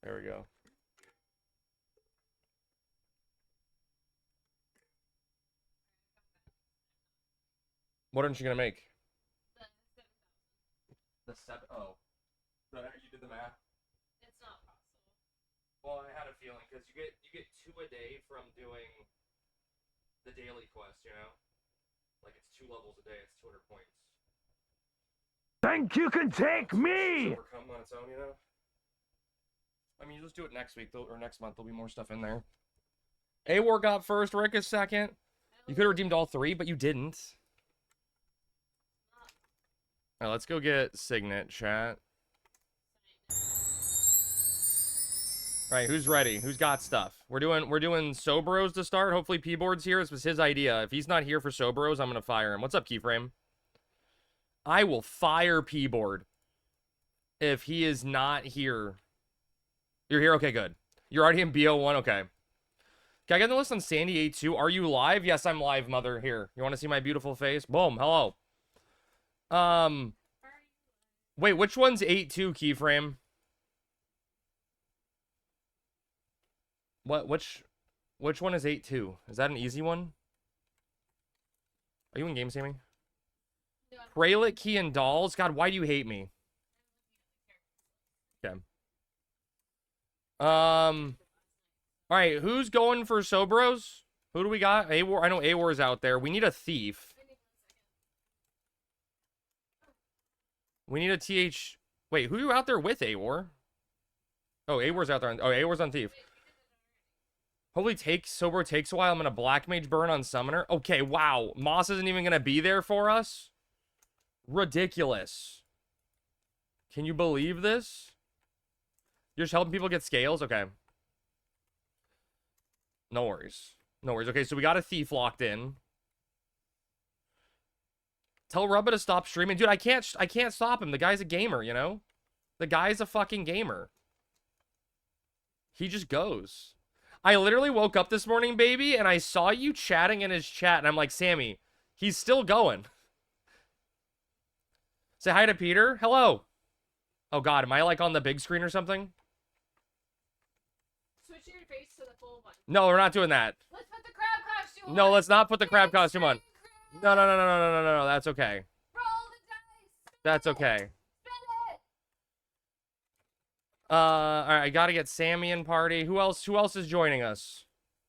There we go. What aren't you gonna make? The 7. Oh, you did the math. It's not possible. Well, I had a feeling because you get 2 a day from doing the daily quest. You know, like it's 2 levels a day. It's 200 points. Think you can take me? Overcome on its own, you know. I mean, you just do it next week or next month. There'll be more stuff in there. A-War got first. Rick is second. You could have redeemed all 3, but you didn't. All right, let's go get Signet, chat. All right, who's ready? Who's got stuff? We're doing Soboros to start. Hopefully P-Board's here. This was his idea. If he's not here for Soboros, I'm gonna fire him. What's up, Keyframe? I will fire P-Board if he is not here. You're here? Okay, good. You're already in BO1? Okay. Can I get the list on Sandy 82? Are you live? Yes, I'm live, mother. Here. You want to see my beautiful face? Boom. Hello. Wait, which one's 82, Keyframe? Which one is 82? Is that an easy one? Are you in game, Sammy? No, Praylet, Key, and Dolls? God, why do you hate me? Okay. Alright, who's going for Soboros? Who do we got? A-War. I know A-War's out there. We need a thief. We need a TH... Wait, who are you out there with, A-War? Oh, A-War's out there. Oh, A-War's on thief. Hopefully Soboro takes a while. I'm gonna Black Mage burn on Summoner. Okay, wow. Moss isn't even gonna be there for us? Ridiculous. Can you believe this? You're just helping people get scales? Okay. No worries. No worries. Okay, so we got a thief locked in. Tell Rubba to stop streaming. Dude, I can't stop him. The guy's a gamer, you know? The guy's a fucking gamer. He just goes. I literally woke up this morning, baby, and I saw you chatting in his chat, and I'm like, Sammy, he's still going. Say hi to Peter. Hello. Oh, God, am I, like, on the big screen or something? switch your face to the full one. No, we're not doing that. Let's put the crab costume on. No, let's not put the crab costume on. Crab. No, no, no, no, no, no, no, no, that's okay. Roll the dice. That's okay. Spin it. All right, I gotta get Sammy in party. Who else is joining us?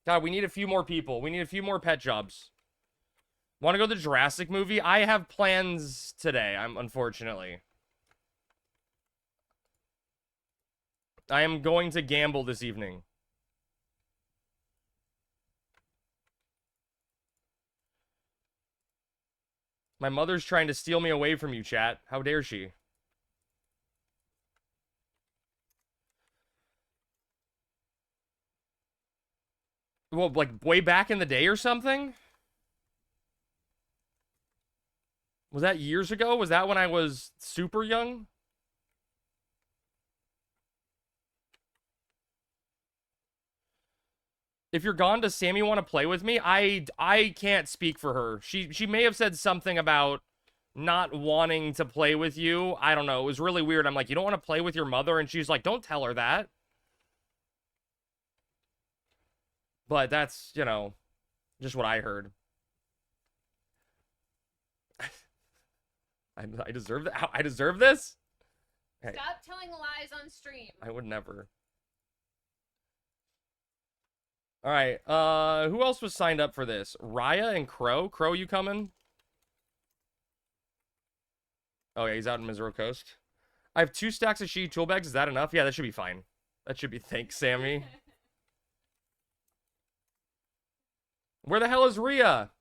God, we need a few more people. We need a few more pet jobs. Want to go to the Jurassic movie? I have plans today, unfortunately. I am going to gamble this evening. My mother's trying to steal me away from you, chat. How dare she? Well, like, way back in the day or something? Was that years ago? Was that when I was super young? If you're gone, does Sammy want to play with me? I can't speak for her. She may have said something about not wanting to play with you. I don't know. It was really weird. I'm like, you don't want to play with your mother? And she's like, don't tell her that. But that's, you know, just what I heard. I deserve that. I deserve this? Hey, Stop telling lies on stream. I would never. All right. Who else was signed up for this? Raya and Crow. Crow, you coming? Oh yeah, he's out in Misero Coast. I have 2 stacks of sheet tool bags. Is that enough? Yeah, that should be fine. That should be. Thanks, Sammy. Where the hell is Rhea?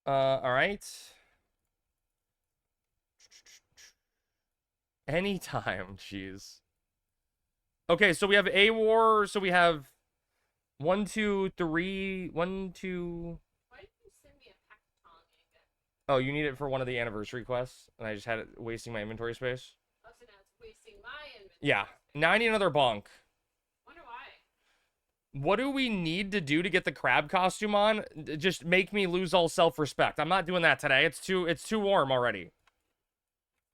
All right. Anytime, jeez. Okay, so we have A-War, so we have 1, 2, 3, 1, 2... Why did you send me a Pactong again? Oh, you need it for one of the anniversary quests, and I just had it wasting my inventory space? Oh, so now it's wasting my inventory. Yeah. Now I need another bonk. Wonder why. What do we need to do to get the crab costume on? Just make me lose all self-respect. I'm not doing that today. It's too warm already.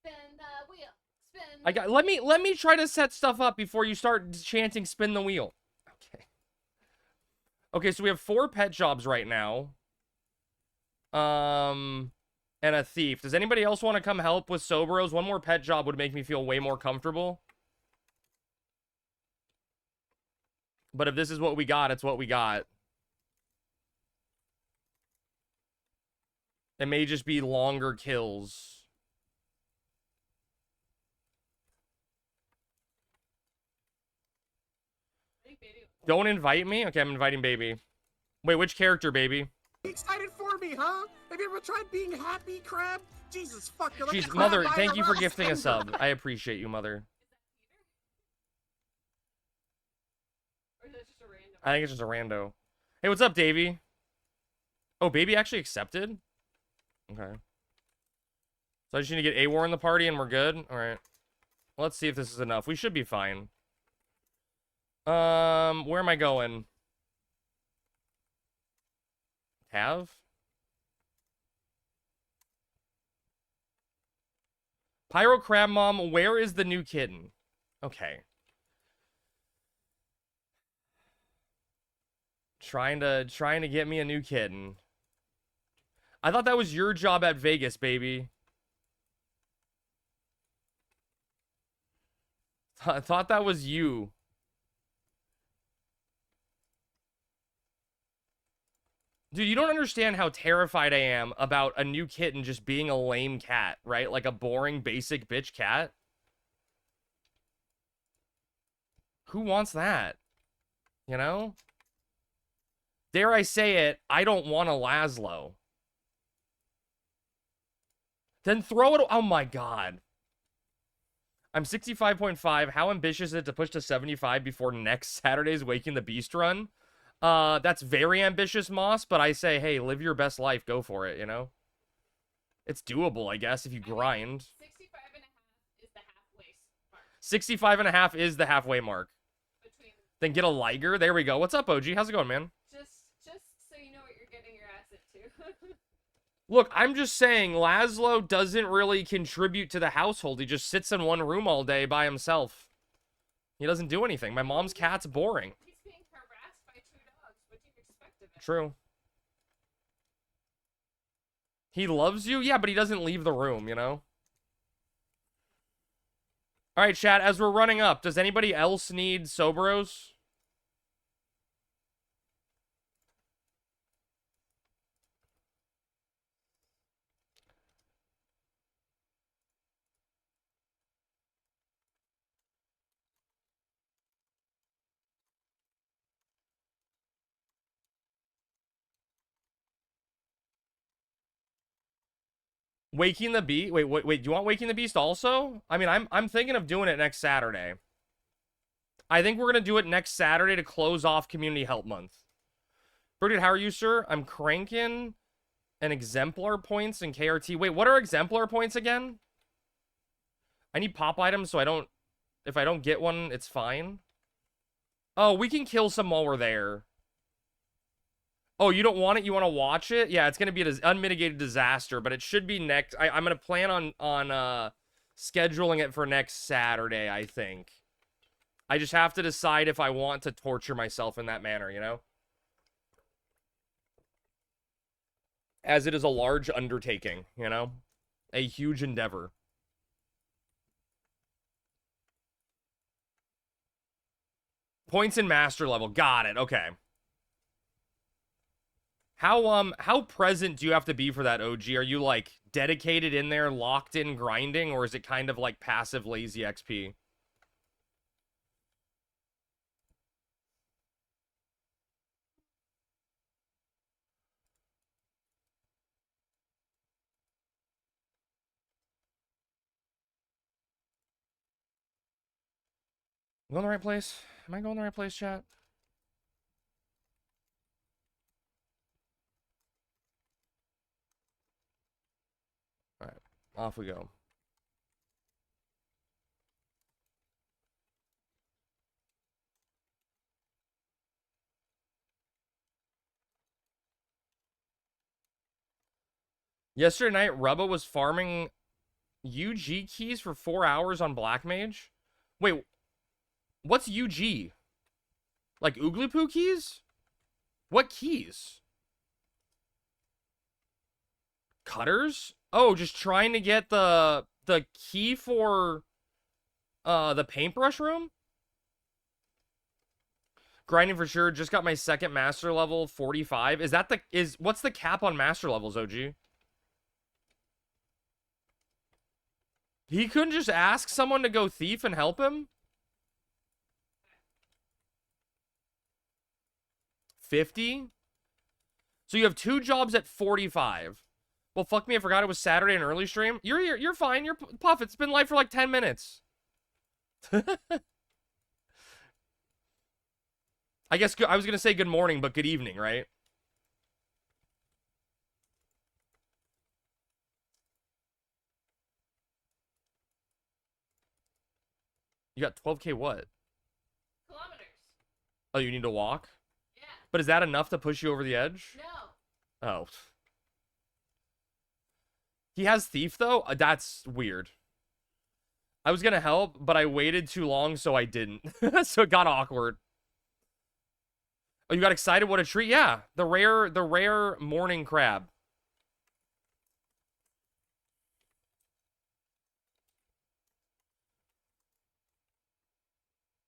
Spin the wheel. Spin. I got let me try to set stuff up before you start chanting spin the wheel. Okay. Okay, so we have 4 pet jobs right now. And a thief. Does anybody else want to come help with Soboros? One more pet job would make me feel way more comfortable. But if this is what we got, it's what we got. It may just be longer kills. Don't invite me? Okay, I'm inviting baby. Wait, which character, baby? Excited for me, huh? Have you ever tried being happy, Crab? Jesus fuck, you're like Jeez, a crab mother, by thank you for IRL gifting a standard. sub. I appreciate you, mother. Or is that just a random? I think it's just a rando. Hey, what's up, Davey? Oh, baby actually accepted? Okay. So I just need to get A-War in the party and we're good? Alright. Let's see if this is enough. We should be fine. Where am I going? Have? Pyro Crab Mom, where is the new kitten? Okay. Trying to get me a new kitten. I thought that was your job at Vegas, baby. I thought that was you. Dude, you don't understand how terrified I am about a new kitten just being a lame cat, right? Like a boring, basic bitch cat. Who wants that? You know? Dare I say it, I don't want a Laszlo. Then throw it. Oh my god. I'm 65.5. How ambitious is it to push to 75 before next Saturday's Waking the Beast run? That's very ambitious, Moss, but I say, hey, live your best life. Go for it, you know? It's doable, I guess, if you grind. 65 and a half is the halfway mark. 65 and a half is the halfway mark. Between. Then get a Liger. There we go. What's up, OG? How's it going, man? Just so you know what you're getting your ass into. Look, I'm just saying, Laszlo doesn't really contribute to the household. He just sits in one room all day by himself. He doesn't do anything. My mom's cat's boring. He's being harassed by 2 dogs. What do you expect of it? True. He loves you? Yeah, but he doesn't leave the room, you know? Alright, chat, as we're running up, does anybody else need Soboros? Waking the Beast? Wait, do you want Waking the Beast also? I mean, I'm thinking of doing it next Saturday. I think we're gonna do it next Saturday to close off Community Help Month. Bridget, how are you, sir? I'm cranking an exemplar points in KRT. Wait, what are exemplar points again? I need pop items so I don't... If I don't get one, it's fine. Oh, we can kill some while we're there. Oh, you don't want it? You want to watch it? Yeah, it's going to be an unmitigated disaster, but it should be next... I'm going to plan on scheduling it for next Saturday, I think. I just have to decide if I want to torture myself in that manner, you know? As it is a large undertaking, you know? A huge endeavor. Points in master level. Got it. Okay. How present do you have to be for that, OG? Are you, like, dedicated in there, locked in grinding, or is it kind of like passive lazy XP? Am I going the right place? Am I going the right place, chat? Alright, off we go. Yesterday night, Rubba was farming UG keys for 4 hours on Black Mage. Wait, what's UG? Like Ooglipoo keys? What keys? Cutters? Oh, just trying to get the key for the paintbrush room? Grinding for sure. Just got my second master level, 45. Is that what's the cap on master levels, OG? He couldn't just ask someone to go thief and help him? 50? So you have 2 jobs at 45. Well, fuck me, I forgot it was Saturday and early stream. You're fine. You're Puff. It's been live for like 10 minutes. I guess I was going to say good morning, but good evening, right? You got 12K what? Kilometers. Oh, you need to walk? Yeah. But is that enough to push you over the edge? No. Oh. He has thief, though? That's weird. I was going to help, but I waited too long, so I didn't. So it got awkward. Oh, you got excited? What a treat. Yeah, the rare morning crab.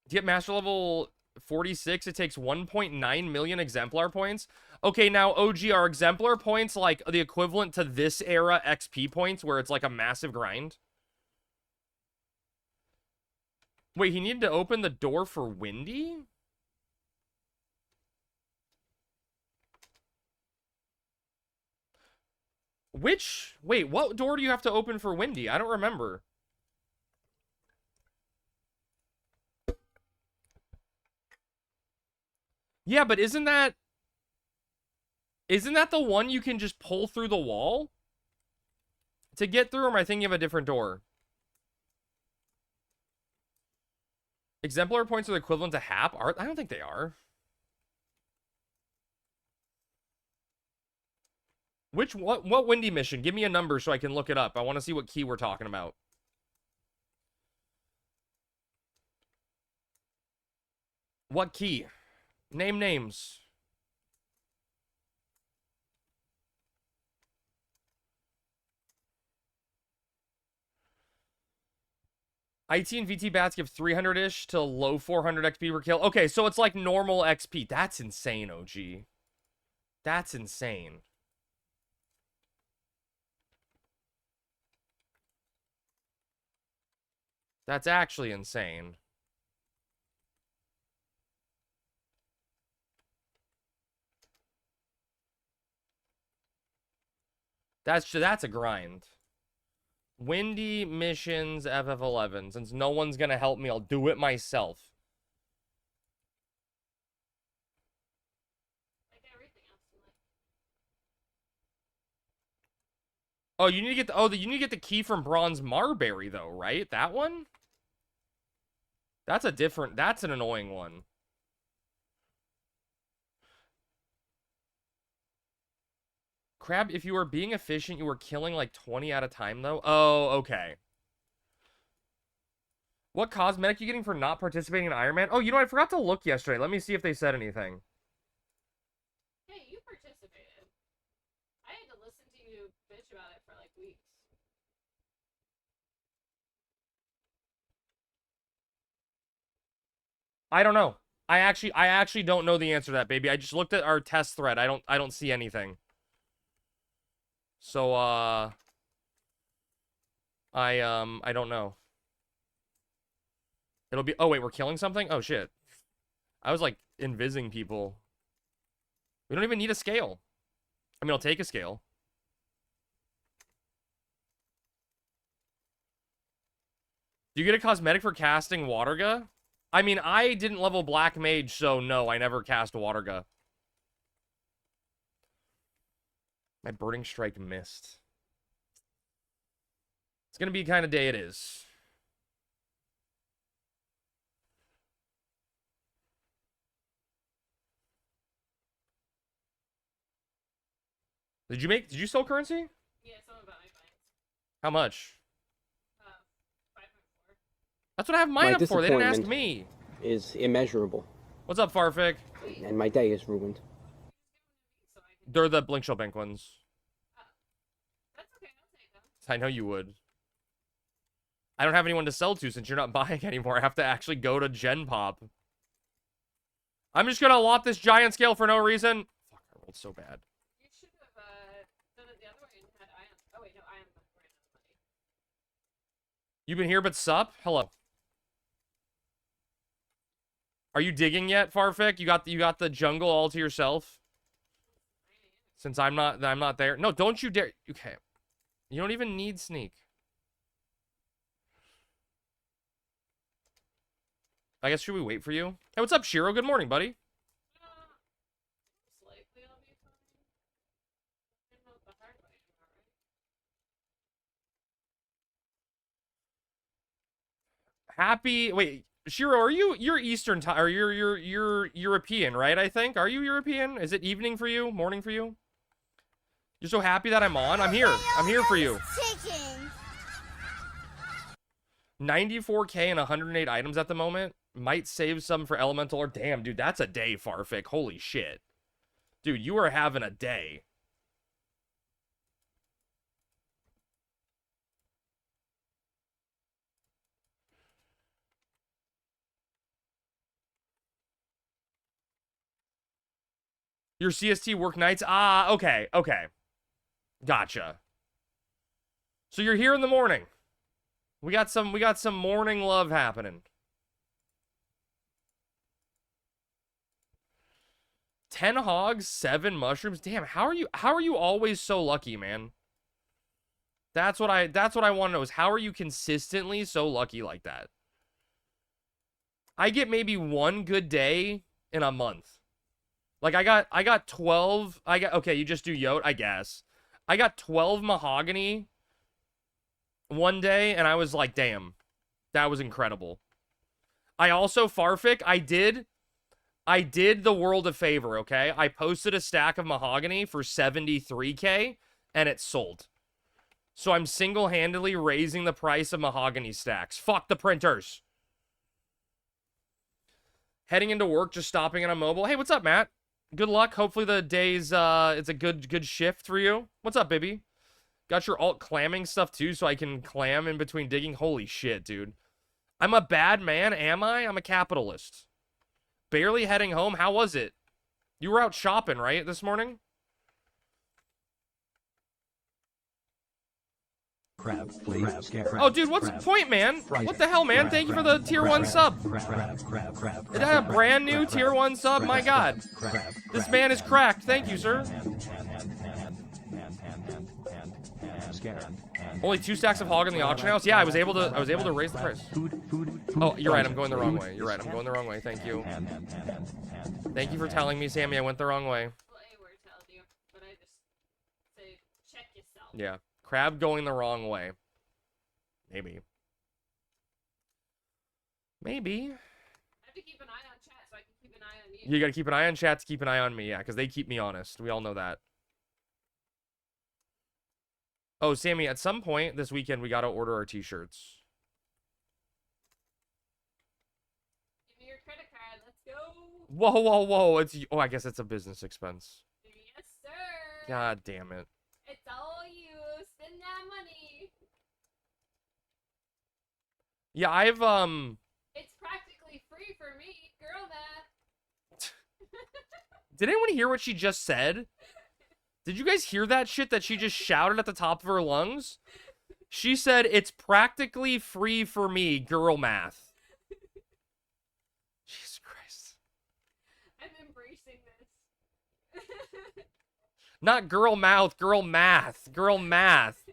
To get master level 46, it takes 1.9 million exemplar points. Okay, now, OG, are exemplar points like the equivalent to this era XP points, where it's like a massive grind? Wait, he needed to open the door for Windy? Wait, what door do you have to open for Windy? I don't remember. Yeah, but isn't that the one you can just pull through the wall? To get through, or am I thinking of a different door? Exemplar points are the equivalent to HAP? I don't think they are. What Windy mission? Give me a number so I can look it up. I want to see what key we're talking about. What key? Name names. IT and VT bats give 300-ish to low 400 XP per kill. Okay, so it's like normal XP. That's insane, OG. That's insane. That's actually insane. That's a grind. Windy missions FF11. Since no one's gonna help me, I'll do it myself. Like everything else in life. Oh, you need to get you need to get the key from Bronze Marberry though, right? That one? That's an annoying one. Crab, if you were being efficient, you were killing like 20 at a time though. Oh, okay. What cosmetic are you getting for not participating in Iron Man? Oh, you know, I forgot to look yesterday. Let me see if they said anything. Hey, you participated. I had to listen to you bitch about it for like weeks. I don't know. I actually don't know the answer to that, baby. I just looked at our test thread. I don't see anything. So I don't know. It'll be, oh wait, we're killing something? Oh shit. I was like invising people. We don't even need a scale. I mean, I'll take a scale. Do you get a cosmetic for casting Waterga? I mean, I didn't level Black Mage, so no, I never cast Waterga. My Burning Strike missed. It's gonna be the kind of day it is. Did you sell currency? Yeah, someone bought my vines. How much? 5.4. That's what I have mine up for. They didn't ask me. Is immeasurable, What's up, Farfik? and my day is ruined. So I can. They're the Blink Shell Bank ones. That's okay. I'll take them. I know you would. I don't have anyone to sell to since you're not buying anymore. I have to actually go to Gen Pop. I'm just gonna lot this giant scale for no reason. Fuck, I rolled so bad. You should have done it the other way and had Ion. Oh wait, no, Ion ran out of money. You've been here but sup? Hello. Are you digging yet, Farfik? You got the jungle all to yourself? Since I'm not there. No, don't you dare. Okay. You don't even need sneak. I guess should we wait for you? Hey, what's up, Shiro? Good morning, buddy. Most likely I'll be fine. I don't know what the hard way anymore, right? Happy. Wait, Shiro, you're Eastern time or you're European, right? I think. Are you European? Is it evening for you? Morning for you? You're so happy that I'm on. I'm here. I'm here for you. 94k and 108 items at the moment. Might save some for elemental or damn, dude, that's a day, Farfik. Holy shit. Dude, you are having a day. Your CST work nights? Ah, okay, okay. Gotcha. So you're here in the morning. We got some morning love happening. 10 hogs, 7 mushrooms. Damn, how are you always so lucky, man? That's what I want to know is how are you consistently so lucky like that? I get maybe one good day in a month. Like I got 12. Okay, you just do Yote, I guess. I got 12 mahogany one day and I was like, damn. That was incredible. I also Farfik, I did the world a favor, okay? I posted a stack of mahogany for 73k and it sold. So I'm single-handedly raising the price of mahogany stacks. Fuck the printers. Heading into work, just stopping on a mobile. Hey, what's up, Matt? Good luck. Hopefully the day's it's a good shift for you. What's up, baby? Got your alt clamming stuff too, so I can clam in between digging. Holy shit, dude. I'm a bad man, am I? I'm a capitalist. Barely heading home. How was it? You were out shopping, right, this morning? Crab, please. Oh, dude, what's the point, man? What the hell, man? Thank you for the tier 1 sub. Is that a brand new tier 1 sub? My god. This man is cracked. Thank you, sir. Only 2 stacks of hog in the auction house? Yeah, I was able to raise the price. Oh, you're right. I'm going the wrong way. You're right. I'm going the wrong way. Thank you. Thank you for telling me, Sammy. I went the wrong way. Well, A-word tells you, but I just say check yourself. Yeah. Crab going the wrong way. Maybe. Maybe. I have to keep an eye on chat so I can keep an eye on you. You gotta keep an eye on chat to keep an eye on me, yeah, because they keep me honest. We all know that. Oh, Sammy, at some point this weekend, we gotta order our t-shirts. Give me your credit card. Let's go. Whoa, whoa, whoa. Oh, I guess it's a business expense. Yes, sir. God damn it. It's all you. Spend that money. Yeah, I've, It's practically free for me. Girl math. Did anyone hear what she just said? Did you guys hear that shit that she just shouted at the top of her lungs? She said, it's practically free for me, girl math. Jesus Christ. I'm embracing this. Not girl mouth, girl math. Girl math.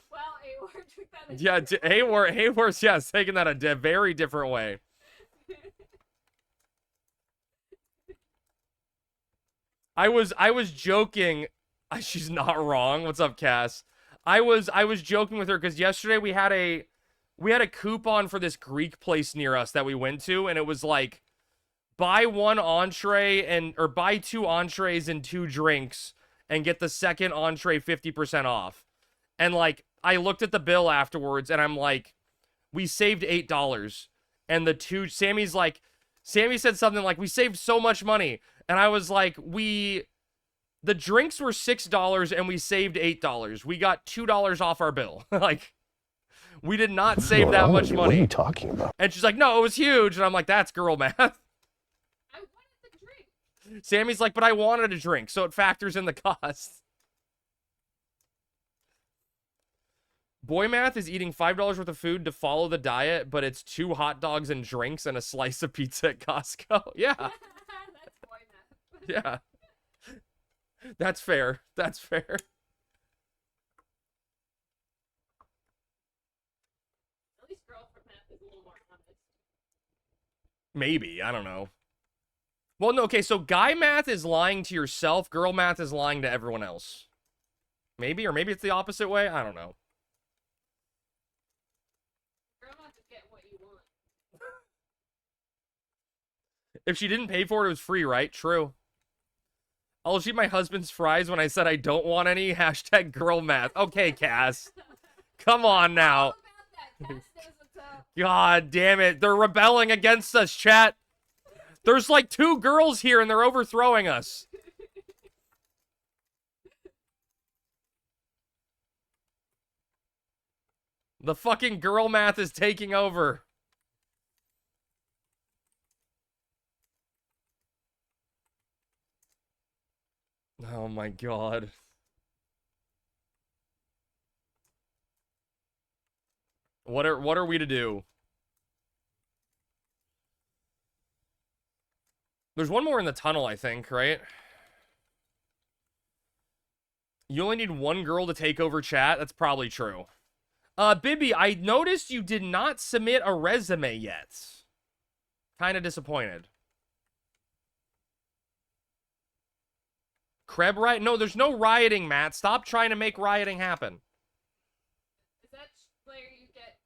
Well, A-word took that. Yeah, Hayworth's, yes, taking that a very different way. I was joking. She's not wrong. What's up, Cass? I was joking with her because yesterday we had a coupon for this Greek place near us that we went to, and it was like buy 1 entree or buy 2 entrees and 2 drinks, and get the second entree 50% off. And, like, I looked at the bill afterwards, and I'm like, we saved $8. And Sammy said something like, we saved so much money. And I was like, the drinks were $6, and we saved $8. We got $2 off our bill. Like, we did not save that much money. What are you talking about? And she's like, no, it was huge. And I'm like, that's girl math. I wanted the drink. Sammy's like, but I wanted a drink, so it factors in the cost. Boy math is eating $5 worth of food to follow the diet, but it's 2 hot dogs and drinks and a slice of pizza at Costco. Yeah, That's boy math. yeah. That's fair. That's fair. At least girlfriend math is a little more honest. Maybe. I don't know. Well, no, okay, so guy math is lying to yourself. Girl math is lying to everyone else. Maybe, or maybe it's the opposite way. I don't know. Girl math is getting what you want. If she didn't pay for it, it was free, right? True. I'll eat my husband's fries when I said I don't want any. Hashtag girl math. Okay, Cass. Come on now. All about that. Cass knows what's up. God damn it. They're rebelling against us, chat. There's like 2 girls here and they're overthrowing us. The fucking girl math is taking over. Oh my god. What are we to do? There's one more in the tunnel, I think, right? You only need 1 girl to take over chat? That's probably true. Bibby, I noticed you did not submit a resume yet. Kind of disappointed. Kreb riot? No, there's no rioting, Matt. Stop trying to make rioting happen. Is that where you get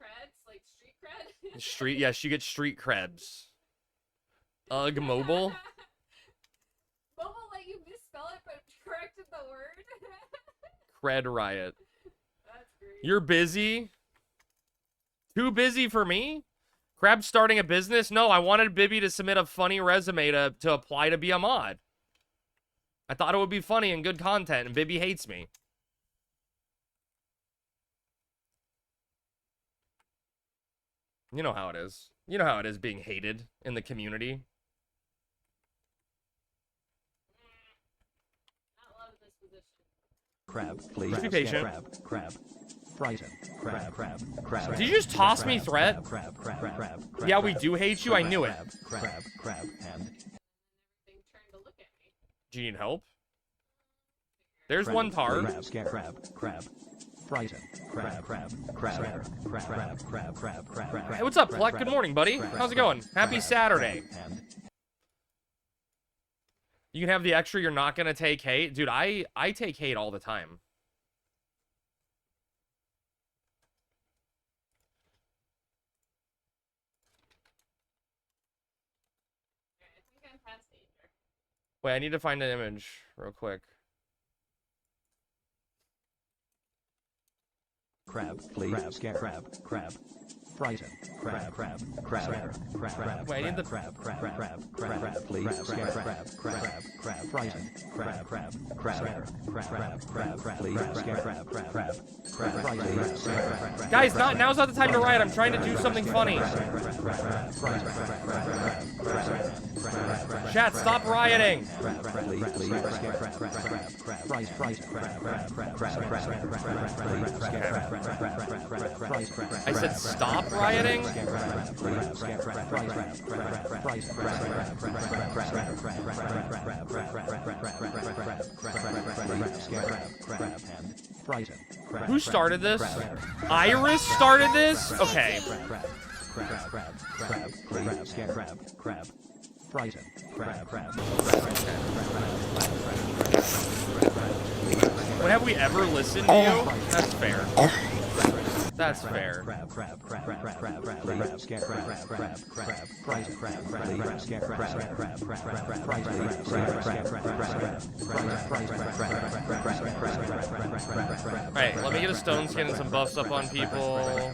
creds? Like street cred? Street, yes, you get street krebs. Ugh, mobile. Mobile let you misspell it, but corrected the word. Cred riot. That's great. You're busy? Too busy for me? Crab's starting a business? No, I wanted Bibby to submit a funny resume to apply to be a mod. I thought it would be funny and good content, and Bibby hates me. You know how it is. You know how it is being hated in the community. Not love this position. Crab, please. Just be patient. Crab. Frighten. Crab. Did you just toss me, Threat? Crab. Yeah, we do hate you. I knew it. Crab, and Everything turned to look at me. Do you need help? There's one tar. Crab. Frighten. Crab. Hey, what's up, Pluck? Good morning, buddy. How's it going? Happy Saturday. You can have the extra you're not gonna take hate. Dude, I take hate all the time. Alright, I think I'm past danger. Wait, I need to find an image real quick. Crab, please. Crab. Frighten. Crab. Wait, I need the... Crab, please. Crab. Frighten. Crab, please. Guys, now's not the time to riot. I'm trying to do something funny. Chat, stop rioting. I said stop rioting? Who started this? Iris started this? Okay. When have we ever listened to you? That's fair. That's fair. Alright, let me get a stone skin and some buffs up on people.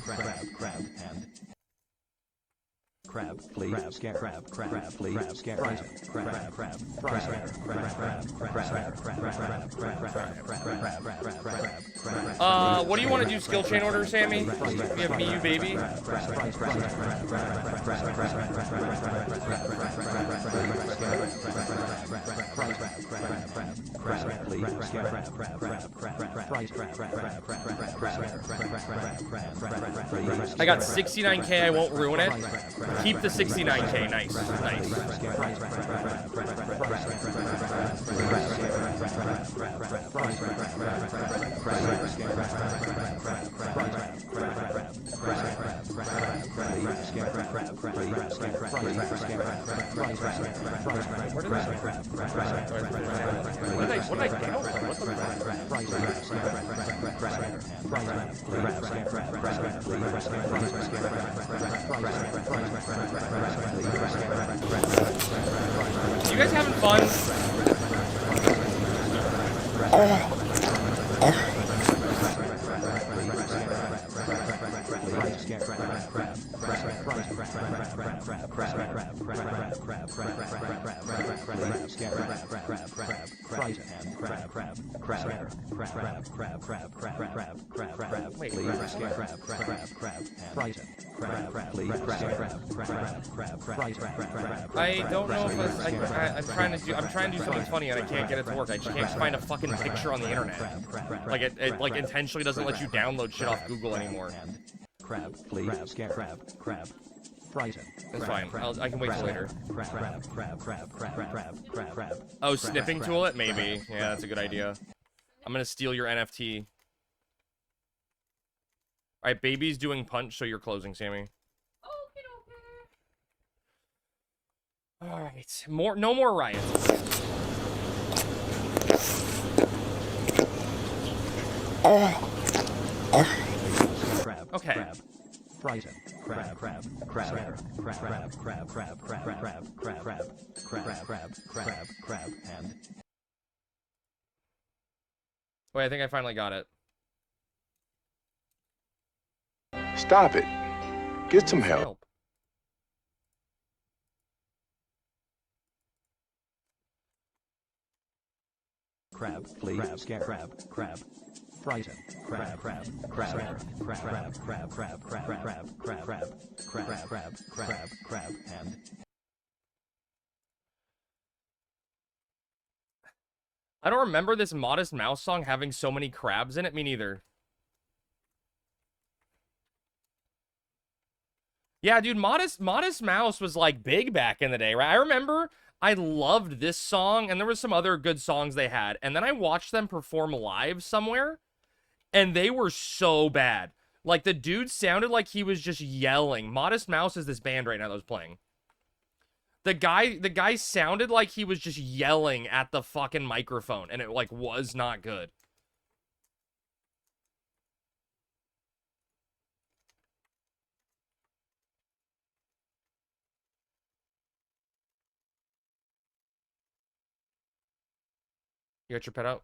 Crab, flea, crab, scare, crab, crab, flea, crab, scare, crab, crab, crab, what do you want to do, skill chain order, Sammy? You have me, you baby. I got 69k, I won't ruin it. Keep the 69k, nice, nice. What did I get? You guys having fun? I don't know if I'm trying to do something funny and I can't get it to work. I just can't find a fucking picture on the internet. Like it like intentionally doesn't let you download shit off Google anymore. Crab, flea, scare, crab, frighten. It's fine. I can wait till later. Oh, snipping tool it? Maybe. Yeah, that's a good idea. I'm gonna steal your NFT. Alright, baby's doing punch, so you're closing, Sammy. Alright. No more riots. Okay. Frighten. Crab, and Wait, I think I finally got it. Stop it. Get some help. crab, flea, scare, crab, frighten, crab, and I don't remember this Modest Mouse song having so many crabs in it. Me neither. Yeah, dude, Modest Mouse was like big back in the day, right? I remember I loved this song, and there was some other good songs they had, and then I watched them perform live somewhere, and they were so bad. Like, the dude sounded like he was just yelling. Modest Mouse is this band right now that was playing. The guy sounded like he was just yelling at the fucking microphone, and it, like, was not good. You got your pet out?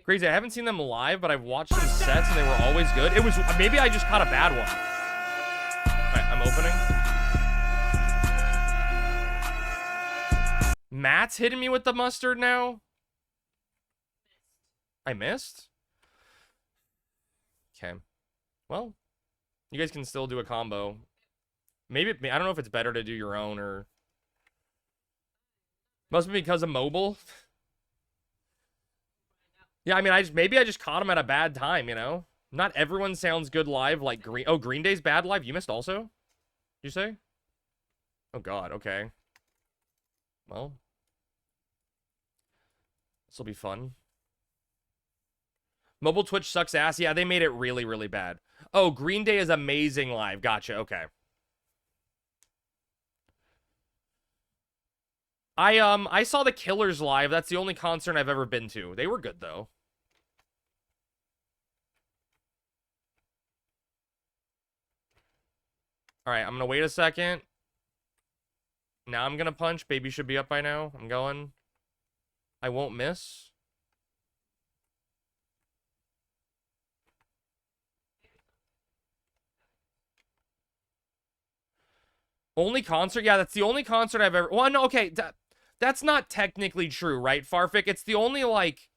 Crazy, I haven't seen them live, but I've watched some sets and they were always good. It was, maybe I just caught a bad one. Alright, I'm opening. Matt's hitting me with the mustard now? I missed? Okay. Well, you guys can still do a combo. Maybe, I don't know if it's better to do your own or... Must be because of mobile. Yeah, I mean, maybe I just caught him at a bad time, you know? Not everyone sounds good live like Green... Oh, Green Day's bad live? You missed also? You say? Oh, God, okay. Well. This'll be fun. Mobile Twitch sucks ass. Yeah, they made it really, really bad. Oh, Green Day is amazing live. Gotcha, okay. I saw the Killers live. That's the only concert I've ever been to. They were good, though. Alright, I'm gonna wait a second. Now I'm gonna punch. Baby should be up by now. I'm going. I won't miss. Only concert? Yeah, that's the only concert I've ever... Well, no, okay. That's not technically true, right, Farfik? It's the only, like...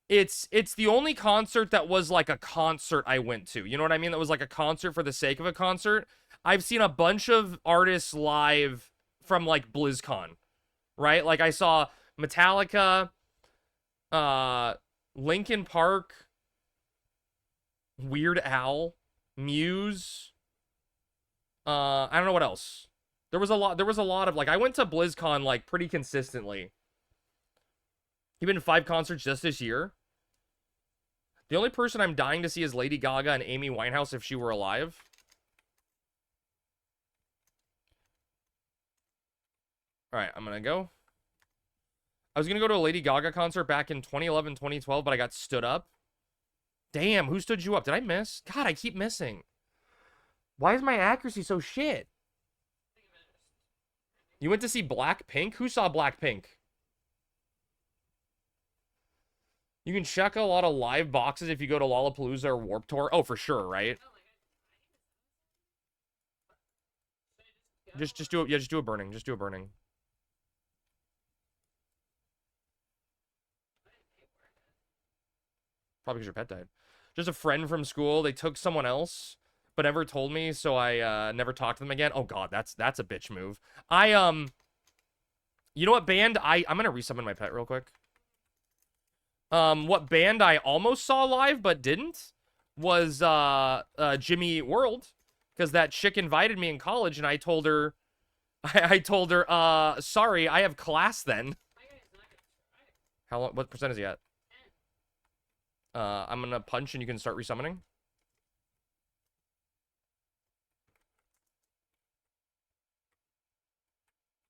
It's the only concert that was, like, a concert I went to. You know what I mean? That was, like, a concert for the sake of a concert. I've seen a bunch of artists live from, like, BlizzCon, right? Like, I saw Metallica, Linkin Park, Weird Al, Muse... I don't know what else. There was a lot of, like, I went to BlizzCon, like, pretty consistently. You've been to 5 concerts just this year? The only person I'm dying to see is Lady Gaga and Amy Winehouse if she were alive. Alright, I'm gonna go. I was gonna go to a Lady Gaga concert back in 2011, 2012, but I got stood up. Damn, who stood you up? Did I miss? God, I keep missing. Why is my accuracy so shit? You went to see Blackpink? Who saw Blackpink? You can check a lot of live boxes if you go to Lollapalooza or Warped Tour. Oh, for sure, right? Just do it. Yeah, just do a burning. Just do a burning. Probably because your pet died. Just a friend from school. They took someone else, but never told me, so I never talked to them again. Oh god, that's a bitch move. You know what band I'm gonna resummon my pet real quick. What band I almost saw live but didn't was Jimmy Eat World, because that chick invited me in college and I told her I told her sorry, I have class then. How long, what percent is he at? I'm gonna punch and you can start resummoning.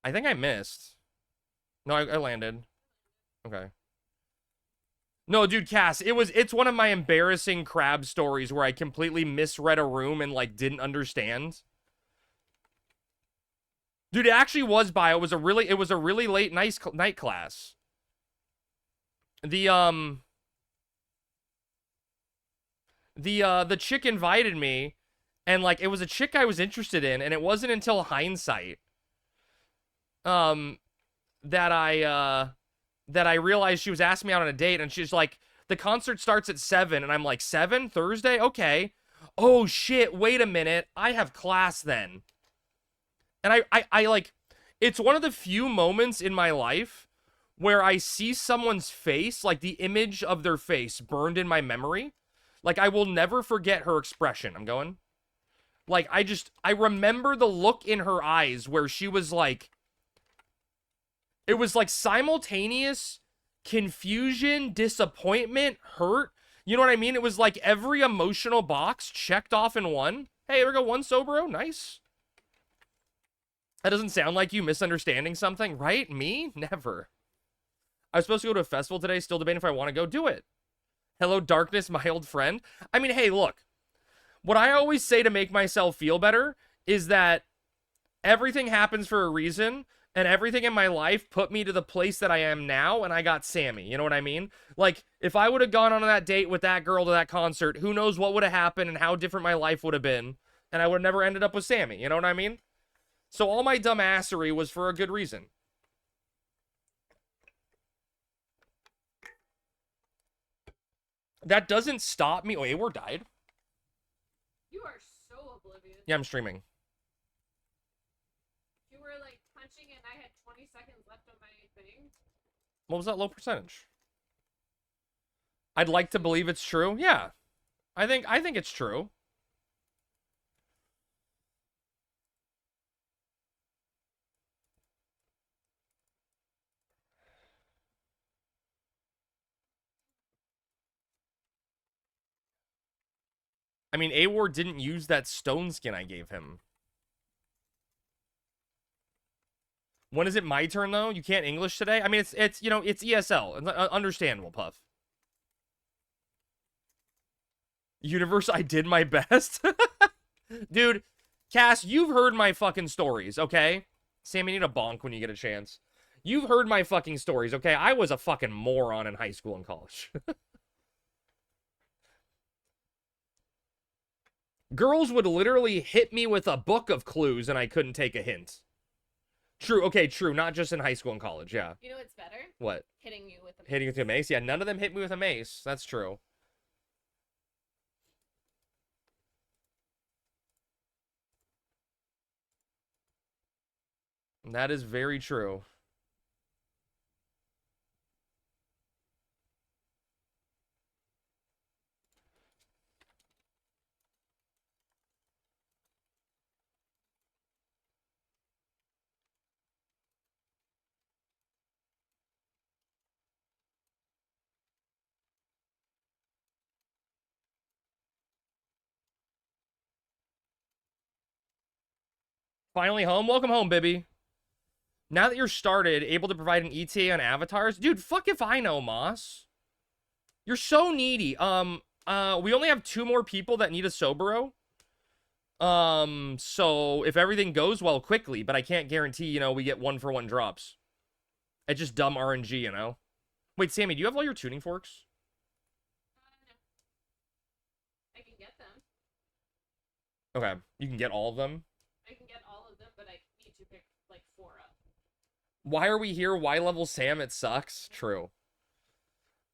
I think I missed. No, I landed. Okay. No, dude, Cass, it's one of my embarrassing crab stories where I completely misread a room and, like, didn't understand. Dude, it actually was bio. It was a really late night class. The chick invited me, and, like, it was a chick I was interested in, and it wasn't until hindsight that I realized she was asking me out on a date, and she's like, the concert starts at 7, and I'm like, 7? Thursday? Okay. Oh, shit, wait a minute. I have class then. And I like, it's one of the few moments in my life where I see someone's face, like the image of their face burned in my memory. Like, I will never forget her expression. I'm going. Like, I remember the look in her eyes where she was like, it was like simultaneous confusion, disappointment, hurt. You know what I mean? It was like every emotional box checked off in one. Hey, there we go, one Soboro. Nice. That doesn't sound like you misunderstanding something, right? Me? Never. I was supposed to go to a festival today, still debating if I want to go. Do it. Hello, darkness, my old friend. I mean, hey, look. What I always say to make myself feel better is that everything happens for a reason, and everything in my life put me to the place that I am now, and I got Sammy. You know what I mean? Like, if I would have gone on that date with that girl to that concert, who knows what would have happened and how different my life would have been, and I would have never ended up with Sammy. You know what I mean? So all my dumbassery was for a good reason. That doesn't stop me. Oh, Awar died. You are so oblivious. Yeah, I'm streaming. You were like punching and I had 20 seconds left on my thing. What was that low percentage? I'd like to believe it's true. Yeah. I think it's true. I mean, Awar didn't use that stone skin I gave him. When is it my turn, though? You can't English today? I mean, it's you know, it's ESL. It's understandable, Puff. Universe, I did my best. Dude, Cass, you've heard my fucking stories, okay? Sam, you need a bonk when you get a chance. You've heard my fucking stories, okay? I was a fucking moron in high school and college. Girls would literally hit me with a book of clues and I couldn't take a hint. True, okay, true. Not just in high school and college, yeah. You know what's better? What? Hitting you with a mace. Hitting with a mace? Yeah, none of them hit me with a mace. That's true. That is very true. Finally home? Welcome home, Bibby. Now that you're started, able to provide an ETA on avatars? Dude, fuck if I know, Moss. You're so needy. We only have 2 more people that need a Soboro. So if everything goes well quickly, but I can't guarantee, you know, we get 1-for-1 drops. It's just dumb RNG, you know? Wait, Sammy, do you have all your tuning forks? No. I can get them. Okay, you can get all of them. I can get all of them, but I need to pick like 4 up. Why are we here? Why level Sam? It sucks. True.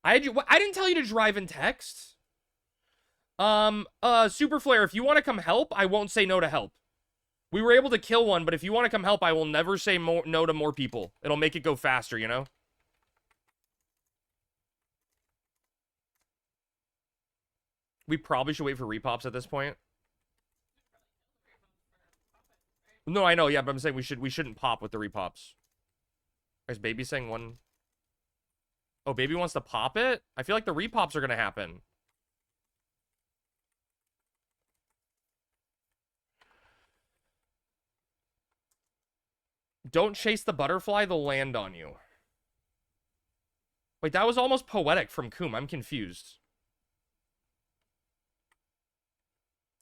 I didn't tell you to drive in text. Super Flare, if you want to come help, I won't say no to help. We were able to kill one, but if you want to come help, I will never say no to more people. It'll make it go faster, you know? We probably should wait for repops at this point. No, I know, yeah, but I'm saying we shouldn't pop with the repops. Is Baby saying one? Oh, Baby wants to pop it? I feel like the repops are gonna happen. Don't chase the butterfly, they'll land on you. Wait, that was almost poetic from Coom. I'm confused.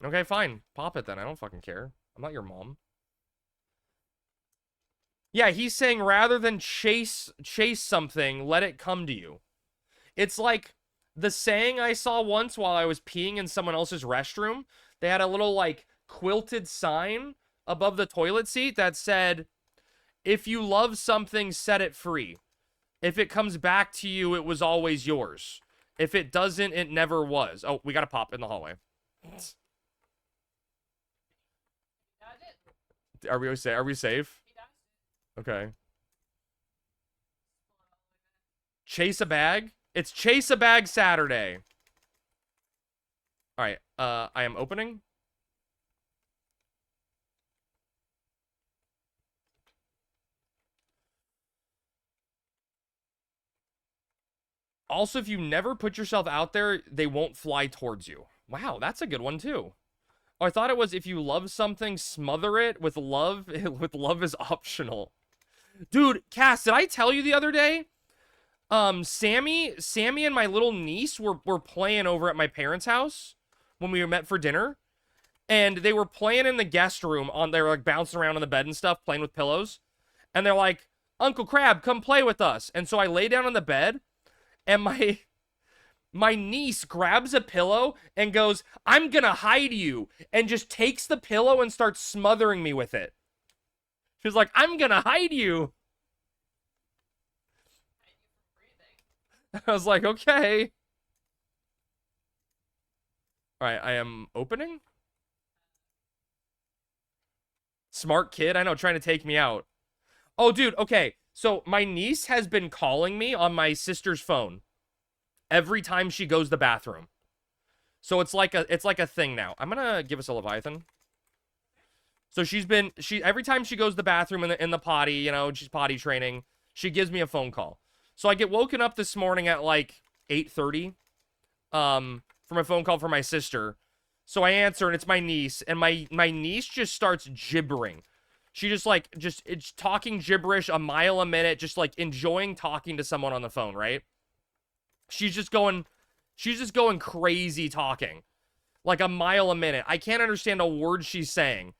Okay, fine. Pop it then. I don't fucking care. I'm not your mom. Yeah, he's saying rather than chase something, let it come to you. It's like the saying I saw once while I was peeing in someone else's restroom. They had a little, like, quilted sign above the toilet seat that said, if you love something, set it free. If it comes back to you, it was always yours. If it doesn't, it never was. Oh, we gotta pop in the hallway. Are we safe? Okay. Chase a bag? It's Chase a Bag Saturday. Alright, I am opening. Also, if you never put yourself out there, they won't fly towards you. Wow, that's a good one too. Oh, I thought it was if you love something, smother it with love. With love is optional. Dude, Cass, did I tell you the other day? Sammy and my little niece were playing over at my parents' house when we met for dinner. And they were playing in the guest room they were like bouncing around on the bed and stuff, playing with pillows. And they're like, Uncle Crab, come play with us. And so I lay down on the bed, and my niece grabs a pillow and goes, I'm gonna hide you, and just takes the pillow and starts smothering me with it. She's like, I'm gonna hide you. I was like, okay. Alright, I am opening. Smart kid, I know, trying to take me out. Oh, dude, okay. So my niece has been calling me on my sister's phone every time she goes to the bathroom. So it's like a thing now. I'm gonna give us a Leviathan. So every time she goes to the bathroom in the potty, you know, she's potty training, she gives me a phone call. So I get woken up this morning at like 8:30 from a phone call from my sister. So I answer, and it's my niece, and my niece just starts gibbering. She it's talking gibberish a mile a minute, just like enjoying talking to someone on the phone, right? She's just going crazy talking. Like a mile a minute. I can't understand a word she's saying.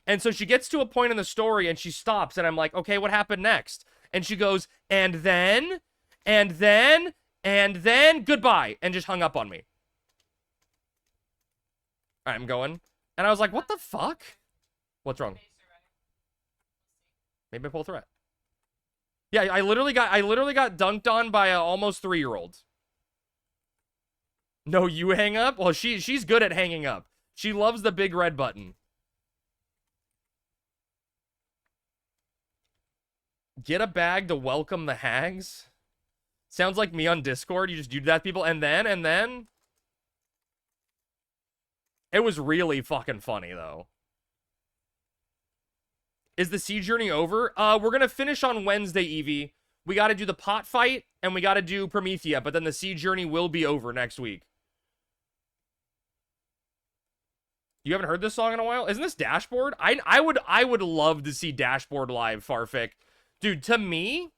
And so she gets to a point in the story and she stops and I'm like, okay, what happened next? And she goes, and then, goodbye, and just hung up on me. All right, I'm going. And I was like, what the fuck? What's wrong? Maybe I pull a threat. Yeah, I literally got dunked on by a almost 3-year-old. No, you hang up? Well, she's good at hanging up. She loves the big red button. Get a bag to welcome the hags? Sounds like me on Discord. You just do that, people. And then... It was really fucking funny, though. Is the Sea Journey over? We're gonna finish on Wednesday, Evie. We gotta do the pot fight, and we gotta do Promethea, but then the Sea Journey will be over next week. You haven't heard this song in a while? Isn't this Dashboard? I would love to see Dashboard live, Farfick. Dude, to me,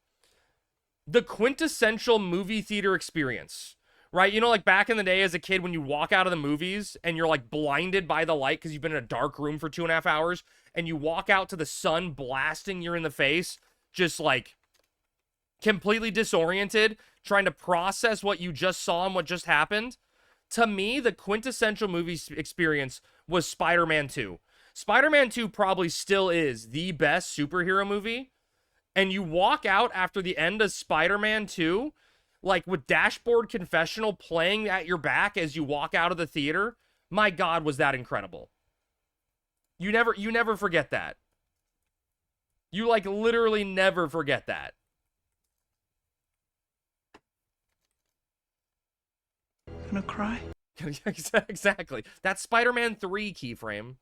the quintessential movie theater experience, right? You know, like back in the day as a kid when you walk out of the movies and you're like blinded by the light because you've been in a dark room for 2.5 hours and you walk out to the sun blasting you in the face, just like completely disoriented, trying to process what you just saw and what just happened. To me, the quintessential movie experience was Spider-Man 2. Spider-Man 2 probably still is the best superhero movie. And you walk out after the end of Spider-Man 2, like with Dashboard Confessional playing at your back as you walk out of the theater. My God, was that incredible. You never forget that. You like literally never forget that. Gonna cry? Exactly. That's Spider-Man 3 keyframe.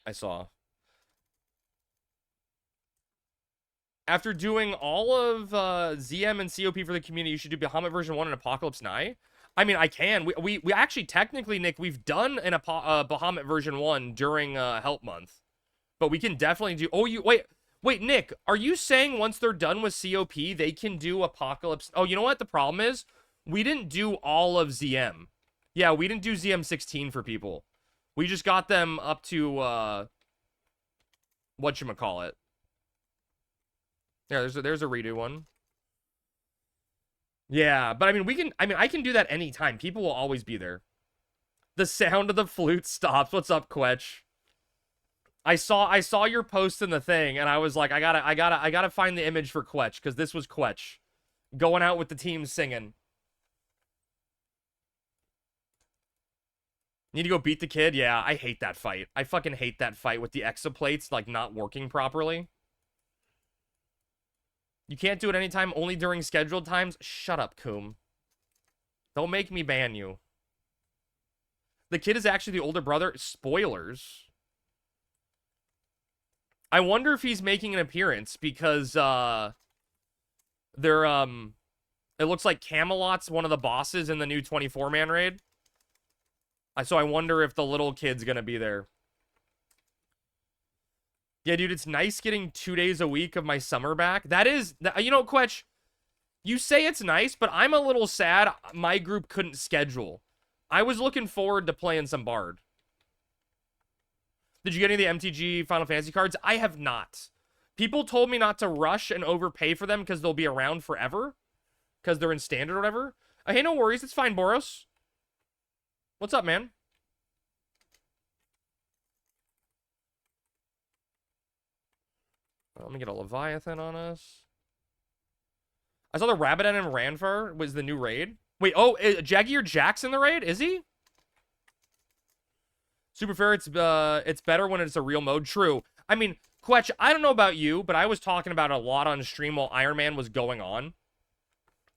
I saw. After doing all of ZM and COP for the community, you should do Bahamut version 1 and Apocalypse Now. I mean, I can. We actually, technically, Nick, we've done an Bahamut version 1 during Help Month. But we can definitely do... Oh, wait, Nick, are you saying once they're done with COP, they can do Apocalypse... Oh, you know what the problem is? We didn't do all of ZM. Yeah, we didn't do ZM 16 for people. We just got them up to, whatchamacallit. Yeah, there's a redo one. Yeah, but I mean, I can do that anytime. People will always be there. The sound of the flute stops. What's up, Quetch? I saw your post in the thing, and I was like, I gotta find the image for Quetch, because this was Quetch. Going out with the team singing. Need to go beat the kid? Yeah, I hate that fight. I fucking hate that fight with the exoplates, like, not working properly. You can't do it anytime, only during scheduled times? Shut up, Coom. Don't make me ban you. The kid is actually the older brother. Spoilers. I wonder if he's making an appearance, because, it looks like Camelot's one of the bosses in the new 24-man raid. So I wonder if the little kid's gonna be there. Yeah, dude, it's nice getting 2 days a week of my summer back. That is, you know, Quetch, you say it's nice, but I'm a little sad my group couldn't schedule. I was looking forward to playing some Bard. Did you get any of the MTG Final Fantasy cards? I have not. People told me not to rush and overpay for them because they'll be around forever. Because they're in standard or whatever. Hey, no worries. It's fine, Boros. What's up, man? Let me get a Leviathan on us. I saw the Rabadon and Ranfar was the new raid. Wait, oh, Jagier Jack's in the raid? Is he? Super fair, it's better when it's a real mode. True. I mean, Quetch, I don't know about you, but I was talking about it a lot on stream while Iron Man was going on.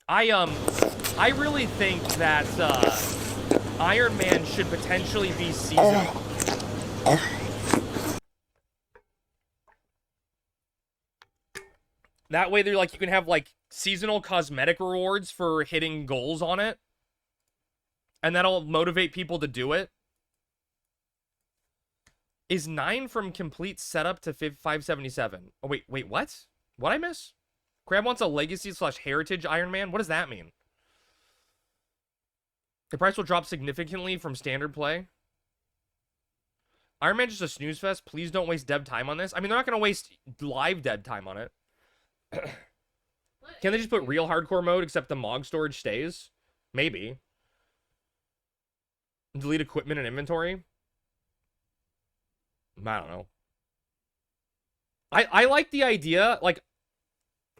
I really think that, Iron Man should potentially be seasonal. That way, they're like, you can have like seasonal cosmetic rewards for hitting goals on it. And that'll motivate people to do it. Is 9 from complete setup to 577? Oh, wait, what? What'd I miss? Crab wants a legacy / heritage Iron Man? What does that mean? The price will drop significantly from standard play. Iron Man just a snooze fest. Please don't waste dev time on this. I mean, they're not going to waste live dev time on it. Can they just put real hardcore mode except the Mog storage stays? Maybe. Delete equipment and inventory? I don't know. I like the idea, like,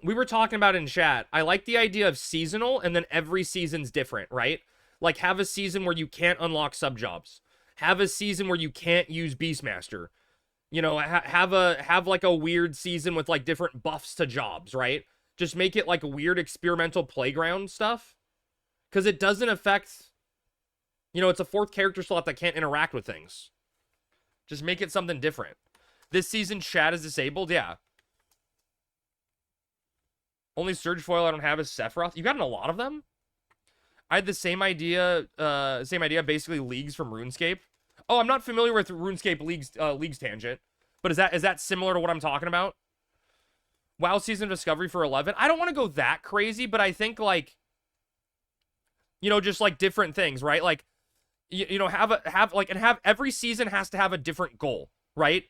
we were talking about in chat. I like the idea of seasonal and then every season's different, right? Like, have a season where you can't unlock sub-jobs. Have a season where you can't use Beastmaster. You know, have like a weird season with like different buffs to jobs, right? Just make it like a weird experimental playground stuff. Because it doesn't affect, you know, it's a 4th character slot that can't interact with things. Just make it something different. This season, chat is disabled, yeah. Only Surge Foil I don't have is Sephiroth. You got a lot of them? I had the same idea, basically leagues from RuneScape. Oh, I'm not familiar with RuneScape leagues tangent. But is that similar to what I'm talking about? WoW Season Discovery for 11. I don't want to go that crazy, but I think, like, you know, just, like, different things, right? Like, you know, have every season has to have a different goal, right?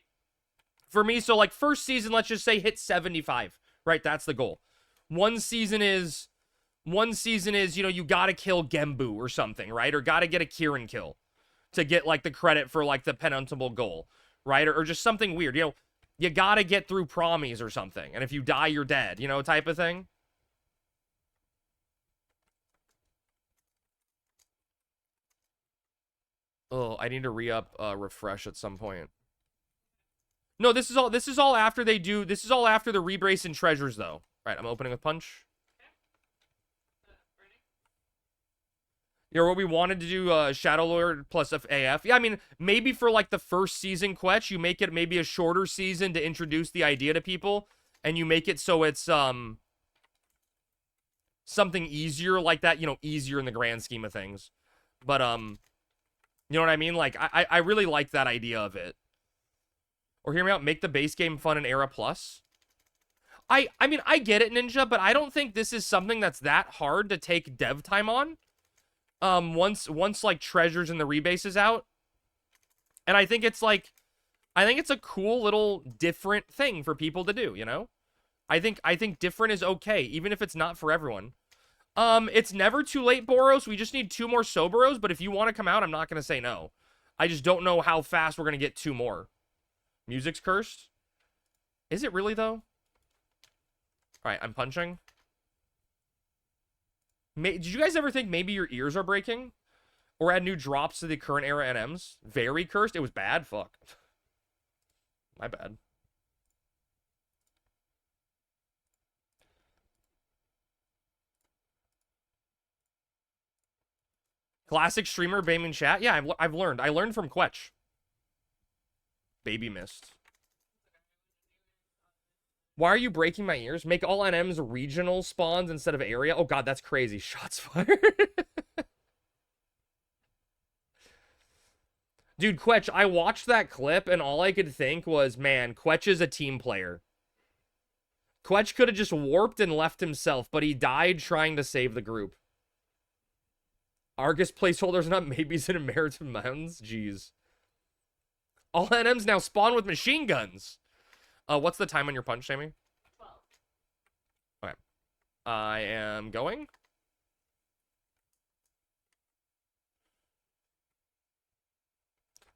For me, so, like, first season, let's just say hit 75, right? That's the goal. One season is, you know, you gotta kill Gembu or something, right? Or gotta get a Kieran kill to get, like, the credit for, like, the penultimate goal, right? Or just something weird, you know, you gotta get through promies or something, and if you die, you're dead, you know, type of thing. Oh, I need to re-up refresh at some point. No, this is all after they do, this is all after the rebrace and treasures, though. Right, I'm opening with punch. Yeah, what we wanted to do, Shadow Lord plus AF. Yeah, I mean, maybe for, like, the first season, Quetch, you make it maybe a shorter season to introduce the idea to people, and you make it so it's, something easier like that, you know, easier in the grand scheme of things. But, you know what I mean? Like, I really like that idea of it. Or hear me out, make the base game fun in Era Plus. I mean, I get it, Ninja, but I don't think this is something that's that hard to take dev time on. Once like treasures and the rebase is out. And I think it's like, a cool little different thing for people to do, you know? I think different is okay, even if it's not for everyone. It's never too late, Boros. We just need 2 more Soboros, but if you want to come out, I'm not going to say no. I just don't know how fast we're going to get 2 more. Music's cursed? Is it really, though? Alright, I'm punching. Did you guys ever think maybe your ears are breaking? Or add new drops to the current era NMs? Very cursed? It was bad? Fuck. My bad. Classic streamer, Bayman chat? Yeah, I've learned. I learned from Quetch. Baby mist. Why are you breaking my ears? Make all NMs regional spawns instead of area? Oh god, that's crazy. Shots fired. Dude, Quetch, I watched that clip and all I could think was, man, Quetch is a team player. Quetch could have just warped and left himself, but he died trying to save the group. Argus placeholders not maybes in American Mountains? Jeez. All NMs now spawn with machine guns. What's the time on your punch, Jamie? 12. Okay. I am going.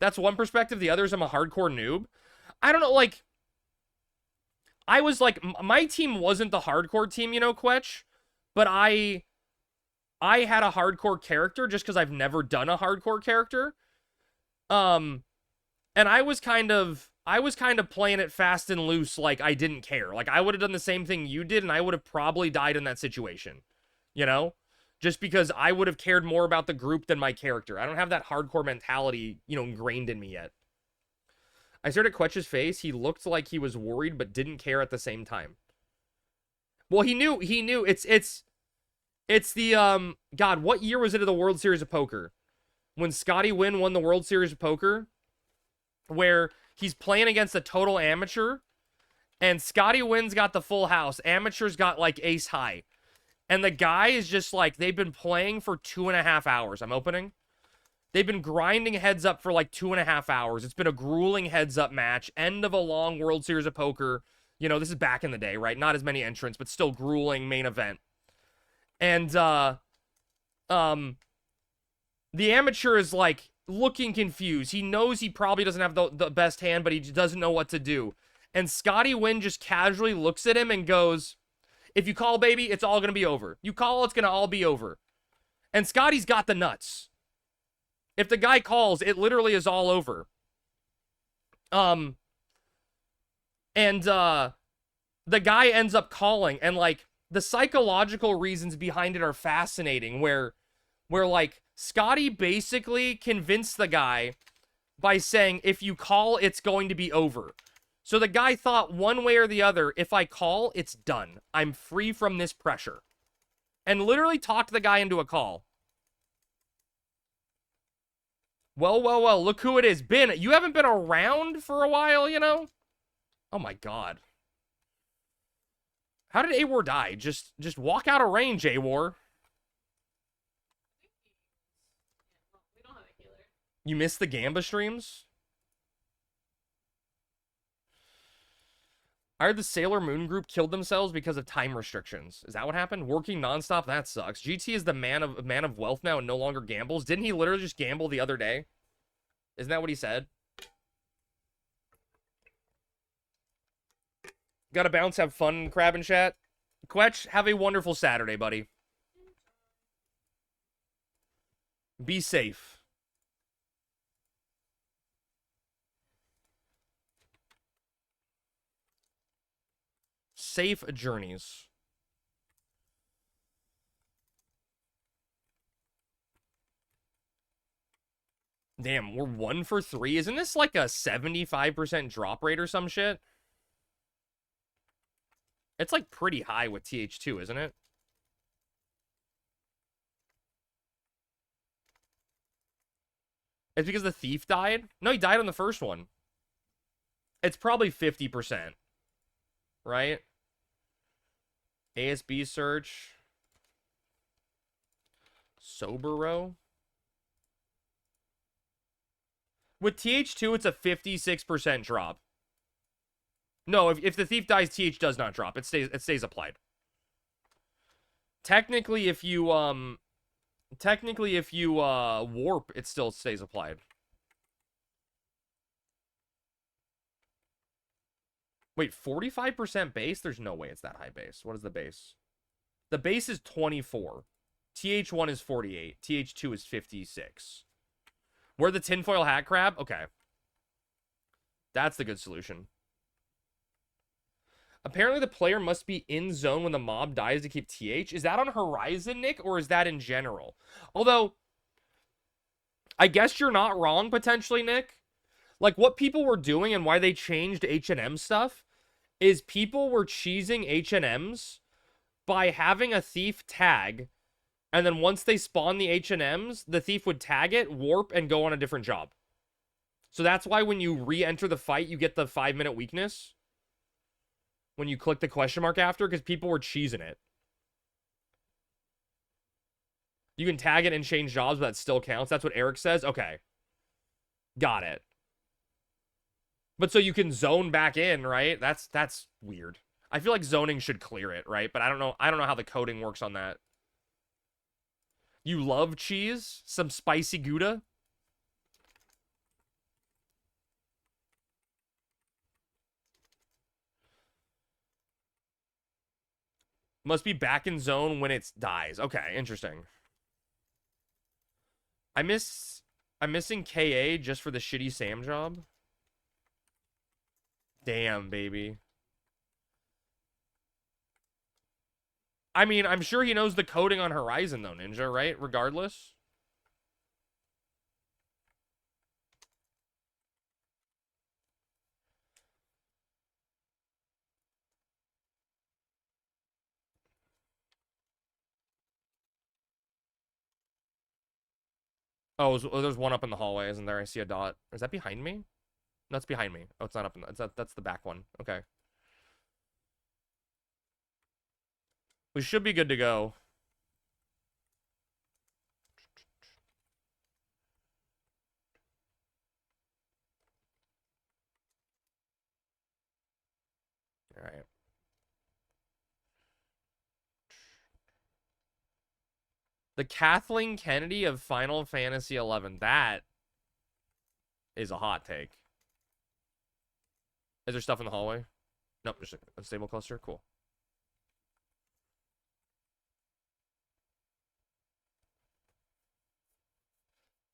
That's one perspective. The other is I'm a hardcore noob. I don't know, like, I was like, my team wasn't the hardcore team, you know, Quetch, but I had a hardcore character just because I've never done a hardcore character. And I was kind of playing it fast and loose, like I didn't care. Like, I would have done the same thing you did, and I would have probably died in that situation. You know? Just because I would have cared more about the group than my character. I don't have that hardcore mentality, you know, ingrained in me yet. I stared at Quetch's face. He looked like he was worried, but didn't care at the same time. Well, he knew. It's the, God, what year was it of the World Series of Poker? When Scotty Wynn won the World Series of Poker? Where he's playing against a total amateur, and Scotty Wynn's got the full house. Amateur's got, like, ace high. And the guy is just like, they've been playing for 2.5 hours. I'm opening. They've been grinding heads up for like 2.5 hours. It's been a grueling heads up match. End of a long World Series of Poker. You know, this is back in the day, right? Not as many entrants, but still grueling main event. And, the amateur is like looking confused. He knows he probably doesn't have the best hand, but he doesn't know what to do. And Scotty Wynn just casually looks at him and goes, if you call, baby, it's all going to be over. You call, it's going to all be over. And Scotty's got the nuts. If the guy calls, it literally is all over. The guy ends up calling, and like the psychological reasons behind it are fascinating, where like Scotty basically convinced the guy by saying, if you call, it's going to be over. So the guy thought one way or the other, if I call, it's done. I'm free from this pressure. And literally talked the guy into a call. Well, well, well, look who it is. Ben, you haven't been around for a while, you know? Oh my god. How did A-War die? Just walk out of range, A-War. We don't have a healer. You missed the Gamba streams? I heard the Sailor Moon group killed themselves because of time restrictions. Is that what happened? Working nonstop? That sucks. GT is the man of wealth now and no longer gambles. Didn't he literally just gamble the other day? Isn't that what he said? Gotta bounce, have fun, Crab and chat. Quetch, have a wonderful Saturday, buddy. Be safe. Safe journeys. Damn, we're 1 for 3. Isn't this like a 75% drop rate or some shit? It's like pretty high with TH2, isn't it? It's because the thief died? No, he died on the first one. It's probably 50%. Right? ASB search. Soboro. With TH2, it's a 56% drop. No, if the thief dies, TH does not drop. It stays applied. Technically, if you warp, it still stays applied. Wait, 45% base? There's no way it's that high base. What is the base? The base is 24. TH1 is 48. TH2 is 56. We're the tinfoil hat crab? Okay. That's the good solution. Apparently the player must be in zone when the mob dies to keep TH. Is that on Horizon, Nick, or is that in general? Although, I guess you're not wrong, potentially, Nick. Like, what people were doing and why they changed H&M stuff is people were cheesing H&Ms by having a thief tag, and then once they spawn the H&Ms, the thief would tag it, warp, and go on a different job. So that's why when you re-enter the fight, you get the 5-minute weakness. When you click the question mark after, because people were cheesing it. You can tag it and change jobs, but that still counts. That's what Eric says. Okay. Got it. But so you can zone back in, right? That's weird. I feel like zoning should clear it, right? But I don't know how the coding works on that. You love cheese? Some spicy Gouda? Must be back in zone when it dies. Okay, interesting. I'm missing KA just for the shitty Sam job. Damn, baby. I mean, I'm sure he knows the coding on Horizon, though, Ninja, right? Regardless. Oh, there's one up in the hallway, isn't there? I see a dot. Is that behind me? No, it's behind me. Oh, it's not up in the... That's the back one. Okay. We should be good to go. Alright. The Kathleen Kennedy of Final Fantasy XI. That is a hot take. Is there stuff in the hallway? Nope, just a unstable cluster. Cool.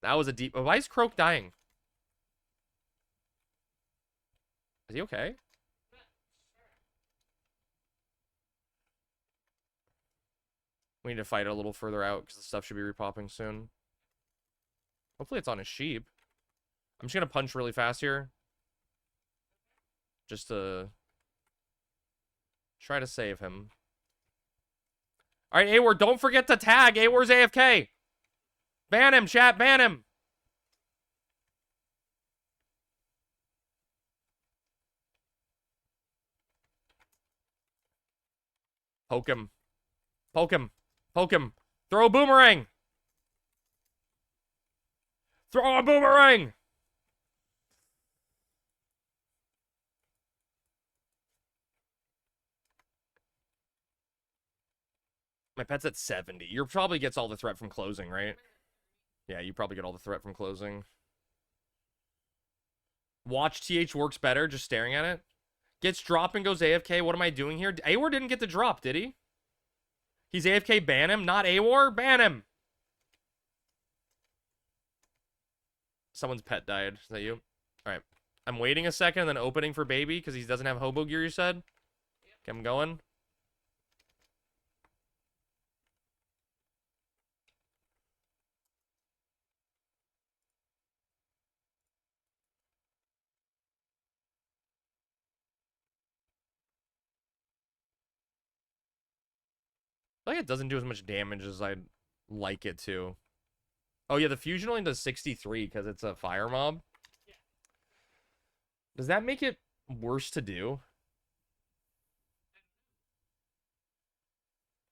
That was a deep... Oh, why is Croak dying? Is he okay? We need to fight it a little further out because the stuff should be repopping soon. Hopefully it's on his sheep. I'm just going to punch really fast here. Just to try to save him. Alright, Awar, don't forget to tag. Awar's AFK. Ban him, chat. Ban him. Poke him. Poke him. Poke him. Throw a boomerang. Throw a boomerang. My pet's at 70. You probably gets all the threat from closing, right? Yeah, you probably get all the threat from closing. Watch TH works better just staring at it. Gets drop and goes AFK. What am I doing here? Awar didn't get the drop, did he? He's AFK, ban him. Not Awar, ban him. Someone's pet died. Is that you? Alright. I'm waiting a second, then opening for baby, because he doesn't have hobo gear, you said? Okay, I'm going. I feel like it doesn't do as much damage as I'd like it to. Oh, yeah, the fusion only does 63 because it's a fire mob. Yeah. Does that make it worse to do?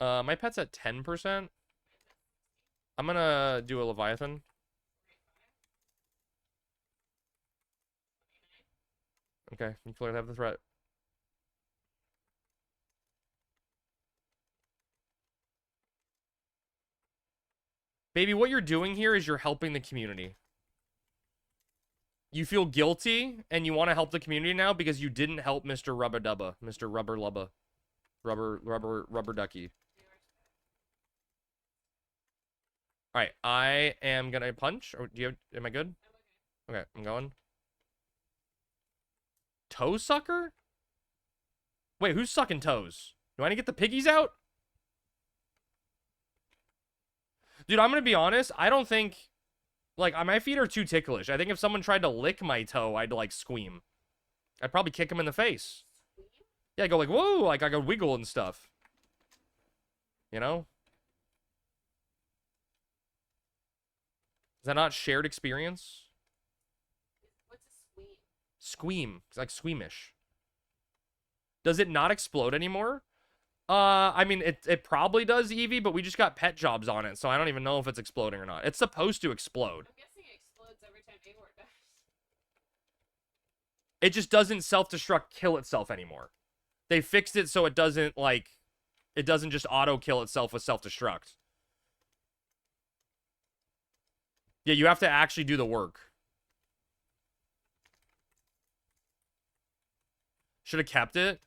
My pet's at 10%. I'm gonna do a Leviathan. Okay, you clearly have the threat. Baby, what you're doing here is you're helping the community. You feel guilty, and you want to help the community now because you didn't help Mr. Rubber Dubba. Mr. Rubber Lubba. Rubber Ducky. Alright, I am gonna punch. Or do you have, am I good? Okay, I'm going. Toe sucker? Wait, who's sucking toes? Do I need to get the piggies out? Dude, I'm gonna be honest. I don't think... Like, my feet are too ticklish. I think if someone tried to lick my toe, I'd, like, squeam. I'd probably kick him in the face. Yeah, I go like, whoa! Like, I go wiggle and stuff. You know? Is that not shared experience? What's a squeam? Squeam. It's like squeamish. Does it not explode anymore? I mean, it probably does, Evie, but we just got pet jobs on it, so I don't even know if it's exploding or not. It's supposed to explode. I'm guessing it explodes every time Awar dies. It just doesn't self-destruct kill itself anymore. They fixed it so it doesn't, like, it doesn't just auto-kill itself with self-destruct. Yeah, you have to actually do the work. Should have kept it.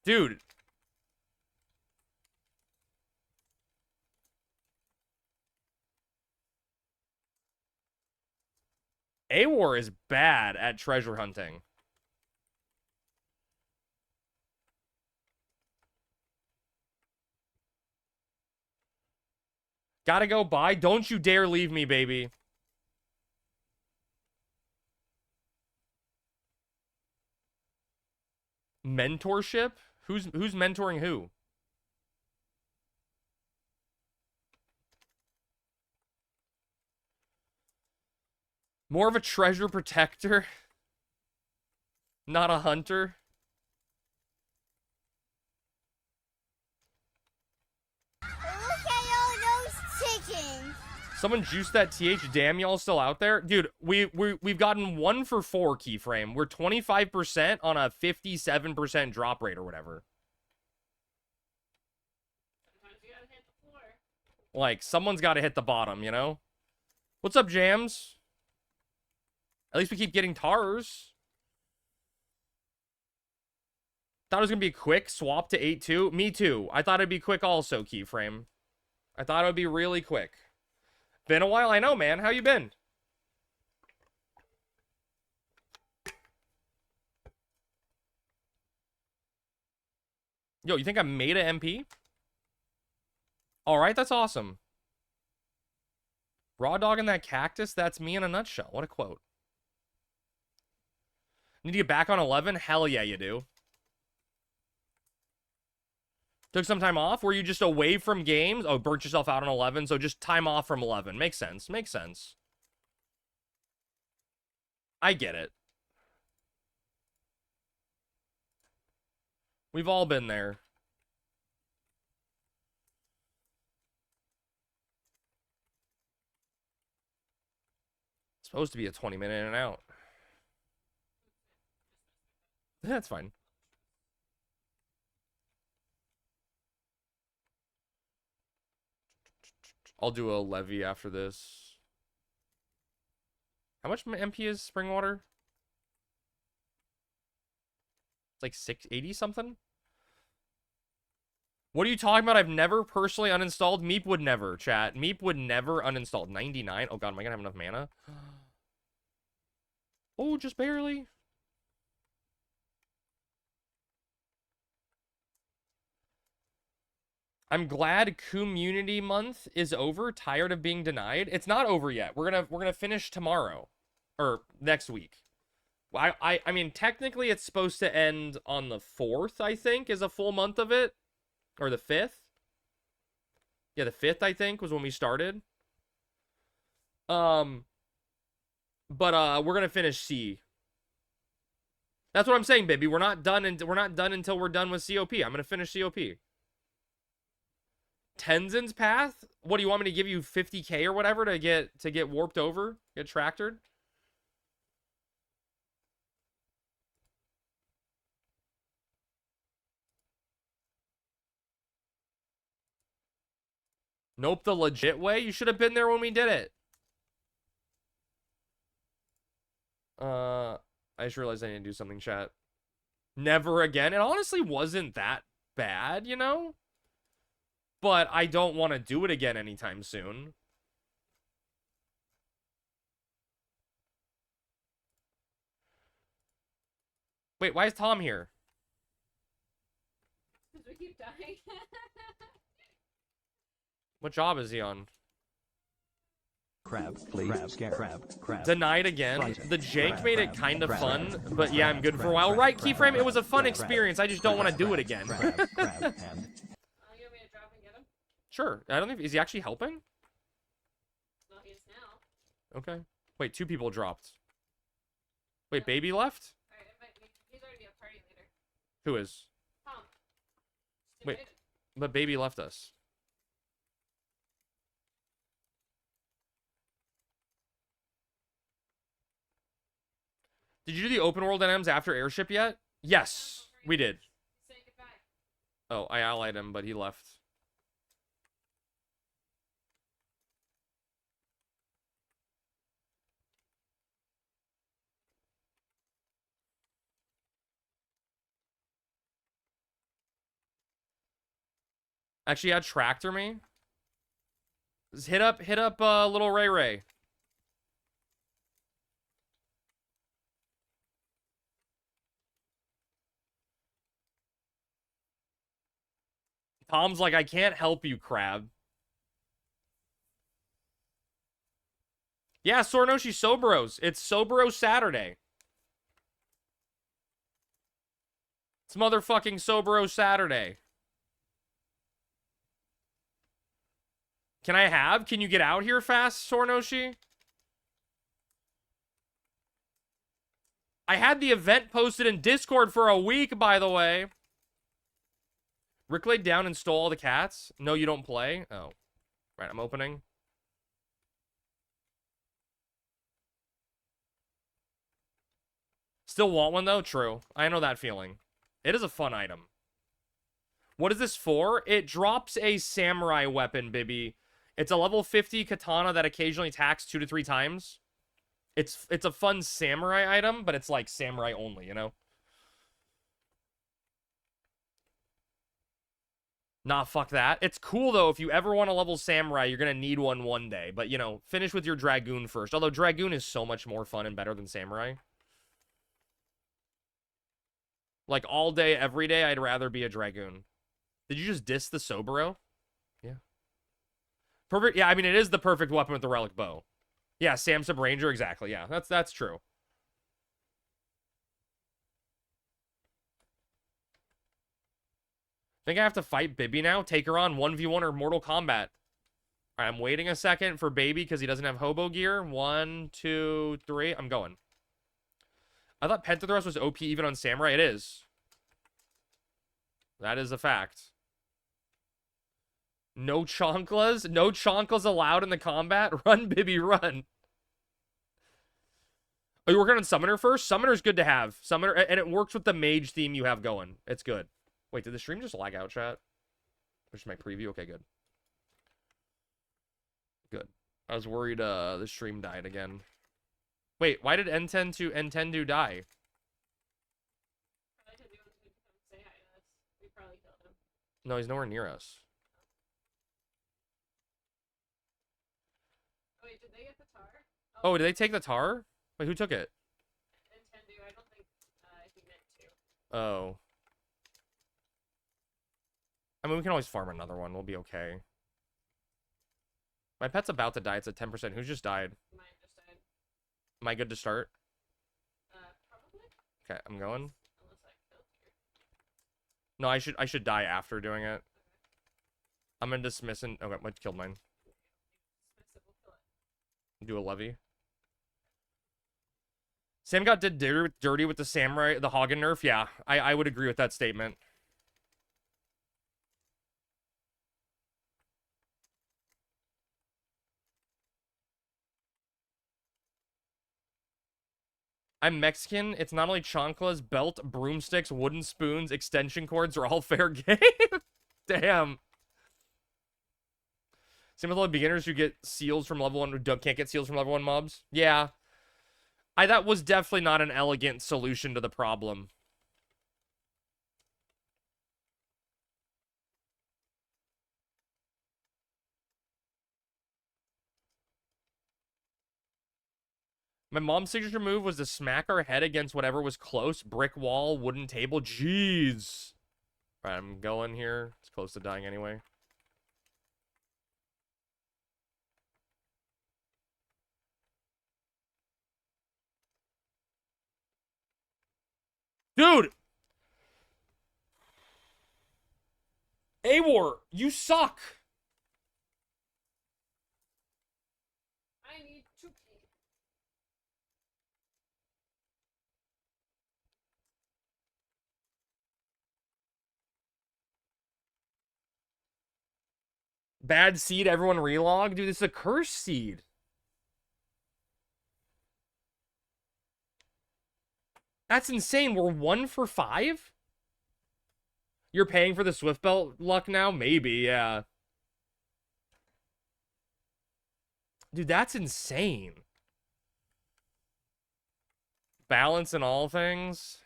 Dude. Awar is bad at treasure hunting. Gotta go bye. Don't you dare leave me, baby. Mentorship? Who's mentoring who? More of a treasure protector, not a hunter. Look at all those chickens. Someone juiced that TH. Damn, y'all still out there? Dude, we've gotten 1 for 4 keyframe. We're 25% on a 57% drop rate or whatever. Sometimes you gotta hit the floor. Like, someone's got to hit the bottom, you know? What's up, Jams? At least we keep getting tars. Thought it was going to be a quick swap to 8-2. Me too. I thought it'd be quick also, keyframe. I thought it would be really quick. Been a while, I know, man. How you been? Yo, you think I made a MP? Alright, that's awesome. Raw dog in that cactus? That's me in a nutshell. What a quote. Need to get back on 11? Hell yeah, you do. Took some time off? Were you just away from games? Oh, burnt yourself out on 11, so just time off from 11. Makes sense. Makes sense. I get it. We've all been there. It's supposed to be a 20-minute in and out. That's fine. I'll do a levy after this. How much MP is spring water? It's like 680 something? What are you talking about? I've never personally uninstalled. Meep would never, chat. Meep would never uninstall. 99? Oh god, am I gonna have enough mana? Oh, just barely. I'm glad community month is over. Tired of being denied. It's not over yet. We're gonna finish tomorrow. Or next week. I mean, technically it's supposed to end on the 4th, I think, is a full month of it. Or the 5th. Yeah, the 5th, I think, was when we started. But we're gonna finish C. That's what I'm saying, baby. We're not done until we're done with COP. I'm gonna finish COP. Tenzin's path? What do you want me to give you 50k or whatever to get warped over? Get tractored? Nope, the legit way? You should have been there when we did it. I just realized I need to do something, chat. Never again. It honestly wasn't that bad, you know? But I don't want to do it again anytime soon. Wait, why is Tom here? Because we keep dying. What job is he on? Crab, please. Crab. Denied again. Right. The jank made it kind of Crab. fun, but yeah, I'm good for a while. Right, Keyframe? It was a fun experience. I just don't want to do it again. Crab, and You want me to drop and get him? Sure. I don't think... Is he actually helping? Well, he is now. Okay. Wait, 2 people dropped. Wait, baby left? Alright, invite me. He's already a party leader. Who is? Tom. Just Wait. invited. But baby left us. Did you do the open world NMs after airship yet? Yes, we did. Say goodbye. Oh, I allied him, but he left. Actually, yeah, tractor me. Just hit up, little Ray Ray. Tom's like, I can't help you, Crab. Yeah, Sornoshi Soboros. It's Soboros Saturday. It's motherfucking Soboros Saturday. Can you get out here fast, Sornoshi? I had the event posted in Discord for a week, by the way. Rick laid down and stole all the cats? No, you don't play? Oh. Right, I'm opening. Still want one, though? True. I know that feeling. It is a fun item. What is this for? It drops a samurai weapon, Bibby. It's a level 50 katana that occasionally attacks 2 to 3 times. It's a fun samurai item, but it's like samurai only, you know? Nah, fuck that. It's cool, though. If you ever want a level samurai, you're going to need one day. But, you know, finish with your Dragoon first. Although Dragoon is so much more fun and better than samurai. Like, all day, every day, I'd rather be a Dragoon. Did you just diss the Soboro? Yeah. Perfect. Yeah, I mean, it is the perfect weapon with the relic bow. Yeah, Samsub Ranger, exactly. Yeah, that's true. Think I have to fight Bibby now? Take her on 1v1 or Mortal Kombat. All right, I'm waiting a second for Baby because he doesn't have hobo gear. 1, 2, 3. I'm going. I thought Pentathrust was OP even on Samurai. It is. That is a fact. No chonklas? No chonklas allowed in the combat? Run, Bibby, run. Are you working on Summoner first? Summoner's good to have. Summoner, and it works with the mage theme you have going. It's good. Wait, did the stream just lag out, chat? Which is my preview? Okay, good. Good. I was worried the stream died again. Wait, why did N10 die? Probably because he wanted to come say hi to us. We probably killed him. No, he's nowhere near us. Oh, wait, did they get the tar? Oh, did they take the tar? Wait, who took it? Nintendo, I don't think he meant to. Oh. I mean, we can always farm another one. We'll be okay. My pet's about to die. It's at 10%. Who's just died? Mine just died. Am I good to start? Probably. Okay, I'm going. Unless I killed you. No, I should die after doing it. I'm gonna dismiss and... Okay, I killed mine. Dismiss it, we'll kill it. Do a levy. Sam did dirty with the samurai, the Hagen nerf. Yeah, I would agree with that statement. I'm Mexican. It's not only chanclas, belt, broomsticks, wooden spoons, extension cords are all fair game. Damn. Same with all the beginners who get seals from level 1 who can't get seals from level 1 mobs. Yeah. That was definitely not an elegant solution to the problem. My mom's signature move was to smack our head against whatever was close. Brick wall, wooden table. Jeez. All right, I'm going here. It's close to dying anyway. Dude! A-War, you suck! I need to pee. Bad seed, everyone relog? Dude, this is a curse seed. That's insane. We're 1 for 5? You're paying for the Swift Belt luck now? Maybe, yeah. Dude, that's insane. Balance in all things.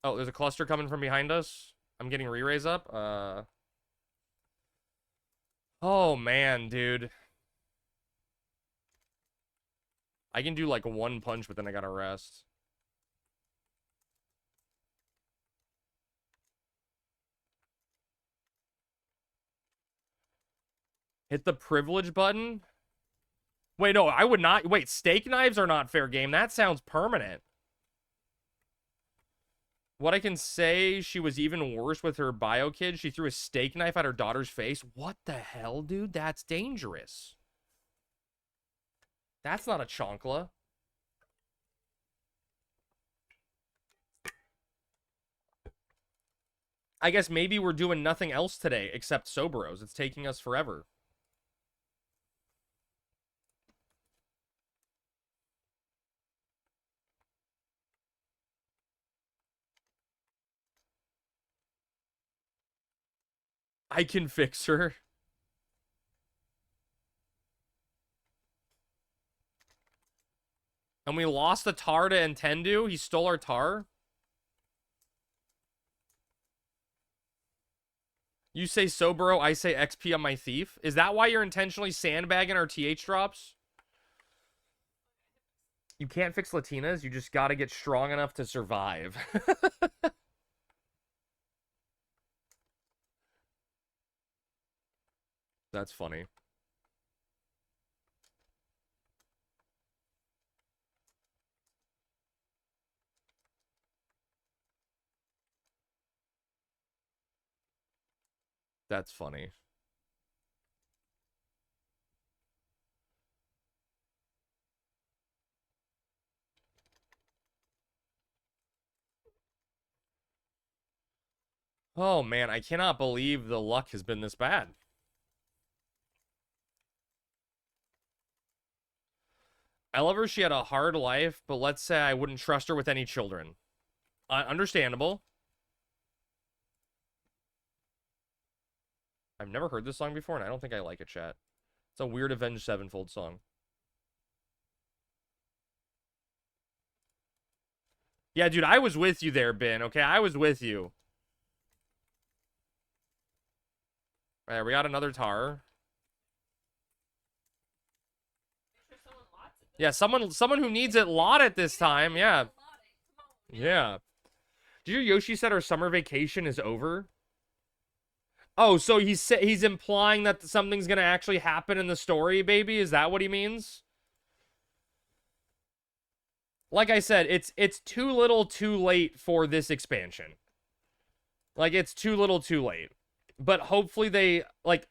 Oh, there's a cluster coming from behind us. I'm getting re-raise up. Oh, man, dude. I can do like 1 punch, but then I gotta rest. Hit the privilege button? Wait, no, I would not. Wait, steak knives are not fair game. That sounds permanent. What I can say, she was even worse with her bio kid. She threw a steak knife at her daughter's face. What the hell, dude? That's dangerous. That's not a chonkla. I guess maybe we're doing nothing else today except Soboros. It's taking us forever. I can fix her. And we lost the tar to Entendu. He stole our tar. You say Soboro, I say XP on my thief. Is that why you're intentionally sandbagging our TH drops? You can't fix Latinas. You just gotta get strong enough to survive. That's funny. That's funny. Oh man, I cannot believe the luck has been this bad. I love her. She had a hard life, but let's say I wouldn't trust her with any children. Understandable. I've never heard this song before, and I don't think I like it, chat. It's a weird Avenged Sevenfold song. Yeah, dude, I was with you there, Ben, okay? I was with you. Alright, we got another tar. Yeah, someone who needs it lot at this time, yeah. Yeah. Did you hear Yoshi said our summer vacation is over? Oh, so he's implying that something's gonna actually happen in the story, baby? Is that what he means? Like I said, it's too little too late for this expansion. Like, it's too little too late. But hopefully they, like...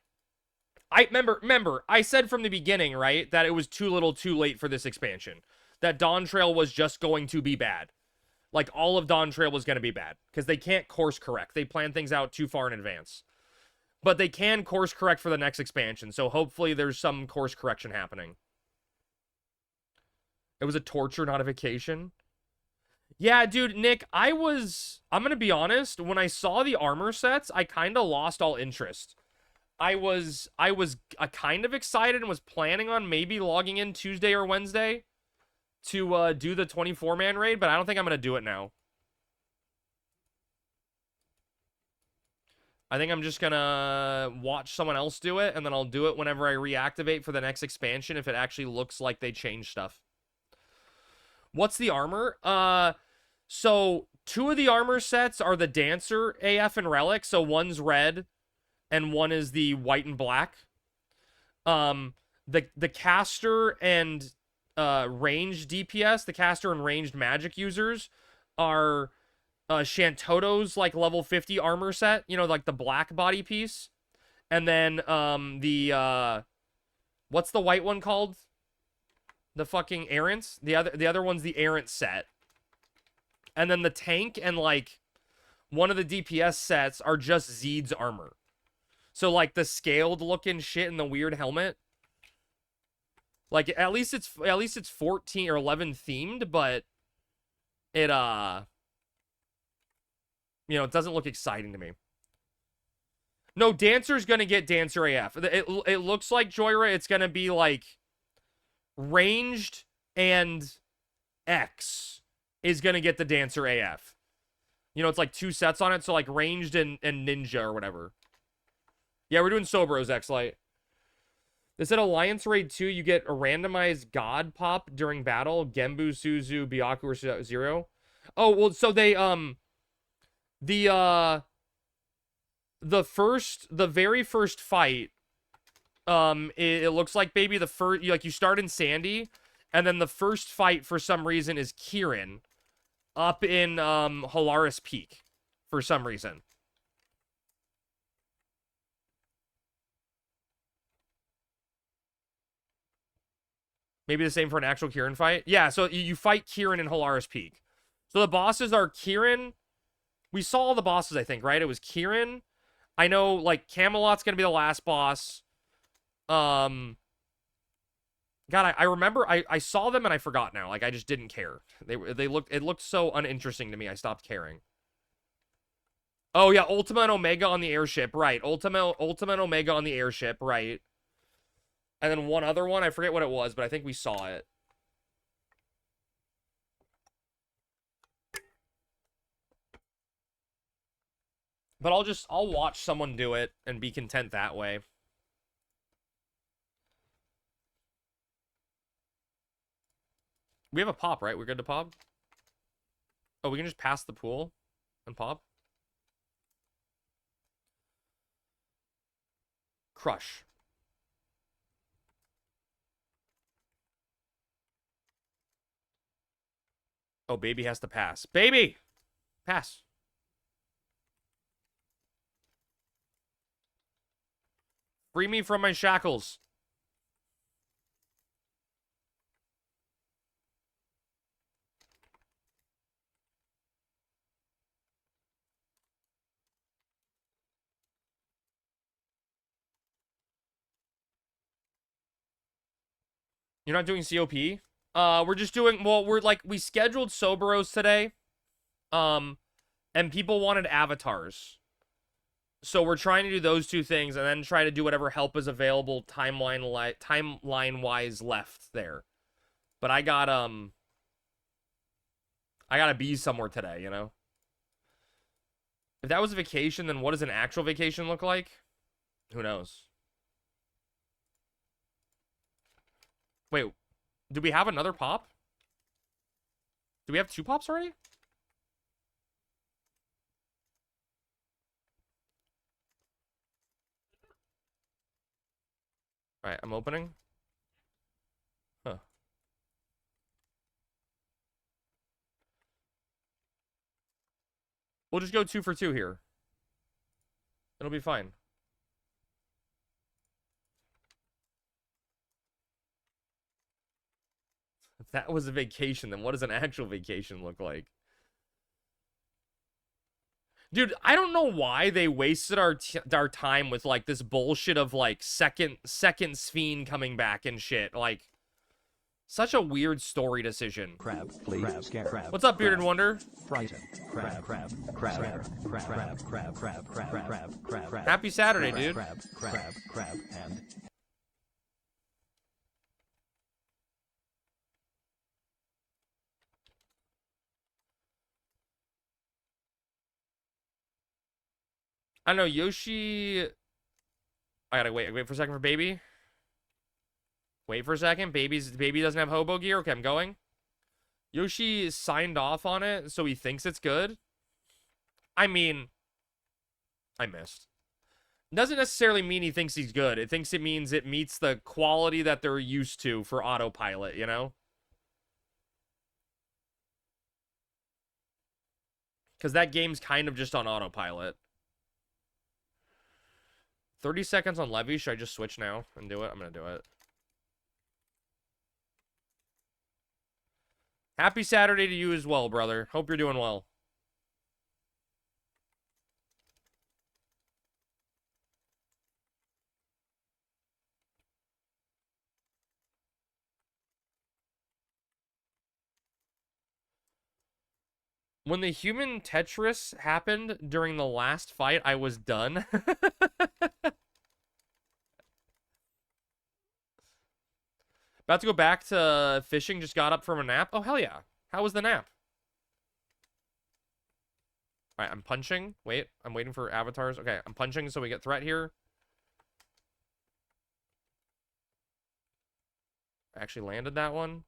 I remember, I said from the beginning, right, that it was too little too late for this expansion. That Dawn Trail was just going to be bad. Like, all of Dawn Trail was going to be bad. Because they can't course correct. They plan things out too far in advance. But they can course correct for the next expansion. So hopefully there's some course correction happening. It was a torture, not a vacation. Yeah, dude, Nick, I'm going to be honest. When I saw the armor sets, I kind of lost all interest. I was kind of excited and was planning on maybe logging in Tuesday or Wednesday to do the 24-man raid, but I don't think I'm going to do it now. I think I'm just going to watch someone else do it, and then I'll do it whenever I reactivate for the next expansion if it actually looks like they changed stuff. What's the armor? So 2 of the armor sets are the Dancer AF and Relic, so one's red and one is the white and black. The caster and ranged DPS, the caster and ranged magic users are Shantoto's like level 50 armor set, you know, like the black body piece. And then what's the white one called? The fucking Errant. The other one's the Errant set. And then the tank and like one of the DPS sets are just Zeed's armor. So, like, the scaled looking shit in the weird helmet. Like, at least it's 14 or 11 themed, but it, you know, it doesn't look exciting to me. No, Dancer's gonna get Dancer AF. It looks like, Joyra, it's gonna be, like, ranged and X is gonna get the Dancer AF. You know, it's like 2 sets on it, so, like, ranged and ninja or whatever. Yeah, we're doing Soboros, X-Lite. They said Alliance Raid 2, you get a randomized god pop during battle. Genbu, Suzu, Byaku, or Zero. Oh, well, so they, the very first fight, it looks like, baby, you start in Sandy, and then the first fight, for some reason, is Kieran up in, Holaris Peak, for some reason. Maybe the same for an actual Kieran fight? Yeah, so you fight Kieran in Holaris Peak. So the bosses are Kieran. We saw all the bosses, I think, right? It was Kieran. I know, like, Camelot's gonna be the last boss. God, I remember, I saw them and I forgot now. Like, I just didn't care. It looked so uninteresting to me, I stopped caring. Oh, yeah, Ultima and Omega on the airship, right. Ultima and Omega on the airship, right. And then one other one, I forget what it was, but I think we saw it. But I'll watch someone do it and be content that way. We have a pop, right? We're good to pop? Oh, we can just pass the pool and pop? Crush. Oh, baby has to pass. Baby! Pass. Free me from my shackles. You're not doing COP? We're just doing, well, we scheduled Soboros today. And people wanted avatars. So we're trying to do those two things and then try to do whatever help is available timeline-wise left there. But I gotta be somewhere today, you know? If that was a vacation, then what does an actual vacation look like? Who knows? Wait, do we have another pop? Do we have 2 pops already? Alright, I'm opening. Huh. We'll just go 2 for 2 here. It'll be fine. If that was a vacation, then what does an actual vacation look like? Dude, I don't know why they wasted our time with, like, this bullshit of, like, second Sphene coming back and shit. Like, such a weird story decision. Crab, flee, crab, scare, crab. What's up, Bearded Wonder? Frighten, crab, crab, crab, crab, crab, crab, crab, crab, crab, crab. Happy Saturday, dude. Crab, crab, crab, and... I don't know, Yoshi... I gotta wait for a second for baby. Wait for a second. Baby doesn't have hobo gear. Okay, I'm going. Yoshi signed off on it, so he thinks it's good. I mean, I missed. Doesn't necessarily mean he thinks he's good. It means it meets the quality that they're used to for autopilot, you know? Because that game's kind of just on autopilot. 30 seconds on Levy. Should I just switch now and do it? I'm going to do it. Happy Saturday to you as well, brother. Hope you're doing well. When the human Tetris happened during the last fight, I was done. About to go back to fishing, just got up from a nap. Oh, hell yeah. How was the nap? Alright, I'm punching. Wait, I'm waiting for avatars. Okay, I'm punching so we get threat here. I actually landed that one.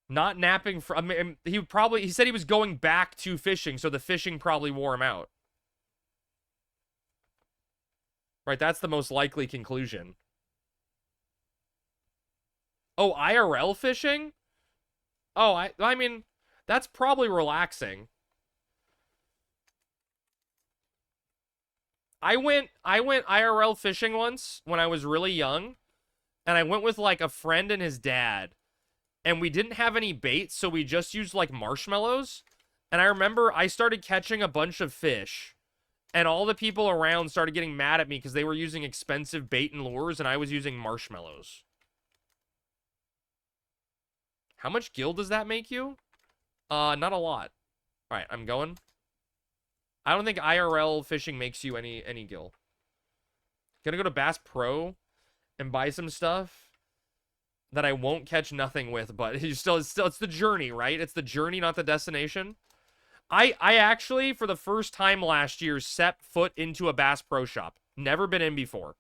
Not napping for... I mean, he said he was going back to fishing, so the fishing probably wore him out. Right, that's the most likely conclusion. Oh, IRL fishing? Oh, I mean, that's probably relaxing. I went IRL fishing once when I was really young, and I went with, like, a friend and his dad, and we didn't have any bait, so we just used, like, marshmallows, and I remember I started catching a bunch of fish, and all the people around started getting mad at me because they were using expensive bait and lures, and I was using marshmallows. How much gil does that make you? Not a lot. All right, I'm going. I don't think IRL fishing makes you any gil. Gonna go to Bass Pro and buy some stuff that I won't catch nothing with, but it's the journey, right? It's the journey, not the destination. I actually, for the first time last year, set foot into a Bass Pro shop. Never been in before.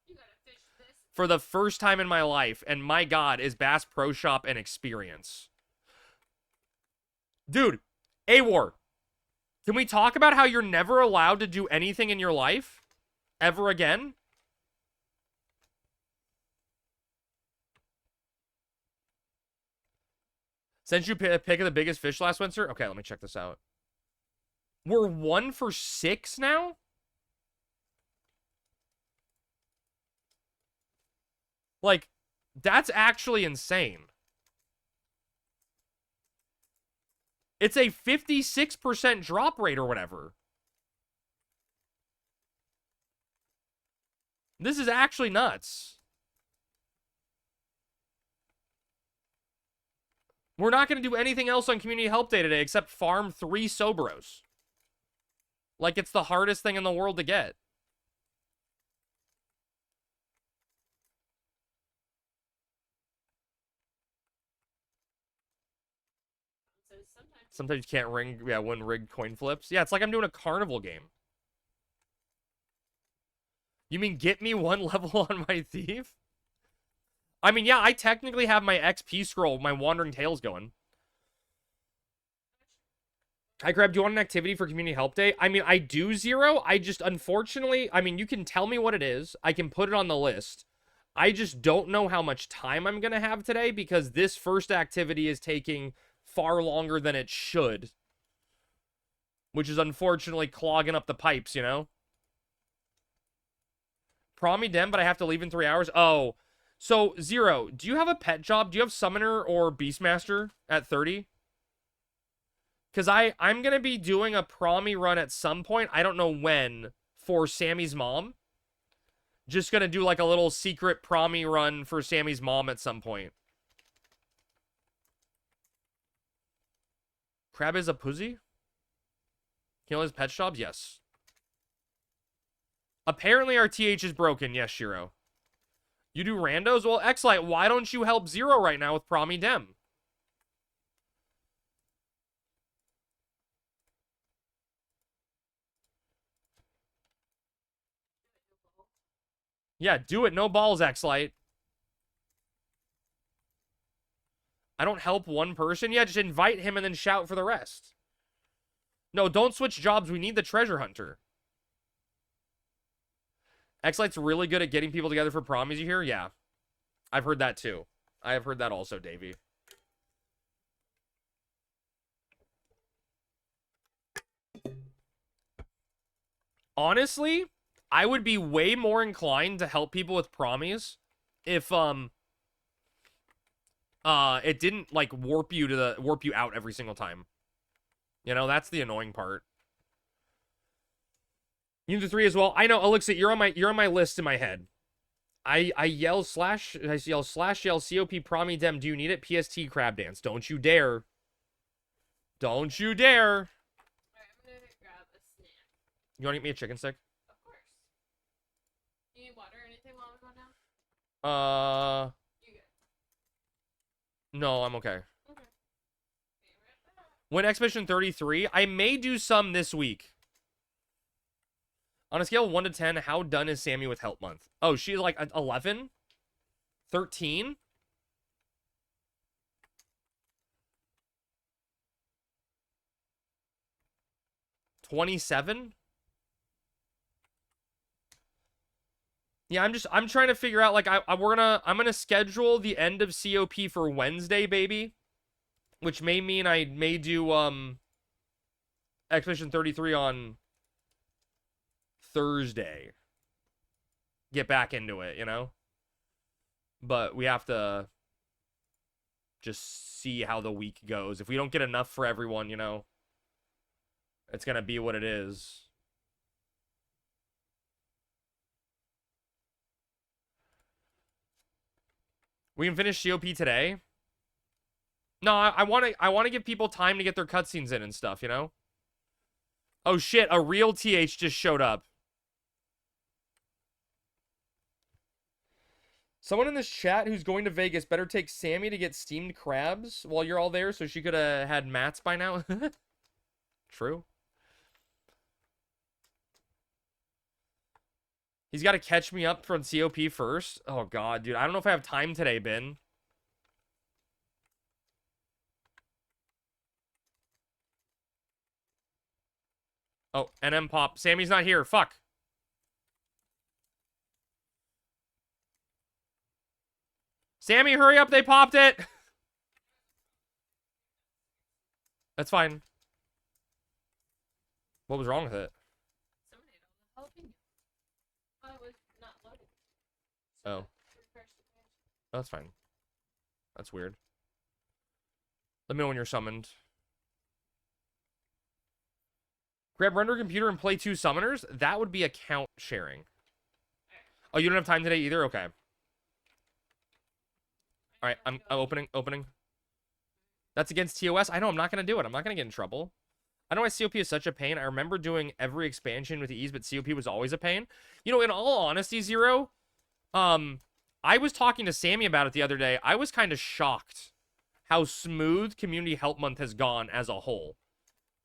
You gotta fish this. For the first time in my life, and my God, is Bass Pro Shop an experience. Dude, A-War, can we talk about how you're never allowed to do anything in your life? Ever again? Since you pick the biggest fish last winter? Okay, let me check this out. We're 1 for 6 now? Like, that's actually insane. It's a 56% drop rate or whatever. This is actually nuts. We're not going to do anything else on Community Help Day today except farm 3 Soboros. Like it's the hardest thing in the world to get. So Sometimes you can't win rigged coin flips. Yeah, it's like I'm doing a carnival game. You mean get me 1 level on my thief? I mean, yeah, I technically have my XP scroll, my Wandering Tales going. Hi, Crab, do you want an activity for Community Help Day? I mean, I do, Zero. I just, unfortunately, I mean, you can tell me what it is. I can put it on the list. I just don't know how much time I'm going to have today because this first activity is taking far longer than it should. Which is unfortunately clogging up the pipes, you know? Promi Dem, but I have to leave in 3 hours? Oh. So, Zero, do you have a pet job? Do you have Summoner or Beastmaster at 30? Because I'm going to be doing a Promi run at some point. I don't know when. For Sammy's mom. Just going to do like a little secret Promi run for Sammy's mom at some point. Crab is a pussy? Kill his pet jobs? Yes. Apparently our TH is broken. Yes, Shiro. You do randos? Well, Xlight, why don't you help Zero right now with Promi Dem? Yeah, do it. No balls, Xlight. I don't help one person? Yeah, just invite him and then shout for the rest. No, don't switch jobs. We need the treasure hunter. Xlight's really good at getting people together for promis, you hear? Yeah. I've heard that too. I have heard that also, Davey. Honestly, I would be way more inclined to help people with promis if it didn't like warp you out every single time. You know, that's the annoying part. You do 3 as well. I know, Elixir, you're on my list in my head. I yell COP Promi Dem. Do you need it? PST Crab Dance. Don't you dare. Don't you dare. Alright, I'm gonna grab a snack. You want to get me a chicken stick? Of course. You need water or anything while we're going down? You good? No, I'm okay. Okay. Be right back. When Expedition 33, I may do some this week. On a scale of 1 to 10, how done is Sammy with Help Month? Oh, she's like 11? 13? 27? Yeah, I'm trying to figure out, like, I'm gonna schedule the end of COP for Wednesday, baby. Which may mean I may do, Expedition 33 on Thursday. Get back into it, you know? But we have to just see how the week goes. If we don't get enough for everyone, you know, it's gonna be what it is. We can finish COP today. No, I want to give people time to get their cutscenes in and stuff, you know? Oh shit, a real TH just showed up. Someone in this chat who's going to Vegas better take Sammy to get steamed crabs while you're all there so she could have had mats by now. True. He's got to catch me up from COP first. Oh, God, dude. I don't know if I have time today, Ben. Oh, NM pop. Sammy's not here. Fuck. Sammy, hurry up. They popped it. That's fine. What was wrong with it? Someone ate all the jalapeno. Oh, it was not loaded. Oh. Refresh the page. That's fine. That's weird. Let me know when you're summoned. Grab render computer and play 2 summoners? That would be account sharing. Oh, you don't have time today either? Okay. Alright, I'm opening. That's against TOS? I know, I'm not going to do it. I'm not going to get in trouble. I know why COP is such a pain. I remember doing every expansion with ease, but COP was always a pain. You know, in all honesty, Zero, I was talking to Sammy about it the other day. I was kind of shocked how smooth Community Help Month has gone as a whole.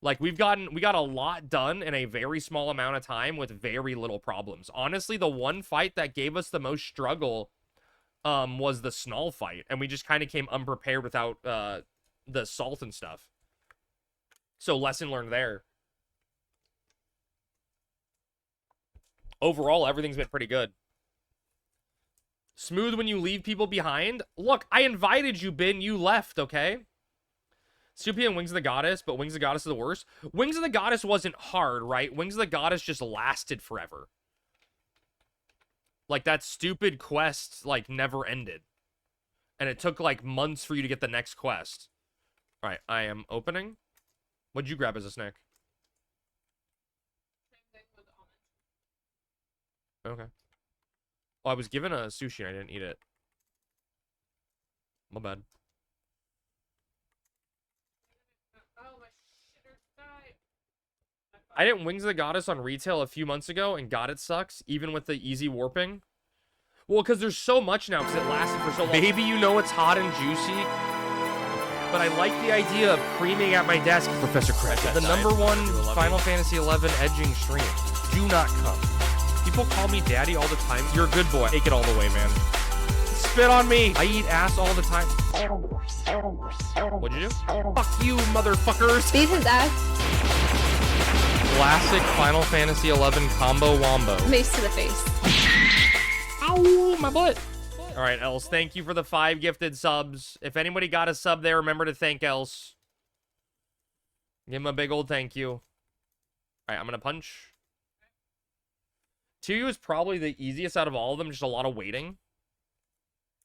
Like, we got a lot done in a very small amount of time with very little problems. Honestly, the one fight that gave us the most struggle was the Snall fight, and we just kind of came unprepared without the salt and stuff. So, lesson learned there. Overall, everything's been pretty good. Smooth when you leave people behind? Look, I invited you, Ben. You left, okay? Soupy and Wings of the Goddess, but Wings of the Goddess is the worst. Wings of the Goddess wasn't hard, right? Wings of the Goddess just lasted forever. Like, that stupid quest, like, never ended. And it took, like, months for you to get the next quest. Alright, I am opening. What'd you grab as a snack? Same thing with almonds. Okay. Oh, I was given a sushi and I didn't eat it. My bad. Oh, my shitter died. I didn't Wings of the Goddess on retail a few months ago, and God, it sucks, even with the easy warping. Well, because there's so much now, because it lasted for so long. Maybe you know it's hot and juicy, but I like the idea of creaming at my desk. Professor Crash, the #1 Final Fantasy XI edging stream. Do not come. People call me daddy all the time. You're a good boy. Take it all the way, man. Spit on me. I eat ass all the time. What'd you do? Fuck you, motherfuckers. Beat his ass. Classic Final Fantasy XI combo wombo. Mace to the face. Ow, my butt. All right, Else, thank you for the 5 gifted subs. If anybody got a sub there, remember to thank Else. Give him a big old thank you. All right, I'm going to punch. 2 is probably the easiest out of all of them, just a lot of waiting.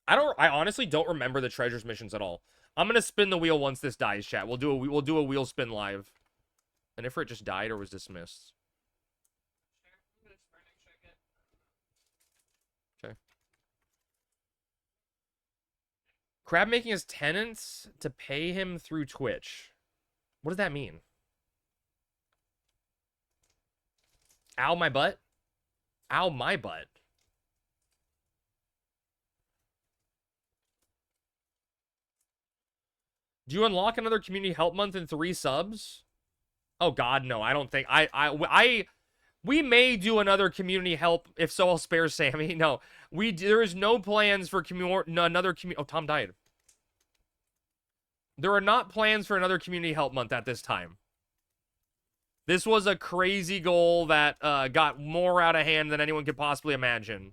I honestly don't remember the treasures missions at all. I'm going to spin the wheel once this dies, chat. We'll do a wheel spin live. And if it just died or was dismissed. Sure. I'm gonna try and check it. Okay. Crab making his tenants to pay him through Twitch. What does that mean? Ow, my butt? Ow, my butt. Do you unlock another community help month in 3 subs? Oh God, no, I don't think we may do another community help if so I'll spare Sammy. No, there is no plans for another community. Oh, Tom died. There are not plans for another community help month at this time. This was a crazy goal that got more out of hand than anyone could possibly imagine.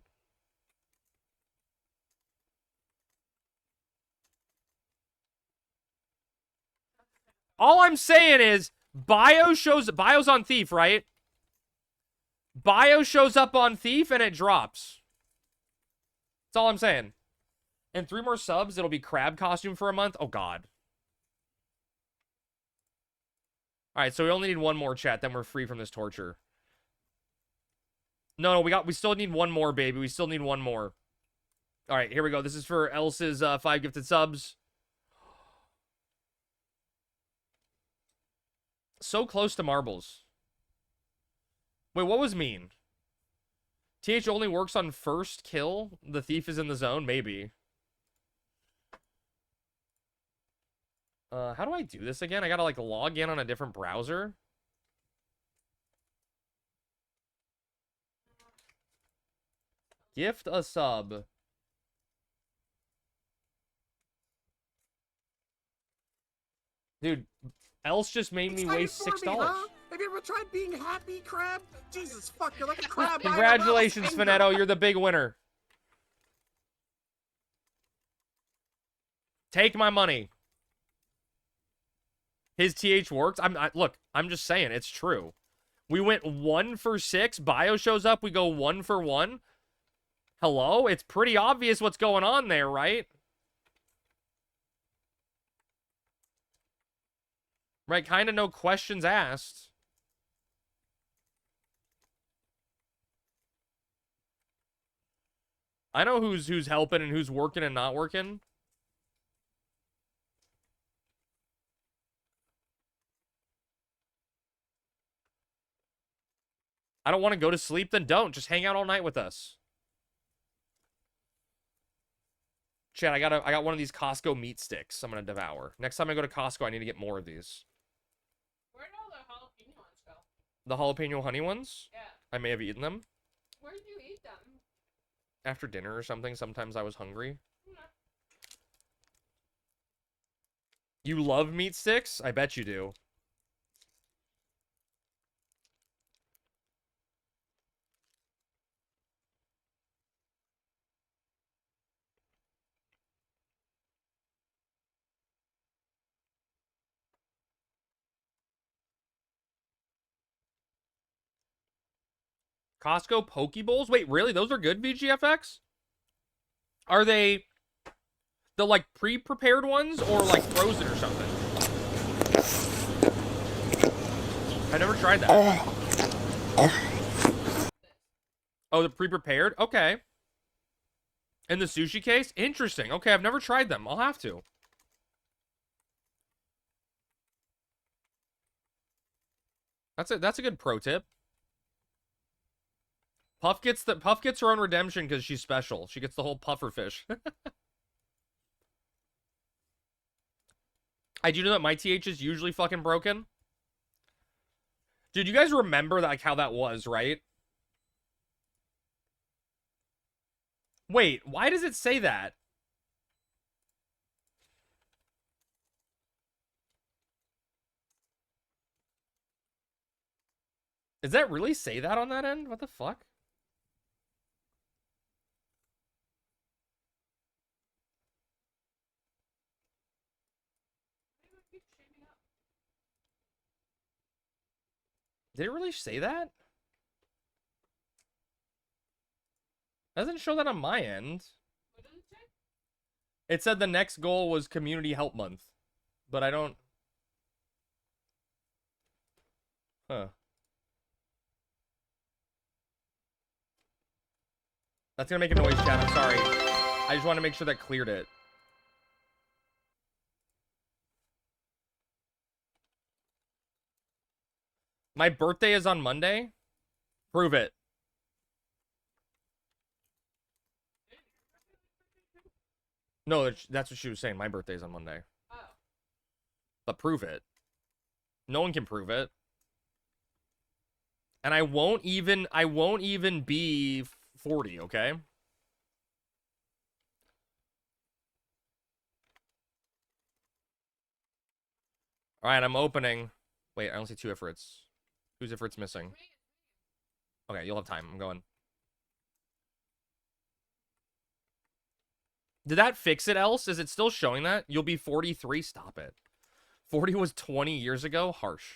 All I'm saying is Bio's on Thief, right? Bio shows up on Thief and it drops. That's all I'm saying. And 3 more subs, it'll be crab costume for a month. Oh God. Alright, so we only need 1 more, chat, then we're free from this torture. No, we still need 1 more, baby. We still need 1 more. Alright, here we go. This is for Else's 5 gifted subs. So close to marbles. Wait, what was mean? TH only works on first kill? The thief is in the zone? Maybe. How do I do this again? I gotta, like, log in on a different browser? Gift a sub. Dude, Else just made me waste $6. Huh? Have you ever tried being happy, Crab? Jesus, fuck, you're like a crab. Congratulations, Finetto. You're the big winner. Take my money. His TH works. Look, I'm just saying, it's true. We went 1 for 6. Bio shows up. We go 1 for 1. Hello? It's pretty obvious what's going on there, right? Right, kind of no questions asked. I know who's helping and who's working and not working. I don't want to go to sleep, then don't. Just hang out all night with us. Chat, I got one of these Costco meat sticks I'm gonna devour. Next time I go to Costco, I need to get more of these. Where did all the jalapeno ones go? The jalapeno honey ones? Yeah. I may have eaten them. Where did you eat them? After dinner or something. Sometimes I was hungry. No. You love meat sticks? I bet you do. Costco Poke Bowls? Wait, really? Those are good, VGFX? Are they the, like, pre-prepared ones or, like, frozen or something? I never tried that. Oh, the pre-prepared? Okay. In the sushi case? Interesting. Okay, I've never tried them. I'll have to. That's a good pro tip. Puff gets her own redemption because she's special. She gets the whole puffer fish. I do know that my TH is usually fucking broken. Dude, you guys remember like how that was, right? Wait, why does it say that? Does that really say that on that end? What the fuck? Did it really say that? Doesn't show that on my end. What did it say? It said the next goal was Community Help Month. But I don't... Huh. That's gonna make a noise, chat. I'm sorry. I just want to make sure that cleared it. My birthday is on Monday? Prove it. No, that's what she was saying. My birthday is on Monday. Oh. But prove it. No one can prove it. And I won't even be 40, okay? Alright, I'm opening. Wait, I don't see 2 Ifrits. Who's Ifrit's missing? Okay, you'll have time. I'm going. Did that fix it else? Is it still showing that? You'll be 43? Stop it. 40 was 20 years ago? Harsh.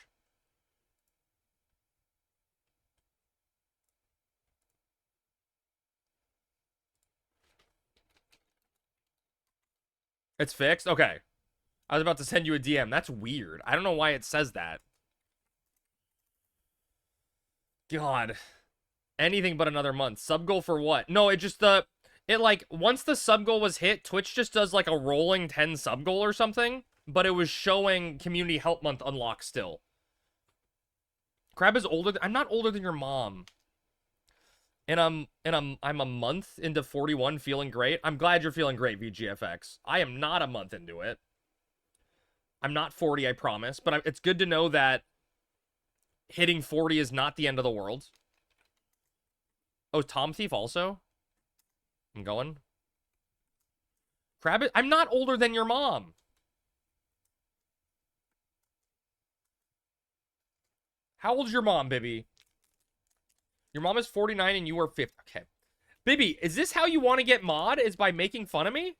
It's fixed? Okay. I was about to send you a DM. That's weird. I don't know why it says that. God. Anything but another month. Sub goal for what? No, it just, once the sub goal was hit, Twitch just does, like, a rolling 10 sub goal or something. But it was showing Community Help Month unlocked still. Crab is older. I'm not older than your mom. And I'm a month into 41 feeling great. I'm glad you're feeling great, VGFX. I am not a month into it. I'm not 40, I promise. But it's good to know that hitting 40 is not the end of the world. Oh, Tom Thief also? I'm going. Crab it. I'm not older than your mom. How old's your mom, Bibby? Your mom is 49 and you are 50. Okay. Bibby, is this how you want to get mod? Is by making fun of me?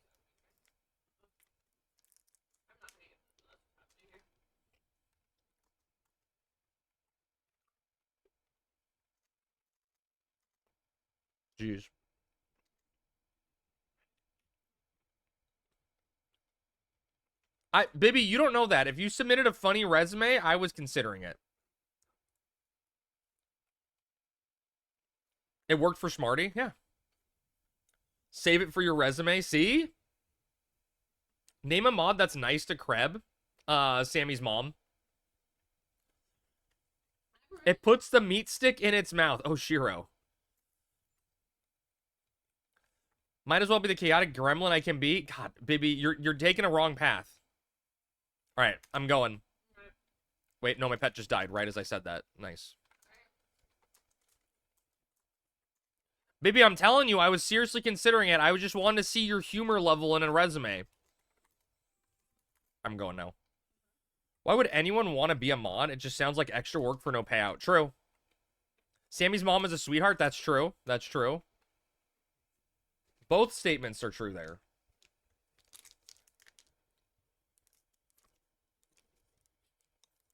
Jeez. Bibby, you don't know that. If you submitted a funny resume, I was considering it. It worked for Smarty, yeah. Save it for your resume. See? Name a mod that's nice to Kreb. Sammy's mom. It puts the meat stick in its mouth. Oh, Shiro. Might as well be the chaotic gremlin I can be. God, Bibby, you're taking a wrong path. All right, I'm going. Wait, no, my pet just died right as I said that. Nice. Bibby, I'm telling you, I was seriously considering it. I just wanted to see your humor level in a resume. I'm going now. Why would anyone want to be a mod? It just sounds like extra work for no payout. True. Sammy's mom is a sweetheart. That's true. That's true. Both statements are true there.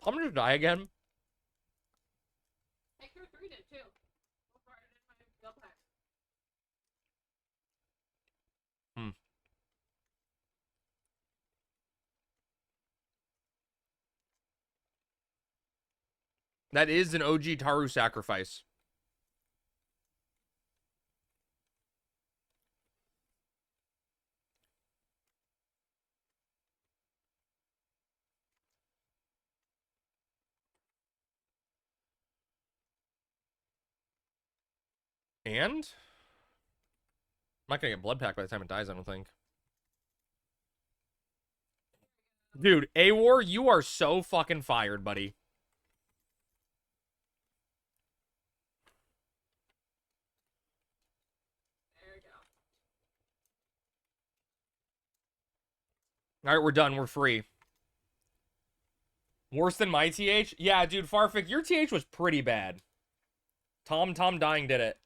I'm gonna die again. Hector 3 did too. Before I did my build pack. That is an OG Taru sacrifice. And? I'm not gonna get blood pack by the time it dies, I don't think. Dude, A-War, you are so fucking fired, buddy. There we go. All right, we're done. We're free. Worse than my TH? Yeah, dude, Farfik, your TH was pretty bad. Tom dying did it.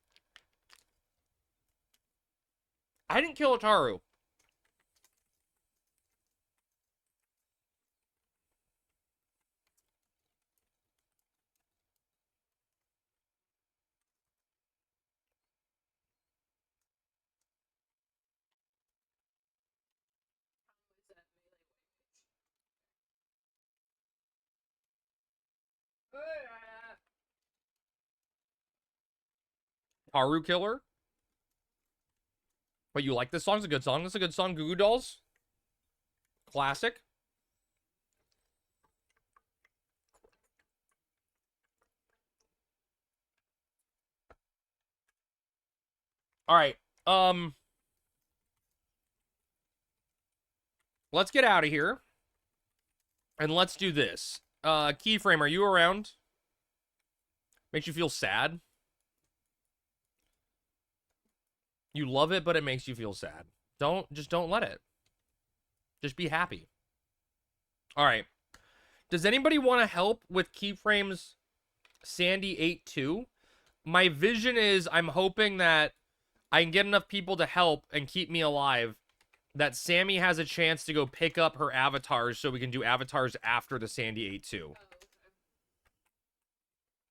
I didn't kill Ataru. Haru Killer? But you like this song? It's a good song. It's a good song. Goo Goo Dolls. Classic. All right. Let's get out of here. And let's do this. Keyframe, are you around? Makes you feel sad? You love it, but it makes you feel sad. Just don't let it. Just be happy. All right. Does anybody want to help with Keyframe's Sandy 8-2? My vision is I'm hoping that I can get enough people to help and keep me alive that Sammy has a chance to go pick up her avatars so we can do avatars after the Sandy 8-2. Oh, okay.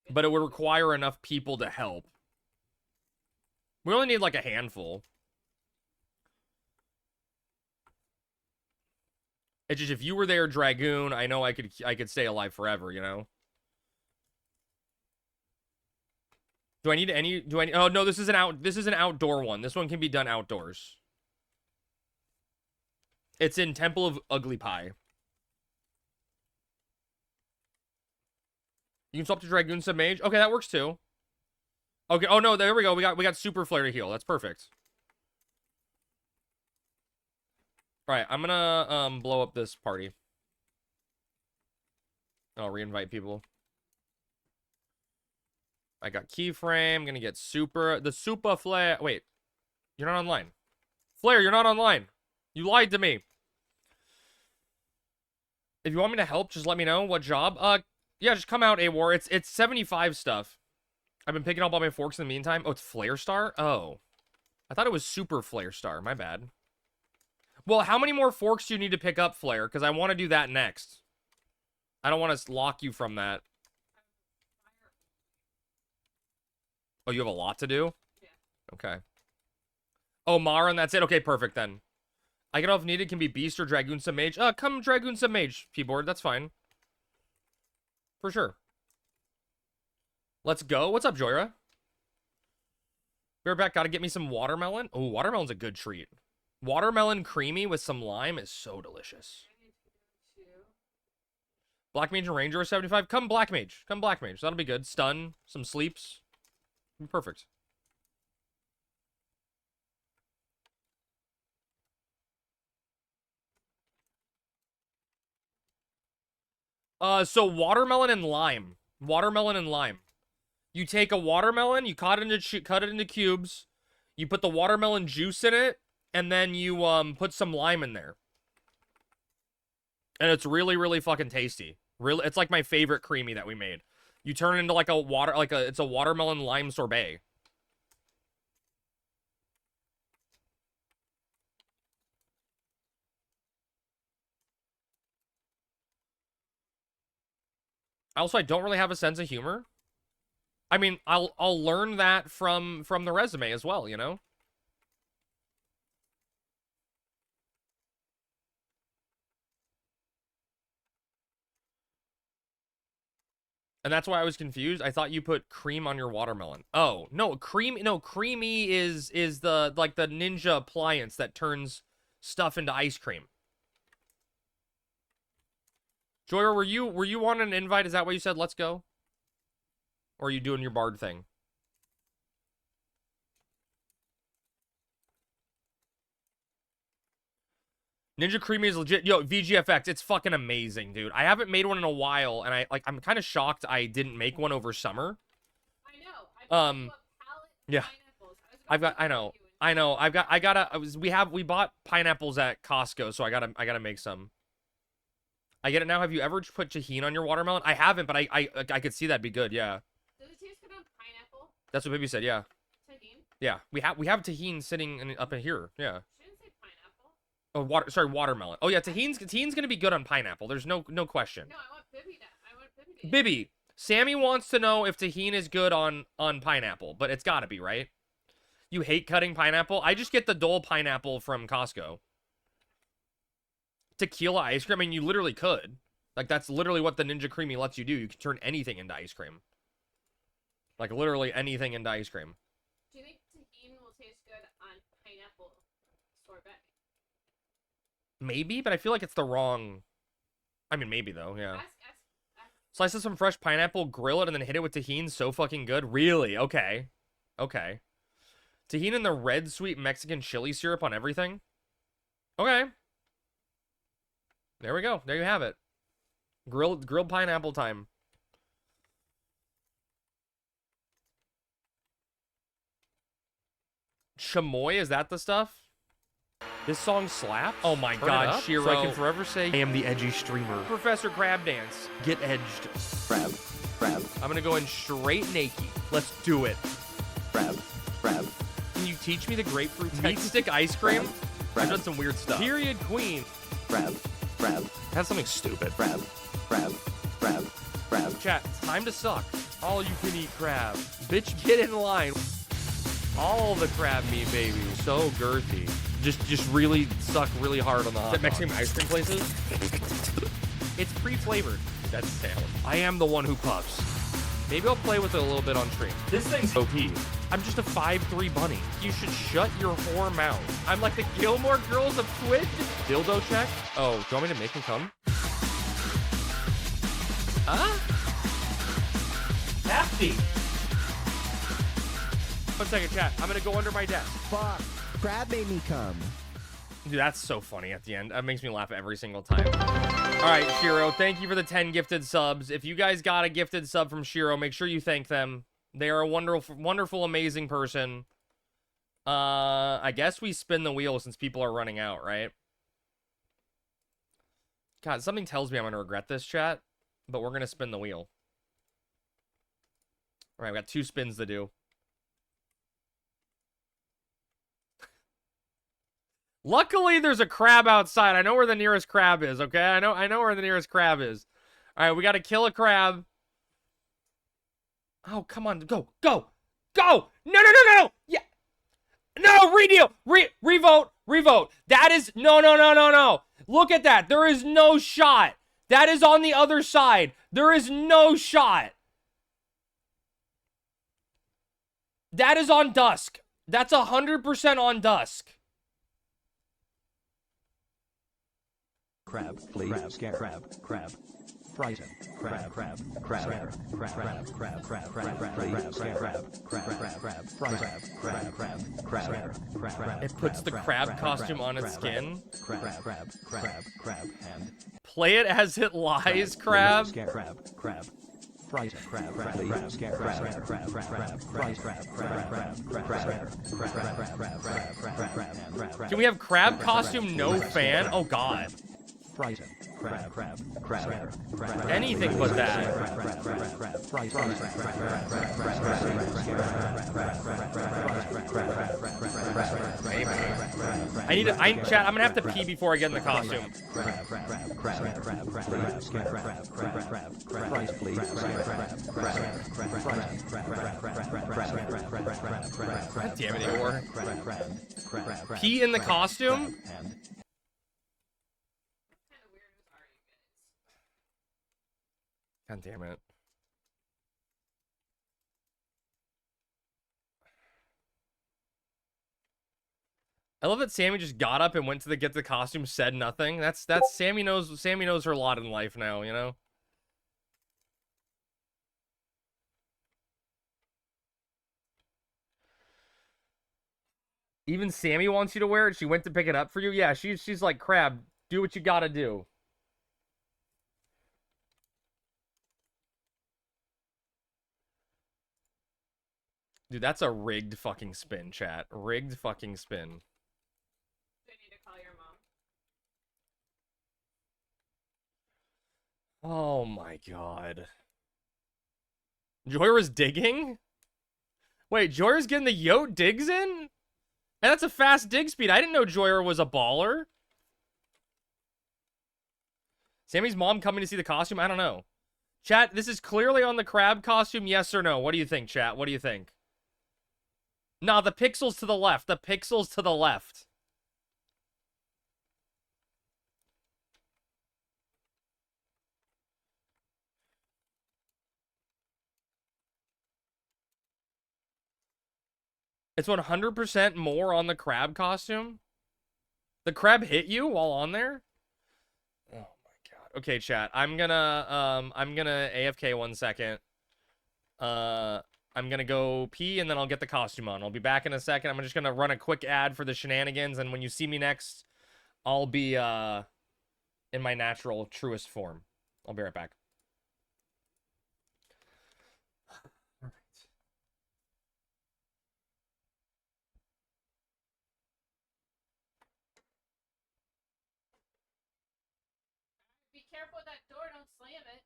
But it would require enough people to help. We only need like a handful. It's just if you were there, Dragoon, I know I could stay alive forever, you know? Do I need any oh no, this is an outdoor one. This one can be done outdoors. It's in Temple of Ugly Pie. You can swap to Dragoon Sub Mage. Okay, that works too. Okay. Oh no, there we go. We got Super Flare to heal. That's perfect. All right, I'm gonna blow up this party. I'll reinvite people. I got Keyframe. Gonna get the Super Flare. Wait, you're not online. Flare, you're not online. You lied to me. If you want me to help, just let me know. What job? Yeah, just come out, A-War. It's 75 stuff. I've been picking up all my forks in the meantime. Oh, it's Flare Star? Oh. I thought it was Super Flare Star. My bad. Well, how many more forks do you need to pick up, Flare? Because I want to do that next. I don't want to lock you from that. Oh, you have a lot to do? Yeah. Okay. Oh, Mara, and that's it? Okay, perfect then. I get off needed, can be Beast or Dragoon Sub Mage. Come Dragoon Sub Mage, keyboard. That's fine. For sure. Let's go. What's up, Joyra? We're back. Gotta get me some watermelon. Oh, watermelon's a good treat. Watermelon creamy with some lime is so delicious. Black Mage and Ranger are 75. Come Black Mage. Come Black Mage. That'll be good. Stun. Some sleeps. Perfect. So watermelon and lime. Watermelon and lime. You take a watermelon, you cut it into cubes. You put the watermelon juice in it, and then you put some lime in there. And it's really, really fucking tasty. Really, it's like my favorite creamy that we made. You turn it into like it's a watermelon lime sorbet. Also, I don't really have a sense of humor. I mean, I'll learn that from the resume as well, you know? And that's why I was confused. I thought you put cream on your watermelon. Oh, no, creamy is the like the ninja appliance that turns stuff into ice cream. Joyer, were you on an invite? Is that what you said? Let's go. Or are you doing your bard thing? Ninja Creamy is legit. Yo, VGFX, it's fucking amazing, dude. I haven't made one in a while, and I'm kind of shocked I didn't make one over summer. I know. Yeah. I know. We bought pineapples at Costco, so I gotta make some. I get it now. Have you ever put tahini on your watermelon? I haven't, but I could see that'd be good. Yeah. Does it taste good on pineapple? That's what Baby said. Yeah. Tahini? Yeah. We have tahini sitting up in here. Yeah. She didn't say pineapple. Oh, watermelon. Oh yeah, tahini's gonna be good on pineapple. There's no question. No, I want Bibby to. Bibby, Sammy wants to know if tahini is good on pineapple, but it's gotta be, right? You hate cutting pineapple? I just get the Dole pineapple from Costco. Tequila ice cream? I mean, you literally could. Like, that's literally what the Ninja Creamy lets you do. You can turn anything into ice cream. Like, literally anything into ice cream. Do you think tahini will taste good on pineapple sorbet? Maybe, but I feel like it's the wrong... I mean, maybe, though, yeah. Ask. Slice of some fresh pineapple, grill it, and then hit it with tahini. So fucking good. Really? Okay. Okay. Tahini and the red sweet Mexican chili syrup on everything? Okay. There we go. There you have it. Grilled pineapple time. Chamoy, is that the stuff? This song slaps? Oh my god, Shiro. So I can forever say, I am the edgy streamer. Professor Crab Dance. Get edged. Crab. I'm gonna go in straight naked. Let's do it. Crab. Can you teach me the grapefruit meat stick ice cream? I've done some weird stuff. Period queen. Crab. That's something stupid. Crab. Chat, it's time to suck. All you can eat crab. Bitch, get in line. All the crab meat, baby. So girthy. Just really suck really hard on the hot dog. Mexican ice cream places? It's pre-flavored. That's sound. I am the one who puffs. Maybe I'll play with it a little bit on stream. This thing's OP. I'm just a 5'3" bunny. You should shut your whore mouth. I'm like the Gilmore Girls of Twitch. Dildo check? Oh, do you want me to make him come? Huh? nasty. 1 second, chat. I'm gonna go under my desk. Fuck. Crab made me come. Dude, that's so funny at the end. That makes me laugh every single time. All right, Shiro, thank you for the 10 gifted subs. If you guys got a gifted sub from Shiro, make sure you thank them. They are a wonderful, wonderful, amazing person. I guess we spin the wheel since people are running out, right? God, something tells me I'm gonna regret this, chat, but we're gonna spin the wheel. All right, we got 2 spins to do. Luckily, there's a crab outside. I know where the nearest crab is, okay? I know where the nearest crab is. All right, we got to kill a crab. Oh, come on. Go. Go. Go. No. Yeah. No, redeal. Revote. Revote. That is... No. Look at that. There is no shot. That is on the other side. There is no shot. That is on Dusk. That's 100% on Dusk. Crab, flee, scare, crab, frighten, crab, frighten, crab. It puts the crab costume on its skin. Crab, and Play it as it lies, crab. scare, crab. Frighten, crab, scare, crab. Can we have crab costume no fan? Oh god. Frighten, crab. Anything but that. Chat, I'm gonna have to pee before I get in the costume. God damn it, Eeyore. Pee in the costume? God damn it. I love that Sammy just got up and went to get the costume, said nothing. That's Sammy knows her lot in life now, you know? Even Sammy wants you to wear it. She went to pick it up for you. Yeah, she's like, Crab, do what you gotta do. Dude, that's a rigged fucking spin, chat. Rigged fucking spin. Do I need to call your mom? Oh my god. Joyra's digging? Wait, Joyra's getting the Yote digs in? And that's a fast dig speed. I didn't know Joyra was a baller. Sammy's mom coming to see the costume? I don't know. Chat, this is clearly on the crab costume, yes or no? What do you think, chat? What do you think? No, the pixels to the left. The pixels to the left. It's 100% more on the crab costume? The crab hit you while on there? Oh my god. Okay, chat. I'm gonna AFK 1 second. I'm gonna go pee and then I'll get the costume on. I'll be back in a second. I'm just gonna run a quick ad for the shenanigans, and when you see me next, I'll be in my natural, truest form. I'll be right back. Be careful with that door, don't slam it.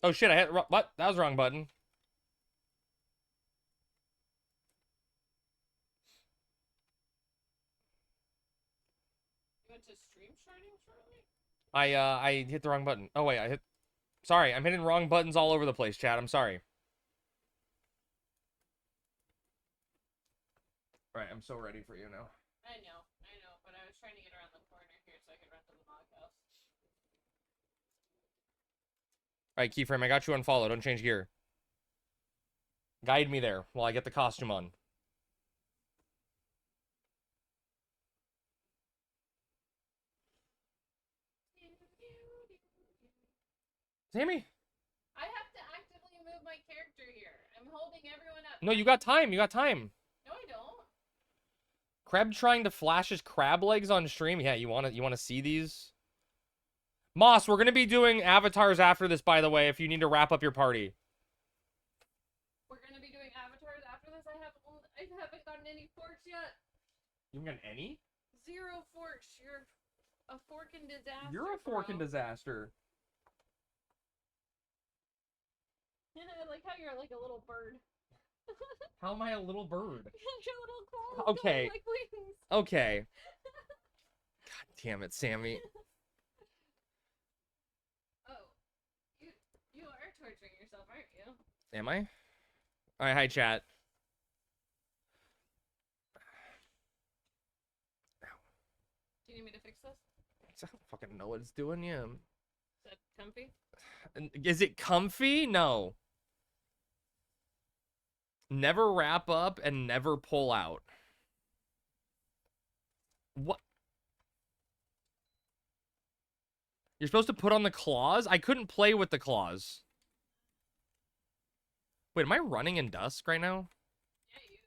Oh shit, I hit what? That was the wrong button. You went to stream starting shortly? I hit the wrong button. Oh wait, I hit. Sorry, I'm hitting wrong buttons all over the place, chat. I'm sorry. Right, I'm so ready for you now. I know, but I was trying to get around the corner here so I could run to the log house. Alright, Keyframe, I got you on follow. Don't change gear. Guide me there while I get the costume on. Sammy? I have to actively move my character here. I'm holding everyone up. No, you got time. You got time. No, I don't. Crab trying to flash his crab legs on stream. Yeah, you want to see these? Moss, we're going to be doing avatars after this, by the way, if you need to wrap up your party. We're going to be doing avatars after this? I haven't gotten any forks yet. You haven't gotten any? 0 forks. You're a forking disaster. You're a forking disaster. I like how you're like a little bird. How am I a little bird? You're a little claw. Okay. Like wings. Okay. God damn it, Sammy. Oh, you are torturing yourself, aren't you? Am I? Alright, hi, chat. Do you need me to fix this? I don't fucking know what it's doing, yeah. Is that comfy? Is it comfy? No. Never wrap up and never pull out. What? You're supposed to put on the claws? I couldn't play with the claws. Wait, am I running in dusk right now? Yeah, you.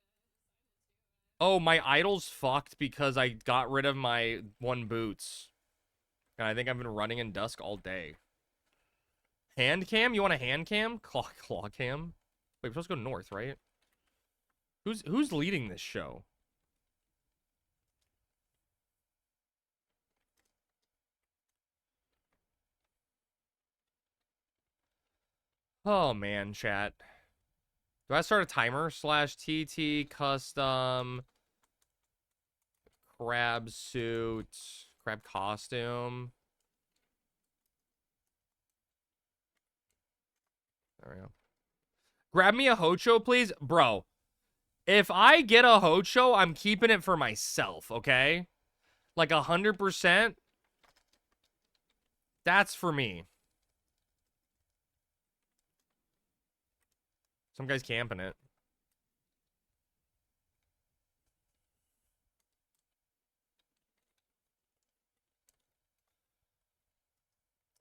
Oh, my idol's fucked because I got rid of my one boots. And I think I've been running in dusk all day. Hand cam? You want a hand cam? Claw cam? Wait, we're supposed to go north, right? Who's leading this show? Oh man, chat. Do I start a timer? /TT custom crab suit, crab costume. There we go. Grab me a Hocho, please. Bro, if I get a Hocho, I'm keeping it for myself, okay? Like 100%. That's for me. Some guy's camping it.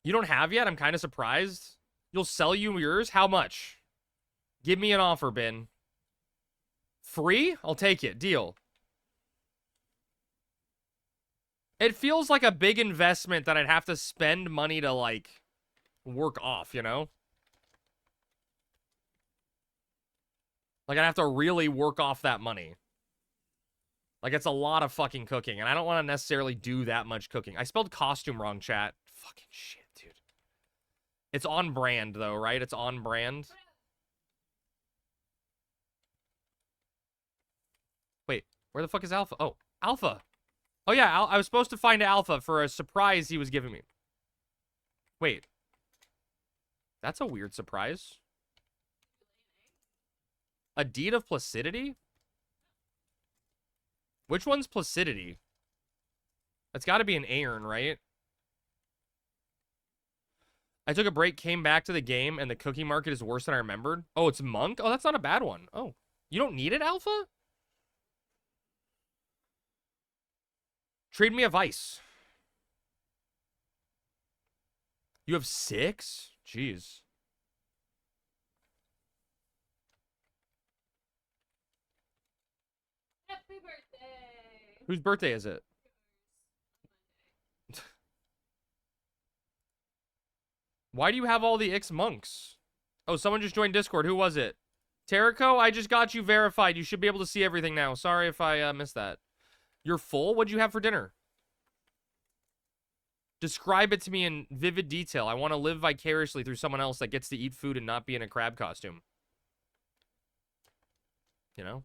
You don't have yet? I'm kind of surprised. You'll sell you yours? How much? Give me an offer, Ben. Free? I'll take it. Deal. It feels like a big investment that I'd have to spend money to, like, work off, you know? Like, I'd have to really work off that money. Like, it's a lot of fucking cooking, and I don't want to necessarily do that much cooking. I spelled costume wrong, chat. Fucking shit, dude. It's on brand, though, right? It's on brand. Wait, where the fuck is Alpha? Oh, Alpha. Oh, yeah, I was supposed to find Alpha for a surprise he was giving me. Wait. That's a weird surprise. A deed of placidity? Which one's placidity? That's got to be an Aeon, right? I took a break, came back to the game, and the cookie market is worse than I remembered. Oh, it's Monk? Oh, that's not a bad one. Oh, you don't need it, Alpha? Trade me a Vice. You have 6? Jeez. Happy birthday! Whose birthday is it? Why do you have all the X monks? Oh, someone just joined Discord. Who was it? Terrico, I just got you verified. You should be able to see everything now. Sorry if I missed that. You're full? What'd you have for dinner? Describe it to me in vivid detail. I want to live vicariously through someone else that gets to eat food and not be in a crab costume. You know?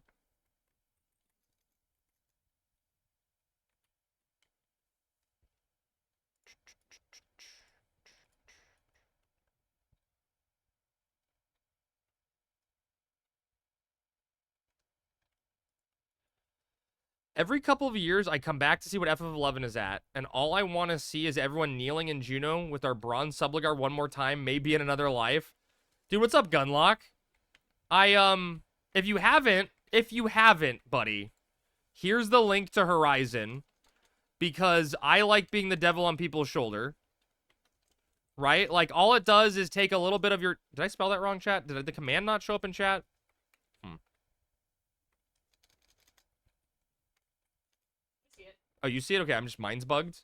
Every couple of years, I come back to see what FF11 is at, and all I want to see is everyone kneeling in Juno with our bronze subligar one more time, maybe in another life. Dude, what's up, Gunlock? If you haven't, buddy, here's the link to Horizon, because I like being the devil on people's shoulder, right? Like, all it does is take a little bit of your... Did I spell that wrong, chat? Did the command not show up in chat? Oh, you see it? Okay, mine's bugged.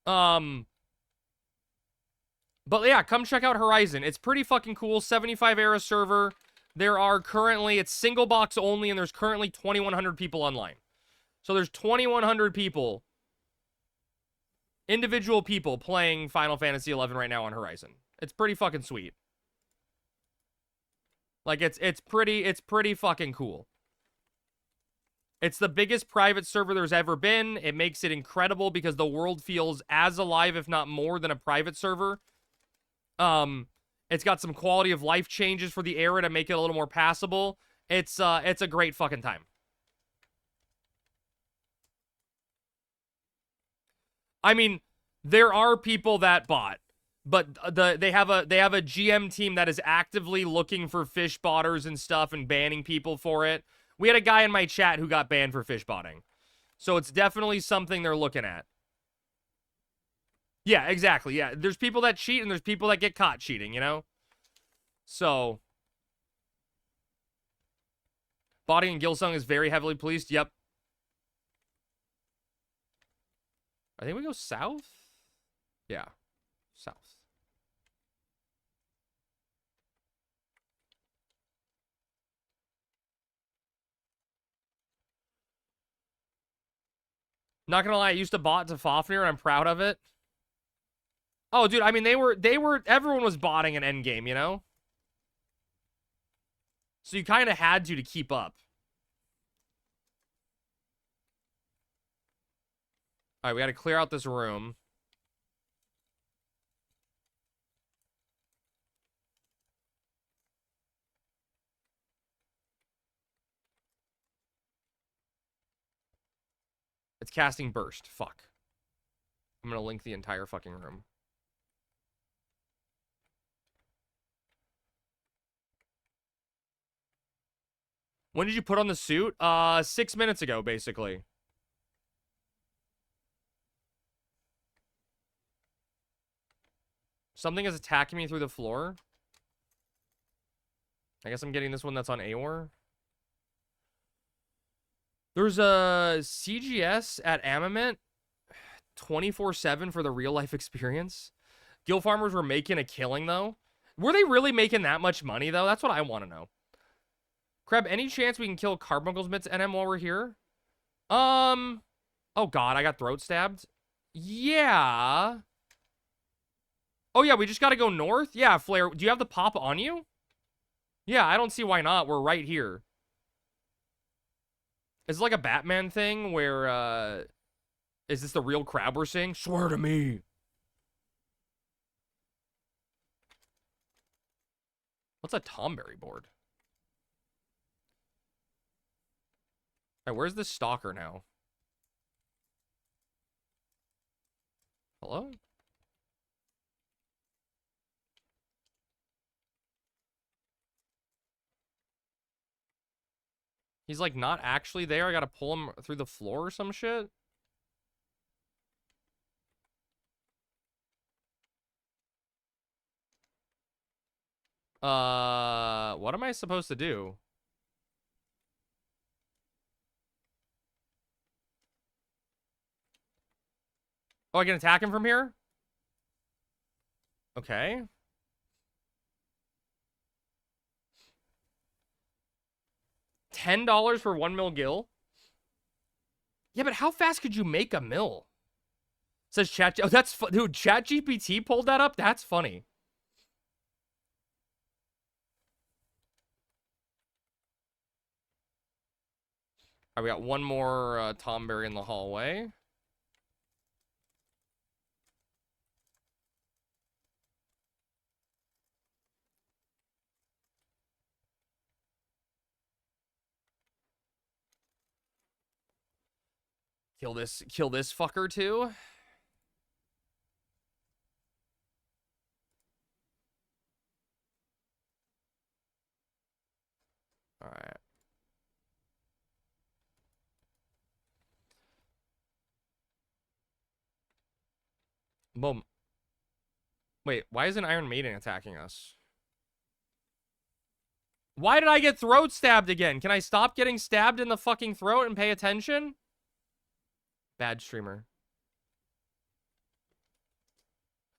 But yeah, come check out Horizon. It's pretty fucking cool. 75 era server. There are currently, it's single box only, and there's currently 2,100 people online. So there's 2,100 people, individual people playing Final Fantasy 11 right now on Horizon. It's pretty fucking sweet. Like, it's pretty fucking cool. It's the biggest private server there's ever been. It makes it incredible because the world feels as alive, if not more, than a private server. It's got some quality of life changes for the era to make it a little more passable. It's a great fucking time. I mean, there are people that bot, but they have a GM team that is actively looking for fish botters and stuff and banning people for it. We had a guy in my chat who got banned for fish botting. So it's definitely something they're looking at. Yeah, exactly. Yeah, there's people that cheat and there's people that get caught cheating, you know? So botting in Gilsung is very heavily policed. Yep. I think we go south? Yeah. South. Not gonna lie, I used to bot to Fafnir and I'm proud of it. Oh, dude, I mean, everyone was botting an endgame, you know? So you kind of had to keep up. All right, we got to clear out this room. It's casting burst. Fuck. I'm gonna link the entire fucking room. When did you put on the suit? 6 minutes ago, basically. Something is attacking me through the floor. I guess I'm getting this one that's on Aor. There's a CGS at Amament 24/7 for the real life experience. Guild farmers were making a killing, though. Were they really making that much money, though? That's what I want to know. Crab, any chance we can kill Carbuncle's Mitts NM while we're here? Oh god, I got throat stabbed. Yeah. Oh yeah, we just gotta go north? Yeah, Flare, do you have the pop on you? Yeah, I don't see why not. We're right here. Is it like a Batman thing where, is this the real crab we're seeing? Swear to me. What's a Tomberry board? Alright, where's this stalker now? Hello? He's like not actually there. I gotta pull him through the floor or some shit. What am I supposed to do? Oh, I can attack him from here? Okay. $10 for 1 mil gil? Yeah, but how fast could you make a mill? Says chat. Oh, that's dude. Chat GPT pulled that up. That's funny. All right, we got one more Tom Berry in the hallway. Kill this fucker too. All right. Boom. Wait, why isn't Iron Maiden attacking us? Why did I get throat stabbed again? Can I stop getting stabbed in the fucking throat and pay attention? Bad streamer.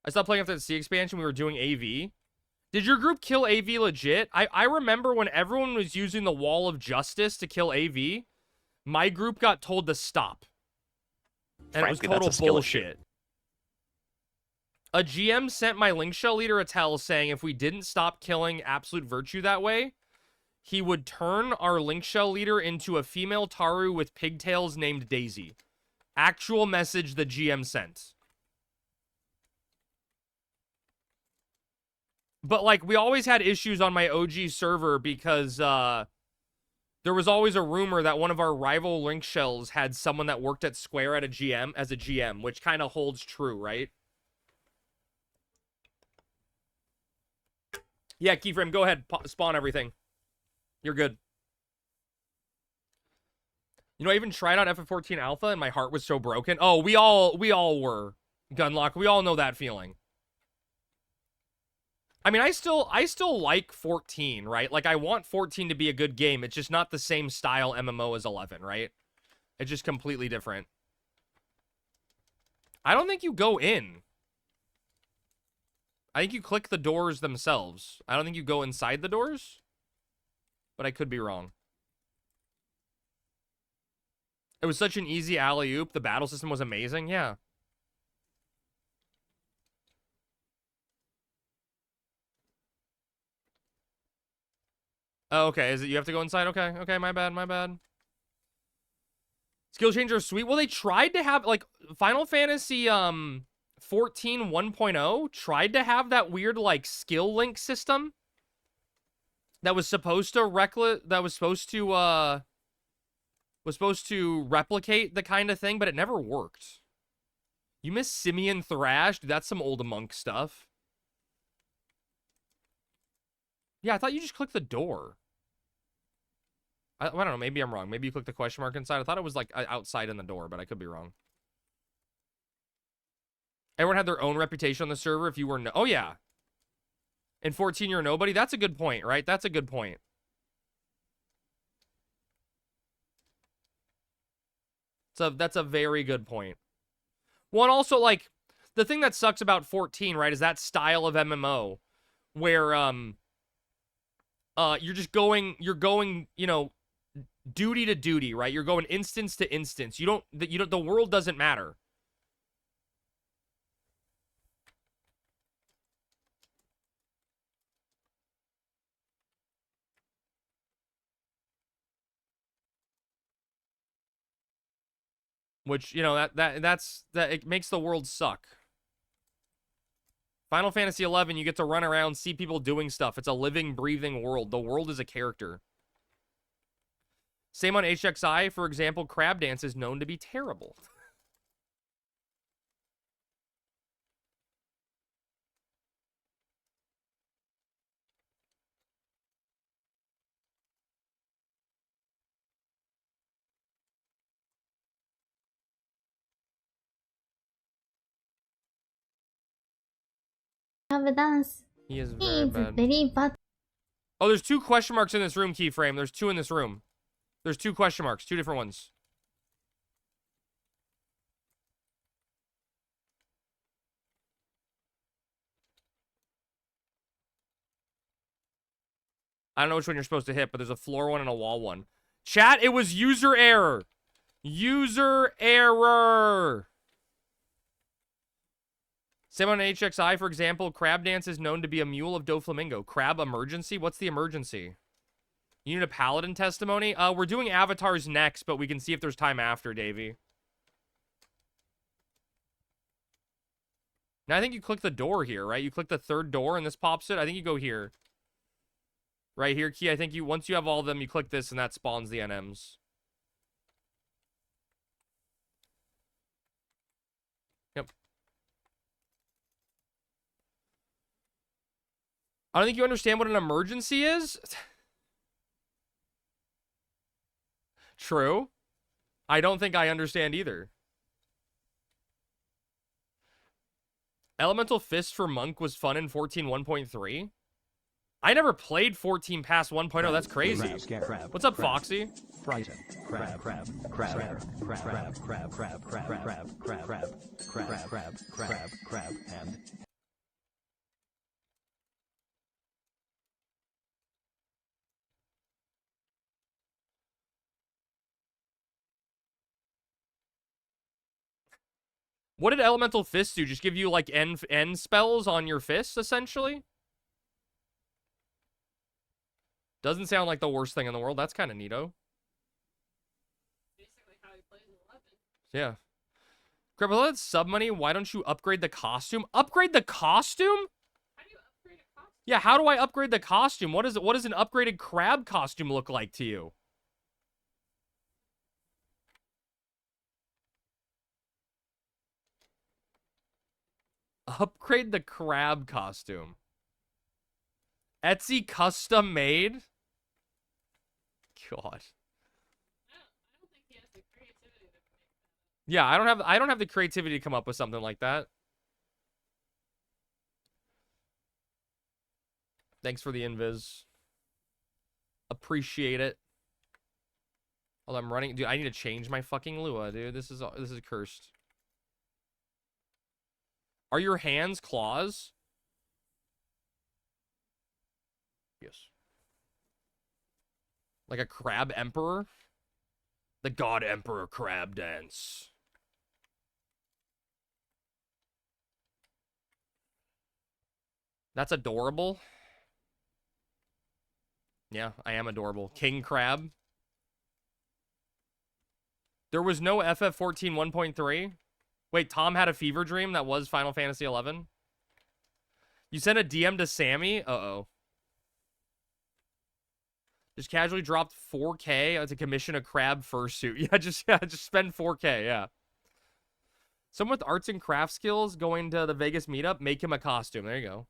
I stopped playing after the C expansion. We were doing AV. Did your group kill AV legit? I remember when everyone was using the Wall of Justice to kill AV, my group got told to stop. And Frankly, it was that's a total skill bullshit. issue. A GM sent my Link Shell leader a tell saying if we didn't stop killing Absolute Virtue that way, he would turn our Link Shell leader into a female Taru with pigtails named Daisy. Actual message the GM sent. But, like, we always had issues on my OG server because, there was always a rumor that one of our rival Link Shells had someone that worked at Square at a GM as a GM, which kind of holds true, right? Yeah, Keyframe, go ahead. Spawn everything. You're good. You know, I even tried out FF14 Alpha and my heart was so broken. Oh, we all were. Gunlock, we all know that feeling. I mean, I still like 14, right? Like, I want 14 to be a good game. It's just not the same style MMO as 11, right? It's just completely different. I don't think you go in. I think you click the doors themselves. I don't think you go inside the doors. But I could be wrong. It was such an easy alley-oop. The battle system was amazing. Yeah. Oh, okay. Is it you have to go inside? Okay. Okay, my bad, my bad. Skill changer sweet. Well, they tried to have, like, Final Fantasy 14 1.0 tried to have that weird, like, skill link system that was supposed to replicate the kind of thing, but it never worked. You miss Simeon Thrash? Dude, that's some old monk stuff. Yeah, I thought you just clicked the door. I don't know. Maybe I'm wrong. Maybe you click the question mark inside. I thought it was like outside in the door, but I could be wrong. Everyone had their own reputation on the server. If you were oh yeah, in 14 you're nobody. That's a good point, right? That's a good point. So that's a very good point. One also, like, the thing that sucks about 14, right, is that style of MMO where you're going, you know, duty to duty, right? You're going instance to instance. The world doesn't matter. Which, you know, that's it makes the world suck. Final Fantasy 11, you get to run around, see people doing stuff. It's a living, breathing world. The world is a character. Same on HXI, for example, Crab Dance is known to be terrible. Have a dance. He is very bad. Very bad. Oh, there's 2 question marks in this room, Keyframe. There's 2 in this room. There's 2 question marks, 2 different ones. I don't know which one you're supposed to hit, but there's a floor one and a wall one. Chat, it was user error. User error. Same on HXI, for example, Crab Dance is known to be a mule of Doflamingo. Crab emergency? What's the emergency? You need a paladin testimony? We're doing avatars next, but we can see if there's time after, Davey. Now, I think you click the door here, right? You click the third door and this pops it. I think you go here. Right here, Key. I think you, once you have all of them, you click this and that spawns the NMs. Yep. I don't think you understand what an emergency is. True. I don't think I understand either. Elemental Fist for Monk was fun in 14.1.3. I never played 14 past 1.0. That's crazy. What's up, Foxy? Frighten. Crab. And What did Elemental Fist do? Just give you, like, end spells on your fists, essentially? Doesn't sound like the worst thing in the world. That's kind of neato. Basically how he plays 11. Yeah. Grandpa, that's sub money. Why don't you upgrade the costume? Upgrade the costume? How do you upgrade a costume? Yeah, how do I upgrade the costume? What does an upgraded crab costume look like to you? Upgrade the crab costume. Etsy custom made? God. I don't think he has the creativity to make that. Yeah, I don't have the creativity to come up with something like that. Thanks for the invis. Appreciate it. Hold on, I'm running. Dude, I need to change my fucking Lua, dude. This is cursed. Are your hands claws? Yes. Like a crab emperor? The God Emperor crab dance. That's adorable. Yeah, I am adorable. King Crab. There was no FF14 1.3. Wait, Tom had a fever dream that was Final Fantasy 11? You sent a DM to Sammy? Uh-oh. Just casually dropped 4K to commission a crab fursuit. Yeah, just spend 4K, yeah. Someone with arts and craft skills going to the Vegas meetup, make him a costume. There you go.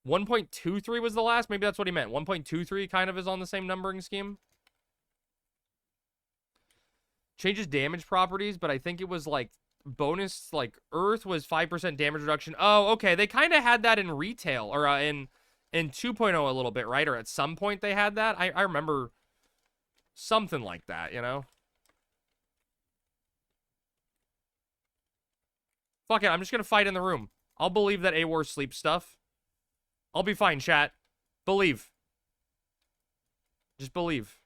1.23 was the last? Maybe that's what he meant. 1.23 kind of is on the same numbering scheme. Changes damage properties, but I think it was like bonus, like Earth was 5% damage reduction. Oh, okay. They kind of had that in retail or in 2.0 a little bit, right? Or at some point they had that. I remember something like that, you know? Fuck it. I'm just going to fight in the room. I'll believe that A-War sleeps stuff. I'll be fine, chat. Believe. Just believe.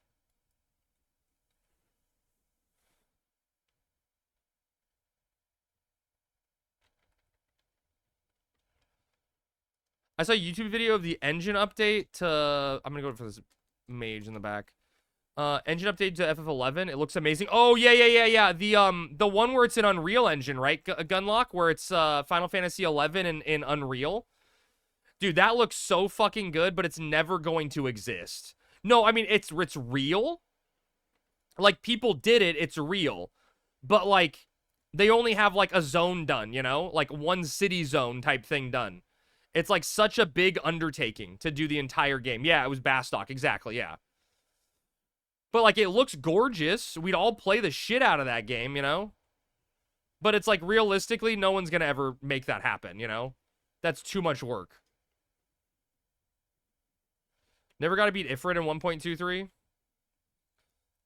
I saw a YouTube video of the engine update to... I'm going to go for this mage in the back. Engine update to FF11. It looks amazing. Oh, yeah. The one where it's an Unreal Engine, right? Gunlock, where it's Final Fantasy 11 in Unreal. Dude, that looks so fucking good, but it's never going to exist. No, I mean, it's real. Like, people did it. It's real. But, like, they only have, like, a zone done, you know? Like, one city zone type thing done. It's, like, such a big undertaking to do the entire game. Yeah, it was Bastock. Exactly, yeah. But, like, it looks gorgeous. We'd all play the shit out of that game, you know? But it's, like, realistically, no one's gonna ever make that happen, you know? That's too much work. Never got to beat Ifrit in 1.23.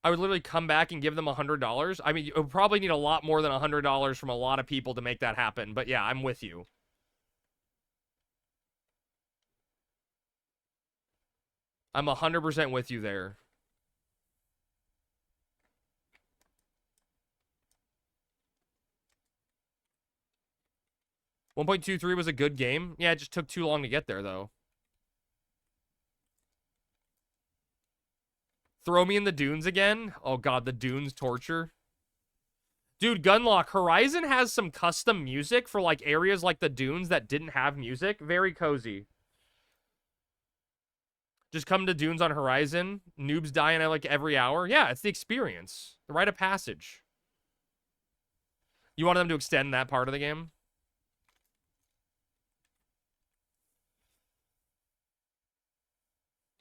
I would literally come back and give them $100. I mean, you would probably need a lot more than $100 from a lot of people to make that happen. But yeah, I'm with you. I'm 100% with you there. 1.23 was a good game. Yeah, it just took too long to get there, though. Throw me in the dunes again? Oh, God, the dunes torture. Dude, Gunlock, Horizon has some custom music for, like, areas like the dunes that didn't have music. Very cozy. Just come to dunes on Horizon. Noobs dying at, like, every hour. Yeah, it's the experience. The rite of passage. You wanted them to extend that part of the game?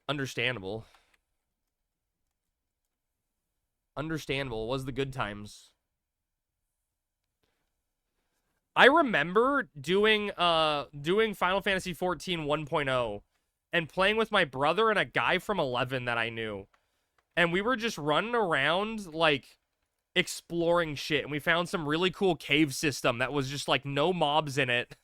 Understandable. Understandable. Was the good times. I remember doing Final Fantasy 14 1.0 and playing with my brother and a guy from 11 that I knew. And we were just running around, like, exploring shit. And we found some really cool cave system that was just, like, no mobs in it.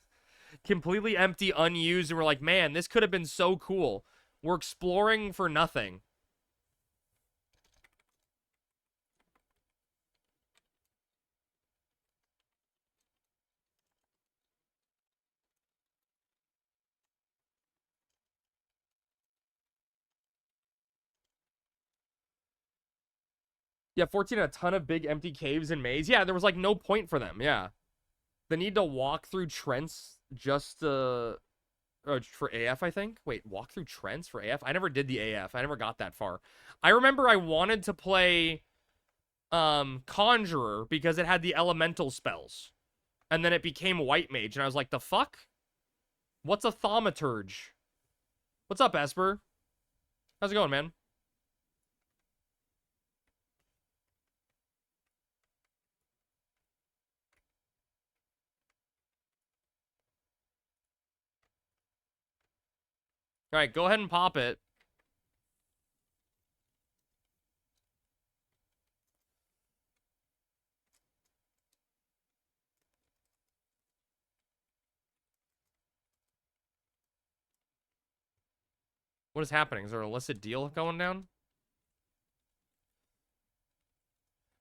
Completely empty, unused. And we're like, man, this could have been so cool. We're exploring for nothing. Yeah, 14 had a ton of big empty caves and mazes. Yeah, there was, like, no point for them. Yeah. The need to walk through Trents just for AF, I think. Wait, walk through Trents for AF? I never did the AF. I never got that far. I remember I wanted to play Conjurer because it had the elemental spells. And then it became White Mage, and I was like, the fuck? What's a Thaumaturge? What's up, Esper? How's it going, man? Alright, go ahead and pop it. What is happening? Is there an illicit deal going down?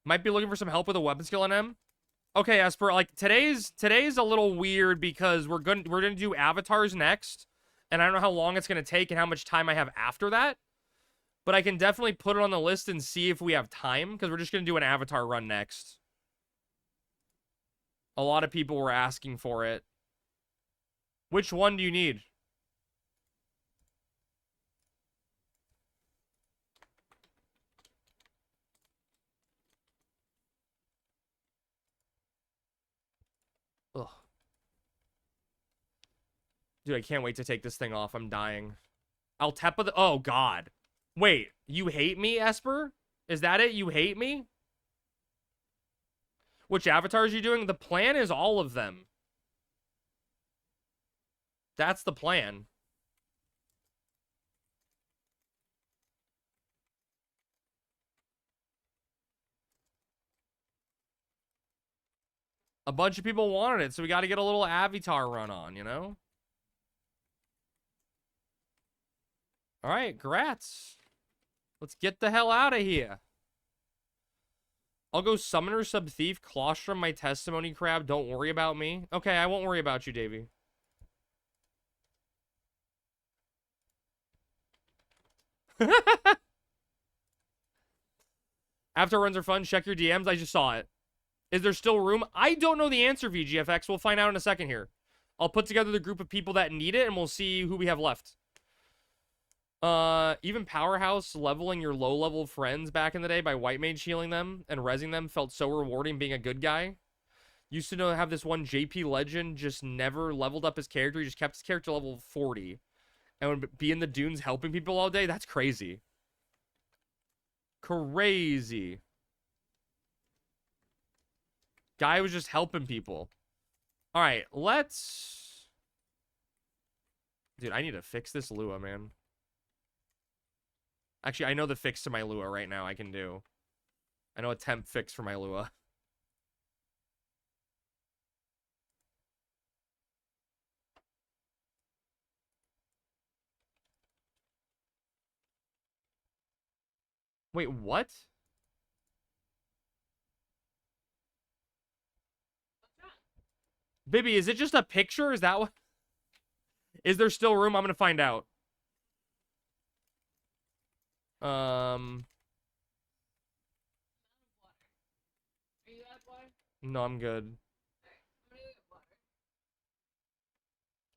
Might be looking for some help with a weapon skill on M. Okay, Esper, like today's a little weird because we're gonna do avatars next, and I don't know how long it's gonna take and how much time I have after that. But I can definitely put it on the list and see if we have time, because we're just gonna do an avatar run next. A lot of people were asking for it. Which one do you need? Ugh. Dude, I can't wait to take this thing off. I'm dying. Altepa the... Oh, God. Wait, you hate me, Esper? Is that it? You hate me? Which avatars are you doing? The plan is all of them. That's the plan. A bunch of people wanted it, so we got to get a little avatar run on, you know? All right, grats. Let's get the hell out of here. I'll go Summoner, Sub-Thief, Claustrum, my Testimony Crab. Don't worry about me. Okay, I won't worry about you, Davey. After runs are fun, check your DMs. I just saw it. Is there still room? I don't know the answer, VGFX. We'll find out in a second here. I'll put together the group of people that need it, and we'll see who we have left. Even Powerhouse leveling your low-level friends back in the day by White Mage healing them and rezzing them felt so rewarding being a good guy. Used to know have this one JP legend just never leveled up his character. He just kept his character level 40. And would be in the dunes helping people all day. That's crazy. Crazy. Guy was just helping people. Alright, let's... Dude, I need to fix this Lua, man. Actually, I know the fix to my Lua right now I can do. I know a temp fix for my Lua. Wait, what? Bibby, is it just a picture? Is that what? Is there still room? I'm gonna find out. Are you out of water? No, I'm good. Alright, I'm gonna go get water.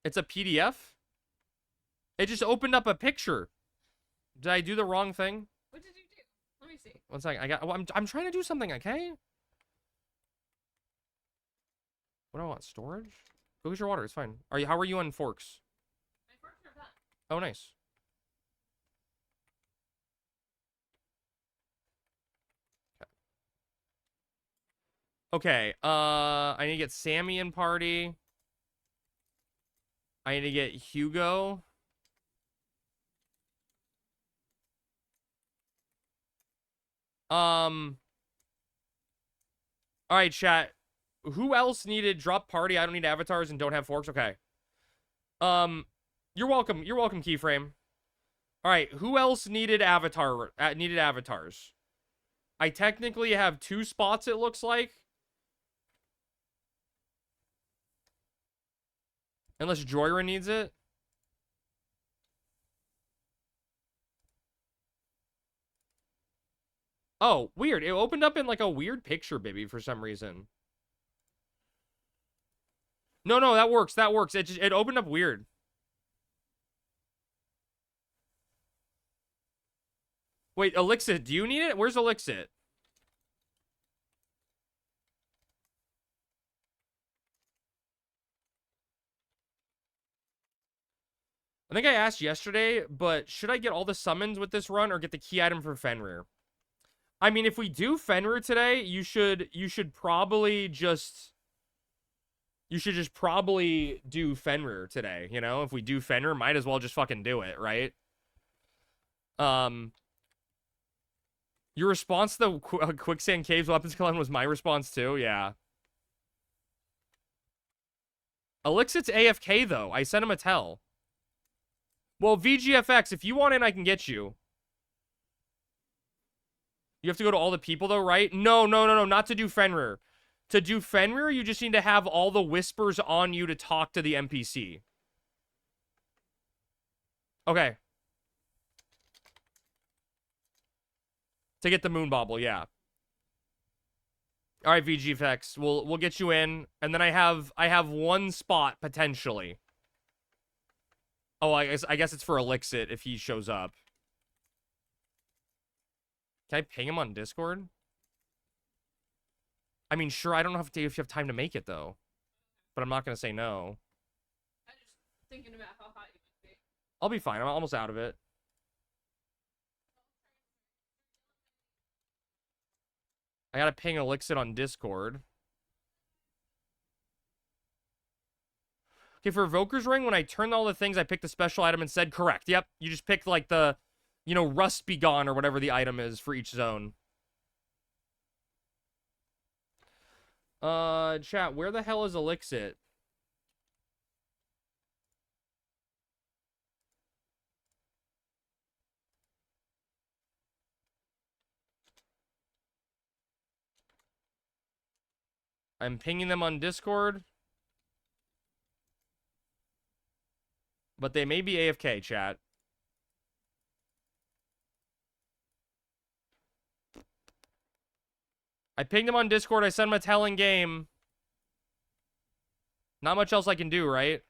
It's a PDF? It just opened up a picture. Did I do the wrong thing? What did you do? Let me see. One second. I'm trying to do something, okay? What do I want? Storage? Go get your water. It's fine. How are you on forks? My forks are done. Oh, nice. Okay. I need to get Sammy in party. I need to get Hugo. All right, chat. Who else needed drop party? I don't need avatars and don't have forks. Okay. You're welcome. You're welcome, Keyframe. All right. Who else needed avatars? I technically have 2 spots, it looks like. Unless Joyra needs it. Oh, weird. It opened up in like a weird picture, Bibby, for some reason. No, that works. That works. It opened up weird. Wait, Elixit, do you need it? Where's Elixit? I think I asked yesterday, but should I get all the summons with this run or get the key item for Fenrir? I mean, if we do Fenrir today, you should probably just probably do Fenrir today, you know? If we do Fenrir, might as well just fucking do it, right? Your response to the Quicksand Caves weapons collection was my response too, yeah. Elixit's AFK though. I sent him a tell. Well, VGFX, if you want in, I can get you. You have to go to all the people, though, right? No, not to do Fenrir. To do Fenrir, you just need to have all the whispers on you to talk to the NPC. Okay. To get the moon bauble, yeah. All right, VGFX, we'll get you in, and then I have 1 spot potentially. Oh, I guess it's for Elixit if he shows up. Can I ping him on Discord? I mean, sure, I don't know if you have time to make it, though. But I'm not going to say no. I'm just thinking about how hot you must be. I'll be fine. I'm almost out of it. I got to ping Elixit on Discord. Okay, for Evoker's Ring, when I turned all the things, I picked a special item and said correct. Yep, you just picked, like, the, you know, Rust Be Gone or whatever the item is for each zone. Chat, where the hell is Elixit? I'm pinging them on Discord. But they may be AFK, chat. I pinged them on Discord. I sent them a tell in game. Not much else I can do, right?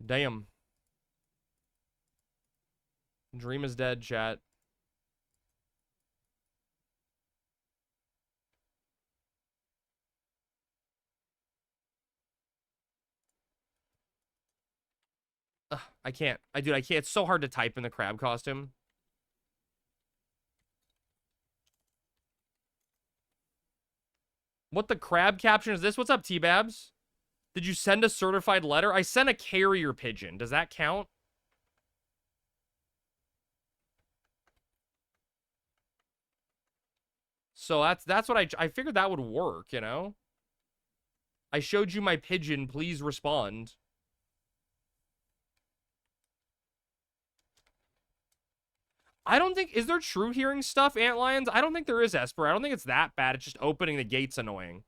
Damn. Dream is dead, chat. Ugh, I can't. Dude, I can't. It's so hard to type in the crab costume. What the crab caption is this? What's up, T-Babs? Did you send a certified letter? I sent a carrier pigeon. Does that count? So that's what I figured that would work, you know? I showed you my pigeon. Please respond. I don't think... Is there true hearing stuff, Antlions? I don't think there is, Esper. I don't think it's that bad. It's just opening the gates annoying.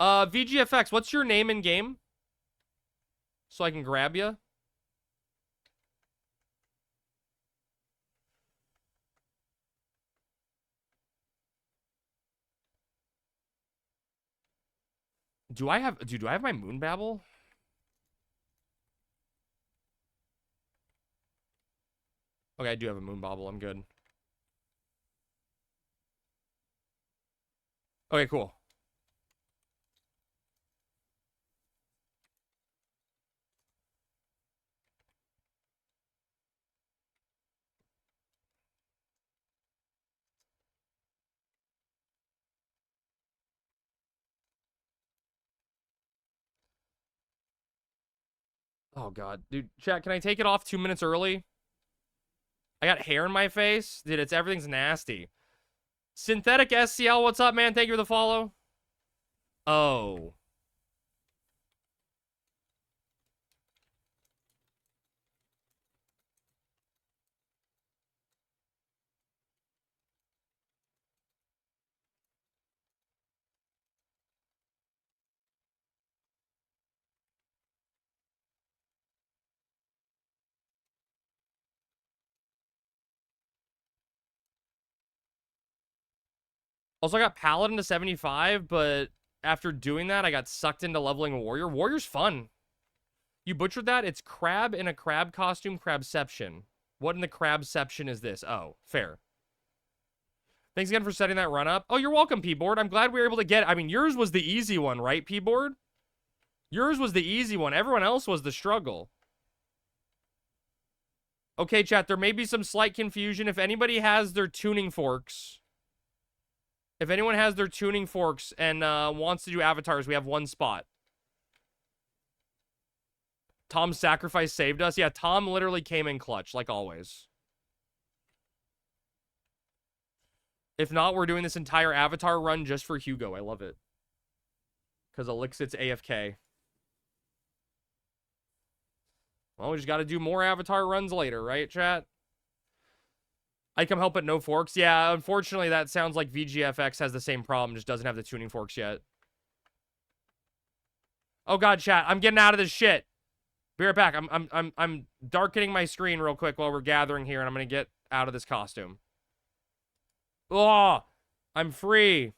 VGFX, what's your name in game? So I can grab you. Do I have my moon babble? Okay, I do have a moon bobble. I'm good. Okay, cool. Oh, God. Dude, chat, can I take it off 2 minutes early? I got hair in my face. Dude, everything's nasty. Synthetic SCL, what's up, man? Thank you for the follow. Oh. Also, I got Paladin to 75, but after doing that, I got sucked into leveling Warrior. Warrior's fun. You butchered that? It's crab in a crab costume, crabception. What in the crabception is this? Oh, fair. Thanks again for setting that run up. Oh, you're welcome, P-Board. I'm glad we were able to get it. I mean, yours was the easy one, right, P-Board? Yours was the easy one. Everyone else was the struggle. Okay, chat, there may be some slight confusion. If anybody has their tuning forks... If anyone has their tuning forks and wants to do avatars, we have one spot. Tom's sacrifice saved us. Yeah, Tom literally came in clutch, like always. If not, we're doing this entire avatar run just for Hugo. I love it. Because Elixit's AFK. Well, we just got to do more avatar runs later, right, chat? I come help but no forks. Yeah, unfortunately, that sounds like VGFX has the same problem, just doesn't have the tuning forks yet. Oh god, chat, I'm getting out of this shit. Be right back. I'm darkening my screen real quick while we're gathering here, and I'm gonna get out of this costume. Oh, I'm free.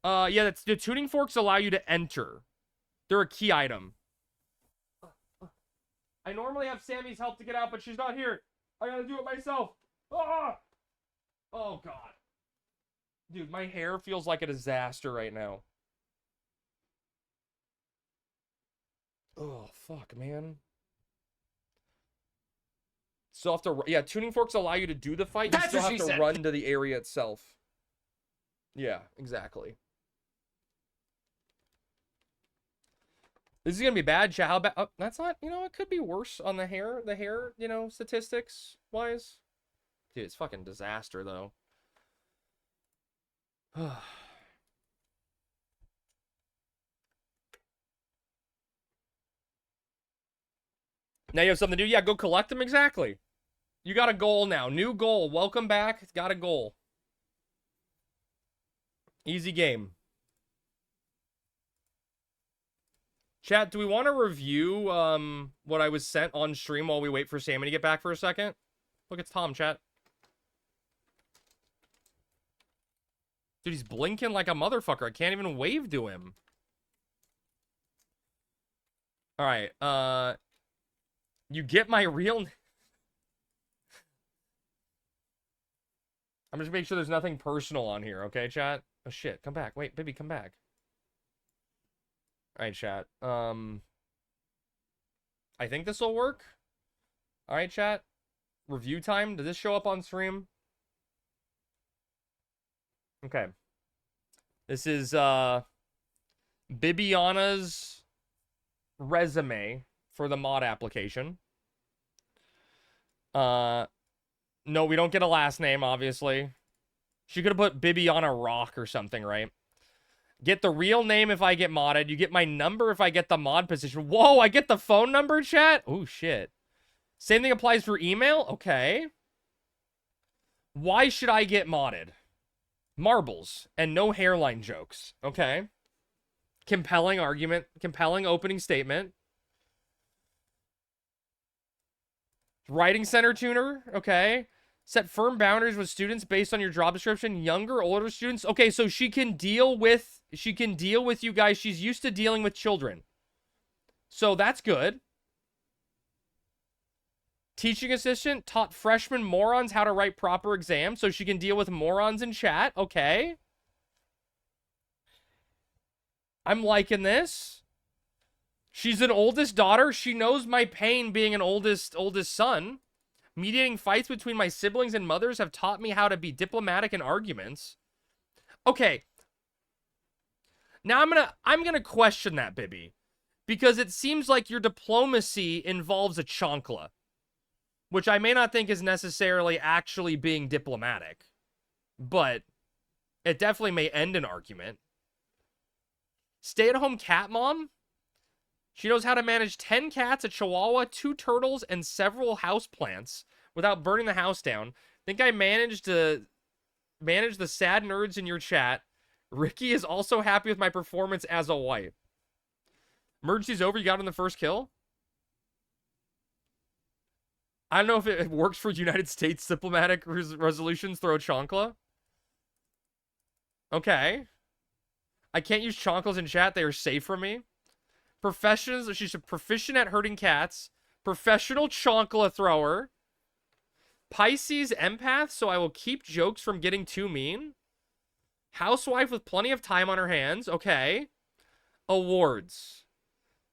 Yeah, the tuning forks allow you to enter. They're a key item. I normally have Sammy's help to get out, but she's not here. I gotta do it myself. Ah! Oh, God. Dude, my hair feels like a disaster right now. Oh, fuck, man. Still have to... Yeah, tuning forks allow you to do the fight. You still have to run to the area itself. Yeah, exactly. This is gonna be bad, chat. How bad? Oh, that's not, you know, it could be worse on the hair, you know, statistics wise. Dude, it's fucking disaster though. Now you have something to do? Yeah, go collect them. Exactly. You got a goal now. New goal. Welcome back. Got a goal. Easy game. Chat, do we want to review what I was sent on stream while we wait for Sammy to get back for a second? Look, it's Tom, chat. Dude, he's blinking like a motherfucker. I can't even wave to him. Alright, you get my real... I'm just making sure there's nothing personal on here, okay, chat? Oh, shit. Come back. Wait, baby, come back. Alright, chat. I think this will work. Alright, chat. Review time. Does this show up on stream? Okay. This is, Bibiana's resume for the mod application. No, we don't get a last name, obviously. She could have put Bibby on a rock or something, right? Get the real name if I get modded. You get my number if I get the mod position. Whoa, I get the phone number, chat? Oh, shit. Same thing applies for email? Okay. Why should I get modded? Marbles and no hairline jokes. Okay. Compelling argument. Compelling opening statement. Writing center tuner. Okay. Set firm boundaries with students based on your job description. Younger, older students. Okay, so she can deal with you guys. She's used to dealing with children. So that's good. Teaching assistant taught freshman morons how to write proper exams so she can deal with morons in chat. Okay. I'm liking this. She's an oldest daughter. She knows my pain being an oldest son. Mediating fights between my siblings and mothers have taught me how to be diplomatic in arguments. Okay. Now I'm gonna question that, Bibby. Because it seems like your diplomacy involves a chancla. Which I may not think is necessarily actually being diplomatic. But it definitely may end an argument. Stay-at-home cat mom? She knows how to manage 10 cats, a chihuahua, 2 turtles, and several houseplants without burning the house down. Think I managed to manage the sad nerds in your chat. Ricky is also happy with my performance as a wife. Emergency's over. You got on the first kill? I don't know if it works for United States diplomatic resolutions. Throw chancla. Okay. I can't use chanclas in chat. They are safe from me. Professions. She's a proficient at hurting cats. Professional chancla thrower. Pisces empath, so I will keep jokes from getting too mean. Housewife with plenty of time on her hands. Okay. Awards.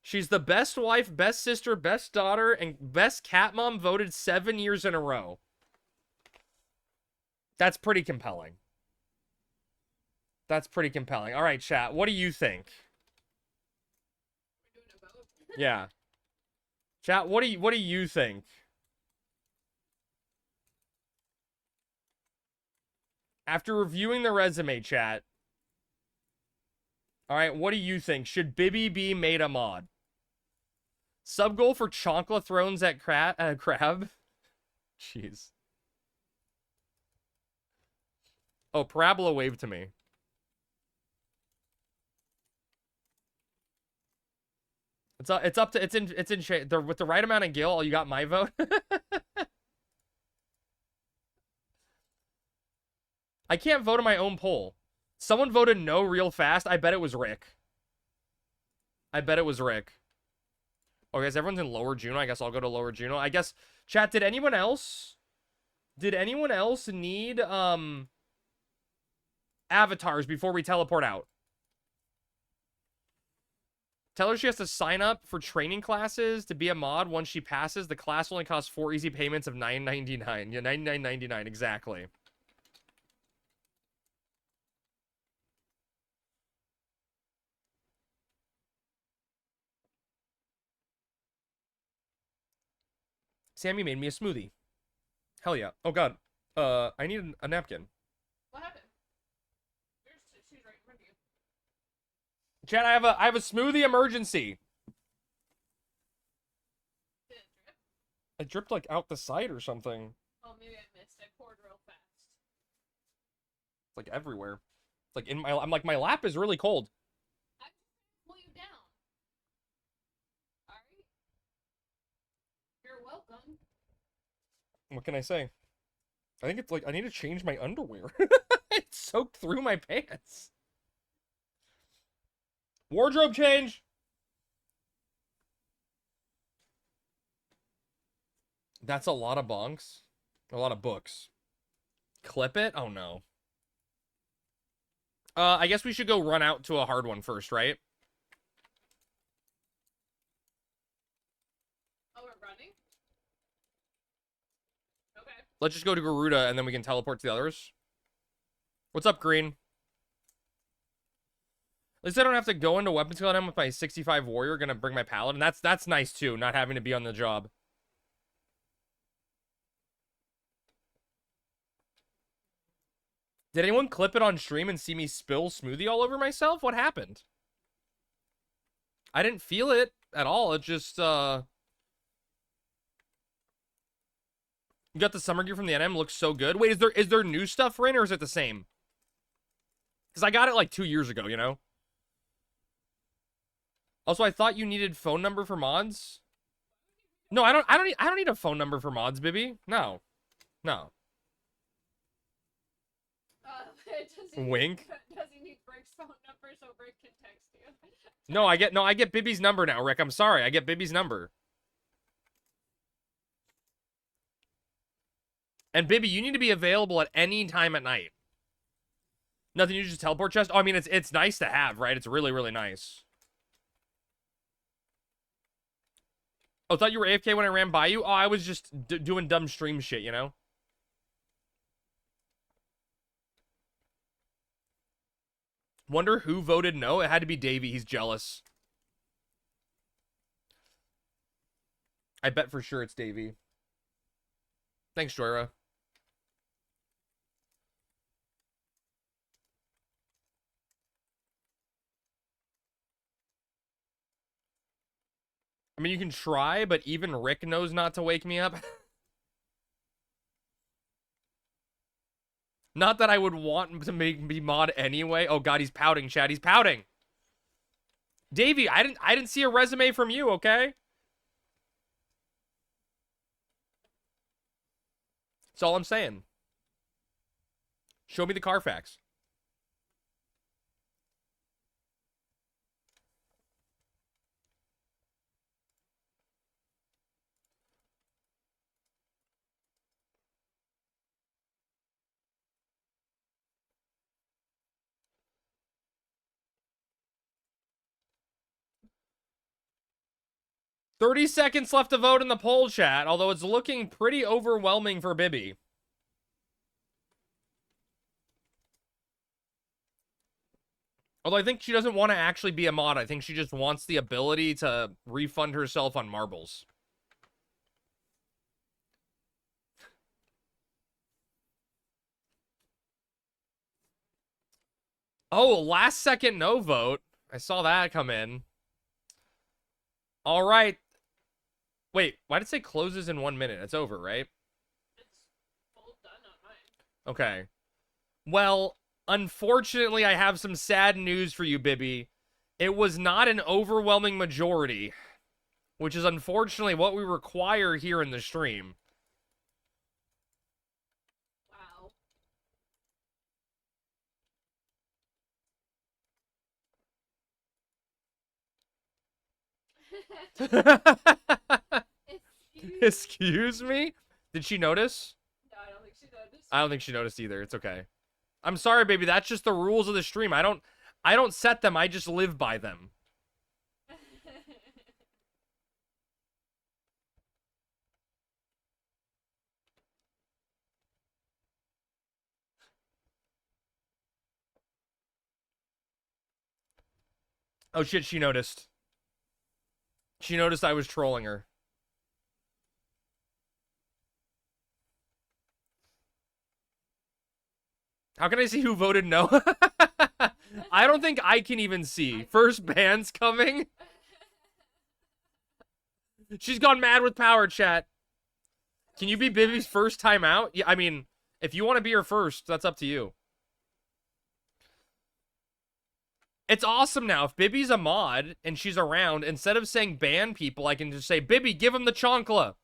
She's the best wife, best sister, best daughter, and best cat mom voted 7 years in a row. That's pretty compelling. That's pretty compelling. All right, chat. What do you think? We're doing a vote. Yeah. Chat, what do you think? After reviewing the resume, chat. All right, what do you think? Should Bibby be made a mod? Sub goal for chancla thrones at crab. Jeez. Oh, Parabola waved to me. It's in shade. With the right amount of gil, you got my vote. I can't vote on my own poll. Someone voted no real fast. I bet it was Rick. I bet it was Rick. Okay, guys, everyone's in Lower Juno. I guess I'll go to Lower Juno. I guess, chat, did anyone else need, avatars before we teleport out? Tell her she has to sign up for training classes to be a mod. Once she passes, the class only costs 4 easy payments of $9.99. Yeah, $99.99, exactly. Sammy made me a smoothie. Hell yeah. Oh god. I need a napkin. What happened? She's right in front of you. Chat, I have a smoothie emergency. Did it drip? It dripped like out the side or something. Oh, maybe I missed. I poured real fast. It's like everywhere. It's like I'm like, my lap is really cold. I just pull you down. Alright? You're welcome. What can I say? I think it's like I need to change my underwear. It soaked through my pants. Wardrobe change. That's a lot of bonks. A lot of books. Clip it? Oh no. I guess we should go run out to a hard one first, right? Oh, we're running? Okay. Let's just go to Garuda and then we can teleport to the others. What's up, Green? At least I don't have to go into weapons skill with my 65 warrior. Gonna bring my paladin. That's nice too, not having to be on the job. Did anyone clip it on stream and see me spill smoothie all over myself? What happened? I didn't feel it at all. It just, You got the summer gear from the NM. Looks so good. Wait, is there new stuff, Rin, or is it the same? Because I got it like 2 years ago, you know? Also, I thought you needed phone number for mods. No, I don't need a phone number for mods, Bibby. No. No. Wink. Does he need Brick's phone number so Brick can text you? No, I get Bibby's number now, Rick. I'm sorry. I get Bibby's number. And Bibby, you need to be available at any time at night. Nothing, you just teleport chest? Oh, I mean, it's nice to have, right? It's really, really nice. Oh, thought you were AFK when I ran by you? Oh, I was just doing dumb stream shit, you know? Wonder who voted no? It had to be Davey. He's jealous. I bet for sure it's Davey. Thanks, Joyra. I mean, you can try, but even Rick knows not to wake me up. Not that I would want to make me mod anyway. Oh god, he's pouting, Chad. He's pouting. Davey, I didn't see a resume from you, okay? That's all I'm saying. Show me the Carfax. "30 seconds left to vote in the poll, chat, although it's looking pretty overwhelming for Bibby. Although I think she doesn't want to actually be a mod. I think she just wants the ability to refund herself on marbles. Oh, last second no vote. I saw that come in. All right. Wait, why did it say closes in 1 minute? It's over, right? It's full done on mine. Okay. Well, unfortunately, I have some sad news for you, Bibby. It was not an overwhelming majority, which is unfortunately what we require here in the stream. Wow. Excuse me? Did she notice? No, I don't think she noticed. I don't think she noticed either. It's okay. I'm sorry, baby. That's just the rules of the stream. I don't set them. I just live by them. Oh shit, she noticed. She noticed I was trolling her. How can I see who voted no? I don't think I can even see. First ban's coming. She's gone mad with power, chat. Can you be Bibby's first time out? Yeah, I mean, if you want to be her first, that's up to you. It's awesome now. If Bibby's a mod and she's around, instead of saying ban people, I can just say, Bibby, give him the chonkla.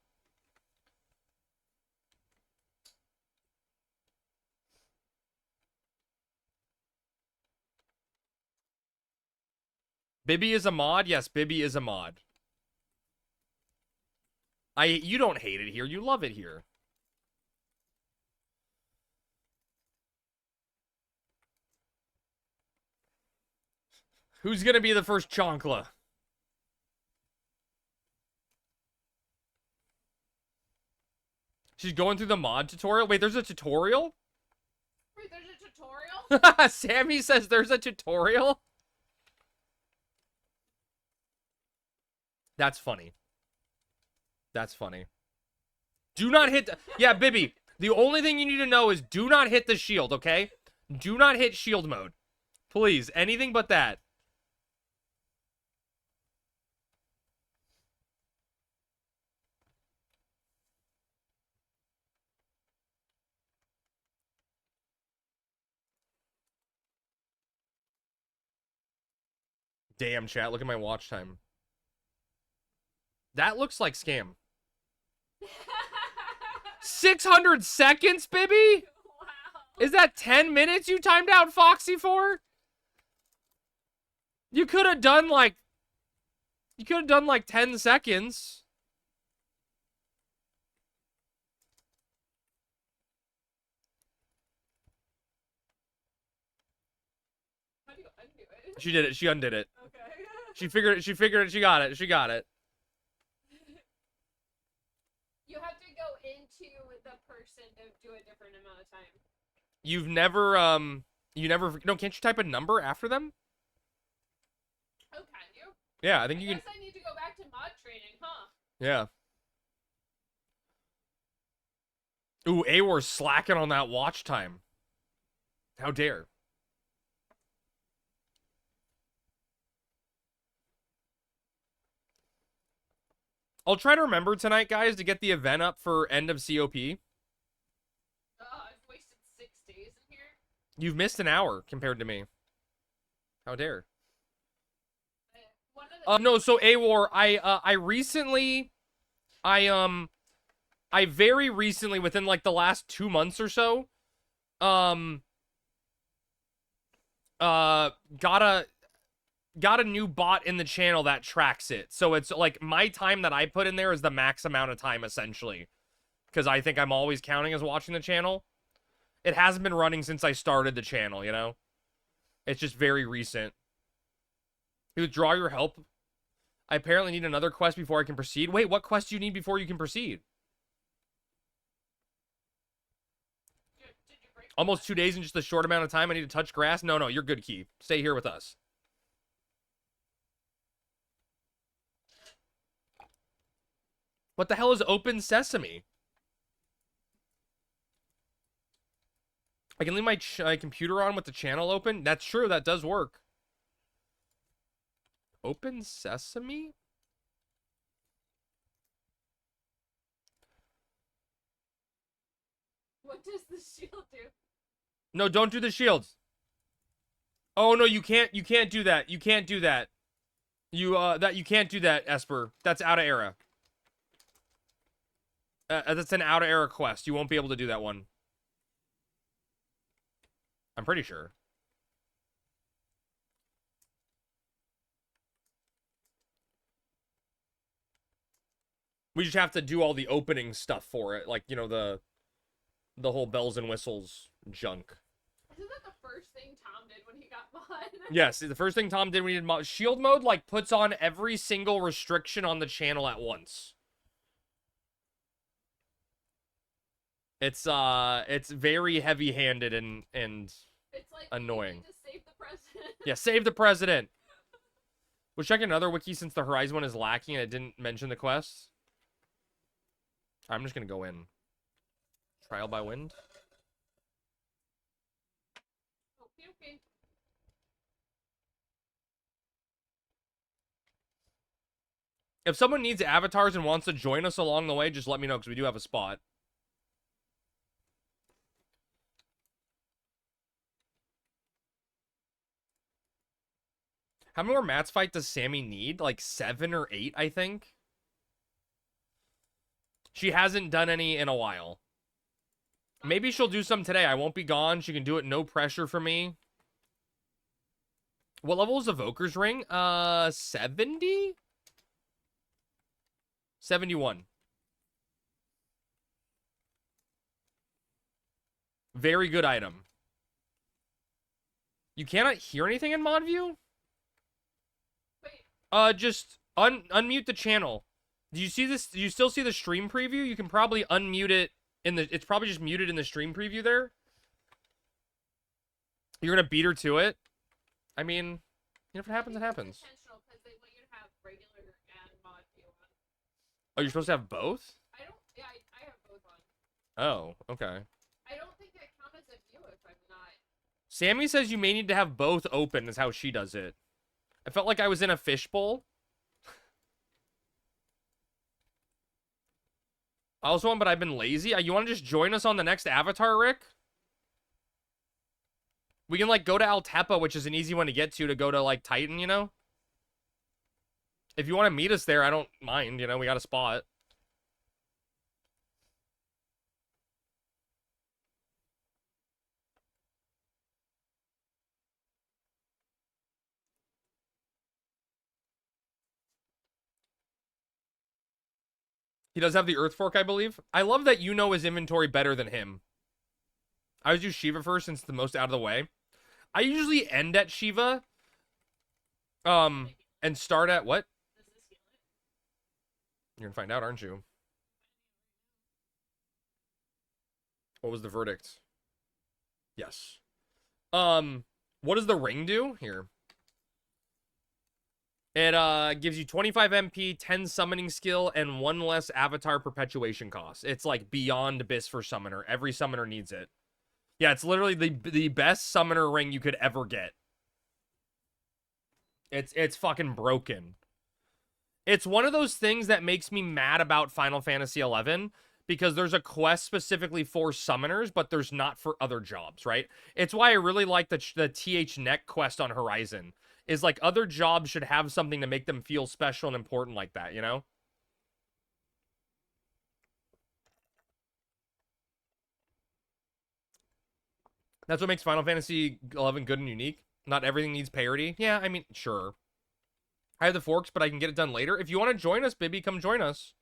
Bibby is a mod? Yes, Bibby is a mod. You don't hate it here. You love it here. Who's gonna be the first chonkla? She's going through the mod tutorial? Wait, there's a tutorial? Wait, there's a tutorial? Sammy says there's a tutorial? That's funny. That's funny. Do not hit the... Yeah, Bibby, the only thing you need to know is do not hit the shield, okay? Do not hit shield mode. Please, anything but that. Damn, chat, look at my watch time. That looks like scam. 600 seconds, baby? Wow. Is that 10 minutes you timed out Foxy for? You could have done like 10 seconds. How do you undo it? She did it. She undid it. Okay. She figured it. She figured it. She got it. She got it. You have to go into the person to do a different amount of time. You've never no, can't you type a number after them? Oh, can you? Yeah, I think you I can. guess I need to go back to mod training, huh? Yeah. Ooh, Awar's slacking on that watch time. How dare. I'll try to remember tonight, guys, to get the event up for end of COP. I've wasted 6 days in here. You've missed an hour compared to me. How dare. One of the No, so Awar, I very recently, within like the last 2 months or so, got a new bot in the channel that tracks it. So it's like my time that I put in there is the max amount of time essentially, because I think I'm always counting as watching the channel. It hasn't been running since I started the channel, you know? It's just very recent. You withdraw your help. I apparently need another quest before I can proceed. Wait, what quest do you need before you can proceed? did you break Almost 2 days in just a short amount of time. I need to touch grass. No, you're good, Key. Stay here with us. What the hell is Open Sesame? I can leave my computer on with the channel open. That's true. That does work. Open Sesame? What does the shield do? No, don't do the shields. Oh no, you can't do that. You can't do that. You can't do that, Esper. That's out of era. That's an out of era quest. You won't be able to do that one. I'm pretty sure. We just have to do all the opening stuff for it, like, you know, the whole bells and whistles junk. Isn't that the first thing Tom did when he got mod? Yes, the first thing Tom did when he did mod shield mode, like, puts on every single restriction on the channel at once. It's very heavy-handed and It's like annoying. We need to save the president. Yeah, save the president. We're checking another wiki since the Horizon one is lacking and it didn't mention the quests. I'm just gonna go in. Trial by wind. Okay. If someone needs avatars and wants to join us along the way, just let me know because we do have a spot. How many more mats fight does Sammy need? Like 7 or 8, I think. She hasn't done any in a while. Maybe she'll do some today. I won't be gone. She can do it, no pressure for me. What level is Evoker's Ring? 70? 71. Very good item. You cannot hear anything in mod view? Wait. Just unmute the channel. Do you see this? Do you still see the stream preview? You can probably unmute it in the... It's probably just muted in the stream preview there. You're gonna beat her to it? I mean, you know, if it happens, it happens. Intentional because they want you to have regular and mod view on. Oh, you're supposed to have both? I don't. Yeah, I have both on. Oh, okay. I don't think I count as a view if I'm not. Sammy says you may need to have both open is how she does it. I felt like I was in a fishbowl. I also want, but I've been lazy. You want to just join us on the next avatar, Rick? We can, like, go to Altepa, which is an easy one to get to go to, like, Titan, you know? If you want to meet us there, I don't mind, you know? We got a spot. He does have the Earth Fork, I believe. I love that you know his inventory better than him. I always do Shiva first since it's the most out of the way. I usually end at Shiva. And start at what? You're gonna find out, aren't you? What was the verdict? Yes. What does the ring do? Here. It gives you 25 MP, 10 summoning skill, and 1 less avatar perpetuation cost. It's like beyond Abyss for summoner. Every summoner needs it. Yeah, it's literally the best summoner ring you could ever get. It's fucking broken. It's one of those things that makes me mad about Final Fantasy XI because there's a quest specifically for summoners, but there's not for other jobs, right? It's why I really like the TH Neck quest on Horizon. Is like other jobs should have something to make them feel special and important like that, you know? That's what makes Final Fantasy XI good and unique. Not everything needs parity. Yeah, I mean, sure. I have the forks, but I can get it done later. If you want to join us, Bibby, come join us.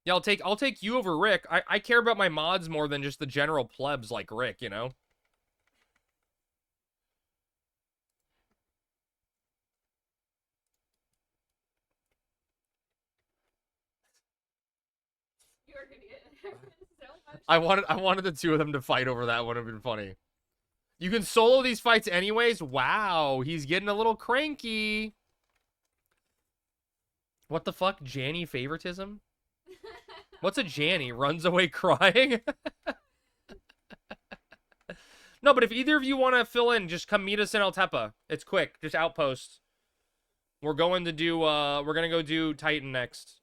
Yeah, I'll take you over Rick. I care about my mods more than just the general plebs like Rick, you know? You're an idiot. So much. I wanted the two of them to fight over that. Would have been funny. You can solo these fights anyways. Wow, he's getting a little cranky. What the fuck, Janny favoritism? What's a Janny? Runs away crying? No, but if either of you want to fill in, just come meet us in Altepa. It's quick, just outpost. We're going to do we're gonna go do Titan next.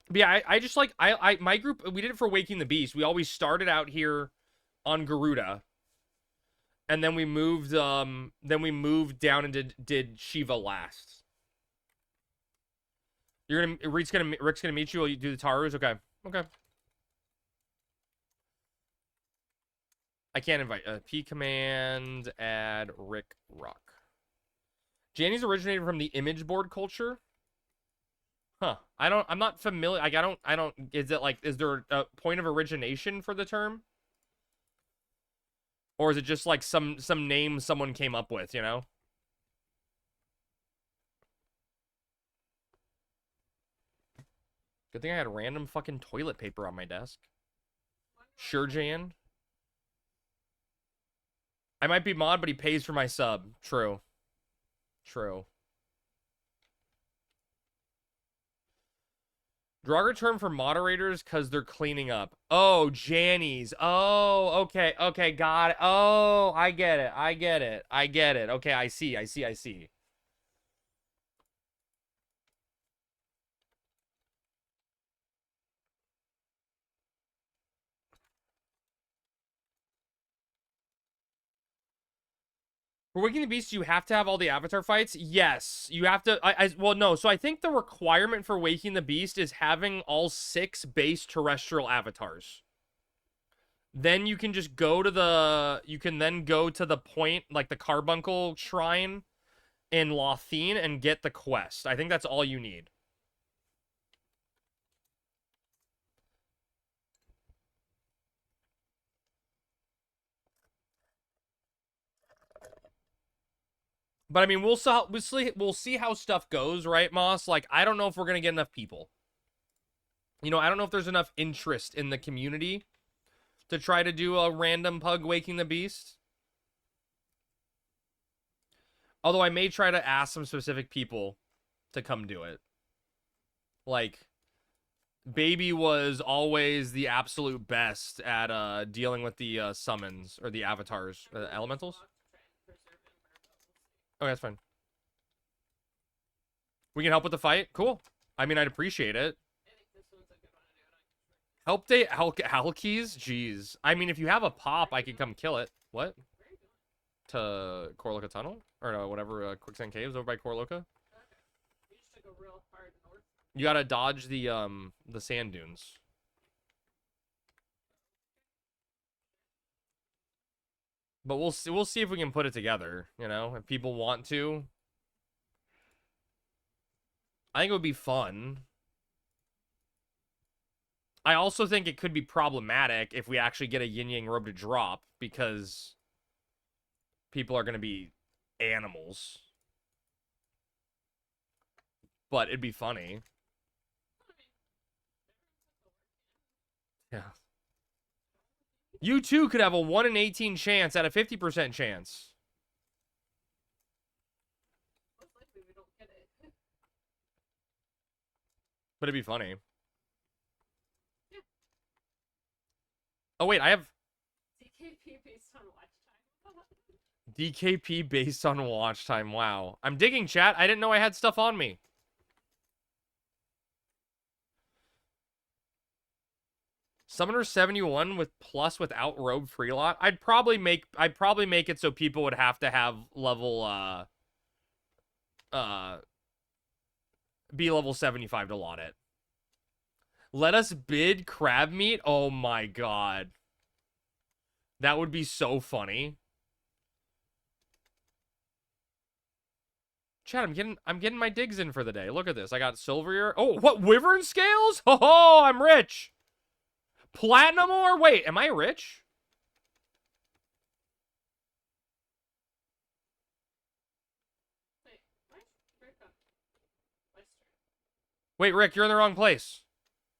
But yeah, I just like my group, we did it for Waking the Beast. We always started out here on Garuda. And then we moved down and did Shiva last. Rick's gonna meet you while you do the Tarus? Okay. Okay. I can't invite P command add Rick Rock. Janny's originated from the image board culture. Huh. I'm not familiar. Like, I don't, is it like, is there a point of origination for the term? Or is it just like some name someone came up with, you know? Good thing I had random fucking toilet paper on my desk. Sure, Jan. I might be mod, but he pays for my sub. True. True. Draugr term for moderators because they're cleaning up. Oh, Jannies. Oh, okay. Okay, got it. Oh, I get it. I get it. I get it. Okay, I see. I see. I see. For Waking the Beast, you have to have all the Avatar fights? Yes. You have to... well, no. So I think the requirement for Waking the Beast is having all 6 base terrestrial avatars. Then you can just go to the... You can then go to the point, like the Carbuncle Shrine in Lothian and get the quest. I think that's all you need. But I mean, we'll see how stuff goes, right, Moss? Like, I don't know if we're gonna get enough people. You know, I don't know if there's enough interest in the community to try to do a random pug Waking the Beast. Although I may try to ask some specific people to come do it. Like, Baby was always the absolute best at dealing with the summons or the avatars, elementals. Okay, that's fine. We can help with the fight. Cool. I mean, I'd appreciate it. Help day Halkeys? Jeez. I mean, if you have a pop, I can come kill it. What? To Korloka Tunnel? Or no, whatever, Quicksand Caves over by Korloka? You gotta dodge the sand dunes. But we'll see if we can put it together, you know, if people want to. I think it would be fun. I also think it could be problematic if we actually get a yin yang robe to drop, because people are going to be animals. But it'd be funny. Yeah. You too could have a 1 in 18 chance at a 50% chance. But it'd be funny. Oh, wait, I have... DKP based on watch time. DKP based on watch time. Wow. I'm digging, chat. I didn't know I had stuff on me. Summoner 71 with plus without robe free lot. I'd probably make it so people would have to have level be level 75 to lot it. Let us bid crab meat. Oh my god. That would be so funny. Chat, I'm getting my digs in for the day. Look at this. I got silver ear. Oh, what, wyvern scales? Oh, I'm rich. Platinum ore? Wait, am I rich? Wait, Rick, you're in the wrong place.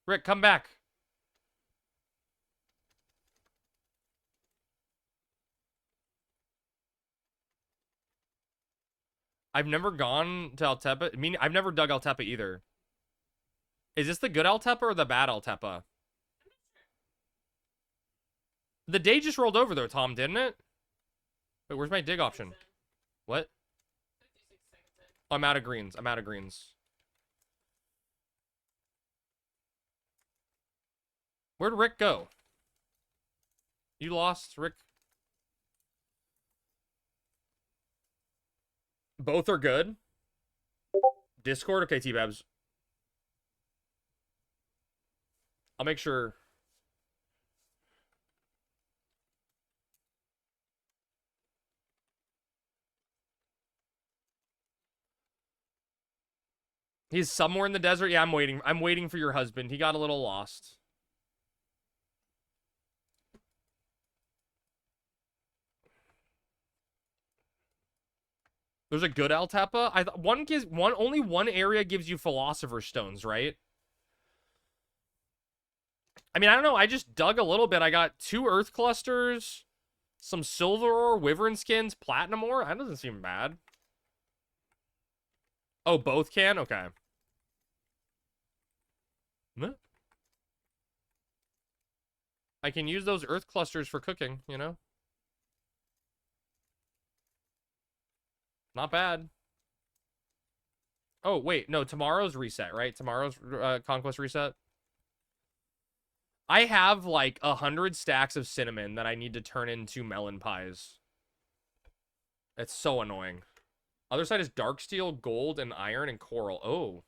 Rick, come back. I've never gone to Altepa. I mean, I've never dug Altepa either. Is this the good Altepa or the bad Altepa? The day just rolled over, though, Tom, didn't it? Wait, where's my dig option? What? Oh, I'm out of greens. I'm out of greens. Where'd Rick go? You lost, Rick? Both are good. Discord? Okay, T-Babs. I'll make sure. He's somewhere in the desert. Yeah, I'm waiting. I'm waiting for your husband. He got a little lost. There's a good Altapa. Only one area gives you Philosopher's Stones, right? I mean, I don't know. I just dug a little bit. I got 2 Earth Clusters, some Silver Ore, Wyvern Skins, Platinum Ore. That doesn't seem bad. Oh, both can? Okay. I can use those Earth Clusters for cooking, you know? Not bad. Oh, wait. No, tomorrow's reset, right? Tomorrow's Conquest reset. I have, like, 100 stacks of cinnamon that I need to turn into melon pies. It's so annoying. Other side is dark steel, gold, and iron, and coral. Oh.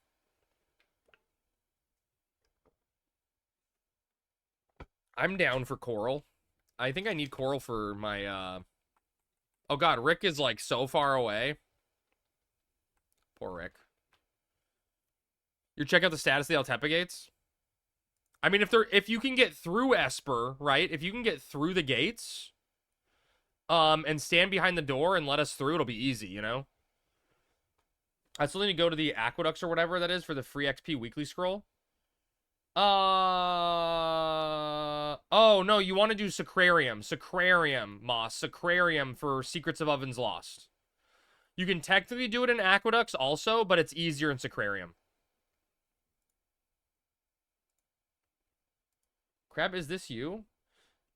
I'm down for coral. I think I need coral for my, Oh god, Rick is, like, so far away. Poor Rick. You check out the status of the Altepa gates? I mean, if you can get through Esper, right? If you can get through the gates, and stand behind the door and let us through, it'll be easy, you know? I still need to go to the aqueducts or whatever that is for the free XP weekly scroll. Oh, no, you want to do Sacrarium. Sacrarium, Moss. Sacrarium for Secrets of Ovens Lost. You can technically do it in aqueducts also, but it's easier in Sacrarium. Crab, is this you?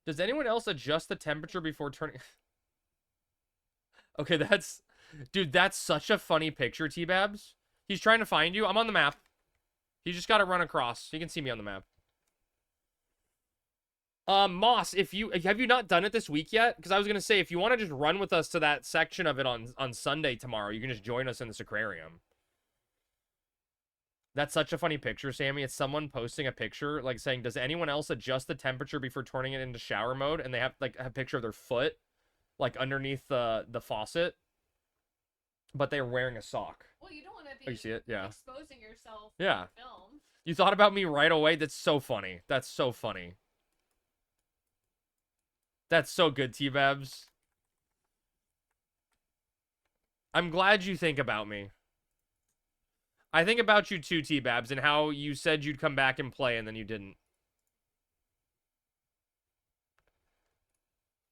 Does anyone else adjust the temperature before turning? Okay, that's... Dude, that's such a funny picture, T-Babs. He's trying to find you. I'm on the map. He just got to run across. He can see me on the map. Moss, if you... Have you not done it this week yet? Because I was going to say, if you want to just run with us to that section of it on Sunday tomorrow, you can just join us in this aquarium. That's such a funny picture, Sammy. It's someone posting a picture, like, saying, does anyone else adjust the temperature before turning it into shower mode? And they have, like, a picture of their foot, like, underneath the faucet. But they're wearing a sock. Well, you don't want to be you see it? Yeah. exposing yourself Yeah. to film. You thought about me right away? That's so funny. That's so funny. That's so good, T-Babs. I'm glad you think about me. I think about you too, T-Babs, and how you said you'd come back and play, and then you didn't.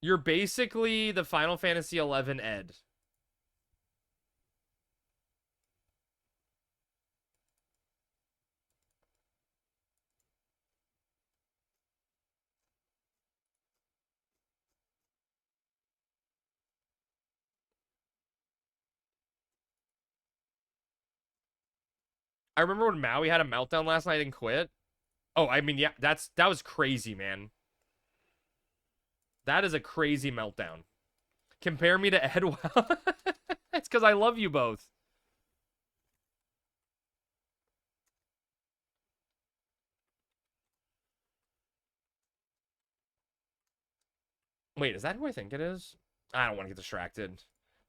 You're basically the Final Fantasy XI Ed. I remember when Maui had a meltdown last night and quit. Oh, I mean, yeah, that was crazy, man. That is a crazy meltdown. Compare me to Ed. It's because I love you both. Wait, is that who I think it is? I don't want to get distracted.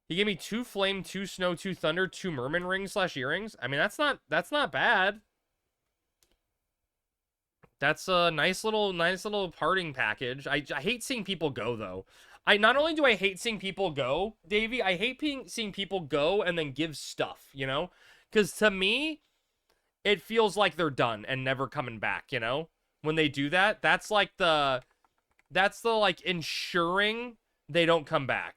He gave me 2 flame, 2 snow, 2 thunder, 2 merman rings / earrings. I mean, that's not bad. That's a nice little parting package. I hate seeing people go, though. Not only do I hate seeing people go, Davey, I hate seeing people go and then give stuff, you know? Because to me, it feels like they're done and never coming back, you know? When they do that, that's the like ensuring they don't come back.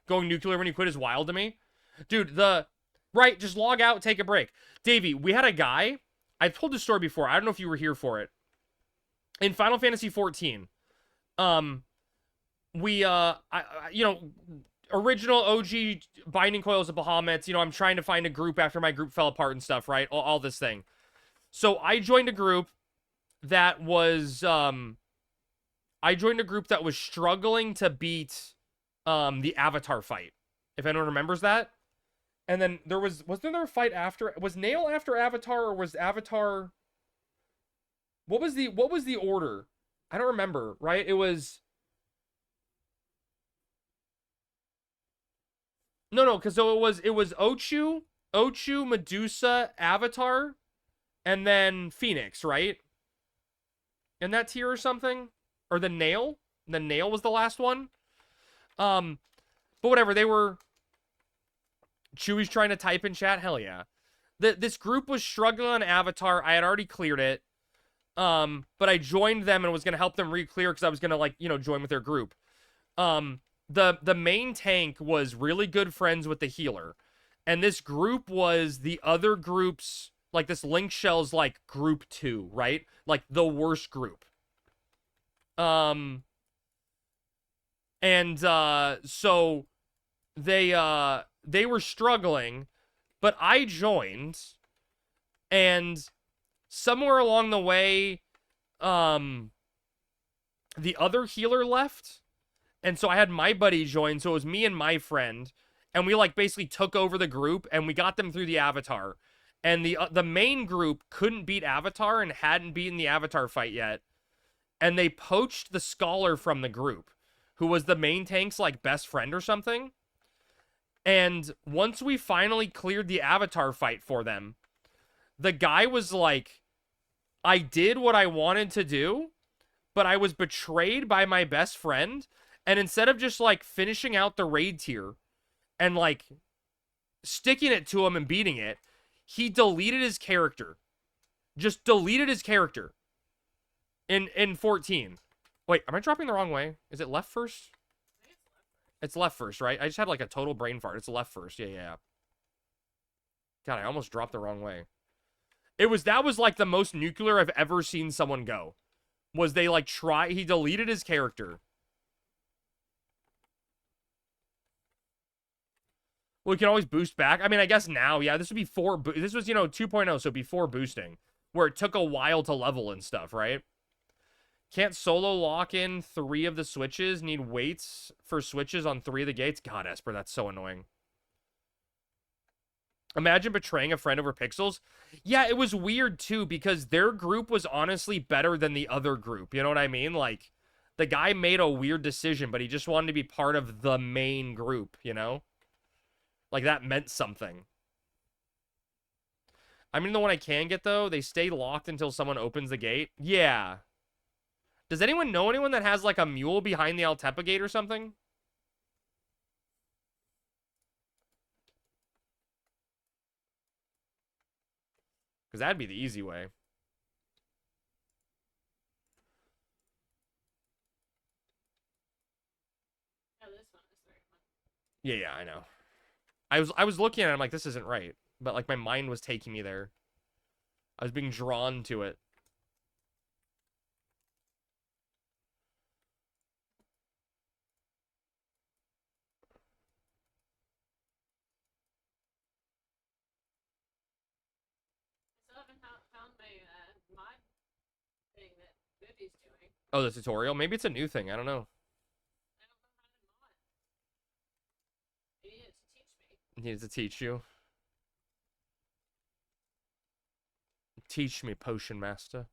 Going nuclear when you quit is wild to me. Dude, right, just log out, take a break. Davey, we had a guy, I've told this story before, I don't know if you were here for it. In Final Fantasy 14, we, you know, original OG Binding Coils of Bahamut, you know, I'm trying to find a group after my group fell apart and stuff, right? All this thing. So I joined a group that was, struggling to beat, the Avatar fight. If anyone remembers that. And then wasn't there a fight after? Was Nail after Avatar, or was Avatar... What was the order? I don't remember, right? It was... No, because so it was Ochu, Medusa, Avatar, and then Phoenix, right? In that tier or something? Or the Nail? The Nail was the last one? But whatever, they were... Chewy's trying to type in chat? Hell yeah. This group was struggling on Avatar. I had already cleared it. But I joined them and was going to help them re-clear because I was going to, like, you know, join with their group. The main tank was really good friends with the healer. And this group was the other group's, like, this Link Shell's, like, group 2, right? Like, the worst group. So they were struggling, but I joined, and somewhere along the way, the other healer left, and so I had my buddy join, so it was me and my friend, and we, like, basically took over the group, and we got them through the Avatar, and the main group couldn't beat Avatar and hadn't beaten the Avatar fight yet, and they poached the Scholar from the group, who was the main tank's, like, best friend or something. And once we finally cleared the Avatar fight for them, the guy was like, I did what I wanted to do, but I was betrayed by my best friend. And instead of just, like, finishing out the raid tier and, like, sticking it to him and beating it, he deleted his character. Just deleted his character in 14. Wait, am I dropping the wrong way? Is it left first? It's left first, right? I just had, like, a total brain fart. It's left first. Yeah. God, I almost dropped the wrong way. That was like the most nuclear I've ever seen someone go. Was they like he deleted his character. Well, we can always boost back. I mean, I guess now, yeah, this would be this was, 2.0, so before boosting, where it took a while to level and stuff, right? Can't solo lock in 3 of the switches. Need weights for switches on 3 of the gates. God, Esper, that's so annoying. Imagine betraying a friend over pixels. Yeah, it was weird, too, because their group was honestly better than the other group. You know what I mean? Like, the guy made a weird decision, but he just wanted to be part of the main group, you know? Like, that meant something. I mean, the one I can get, though, they stay locked until someone opens the gate. Yeah. Does anyone know anyone that has, like, a mule behind the Altepa gate or something? Because that'd be the easy way. Oh, this one is very fun. Yeah, I know. I was looking at it, I'm like, this isn't right. But, like, my mind was taking me there. I was being drawn to it. I still haven't found my mod thing that Booty's doing. Oh, the tutorial? Maybe it's a new thing. I don't know. I don't know how to mod. He needed to teach me. He needs to teach you. Teach me, Potion Master.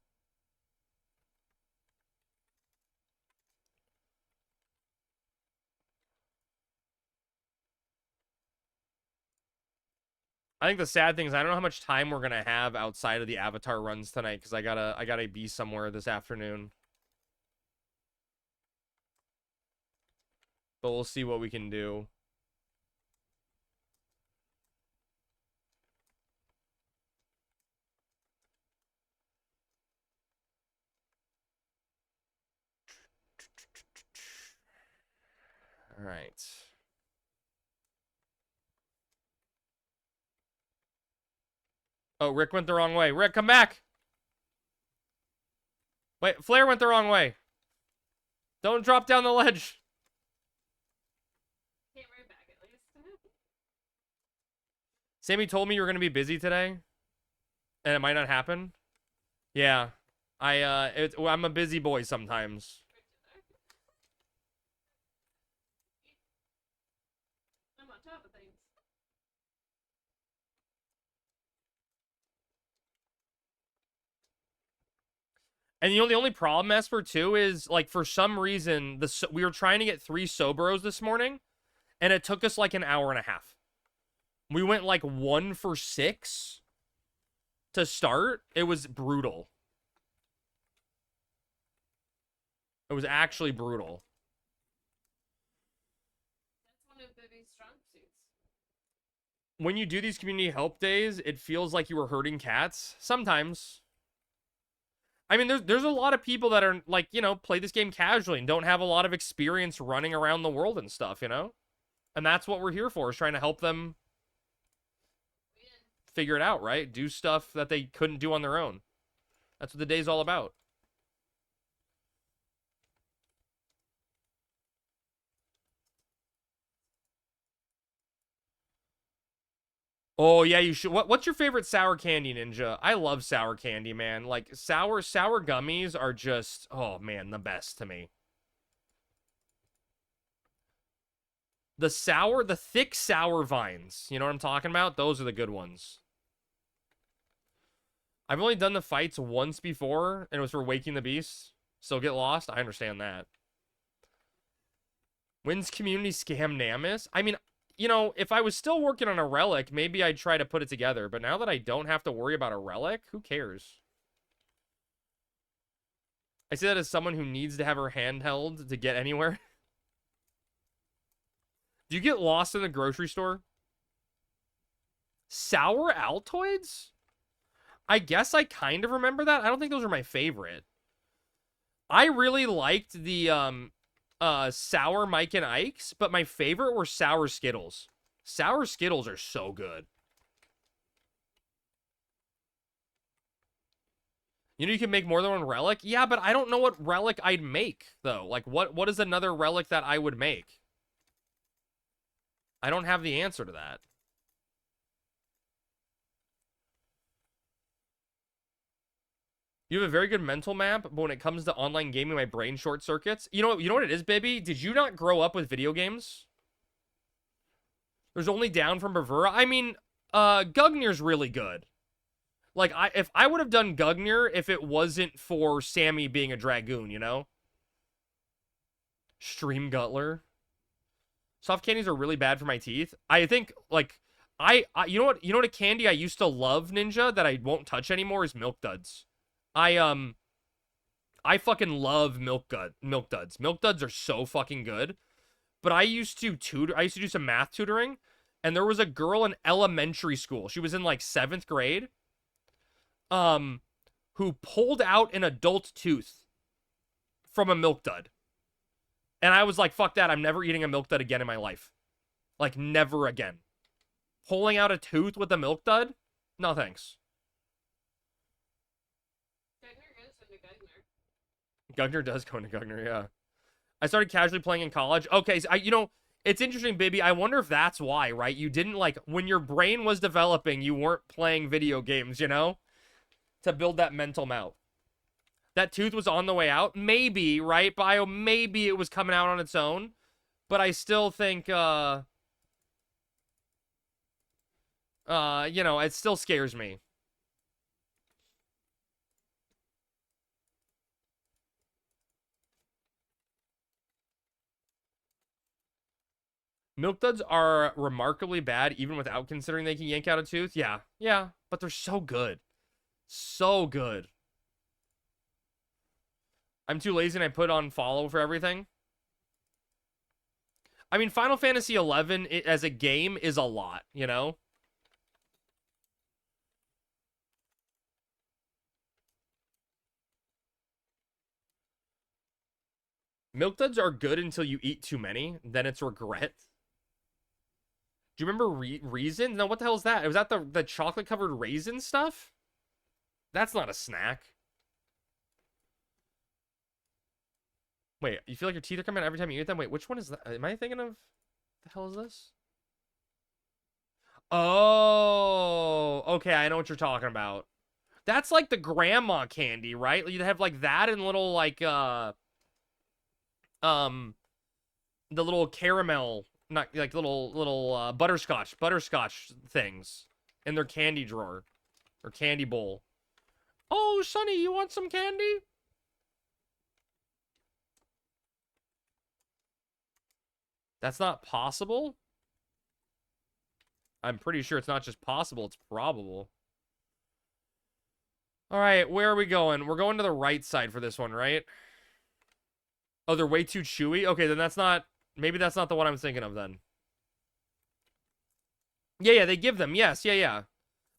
I think the sad thing is I don't know how much time we're gonna have outside of the Avatar runs tonight because I gotta be somewhere this afternoon. But we'll see what we can do. All right. Oh, Rick went the wrong way. Rick, come back. Wait, Flare went the wrong way. Don't drop down the ledge. Came right back at least. Sammy told me you were going to be busy today. And it might not happen. Yeah. I'm a busy boy sometimes. I'm on top of things. And the only problem, Esper, too, is, like, for some reason, we were trying to get 3 Soboros this morning, and it took us, like, an hour and a half. We went, like, 1 for 6 to start. It was brutal. It was actually brutal. That's one of Bibby's strong suits. When you do these community help days, it feels like you were herding cats. Sometimes. I mean, there's a lot of people that are, like, play this game casually and don't have a lot of experience running around the world and stuff, And that's what we're here for, is trying to help them figure it out, right? Do stuff that they couldn't do on their own. That's what the day's all about. Oh, yeah, you should. What's your favorite sour candy, Ninja? I love sour candy, man. Like, sour gummies are just, oh, man, the best to me. The thick sour vines. You know what I'm talking about? Those are the good ones. I've only done the fights once before, and it was for Waking the Beast. Still get lost? I understand that. When's community scam Namus? I mean, if I was still working on a relic, maybe I'd try to put it together. But now that I don't have to worry about a relic, who cares? I say that as someone who needs to have her handheld to get anywhere. Do you get lost in the grocery store? Sour Altoids? I guess I kind of remember that. I don't think those are my favorite. I really liked the sour Mike and Ike's, but my favorite were sour Skittles. Sour Skittles are so good. You know you can make more than one relic? Yeah, but I don't know what relic I'd make, though. Like, what is another relic that I would make? I don't have the answer to that. You have a very good mental map, but when it comes to online gaming, my brain short circuits. You know what it is, baby? Did you not grow up with video games? There's only down from Bravura. I mean, Gugnir's really good. Like, if I would have done Gugnir if it wasn't for Sammy being a Dragoon, you know? Stream Gutler. Soft candies are really bad for my teeth. I think, like, you know what a candy I used to love, Ninja, that I won't touch anymore is Milk Duds. I fucking love Milk Duds. Milk Duds are so fucking good. But I used to do some math tutoring, and there was a girl in elementary school. She was in like 7th grade. Who pulled out an adult tooth from a Milk Dud. And I was like, fuck that, I'm never eating a Milk Dud again in my life. Like, never again. Pulling out a tooth with a Milk Dud? No thanks. Gugner does go into Gugner, yeah. I started casually playing in college. Okay, so it's interesting, baby. I wonder if that's why, right? You didn't, like, when your brain was developing, you weren't playing video games, you know? To build that mental map. That tooth was on the way out? Maybe, right, Bio? Maybe it was coming out on its own. But I still think, it still scares me. Milk Duds are remarkably bad, even without considering they can yank out a tooth. Yeah, but they're so good. So good. I'm too lazy and I put on follow for everything. I mean, Final Fantasy XI as a game is a lot, you know? Milk Duds are good until you eat too many. Then it's regret. Do you remember Raisin? No, what the hell is that? Was that the chocolate-covered raisin stuff? That's not a snack. Wait, you feel like your teeth are coming out every time you eat them? Wait, which one is that? Am I thinking of... The hell is this? Oh, okay, I know what you're talking about. That's like the grandma candy, right? You'd have like that and little like, the little caramel, not like little butterscotch things in their candy drawer or candy bowl. Oh, Sonny, you want some candy? That's not possible? I'm pretty sure it's not just possible, it's probable. Alright, where are we going? We're going to the right side for this one, right? Oh, they're way too chewy? Okay, then that's not... Maybe that's not the one I'm thinking of, then. Yeah, they give them. Yes, yeah.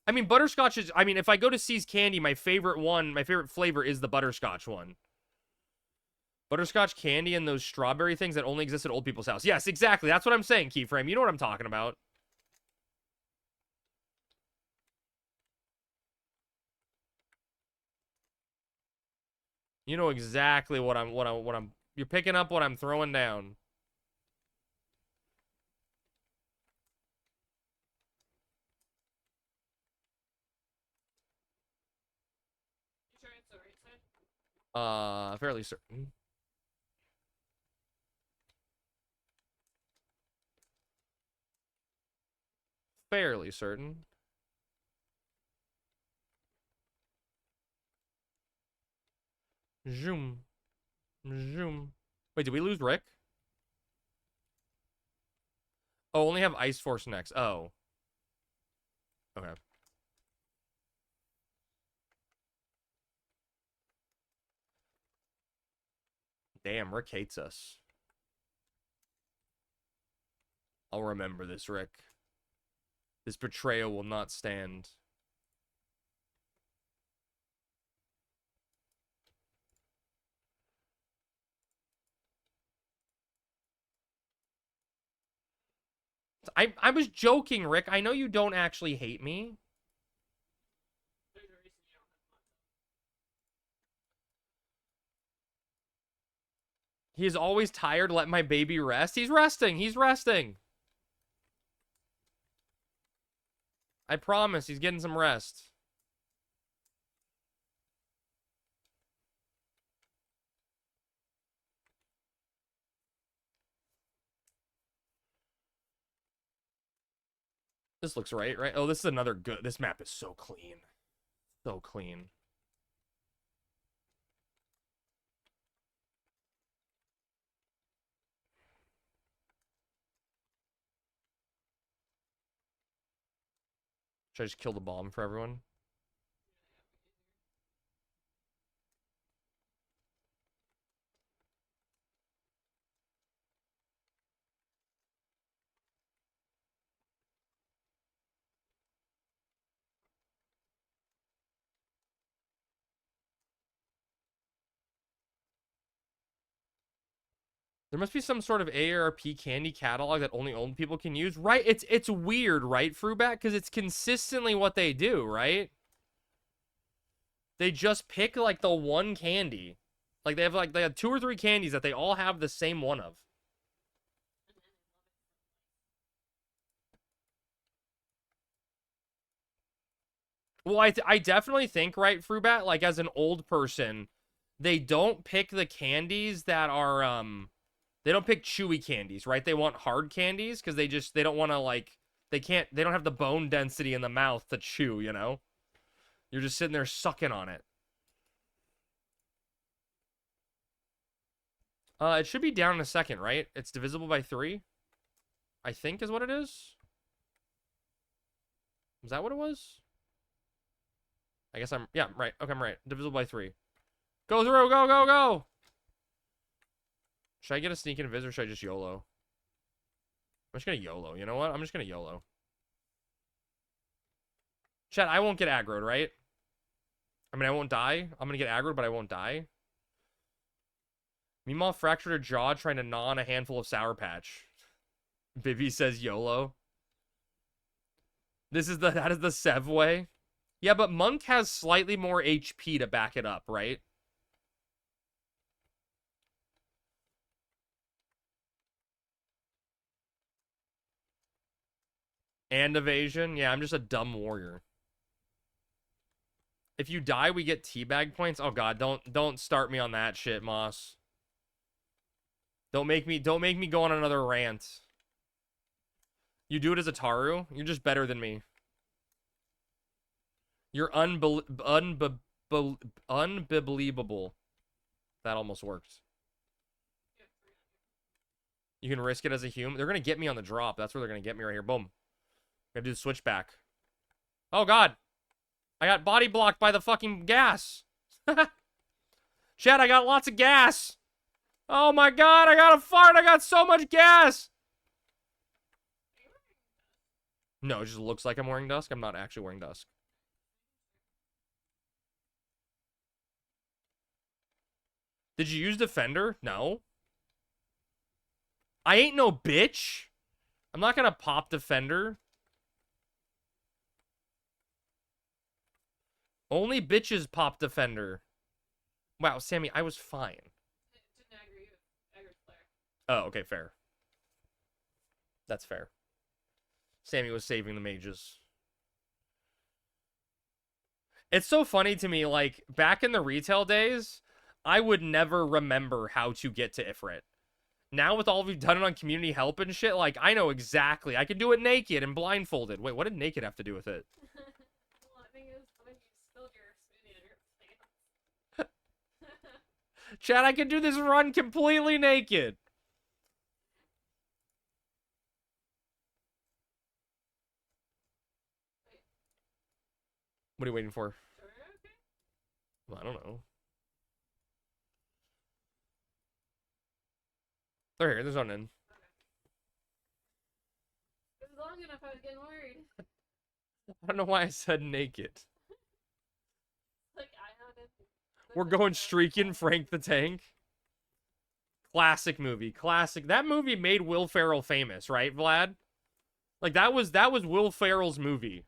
I mean, butterscotch is... I mean, if I go to C's Candy, my favorite flavor is the butterscotch one. Butterscotch candy and those strawberry things that only exist at old people's house. Yes, exactly. That's what I'm saying, Keyframe. You know what I'm talking about. You know exactly what I'm you're picking up what I'm throwing down. You sure it's the right side? Fairly certain. Fairly certain. Zoom. Zoom. Wait, did we lose Rick? Oh, only have Ice Force next. Oh. Okay. Damn, Rick hates us. I'll remember this, Rick. This betrayal will not stand. I was joking, Rick. I know you don't actually hate me. There's a reason you don't have He is always tired. Let my baby rest. He's resting. He's resting. I promise he's getting some rest. This looks right? Oh, this is another good... This map is so clean. So clean. Should I just kill the bomb for everyone? There must be some sort of AARP candy catalog that only old people can use. Right? It's weird, right, Frubat? Because it's consistently what they do, right? They just pick, like, the one candy. Like, they have 2 or 3 candies that they all have the same one of. Well, I definitely think, right, Frubat, like, as an old person, they don't pick the candies that are, they don't pick chewy candies, right? They want hard candies because they don't want to, like, they don't have the bone density in the mouth to chew, you know? You're just sitting there sucking on it. It should be down in a second, right? It's divisible by 3, I think is what it is. Is that what it was? I guess yeah, right. Okay, I'm right. Divisible by 3. Go through, go, go, go! Should I get a sneak invis or should I just YOLO? I'm just gonna YOLO. You know what? I'm just gonna YOLO. Chat, I won't get aggroed, right? I mean, I won't die. I'm gonna get aggroed, but I won't die. Meemaw fractured her jaw trying to gnaw on a handful of Sour Patch. Bibby says YOLO. That is the Sev way. Yeah, but Monk has slightly more HP to back it up, right? And evasion. Yeah, I'm just a dumb warrior. If you die, we get teabag points. Oh god, don't start me on that shit, Moss. Don't make me go on another rant. You do it as a Taru? You're just better than me. You're unbelievable. That almost worked. You can risk it as a human. They're gonna get me on the drop. That's where they're gonna get me right here. Boom. Gotta do the switchback. Oh god. I got body blocked by the fucking gas. Chad, I got lots of gas. Oh my god, I got a fart. I got so much gas. No, it just looks like I'm wearing dusk. I'm not actually wearing dusk. Did you use Defender? No. I ain't no bitch. I'm not gonna pop Defender. Only bitches pop Defender. Wow, Sammy, I was fine. Oh, okay, fair. That's fair. Sammy was saving the mages. It's so funny to me, like, back in the retail days, I would never remember how to get to Ifrit. Now, with all we've done on community help and shit, like, I know exactly. I can do it naked and blindfolded. Wait, what did naked have to do with it? Well, I think it was when you spilled your smoothie on your pants. Chad, I can do this run completely naked. What are you waiting for? Well, I don't know. They're here. There's one in. It was long enough, I was getting worried. I don't know why I said naked. Like, I had it. We're going streaking Frank the Tank. Classic movie. Classic. That movie made Will Ferrell famous, right, Vlad? Like, that was Will Ferrell's movie.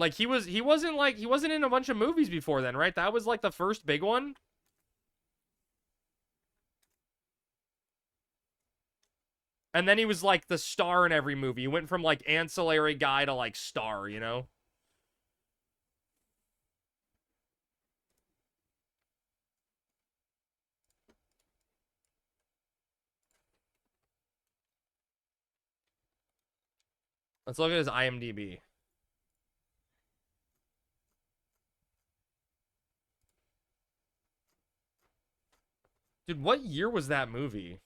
Like he wasn't in a bunch of movies before then, right? That was like the first big one. And then he was like the star in every movie. He went from like ancillary guy to like star, you know? Let's look at his IMDb. Dude, what year was that movie?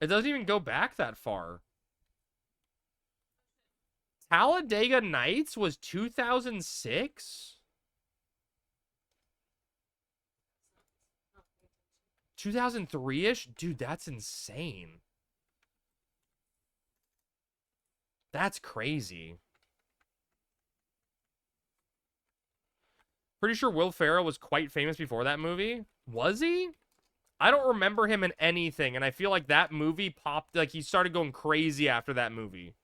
It doesn't even go back that far. Talladega Nights was 2006? 2003-ish? Dude, that's insane. That's crazy. Pretty sure Will Ferrell was quite famous before that movie. Was he? I don't remember him in anything, and I feel like that movie popped, like he started going crazy after that movie.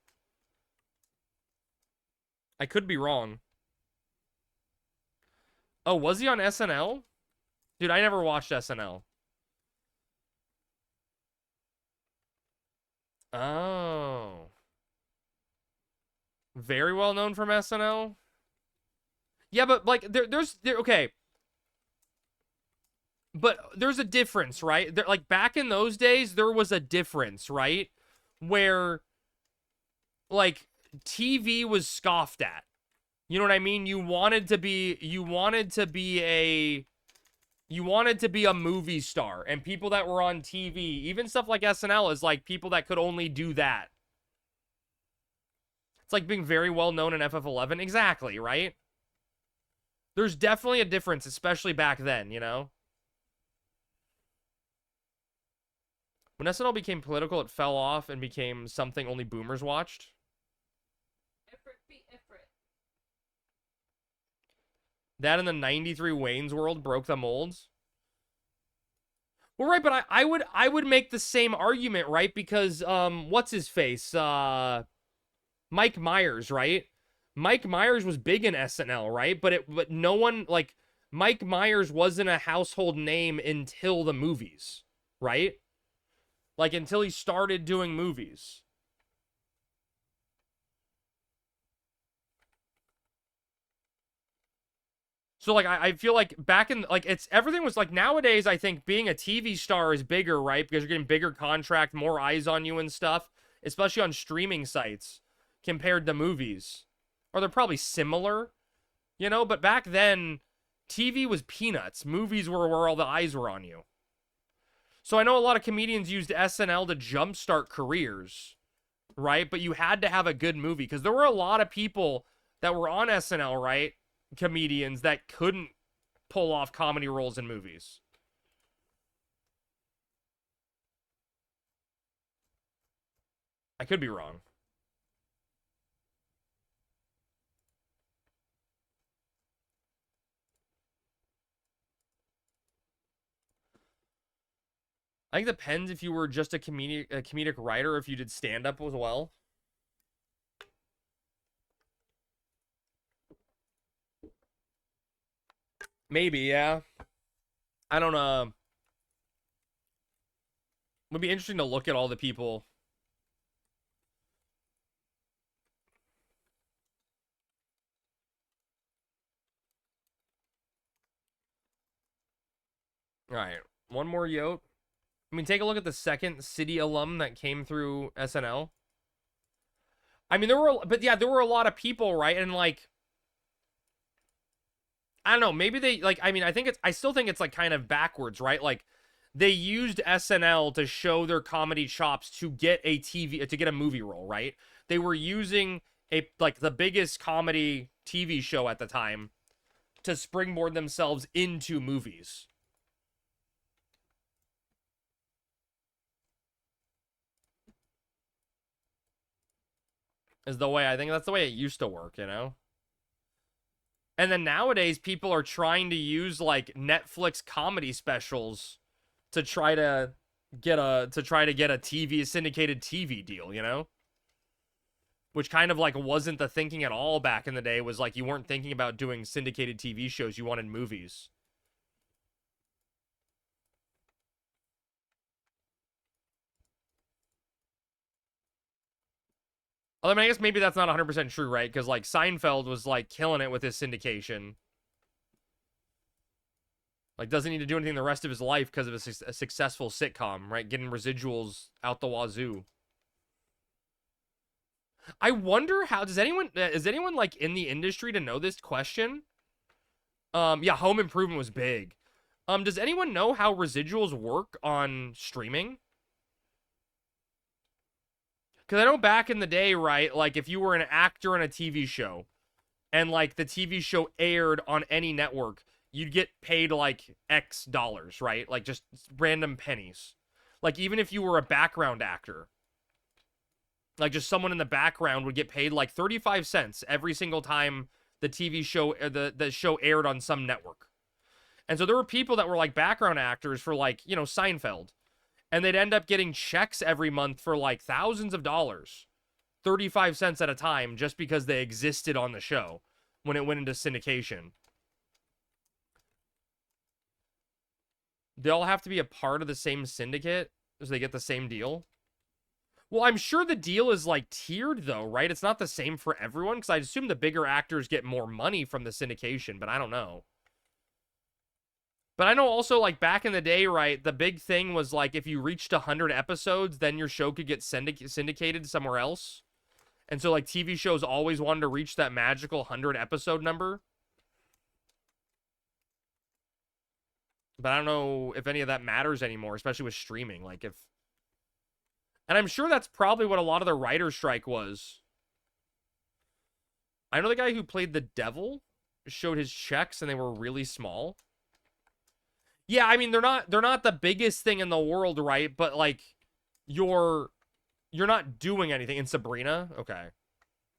I could be wrong. Oh, was he on SNL? Dude, I never watched SNL. Oh. Very well known from SNL? Yeah, but like okay. But there's a difference, right? Like back in those days, there was a difference, right? Where like TV was scoffed at. You know what I mean? You wanted to be a movie star, and people that were on TV, even stuff like SNL, is like people that could only do that. It's like being very well known in FF11. Exactly, right? There's definitely a difference, especially back then, you know? When SNL became political, it fell off and became something only boomers watched. That in the 93 Wayne's World broke the molds. Well, right, but I would make the same argument, right? Because what's his face? Mike Myers, right? Mike Myers was big in SNL, right? But no one, like, Mike Myers wasn't a household name until the movies, right? Like, until he started doing movies. So, like, I feel like back in, like, everything was, like, nowadays, I think being a TV star is bigger, right? Because you're getting bigger contract, more eyes on you and stuff, especially on streaming sites compared to movies. Or they're probably similar, you know? But back then, TV was peanuts. Movies were where all the eyes were on you. So I know a lot of comedians used SNL to jumpstart careers, right? But you had to have a good movie because there were a lot of people that were on SNL, right? Comedians that couldn't pull off comedy roles in movies. I could be wrong. I think it depends if you were just a comedic writer or if you did stand-up as well. Maybe, yeah. I don't know. Would be interesting to look at all the people. All right, one more yote. I mean, take a look at the second city alum that came through SNL. I mean, there were a lot of people, right? And like, I don't know, maybe they, like, I mean, I still think it's like kind of backwards, right? Like, they used SNL to show their comedy chops to get a movie role, right? They were using like the biggest comedy TV show at the time to springboard themselves into movies. Is the way, I think that's the way it used to work, you know? And then nowadays, people are trying to use, like, Netflix comedy specials to try to get a syndicated TV deal, you know? which kind of like wasn't the thinking at all back in the day. Was like you weren't thinking about doing syndicated TV shows, you wanted movies. I mean, I guess maybe that's not 100% true, right? Because, like, Seinfeld was, like, killing it with his syndication. Like, doesn't need to do anything the rest of his life because of a successful sitcom, right? Getting residuals out the wazoo. I wonder how, is anyone, like, in the industry to know this question? Yeah, Home Improvement was big. Does anyone know how residuals work on streaming? Because I know back in the day, right, like, if you were an actor in a TV show, and, like, the TV show aired on any network, you'd get paid, like, X dollars, right? Like, just random pennies. Like, even if you were a background actor, like, just someone in the background would get paid, like, 35 cents every single time the TV show, the show aired on some network. And so there were people that were, like, background actors for, like, you know, Seinfeld. And they'd end up getting checks every month for, like, thousands of dollars. 35 cents at a time just because they existed on the show when it went into syndication. They all have to be a part of the same syndicate so they get the same deal. Well, I'm sure the deal is, like, tiered, though, right? It's not the same for everyone, because I assume the bigger actors get more money from the syndication, but I don't know. But I know also, like, back in the day, right, the big thing was, like, if you reached 100 episodes, then your show could get syndicated somewhere else. And so, like, TV shows always wanted to reach that magical 100-episode number. But I don't know if any of that matters anymore, especially with streaming. Like, if... And I'm sure that's probably what a lot of the writer's strike was. I know the guy who played the devil showed his checks, and they were really small. Yeah, I mean, they're not the biggest thing in the world, right? But, like, you're not doing anything. In Sabrina? Okay.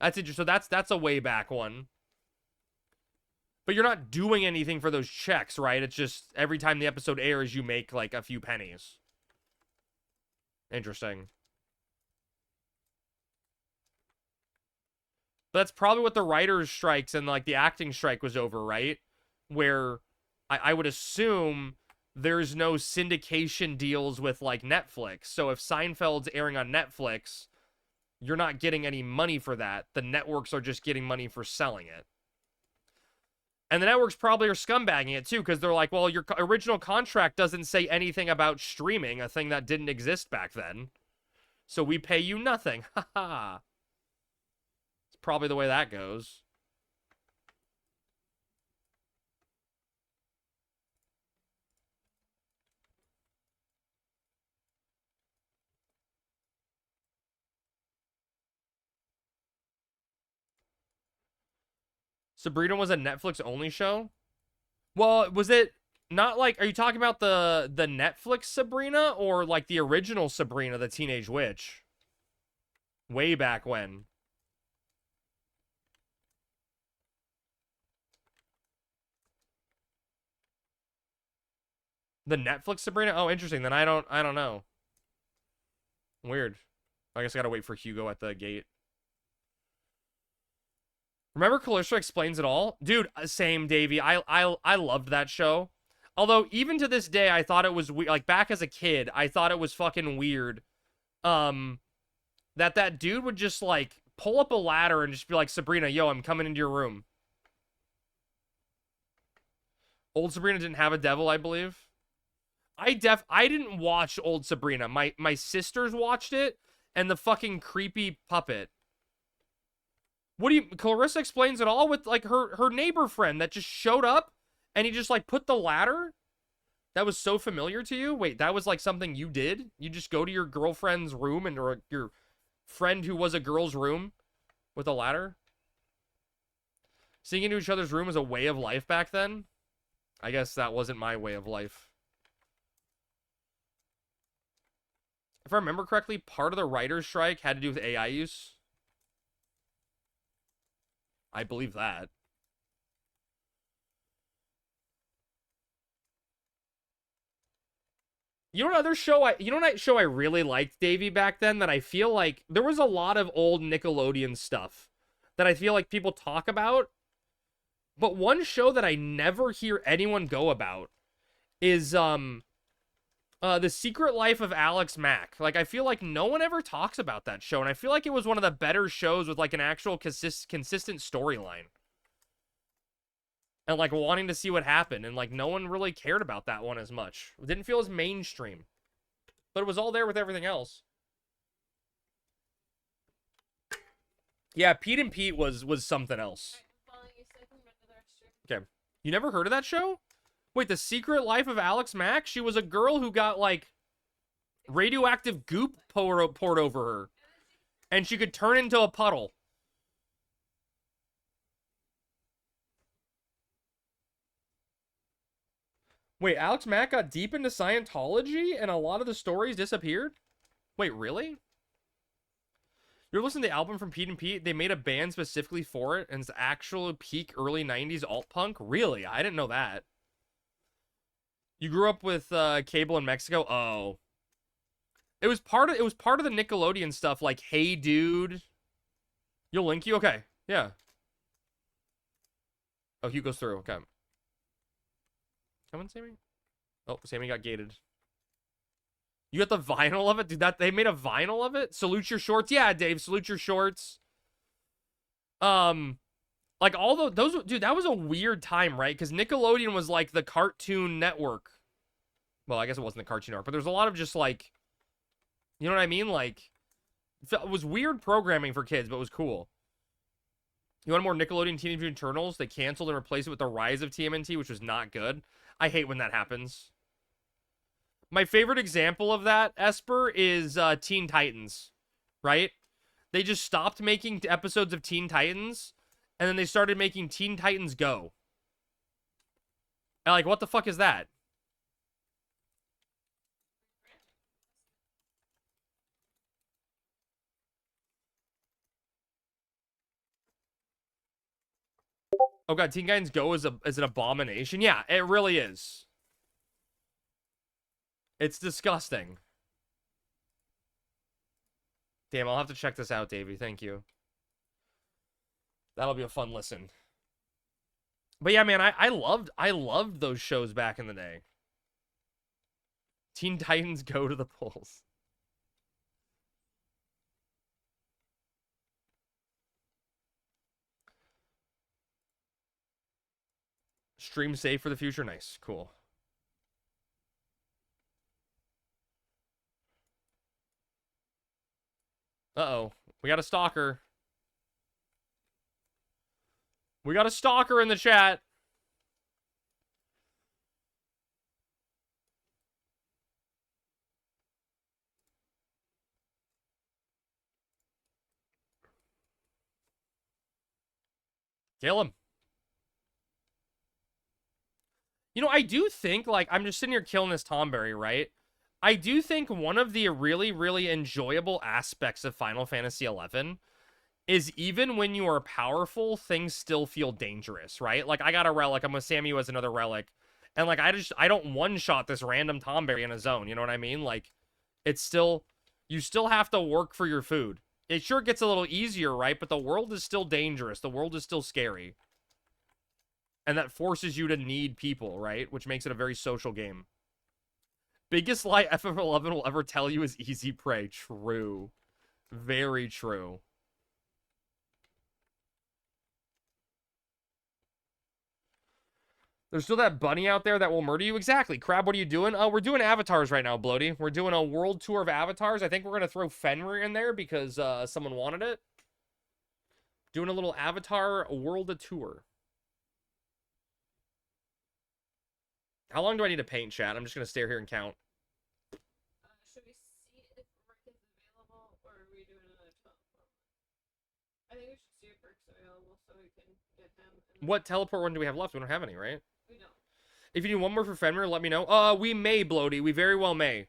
That's interesting. So that's a way back one. But you're not doing anything for those checks, right? It's just every time the episode airs, you make, like, a few pennies. Interesting. But that's probably what the writer's strikes and, like, the acting strike was over, right? Where... I would assume there's no syndication deals with, like, Netflix. So if Seinfeld's airing on Netflix, you're not getting any money for that. The networks are just getting money for selling it. And the networks probably are scumbagging it, too, because they're like, well, your original contract doesn't say anything about streaming, a thing that didn't exist back then. So we pay you nothing. Ha ha. It's probably the way that goes. Sabrina was a Netflix-only show? Well, was it not like... Are you talking about the Netflix Sabrina or, like, the original Sabrina, the Teenage Witch? Way back when. The Netflix Sabrina? Oh, interesting. Then I don't know. Weird. I guess I gotta wait for Hugo at the gate. Remember Calista Explains It All? Dude, same, Davey. I loved that show. Although, even to this day, I thought it was weird. Like, back as a kid, I thought it was fucking weird. That dude would just, like, pull up a ladder and just be like, Sabrina, yo, I'm coming into your room. Old Sabrina didn't have a devil, I believe. I didn't watch Old Sabrina. My sisters watched it, and the fucking creepy puppet. What do you... Clarissa Explains It All with, like, her neighbor friend that just showed up, and he just, like, put the ladder? That was so familiar to you? Wait, that was, like, something you did? You just go to your girlfriend's room, or your friend who was a girl's room with a ladder? Seeing into each other's room was a way of life back then? I guess that wasn't my way of life. If I remember correctly, part of the writer's strike had to do with AI use. I believe that. You know another show what show I really liked, Davey, back then, that I feel like there was a lot of old Nickelodeon stuff that I feel like people talk about, but one show that I never hear anyone go about is The Secret Life of Alex Mack. Like, I feel like no one ever talks about that show, and I feel like it was one of the better shows with like an actual consistent storyline. And like wanting to see what happened, and like no one really cared about that one as much. It didn't feel as mainstream. But it was all there with everything else. Yeah, Pete and Pete was something else. Okay. You never heard of that show? Wait, The Secret Life of Alex Mack? She was a girl who got like radioactive goop poured over her. And she could turn into a puddle. Wait, Alex Mack got deep into Scientology and a lot of the stories disappeared? Wait, really? You're listening to the album from Pete and Pete? They made a band specifically for it, and it's actual peak early 90s alt-punk? Really? I didn't know that. You grew up with cable in Mexico? Oh. It was part of the Nickelodeon stuff, like Hey Dude. You'll link you? Okay. Yeah. Oh, Hugh goes through. Okay. Come on, Sammy. Oh, Sammy got gated. You got the vinyl of it? Dude, they made a vinyl of it? Salute your shorts? Yeah, Dave, salute your shorts. Like all those, dude, that was a weird time, right? Because Nickelodeon was like the Cartoon Network. Well, I guess it wasn't the Cartoon Network, but there's a lot of just like, you know what I mean? Like, it was weird programming for kids, but it was cool. You want more Nickelodeon Teenage Mutant Ninja Turtles? They canceled and replaced it with the Rise of TMNT, which was not good. I hate when that happens. My favorite example of that, Esper, is Teen Titans, right? They just stopped making episodes of Teen Titans, and then they started making Teen Titans Go. And like, what the fuck is that? Oh god, Teen Titans Go is an abomination. Yeah, it really is. It's disgusting. Damn, I'll have to check this out, Davey. Thank you. That'll be a fun listen. But yeah, man, I loved those shows back in the day. Teen Titans Go to the polls. Stream safe for the future. Nice. Cool. Uh-oh. We got a stalker. We got a stalker in the chat. Kill him. You know, I do think, like, I'm just sitting here killing this Tomberry, right? I do think one of the really, really enjoyable aspects of Final Fantasy XI is even when you are powerful, things still feel dangerous, right? Like, I got a relic. I'm with Sammy who has another relic. And, like, I don't one-shot this random Tomberry in a zone. You know what I mean? Like, it's still... You still have to work for your food. It sure gets a little easier, right? But the world is still dangerous. The world is still scary. And that forces you to need people, right? Which makes it a very social game. Biggest lie FF11 will ever tell you is easy prey. True. Very true. There's still that bunny out there that will murder you. Exactly. Crab, what are you doing? We're doing avatars right now, Bloody. We're doing a world tour of avatars. I think we're going to throw Fenrir in there because someone wanted it. Doing a little avatar world tour. How long do I need to paint, chat? I'm just going to stare here and count. Should we see if Rick is available, or are we doing another 12? I think we should see if Rick's available so we can get him. What teleport one do we have left? We don't have any, right? We don't. If you need one more for Fenrir, let me know. We may, Bloody. We very well may.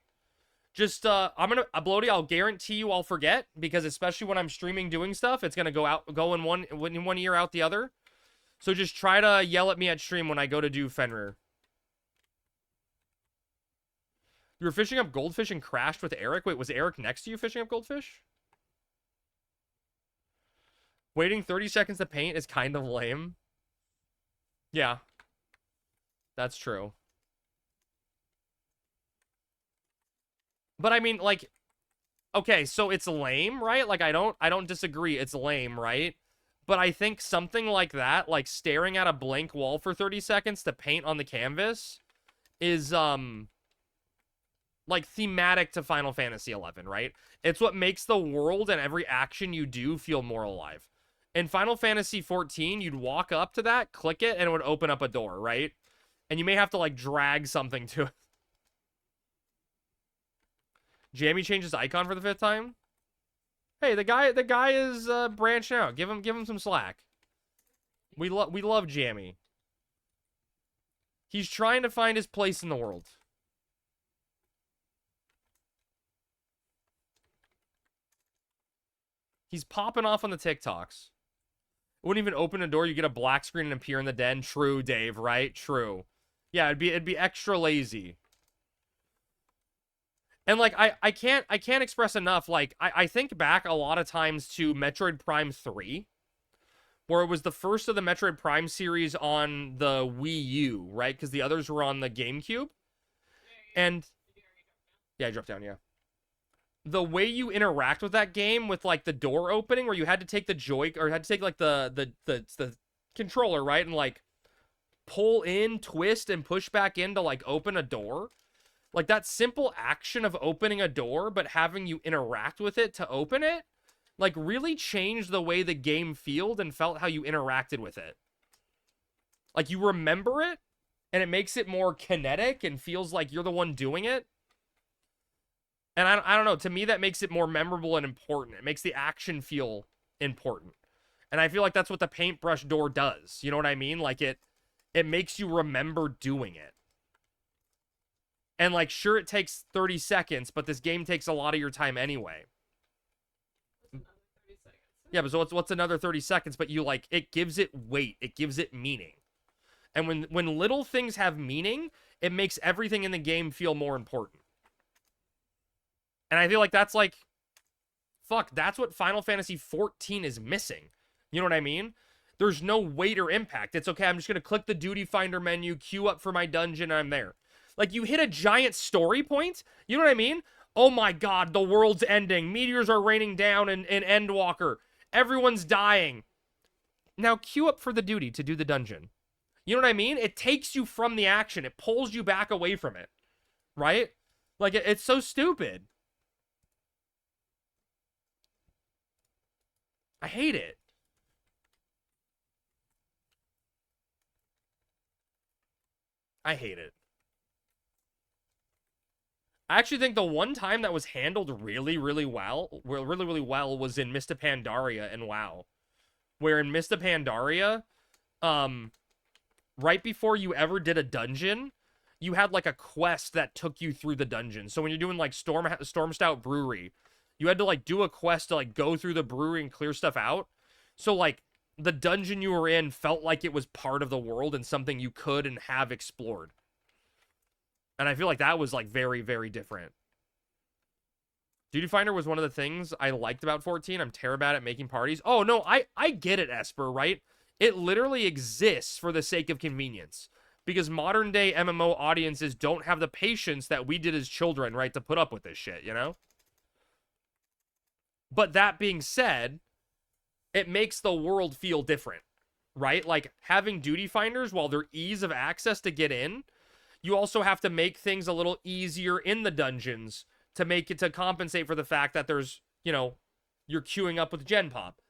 Just, Bloody, I'll guarantee you I'll forget, because especially when I'm streaming doing stuff, it's going to go in one ear, out the other. So just try to yell at me at stream when I go to do Fenrir. You were fishing up goldfish and crashed with Eric? Wait, was Eric next to you fishing up goldfish? Waiting 30 seconds to paint is kind of lame. Yeah. That's true. But I mean, like, okay, so it's lame, right? Like, I don't disagree. It's lame, right? But I think something like that, like staring at a blank wall for 30 seconds to paint on the canvas is, like, thematic to Final Fantasy XI, right? It's what makes the world and every action you do feel more alive. In Final Fantasy XIV, you'd walk up to that, click it, and it would open up a door, right? And you may have to, like, drag something to it. Jamie changed his icon for the 5th time? Hey, the guy is branching out. Give him some slack. We love Jamie. He's trying to find his place in the world. He's popping off on the TikToks. It wouldn't even open a door. You get a black screen and appear in the den. True, Dave, right? True. Yeah, it'd be extra lazy. And like I can't express enough, like I think back a lot of times to Metroid Prime 3, where it was the first of the Metroid Prime series on the Wii U, right? Because the others were on the GameCube. And yeah, I dropped down, yeah. The way you interact with that game, with like the door opening, where you had to take the had to take like the controller, right, and like pull in, twist, and push back in to like open a door. Like that simple action of opening a door, but having you interact with it to open it, like really changed the way the game felt and felt how you interacted with it. Like you remember it, and it makes it more kinetic and feels like you're the one doing it. And I don't know, to me that makes it more memorable and important. It makes the action feel important. And I feel like that's what the paintbrush door does. You know what I mean? Like it makes you remember doing it. And like, sure, it takes 30 seconds, but this game takes a lot of your time anyway. Yeah, but so what's another 30 seconds? But you like, it gives it weight. It gives it meaning. And when little things have meaning, it makes everything in the game feel more important. And I feel like that's like, fuck, that's what Final Fantasy XIV is missing. You know what I mean? There's no weight or impact. It's okay, I'm just going to click the duty finder menu, queue up for my dungeon, and I'm there. Like, you hit a giant story point, you know what I mean? Oh my god, the world's ending. Meteors are raining down in Endwalker. Everyone's dying. Now queue up for the duty to do the dungeon. You know what I mean? It takes you from the action. It pulls you back away from it. Right? Like, it's so stupid. I hate it. I hate it. I actually think the one time that was handled really, really well was in Mista Pandaria and WoW. Where in Mista Pandaria, right before you ever did a dungeon, you had like a quest that took you through the dungeon. So when you're doing like Storm Stout Brewery, you had to like do a quest to like go through the brewery and clear stuff out. So like the dungeon you were in felt like it was part of the world and something you could and have explored. And I feel like that was like very, very different. Duty Finder was one of the things I liked about 14. I'm terrible at making parties. Oh, no, I get it, Esper, right? It literally exists for the sake of convenience. Because modern day MMO audiences don't have the patience that we did as children, right, to put up with this shit, you know? But that being said, it makes the world feel different, right? Like, having Duty Finders, while they're ease of access to get in, you also have to make things a little easier in the dungeons to make it to compensate for the fact that there's, you know, you're queuing up with Gen Pop.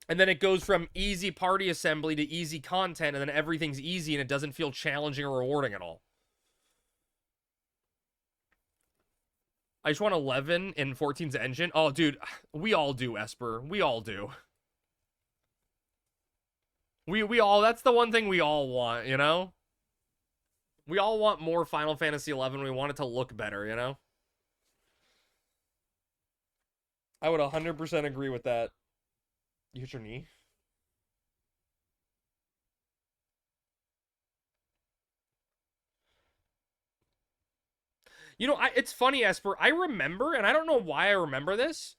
And then it goes from easy party assembly to easy content, and then everything's easy and it doesn't feel challenging or rewarding at all. I just want 11 in 14's engine. Oh, dude, we all do, Esper. We all do. We all, that's the one thing we all want, you know? We all want more Final Fantasy XI. We want it to look better, you know? I would 100% agree with that. You hit your knee? You know, it's funny, Esper. I remember, and I don't know why I remember this,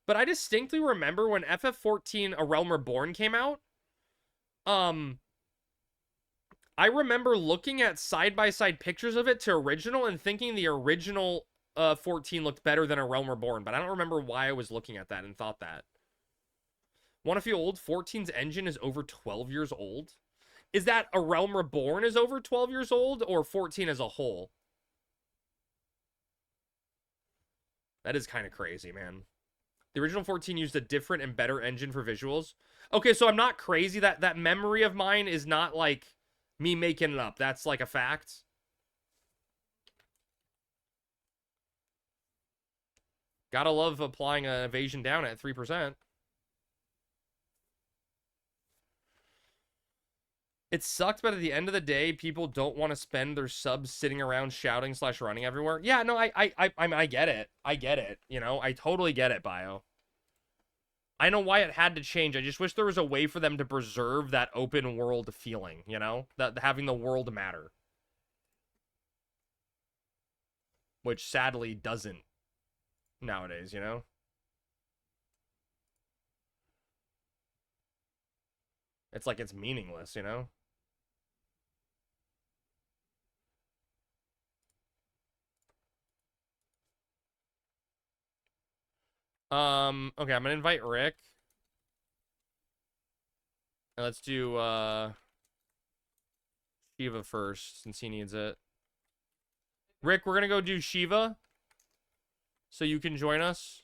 but I distinctly remember when FF14 A Realm Reborn came out. I remember looking at side-by-side pictures of it to original and thinking the original 14 looked better than A Realm Reborn, but I don't remember why I was looking at that and thought that. Want to feel old? 14's engine is over 12 years old? Is that A Realm Reborn is over 12 years old, or 14 as a whole? That is kind of crazy, man. The original 14 used a different and better engine for visuals. Okay, so I'm not crazy. That memory of mine is not like me making it up. That's like a fact. Gotta love applying an evasion down at 3%. It sucked, but at the end of the day, people don't want to spend their subs sitting around shouting / running everywhere. Yeah, no, I get it. I get it. You know, I totally get it, Bio. I know why it had to change. I just wish there was a way for them to preserve that open world feeling, you know? That having the world matter. Which sadly doesn't nowadays, you know? It's like it's meaningless, you know? Okay, I'm gonna invite Rick. And let's do Shiva first, since he needs it. Rick, we're gonna go do Shiva. So you can join us.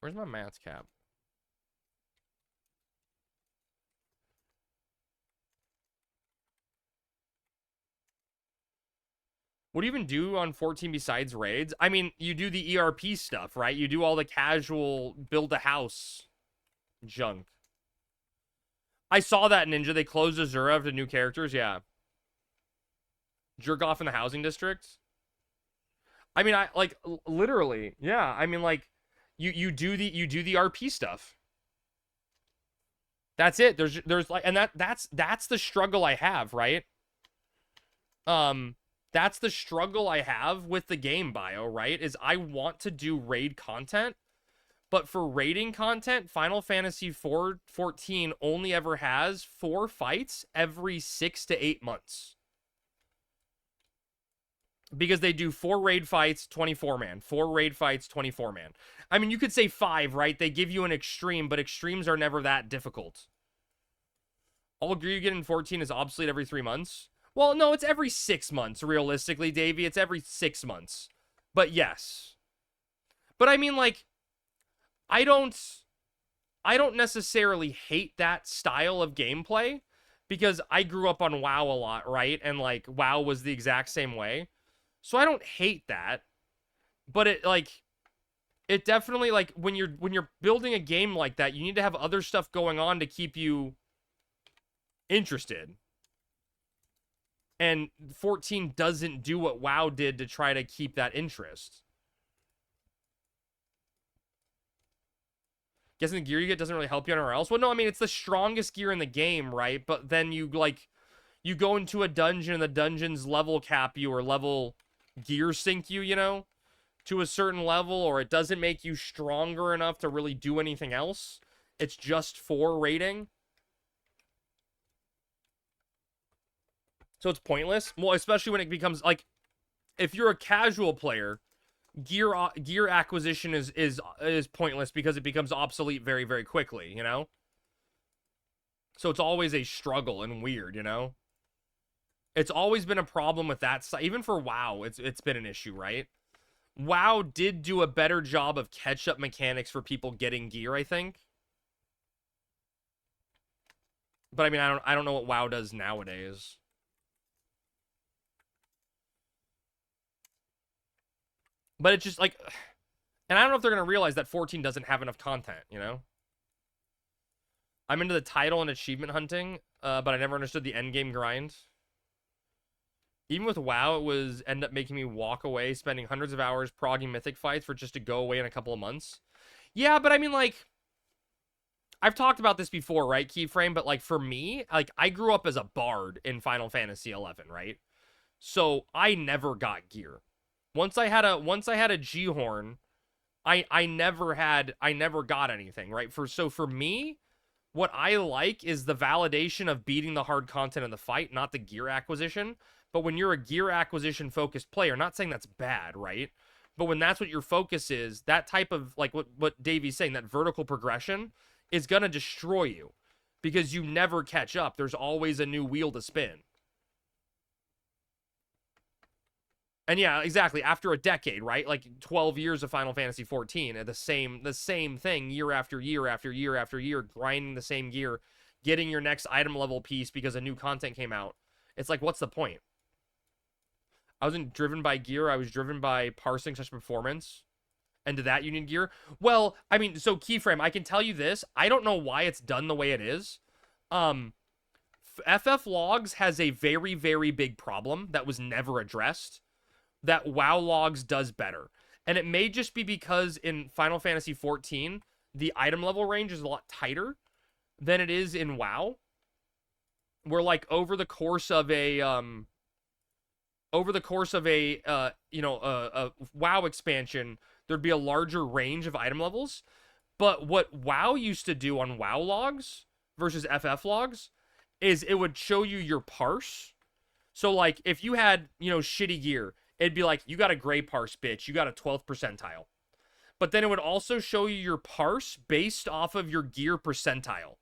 Where's my maths cap? What do you even do on 14 besides raids? I mean, you do the ERP stuff, right? You do all the casual build a house junk. I saw that, Ninja. They closed Azura of the new characters. Yeah. Jerk off in the housing district. I mean, I like literally. Yeah. I mean, like you do the RP stuff. That's it. There's like, and that's the struggle I have, right? That's the struggle I have with the game, Bio, right? Is I want to do raid content, but for raiding content, Final Fantasy 14 only ever has 4 fights every 6 to 8 months. Because they do 4 raid fights, 24-man. 4 raid fights, 24-man. I mean, you could say 5, right? They give you an extreme, but extremes are never that difficult. All gear you get in 14 is obsolete every 3 months. Well, no, it's every 6 months, realistically, Davey. It's every 6 months. But yes. But I mean, like, I don't necessarily hate that style of gameplay because I grew up on WoW a lot, right? And, like, WoW was the exact same way. So I don't hate that. But it definitely, like, when you're building a game like that, you need to have other stuff going on to keep you interested. And 14 doesn't do what WoW did to try to keep that interest. Guessing the gear you get doesn't really help you anywhere else. Well, no, I mean, it's the strongest gear in the game, right? But then you go into a dungeon and the dungeon's level cap you or level gear sync you, you know, to a certain level, or it doesn't make you stronger enough to really do anything else. It's just for raiding. So it's pointless. Well, especially when it becomes, like, if you're a casual player, gear acquisition is pointless because it becomes obsolete very, very quickly, you know? So it's always a struggle and weird, you know? It's always been a problem with that. Even for WoW, it's been an issue, right? WoW did do a better job of catch-up mechanics for people getting gear, I think. But I mean, I don't know what WoW does nowadays. But it's just like, and I don't know if they're going to realize that 14 doesn't have enough content, you know? I'm into the title and achievement hunting, but I never understood the endgame grind. Even with WoW, it was end up making me walk away, spending hundreds of hours progging mythic fights for just to go away in a couple of months. Yeah, but I mean, like, I've talked about this before, right, Keyframe? But like for me, like I grew up as a bard in Final Fantasy 11, right? So I never got gear. Once I had a G-horn, I never got anything, right? For me, what I like is the validation of beating the hard content in the fight, not the gear acquisition. But when you're a gear acquisition focused player, not saying that's bad, right? But when that's what your focus is, that type of, like what Davey's saying, that vertical progression is going to destroy you because you never catch up. There's always a new wheel to spin. And yeah, exactly. After a decade, right? Like 12 years of Final Fantasy 14, the same thing year after year after year after year, grinding the same gear, getting your next item level piece because a new content came out. It's like, what's the point? I wasn't driven by gear. I was driven by parsing such performance. And to that, you need gear? Well, I mean, so Keyframe, I can tell you this. I don't know why it's done the way it is. FF Logs has a very, very big problem that was never addressed that WoW Logs does better. And it may just be because in Final Fantasy 14, the item level range is a lot tighter than it is in WoW. Where like over the course of a WoW expansion, there'd be a larger range of item levels. But what WoW used to do on WoW Logs versus FF Logs is it would show you your parse. So like if you had, shitty gear, it'd be like, you got a gray parse, bitch. You got a 12th percentile. But then it would also show you your parse based off of your gear percentile.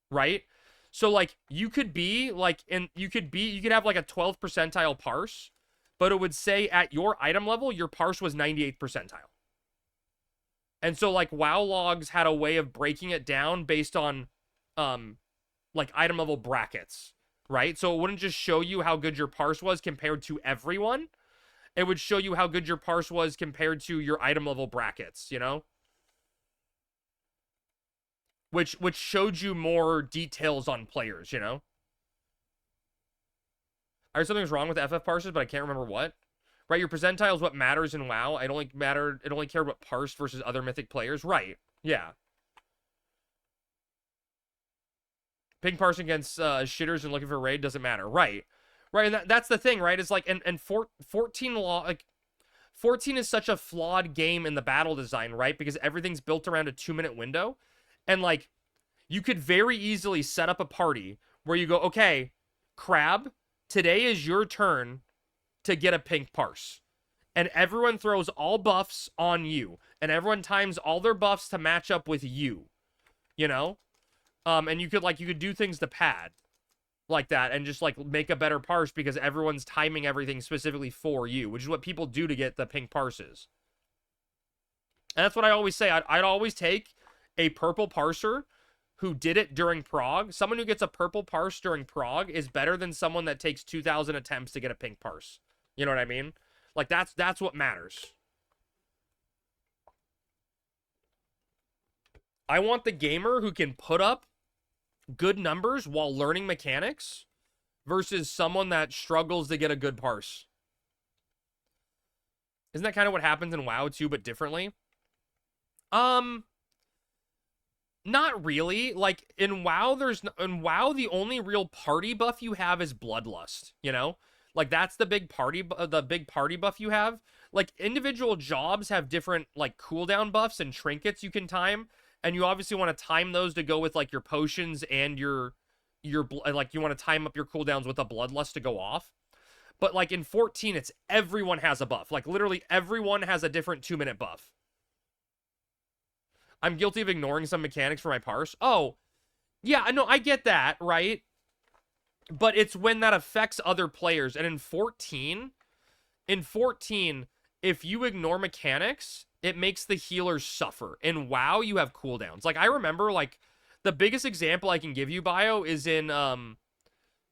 Right? So like you could have like a 12th percentile parse, but it would say at your item level, your parse was 98th percentile. And so like WoW Logs had a way of breaking it down based on like item level brackets. Right? So it wouldn't just show you how good your parse was compared to everyone. It would show you how good your parse was compared to your item level brackets, Which showed you more details on players, I heard something's wrong with FF parses, but I can't remember what. Right, your percentile is what matters in WoW. It only cared what parse versus other mythic players. Right. Yeah. Ping parsing against shitters and looking for a raid doesn't matter. Right. Right, and that's the thing, right? It's like, and 14 is such a flawed game in the battle design, right? Because everything's built around a 2-minute window. And, like, you could very easily set up a party where you go, okay, Crab, today is your turn to get a pink parse. And everyone throws all buffs on you. And everyone times all their buffs to match up with you. And you could do things to pad like that and just, like, make a better parse because everyone's timing everything specifically for you, which is what people do to get the pink parses. And that's what I always say. I'd always take a purple parser who did it during prog. Someone who gets a purple parse during prog is better than someone that takes 2,000 attempts to get a pink parse. You know what I mean? Like, that's what matters. I want the gamer who can put up good numbers while learning mechanics versus someone that struggles to get a good parse. Isn't that kind of what happens in WoW too, but differently? Not really. Like in WoW, the only real party buff you have is Bloodlust, Like that's the big party buff you have. Like individual jobs have different like cooldown buffs and trinkets you can time, and you obviously want to time those to go with like your potions and your like you want to time up your cooldowns with a Bloodlust to go off. But like in 14, it's everyone has a buff. Like literally everyone has a different 2-minute buff. I'm guilty of ignoring some mechanics for my parse. Oh, yeah, no, I get that, right? But it's when that affects other players. And in 14, if you ignore mechanics, it makes the healers suffer. In WoW, you have cooldowns. Like, I remember, like, the biggest example I can give you, Bio, is in,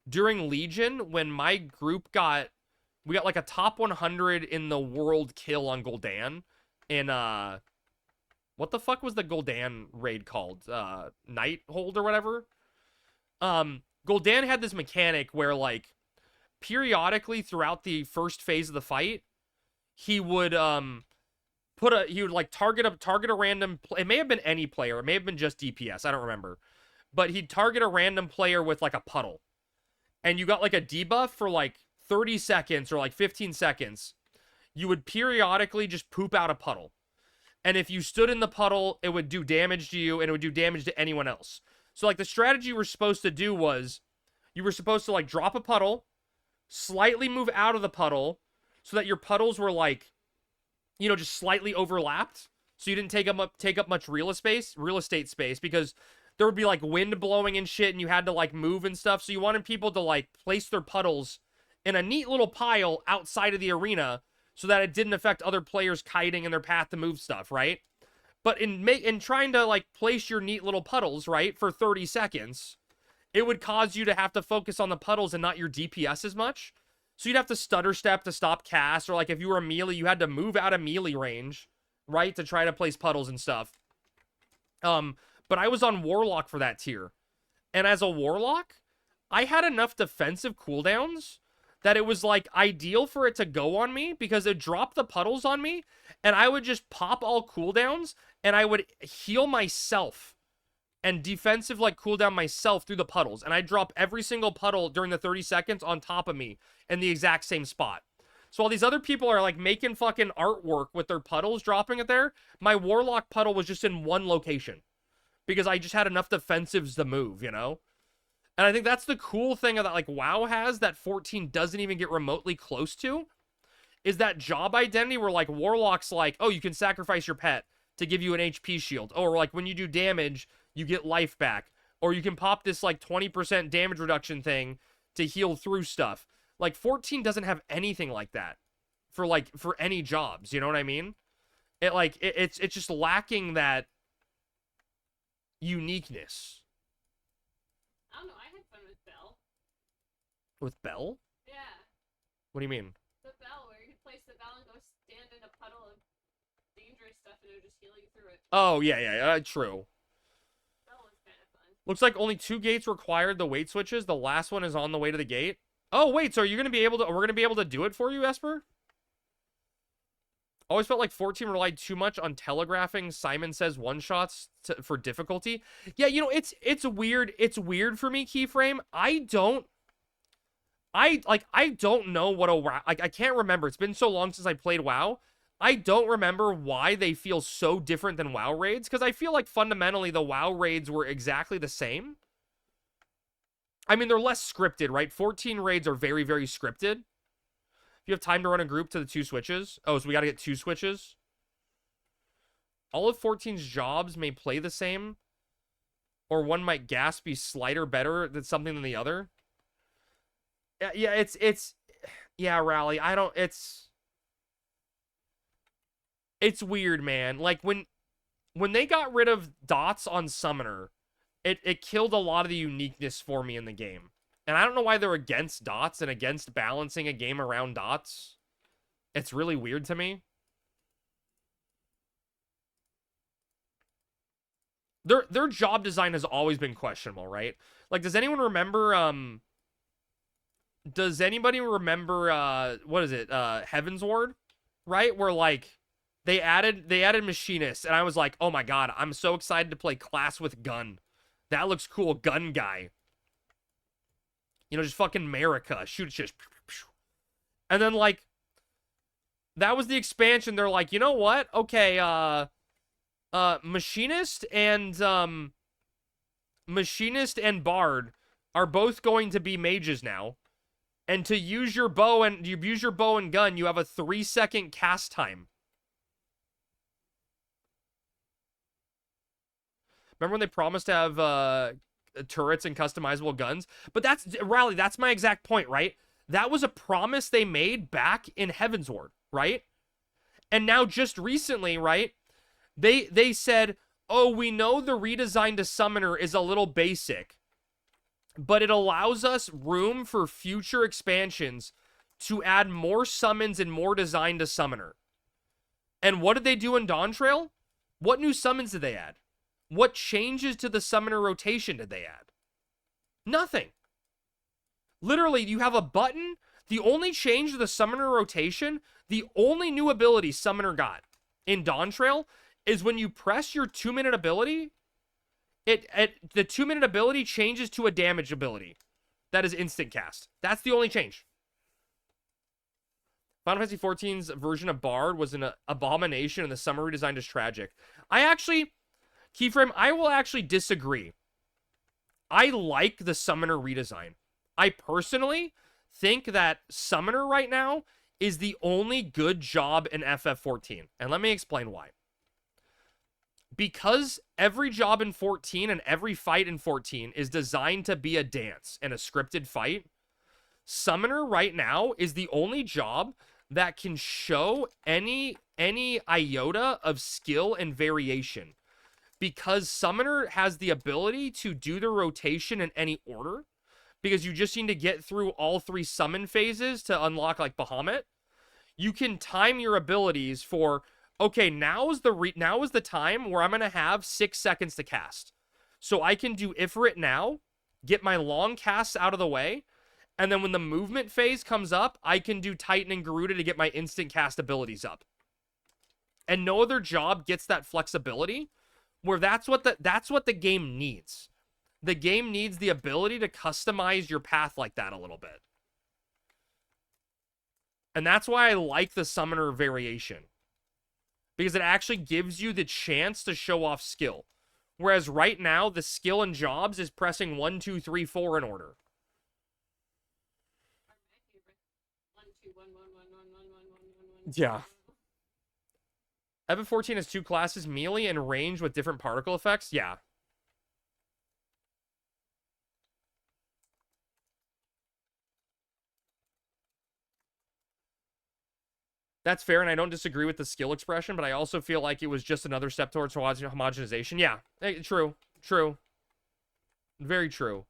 during Legion, when my group we got, like, a top 100 in the world kill on Gul'dan. In, what the fuck was the Gul'dan raid called? Nighthold or whatever? Gul'dan had this mechanic where, like, periodically throughout the first phase of the fight, he would he would like target a random, it may have been any player, it may have been just DPS, I don't remember. But he'd target a random player with like a puddle. And you got like a debuff for like 30 seconds or like 15 seconds. You would periodically just poop out a puddle. And if you stood in the puddle, it would do damage to you and it would do damage to anyone else. So like the strategy you were supposed to do was you were supposed to like drop a puddle, slightly move out of the puddle so that your puddles were like, you know, just slightly overlapped. So you didn't take up much real estate space because there would be like wind blowing and shit and you had to like move and stuff. So you wanted people to like place their puddles in a neat little pile outside of the arena so that it didn't affect other players kiting in their path to move stuff, right? But in trying to like place your neat little puddles, right, for 30 seconds, it would cause you to have to focus on the puddles and not your DPS as much. So you'd have to stutter step to stop cast, or like if you were a melee, you had to move out of melee range, right, to try to place puddles and stuff. But I was on Warlock for that tier. And as a Warlock, I had enough defensive cooldowns that it was like ideal for it to go on me because it dropped the puddles on me and I would just pop all cooldowns and I would heal myself and defensive like cooldown myself through the puddles. And I'd drop every single puddle during the 30 seconds on top of me in the exact same spot. So all these other people are like making fucking artwork with their puddles, dropping it there. My Warlock puddle was just in one location because I just had enough defensives to move, you know? And I think that's the cool thing that like WoW has that 14 doesn't even get remotely close to, is that job identity where like Warlock's like, oh, you can sacrifice your pet to give you an HP shield. Or like when you do damage, you get life back. Or you can pop this like 20% damage reduction thing to heal through stuff. Like 14 doesn't have anything like that for any jobs, you know what I mean? It's just lacking that uniqueness. I don't know. I had fun with Bell. With Bell? Yeah. What do you mean? The Bell, where you could place the Bell and go stand in a puddle of dangerous stuff and it would just heal you through it. Oh, yeah, true. Bell was kind of fun. Looks like only 2 gates required the weight switches. The last one is on the way to the gate. Oh, wait, so are you going to be able to... We're going to be able to do it for you, Esper? Always felt like 14 relied too much on telegraphing Simon Says one-shots for difficulty. Yeah, you know, it's weird. It's weird for me, Keyframe. I don't know what a WoW... Like, I can't remember. It's been so long since I played WoW. I don't remember why they feel so different than WoW raids, because I feel like fundamentally the WoW raids were exactly the same. I mean, they're less scripted, right? 14 raids are very, very scripted. If you have time to run a group to the 2 switches. Oh, so we got to get 2 switches. All of 14's jobs may play the same, or one might gasp be slighter better than something than the other. Yeah, yeah, Rally. It's weird, man. Like when they got rid of dots on Summoner, it killed a lot of the uniqueness for me in the game. And I don't know why they're against dots and against balancing a game around dots. It's really weird to me. Their job design has always been questionable, right? Like, does anyone remember, does anybody remember, what is it, Heaven's Ward? Right? Where, like, they added Machinist, and I was like, oh my god, I'm so excited to play class with gun. That looks cool, gun guy. You know, just fucking America. Shoot, just... And then, like, that was the expansion. They're like, you know what? Okay, Machinist and Bard are both going to be mages now. And to use your bow and gun, you have a 3-second cast time. Remember when they promised to have turrets and customizable guns? But that's, Rally, that's my exact point, right? That was a promise they made back in Heavensward, right? And now just recently, right, they said, oh, we know the redesign to Summoner is a little basic, but it allows us room for future expansions to add more summons and more design to Summoner. And what did they do in Dawntrail? What new summons did they add? What changes to the Summoner rotation did they add? Nothing. Literally, you have a button. The only change to the Summoner rotation, the only new ability Summoner got in Dawn Trail is when you press your 2-minute ability, the 2-minute ability changes to a damage ability. That is instant cast. That's the only change. Final Fantasy XIV's version of Bard was an abomination, and the summary redesign is tragic. Keyframe, I will actually disagree. I like the Summoner redesign. I personally think that Summoner right now is the only good job in FF14. And let me explain why. Because every job in 14 and every fight in 14 is designed to be a dance and a scripted fight, Summoner right now is the only job that can show any iota of skill and variation. Because Summoner has the ability to do the rotation in any order, because you just need to get through all 3 summon phases to unlock, like, Bahamut. You can time your abilities for, okay, now is the time where I'm going to have 6 seconds to cast. So I can do Ifrit now, get my long casts out of the way, and then when the movement phase comes up, I can do Titan and Garuda to get my instant cast abilities up. And no other job gets that flexibility, where that's what the game needs. The game needs the ability to customize your path like that a little bit. And that's why I like the Summoner variation. Because it actually gives you the chance to show off skill. Whereas right now, the skill in jobs is pressing 1, 2, 3, 4 in order. Yeah. FF14 has 2 classes, melee and range with different particle effects. Yeah. That's fair, and I don't disagree with the skill expression, but I also feel like it was just another step towards homogenization. Yeah, true. True. Very true.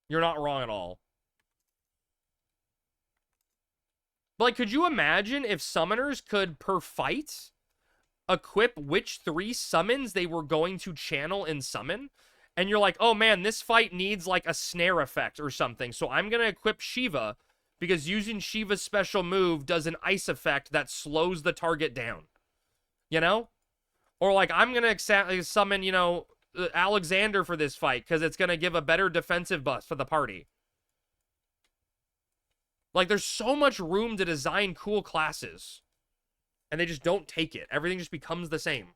You're not wrong at all. But, like, could you imagine if summoners could, per fight, equip which 3 summons they were going to channel and summon? And you're like, oh man, this fight needs like a snare effect or something. So I'm going to equip Shiva because using Shiva's special move does an ice effect that slows the target down. You know? Or like, I'm going to summon, you know, Alexander for this fight because it's going to give a better defensive buff for the party. Like, there's so much room to design cool classes. And they just don't take it. Everything just becomes the same.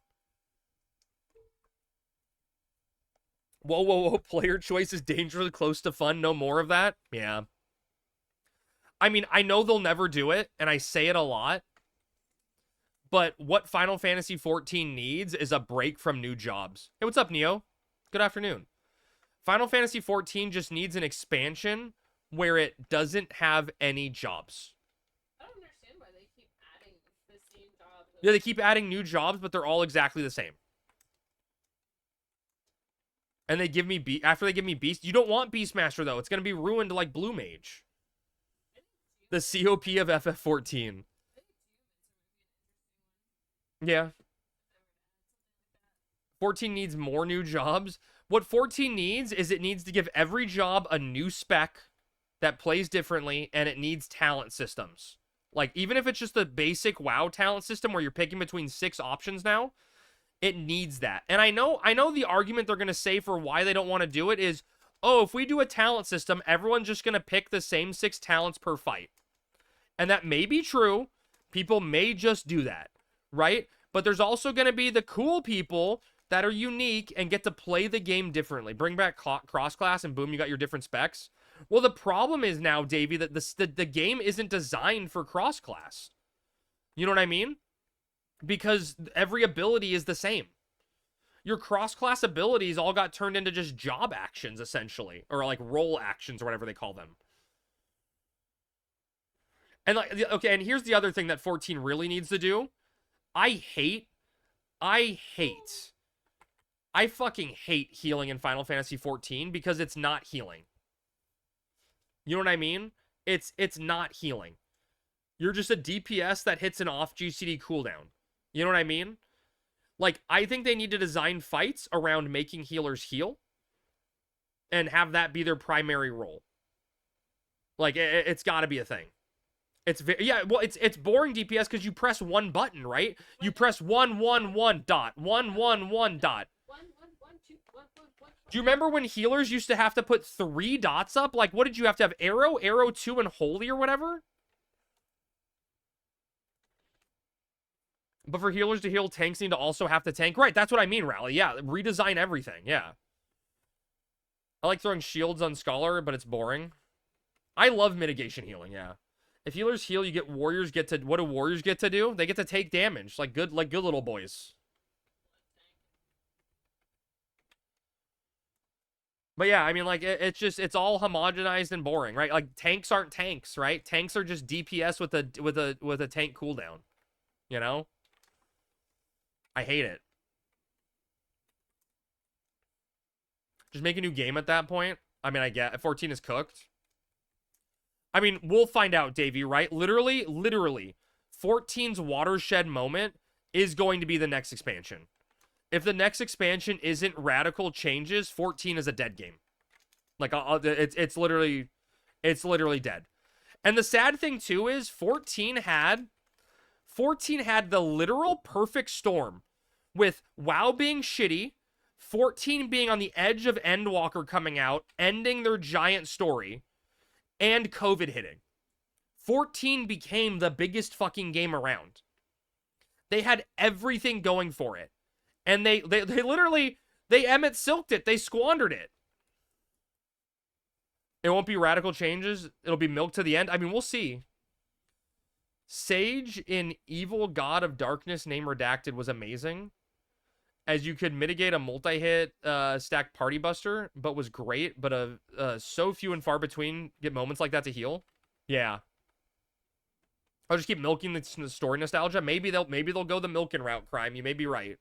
Whoa, whoa, whoa. Player choice is dangerously close to fun. No more of that? Yeah. I mean, I know they'll never do it, and I say it a lot. But what Final Fantasy XIV needs is a break from new jobs. Hey, what's up, Neo? Good afternoon. Final Fantasy XIV just needs an expansion where it doesn't have any jobs. I don't understand why they keep adding the same jobs. Yeah, they keep adding new jobs, but they're all exactly the same. And they give me after they give me Beast. You don't want Beastmaster, though. It's going to be ruined like Blue Mage. The COP of FF14. Yeah. 14 needs more new jobs. What 14 needs is it needs to give every job a new spec that plays differently, and it needs talent systems. Like, even if it's just the basic WoW talent system where you're picking between 6 options now, it needs that. And I know the argument they're going to say for why they don't want to do it is, oh, if we do a talent system, everyone's just going to pick the same 6 talents per fight. And that may be true. People may just do that, right? But there's also going to be the cool people that are unique and get to play the game differently. Bring back cross-class and boom, you got your different specs. Well, the problem is now, Davey, that the game isn't designed for cross-class. You know what I mean? Because every ability is the same. Your cross-class abilities all got turned into just job actions, essentially. Or like role actions or whatever they call them. And like, okay, and here's the other thing that 14 really needs to do. I fucking hate healing in Final Fantasy 14 because it's not healing. You know what I mean? It's not healing. You're just a DPS that hits an off GCD cooldown. You know what I mean? Like, I think they need to design fights around making healers heal and have that be their primary role. Like, it's got to be a thing. Yeah, well, it's boring DPS because you press one button, right? You press 111 dot 111 dot. 1, 1, 1, 2, 1, 1, 1. Do you remember when healers used to have to put 3 dots up? Like, what did you have to have? Arrow, arrow 2, and holy or whatever? But for healers to heal, tanks need to also have to tank. Right, that's what I mean, Rally. Yeah, redesign everything. Yeah. I like throwing shields on Scholar, but it's boring. I love mitigation healing, yeah. If healers heal, you get warriors get to... What do warriors get to do? They get to take damage, like good little boys. But yeah, I mean, like, it's all homogenized and boring, right? Like, tanks aren't tanks, right? Tanks are just DPS with a tank cooldown. You know? I hate it. Just make a new game at that point. I mean, I get 14 is cooked. I mean, we'll find out, Davey, right? Literally, 14's watershed moment is going to be the next expansion. If the next expansion isn't radical changes, 14 is a dead game. Like, it's literally dead. And the sad thing, too, is 14 had the literal perfect storm with WoW being shitty, 14 being on the edge of Endwalker coming out, ending their giant story, and COVID hitting. 14 became the biggest fucking game around. They had everything going for it. And they literally, they Emmett Silked it. They squandered it. It won't be radical changes. It'll be milk to the end. I mean, we'll see. Sage in Evil God of Darkness, name redacted, was amazing. As you could mitigate a multi-hit stack Party Buster, but was great. But so few and far between get moments like that to heal. Yeah. I'll just keep milking the story nostalgia. Maybe they'll go the milking route, Crime. You may be right.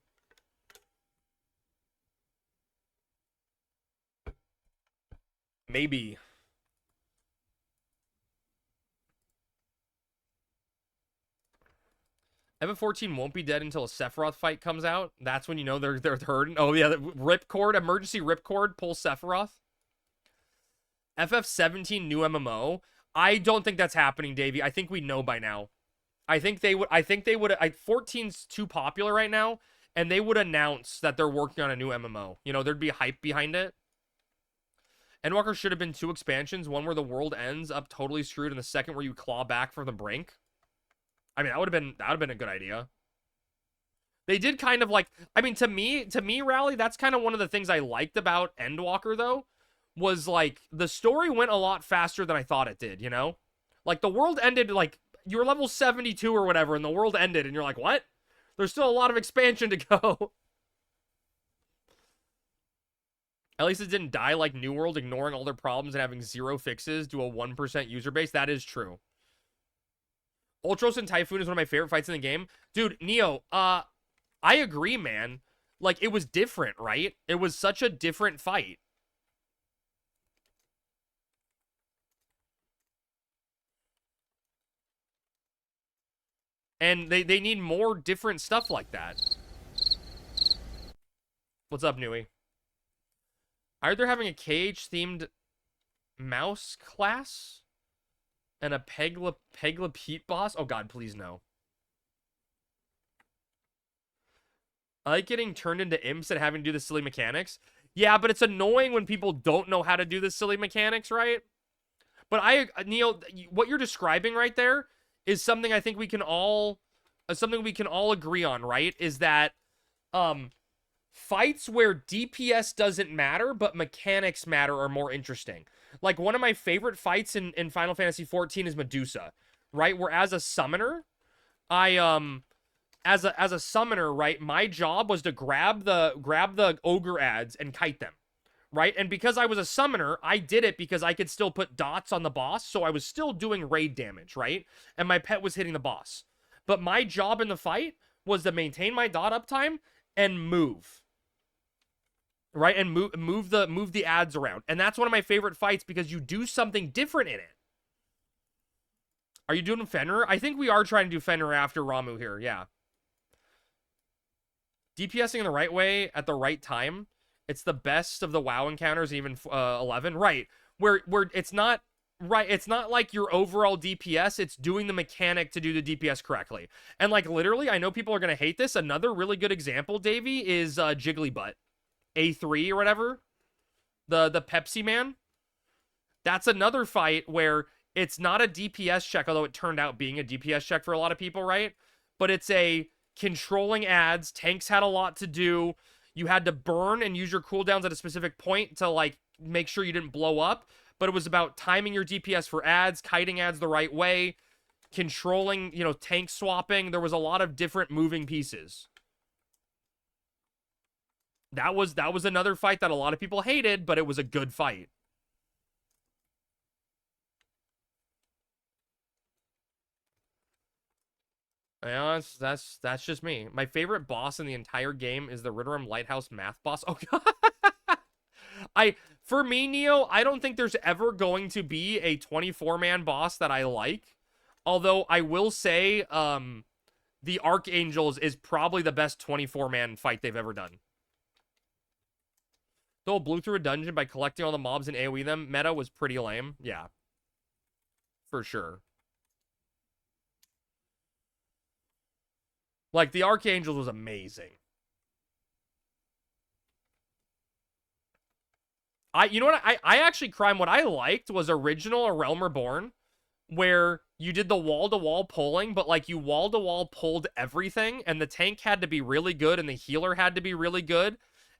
Maybe. Eva 14 won't be dead until a Sephiroth fight comes out. That's when you know they're hurting. Oh yeah, the ripcord, emergency ripcord, pull Sephiroth. FF17 new MMO. I don't think that's happening, Davey. I think we know by now. I think they would. 14's too popular right now, and they would announce that they're working on a new MMO. You know, there'd be hype behind it. Endwalker should have been 2 expansions. One where the world ends up totally screwed, and the second where you claw back from the brink. I mean, that would have been a good idea. They did kind of like, I mean, to me, Rally, that's kind of one of the things I liked about Endwalker, though, was like the story went a lot faster than I thought it did, you know? Like the world ended, like you were level 72 or whatever, and the world ended, and you're like, what? There's still a lot of expansion to go. At least it didn't die like New World, ignoring all their problems and having 0 fixes to a 1% user base. That is true. Ultros and Typhoon is one of my favorite fights in the game. Dude, Neo, I agree, man. Like, it was different, right? It was such a different fight. And they need more different stuff like that. What's up, Nui? They're having a KH-themed mouse class? And a Pegla Pete boss? Oh god, please no. I like getting turned into imps and having to do the silly mechanics. Yeah, but it's annoying when people don't know how to do the silly mechanics, right? But Neil, what you're describing right there is something I think we can all agree on, right? Is that fights where DPS doesn't matter but mechanics matter are more interesting. Like, one of my favorite fights in Final Fantasy XIV is Medusa, right? Where as a summoner, as a summoner, right, my job was to grab the ogre ads and kite them, right? And because I was a summoner, I did it because I could still put dots on the boss, so I was still doing raid damage, right? And my pet was hitting the boss. But my job in the fight was to maintain my dot uptime and move. Right, and move the ads around. And that's one of my favorite fights because you do something different in it. Are you doing Fenrir? I think we are trying to do Fenrir after Ramu here, yeah. DPSing in the right way at the right time. It's the best of the WoW encounters, even 11. Right, where it's not Right, it's not like your overall DPS, it's doing the mechanic to do the DPS correctly. And like literally, I know people are gonna hate this. Another really good example, Davey, is Jigglybutt. A3 or whatever. The Pepsi Man. That's another fight where it's not a DPS check, although it turned out being a DPS check for a lot of people, right? But it's a controlling ads. Tanks had a lot to do. You had to burn and use your cooldowns at a specific point to like make sure you didn't blow up. But it was about timing your DPS for ads, kiting ads the right way, controlling, you know, tank swapping. There was a lot of different moving pieces. That was another fight that a lot of people hated, but it was a good fight. Yeah, that's just me. My favorite boss in the entire game is the Ritterum Lighthouse math boss. Oh god. For me, Neo, I don't think there's ever going to be a 24-man boss that I like. Although I will say, the Archangels is probably the best 24-man fight they've ever done. Though blew through a dungeon by collecting all the mobs and AoE them, meta was pretty lame. Yeah. For sure. Like, the Archangels was amazing. You know what? I actually, Crime, what I liked was original A Realm Reborn, where you did the wall-to-wall pulling, but, like, you wall-to-wall pulled everything, and the tank had to be really good, and the healer had to be really good,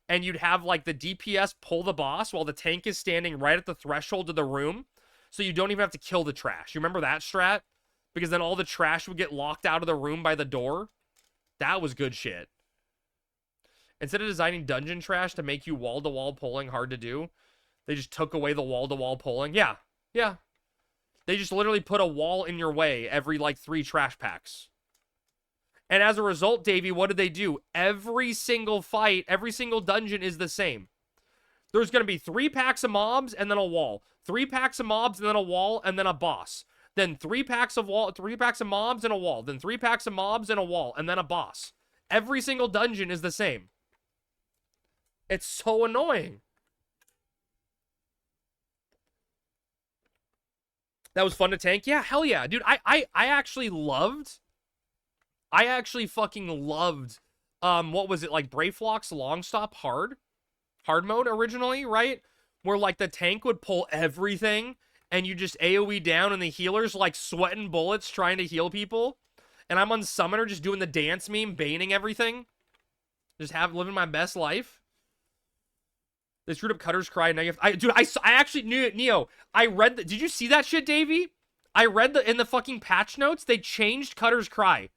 and you'd have, like, the DPS pull the boss while the tank is standing right at the threshold of the room, so you don't even have to kill the trash. You remember that strat? Because then all the trash would get locked out of the room by the door. That was good shit. Instead of designing dungeon trash to make you wall-to-wall pulling hard to do, they just took away the wall-to-wall pulling. Yeah. Yeah. They just literally put a wall in your way every, like, 3 trash packs. And as a result, Davey, what did they do? Every single fight, every single dungeon is the same. There's going to be 3 packs of mobs and then a wall. 3 packs of mobs and then a wall and then a boss. Then 3 packs of mobs and a wall. Then 3 packs of mobs and a wall and then a boss. Every single dungeon is the same. It's so annoying. That was fun to tank. Yeah, hell yeah. Dude, I actually fucking loved, what was it, like Brayflock's long stop hard mode originally, right? Where, like, the tank would pull everything, and you just AoE down, and the healer's, like, sweating bullets trying to heal people. And I'm on Summoner just doing the dance meme, baning everything. Just living my best life. They screwed up Cutter's Cry. Now you have, dude, I actually knew it, Neo. I read did you see that shit, Davey? I read in the fucking patch notes, they changed Cutter's Cry.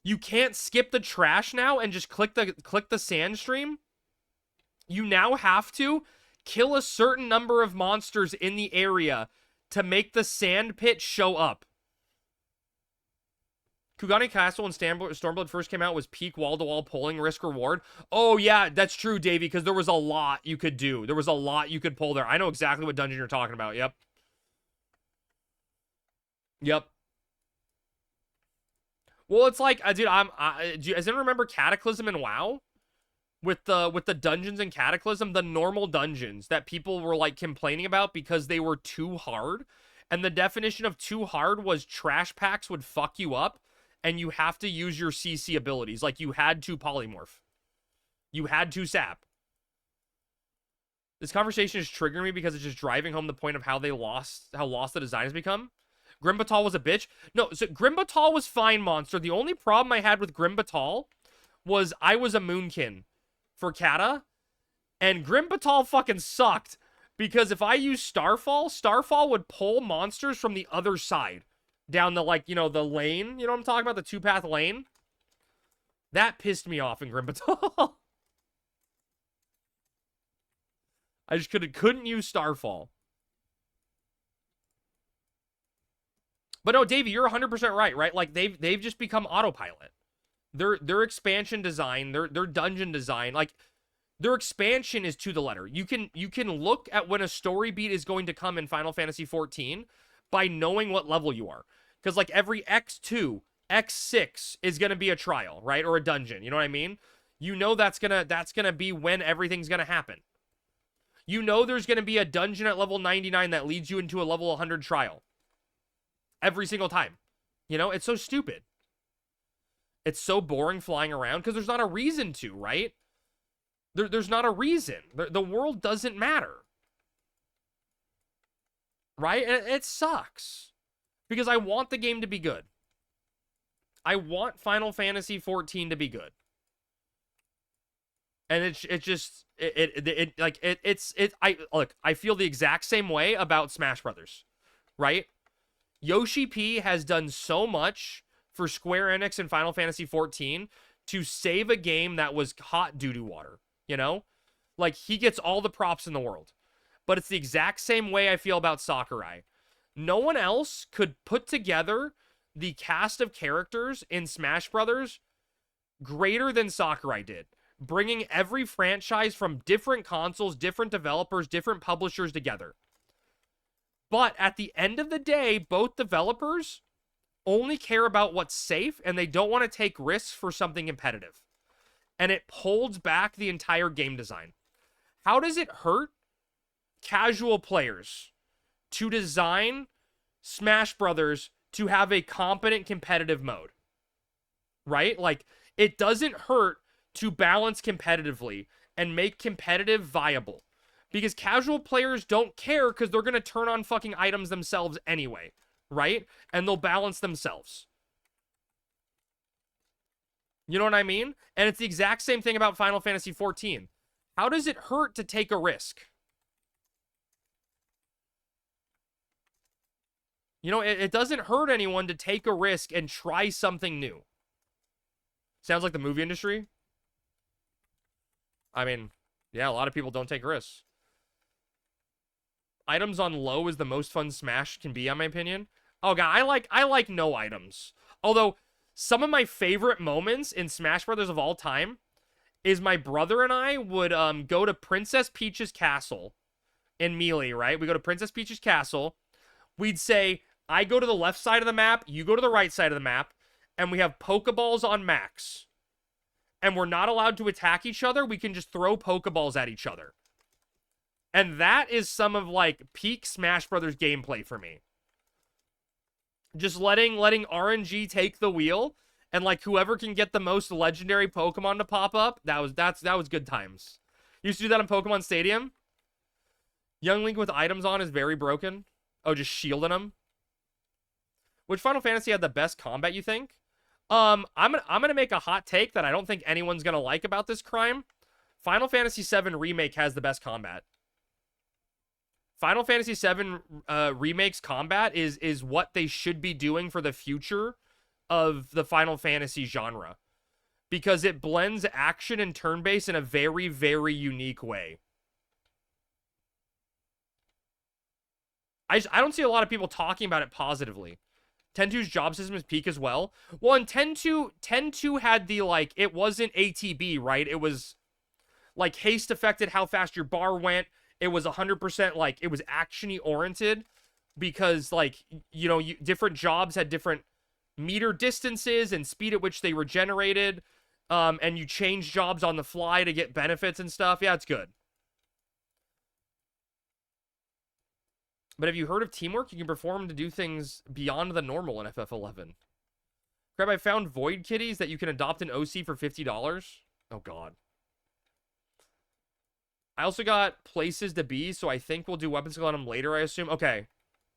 You can't skip the trash now and just click the sand stream. You now have to kill a certain number of monsters in the area to make the sand pit show up. Kugani Castle when Stormblood first came out was peak wall-to-wall pulling risk reward. Oh, yeah, that's true, Davey, because there was a lot you could do. There was a lot you could pull there. I know exactly what dungeon you're talking about. Yep. Yep. Well, it's like, dude, do you guys remember Cataclysm and WoW? With the dungeons in Cataclysm, the normal dungeons that people were, like, complaining about because they were too hard. And the definition of too hard was trash packs would fuck you up. And you have to use your CC abilities. Like, you had to polymorph. You had to sap. This conversation is triggering me because it's just driving home the point of how lost the design has become. Grimbatal was a bitch. No, so Grimbatal was fine, Monster. The only problem I had with Grimbatal was I was a Moonkin for Kata. And Grimbatal fucking sucked. Because if I used Starfall would pull monsters from the other side. Down the, like, you know, the lane. You know what I'm talking about? The 2-path lane. That pissed me off in Grimbatal. I just couldn't use Starfall. But no, Davey, you're 100% right? Like, they've just become autopilot. Their expansion design, their dungeon design, like, their expansion is to the letter. You can look at when a story beat is going to come in Final Fantasy XIV by knowing what level you are. Because, like, every X2, X6 is going to be a trial, right? Or a dungeon, you know what I mean? You know that's gonna be when everything's going to happen. You know there's going to be a dungeon at level 99 that leads you into a level 100 trial. Every single time. You know, it's so stupid. It's so boring flying around because there's not a reason to, right? There's not a reason. The world doesn't matter. Right? And it sucks. Because I want the game to be good. I want Final Fantasy 14 to be good. And I feel the exact same way about Smash Brothers, right? Yoshi P has done so much for Square Enix and Final Fantasy 14 to save a game that was hot doo-doo water, you know? Like, he gets all the props in the world. But it's the exact same way I feel about Sakurai. No one else could put together the cast of characters in Smash Brothers greater than Sakurai did. Bringing every franchise from different consoles, different developers, different publishers together. But at the end of the day, both developers only care about what's safe, and they don't want to take risks for something competitive. And it holds back the entire game design. How does it hurt casual players to design Smash Brothers to have a competent competitive mode? Right? Like, it doesn't hurt to balance competitively and make competitive viable. Because casual players don't care because they're going to turn on fucking items themselves anyway, right? And they'll balance themselves. You know what I mean? And it's the exact same thing about Final Fantasy 14. How does it hurt to take a risk? You know, it doesn't hurt anyone to take a risk and try something new. Sounds like the movie industry. I mean, yeah, a lot of people don't take risks. Items on low is the most fun Smash can be, in my opinion. Oh god, I like no items. Although some of my favorite moments in Smash Brothers of all time is my brother and I would go to Princess Peach's castle in Melee, right? We go to Princess Peach's castle. We'd say, I go to the left side of the map, you go to the right side of the map, and we have Pokeballs on max. And we're not allowed to attack each other. We can just throw Pokeballs at each other. And that is some of, like, peak Smash Brothers gameplay for me. Just letting RNG take the wheel, and, like, whoever can get the most legendary Pokemon to pop up, that was good times. Used to do that in Pokemon Stadium. Young Link with items on is very broken. Oh, just shielding them. Which Final Fantasy had the best combat, you think? I'm gonna make a hot take that I don't think anyone's gonna like about this crime. Final Fantasy VII Remake has the best combat. Final Fantasy VII Remake's combat is what they should be doing for the future of the Final Fantasy genre. Because it blends action and turn-based in a very, very unique way. I don't see a lot of people talking about it positively. 10-2's job system is peak as well. Well, and 10-2 had the, like, it wasn't ATB, right? It was, like, haste affected how fast your bar went. It was 100%, like, it was action-y oriented because, like, you know, different jobs had different meter distances and speed at which they regenerated, and you change jobs on the fly to get benefits and stuff. Yeah, it's good. But have you heard of teamwork? You can perform to do things beyond the normal in FF11. Crap, I found Void Kitties that you can adopt an OC for $50. Oh, God. I also got places to be, so I think we'll do weapon skill on them later, I assume. Okay.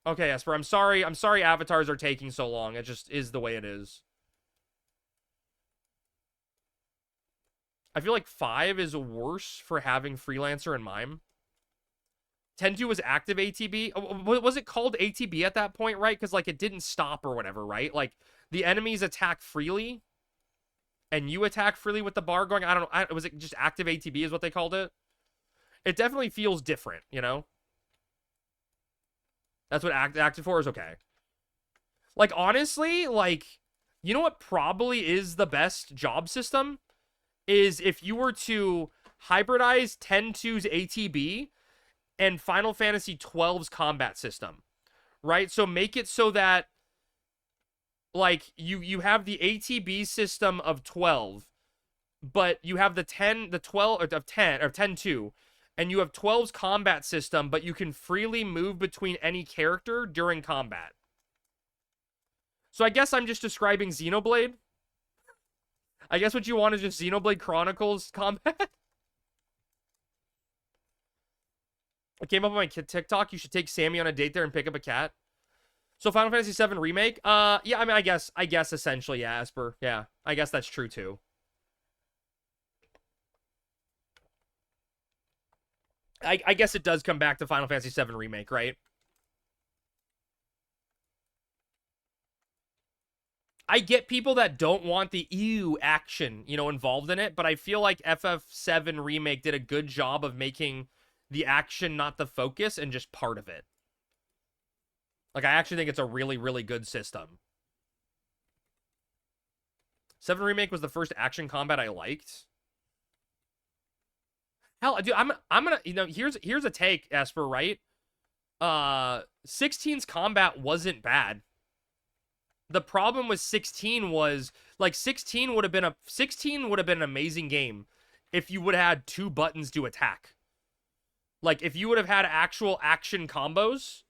Okay, Esper, I'm sorry avatars are taking so long. It just is the way it is. I feel like 5 is worse for having Freelancer and Mime. 10-2 was active ATB. Was it called ATB at that point, right? Because, like, it didn't stop or whatever, right? Like, the enemies attack freely, and you attack freely with the bar going. I don't know. Was it just active ATB is what they called it? It definitely feels different, you know? That's what active for is okay. Like, honestly, like, you know what probably is the best job system? Is if you were to hybridize 10-2's ATB and Final Fantasy XII's combat system, right? So make it so that, like, you have the ATB system of 12, but you have the 12 of 10 or 10-2, and you have 12's combat system, but you can freely move between any character during combat. So I guess I'm just describing Xenoblade. I guess what you want is just Xenoblade Chronicles combat. I came up on my TikTok. You should take Sammy on a date there and pick up a cat. So Final Fantasy VII Remake? Yeah, I mean, I guess essentially, yeah, Asper. Yeah, I guess that's true too. I guess it does come back to Final Fantasy VII Remake, right? I get people that don't want the ew action, you know, involved in it, but I feel like FF7 Remake did a good job of making the action not the focus and just part of it. Like, I actually think it's a really, really good system. 7 Remake was the first action combat I liked. Hell, dude, I'm gonna, you know, here's a take, Esper, right? 16's combat wasn't bad. The problem with 16 was, like, 16 would have been an amazing game if you would have had 2 buttons to attack. Like, if you would have had actual action combos,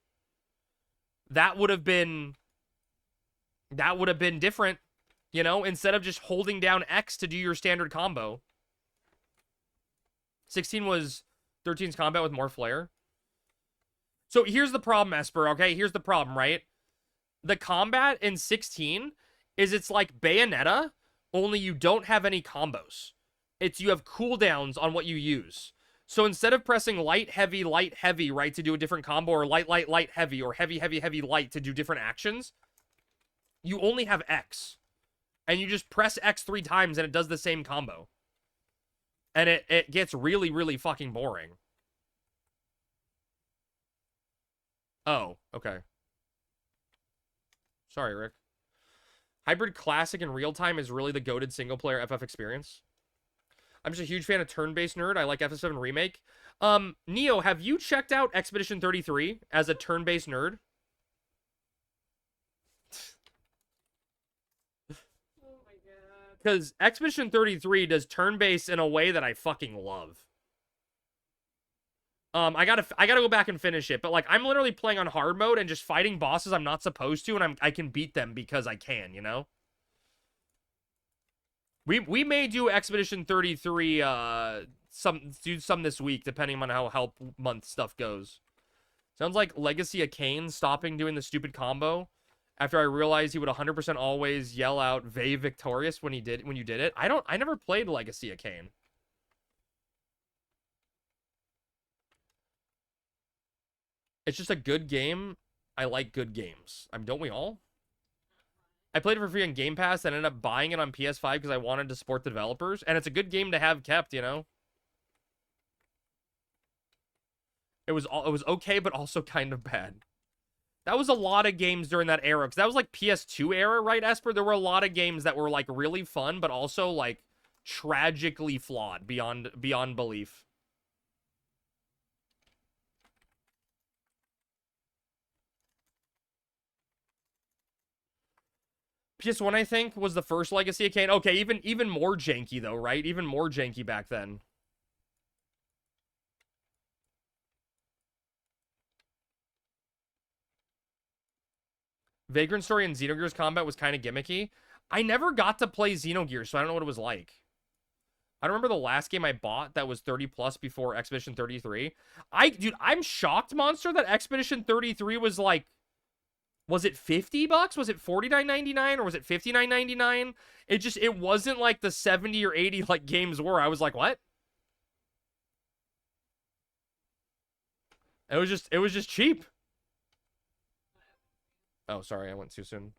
that would have been different, you know, instead of just holding down X to do your standard combo. 16 was 13's combat with more flair. So here's the problem, Esper, okay? Here's the problem, right? The combat in 16 is it's like Bayonetta, only you don't have any combos. You have cooldowns on what you use. So instead of pressing light, heavy, right, to do a different combo, or light, heavy, or heavy, light to do different actions, you only have X. And you just press X 3 times and it does the same combo. And it gets really, really fucking boring. Oh, okay. Sorry, Rick. Hybrid Classic in real time is really the goated single-player FF experience. I'm just a huge fan of turn-based nerd. I like FF7 Remake. Neo, have you checked out Expedition 33 as a turn-based nerd? Oh my god. Because Expedition 33 does turn-based in a way that I fucking love. I gotta go back and finish it, but like I'm literally playing on hard mode and just fighting bosses I'm not supposed to, and I can beat them because I can, you know? We may do Expedition 33 some this week, depending on how help month stuff goes. Sounds like Legacy of Kain stopping doing the stupid combo after I realized he would 100% always yell out "Vey victorious" when you did it. I never played Legacy of Kain. It's just a good game. I like good games. Don't we all? I played it for free on Game Pass and ended up buying it on PS5 because I wanted to support the developers. And it's a good game to have kept, you know? It was okay, but also kind of bad. That was a lot of games during that era. Because that was like PS2 era, right, Esper? There were a lot of games that were like really fun, but also like tragically flawed beyond belief. PS1, I think, was the first Legacy of Kain. Okay, even more janky, though, right? Even more janky back then. Vagrant Story and Xenogears combat was kind of gimmicky. I never got to play Xenogears, so I don't know what it was like. I don't remember the last game I bought that was 30 plus before Expedition 33. Dude, I'm shocked, Monster, that Expedition 33 was like... Was it $50? Was it $49.99 or was it $59.99? It wasn't like the 70 or 80 like games were. I was like, what? It was just cheap. Oh, sorry, I went too soon.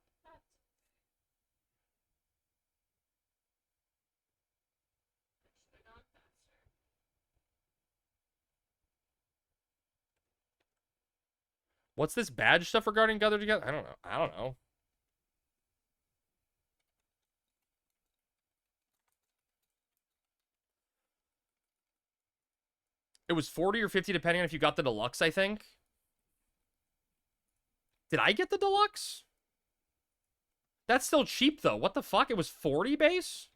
What's this badge stuff regarding Gather Together? I don't know. It was 40 or 50 depending on if you got the deluxe, I think. Did I get the deluxe? That's still cheap though. What the fuck? It was 40 base?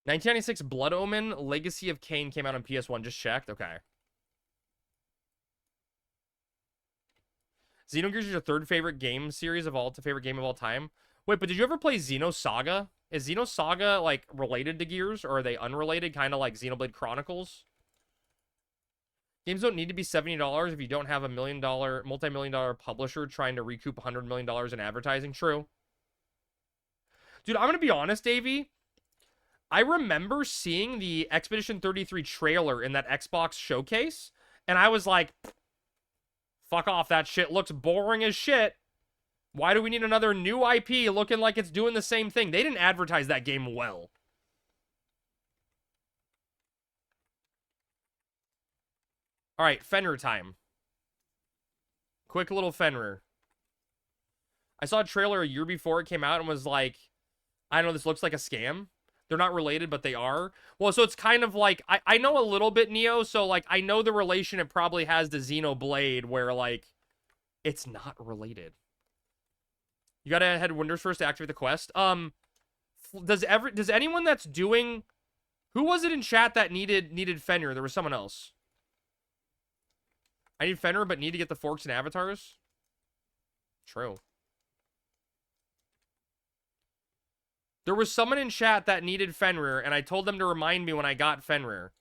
1996 Blood Omen Legacy of Kain came out on PS1. Just checked. Okay. Xenogears is your third favorite game series of all favorite game of all time. Wait, but did you ever play Xenosaga? Is Xenosaga like related to Gears, or are they unrelated, kind of like Xenoblade Chronicles? Games don't need to be $70 if you don't have a multi-million-dollar publisher trying to recoup $100 million in advertising. True. Dude, I'm gonna be honest, Davey. I remember seeing the Expedition 33 trailer in that Xbox showcase, and I was like, fuck off, that shit looks boring as shit. Why do we need another new IP looking like it's doing the same thing? They didn't advertise that game well. All right, Fenrir time. Quick little Fenrir. I saw a trailer a year before it came out and was like, I don't know, this looks like a scam. They're not related, but they are. Well, so it's kind of like, I know a little bit, Neo, so like, I know the relation it probably has to Xenoblade, where like, it's not related. You gotta head Wonders first to activate the quest. Does anyone that's doing, who was it in chat that needed Fenrir? There was someone else. I need Fenrir, but need to get the forks and avatars. True. There was someone in chat that needed Fenrir, and I told them to remind me when I got Fenrir.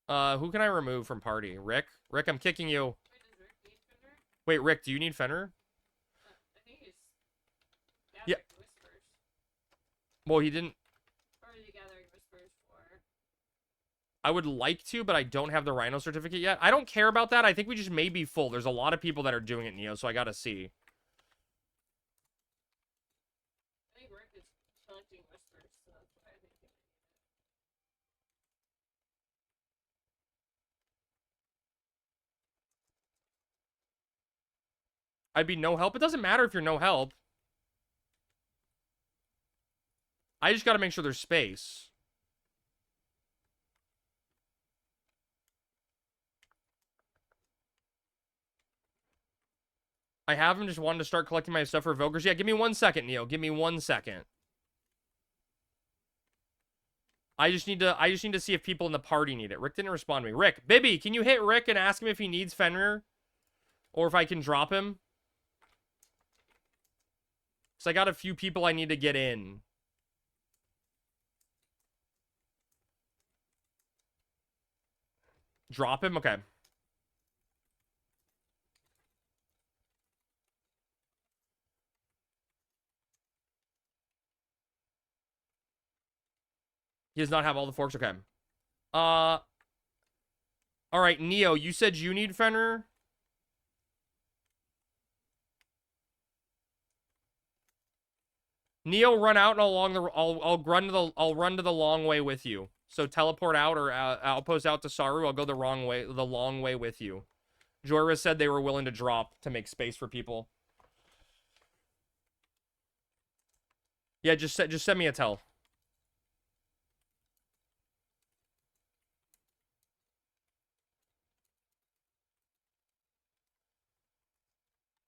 Who can I remove from party? Rick? Rick, I'm kicking you. Wait, Rick, do you need Fenrir? I think he's Yeah. Whispers. Well, he didn't. Or are you gathering whispers for? I would like to, but I don't have the Rhino certificate yet. I don't care about that. I think we just may be full. There's a lot of people that are doing it, Neo, so I gotta see. I think Rick is collecting whispers, so that's why I think he might need it. I'd be no help. It doesn't matter if you're no help. I just gotta make sure there's space. I haven't just wanted to start collecting my stuff for Vogers. Yeah, give me 1 second, Neo. Give me 1 second. I just need to see if people in the party need it. Rick didn't respond to me. Rick, Bibby, can you hit Rick and ask him if he needs Fenrir? Or if I can drop him? Because I got a few people I need to get in. Drop him? Okay. He does not have all the forks? Okay. Alright, Neo, you said you need Fenrir? Neo, run out and I'll run to the long way with you. So teleport out or outpost out to Saru. I'll go the long way with you. Jorah said they were willing to drop to make space for people. Yeah, just send me a tell.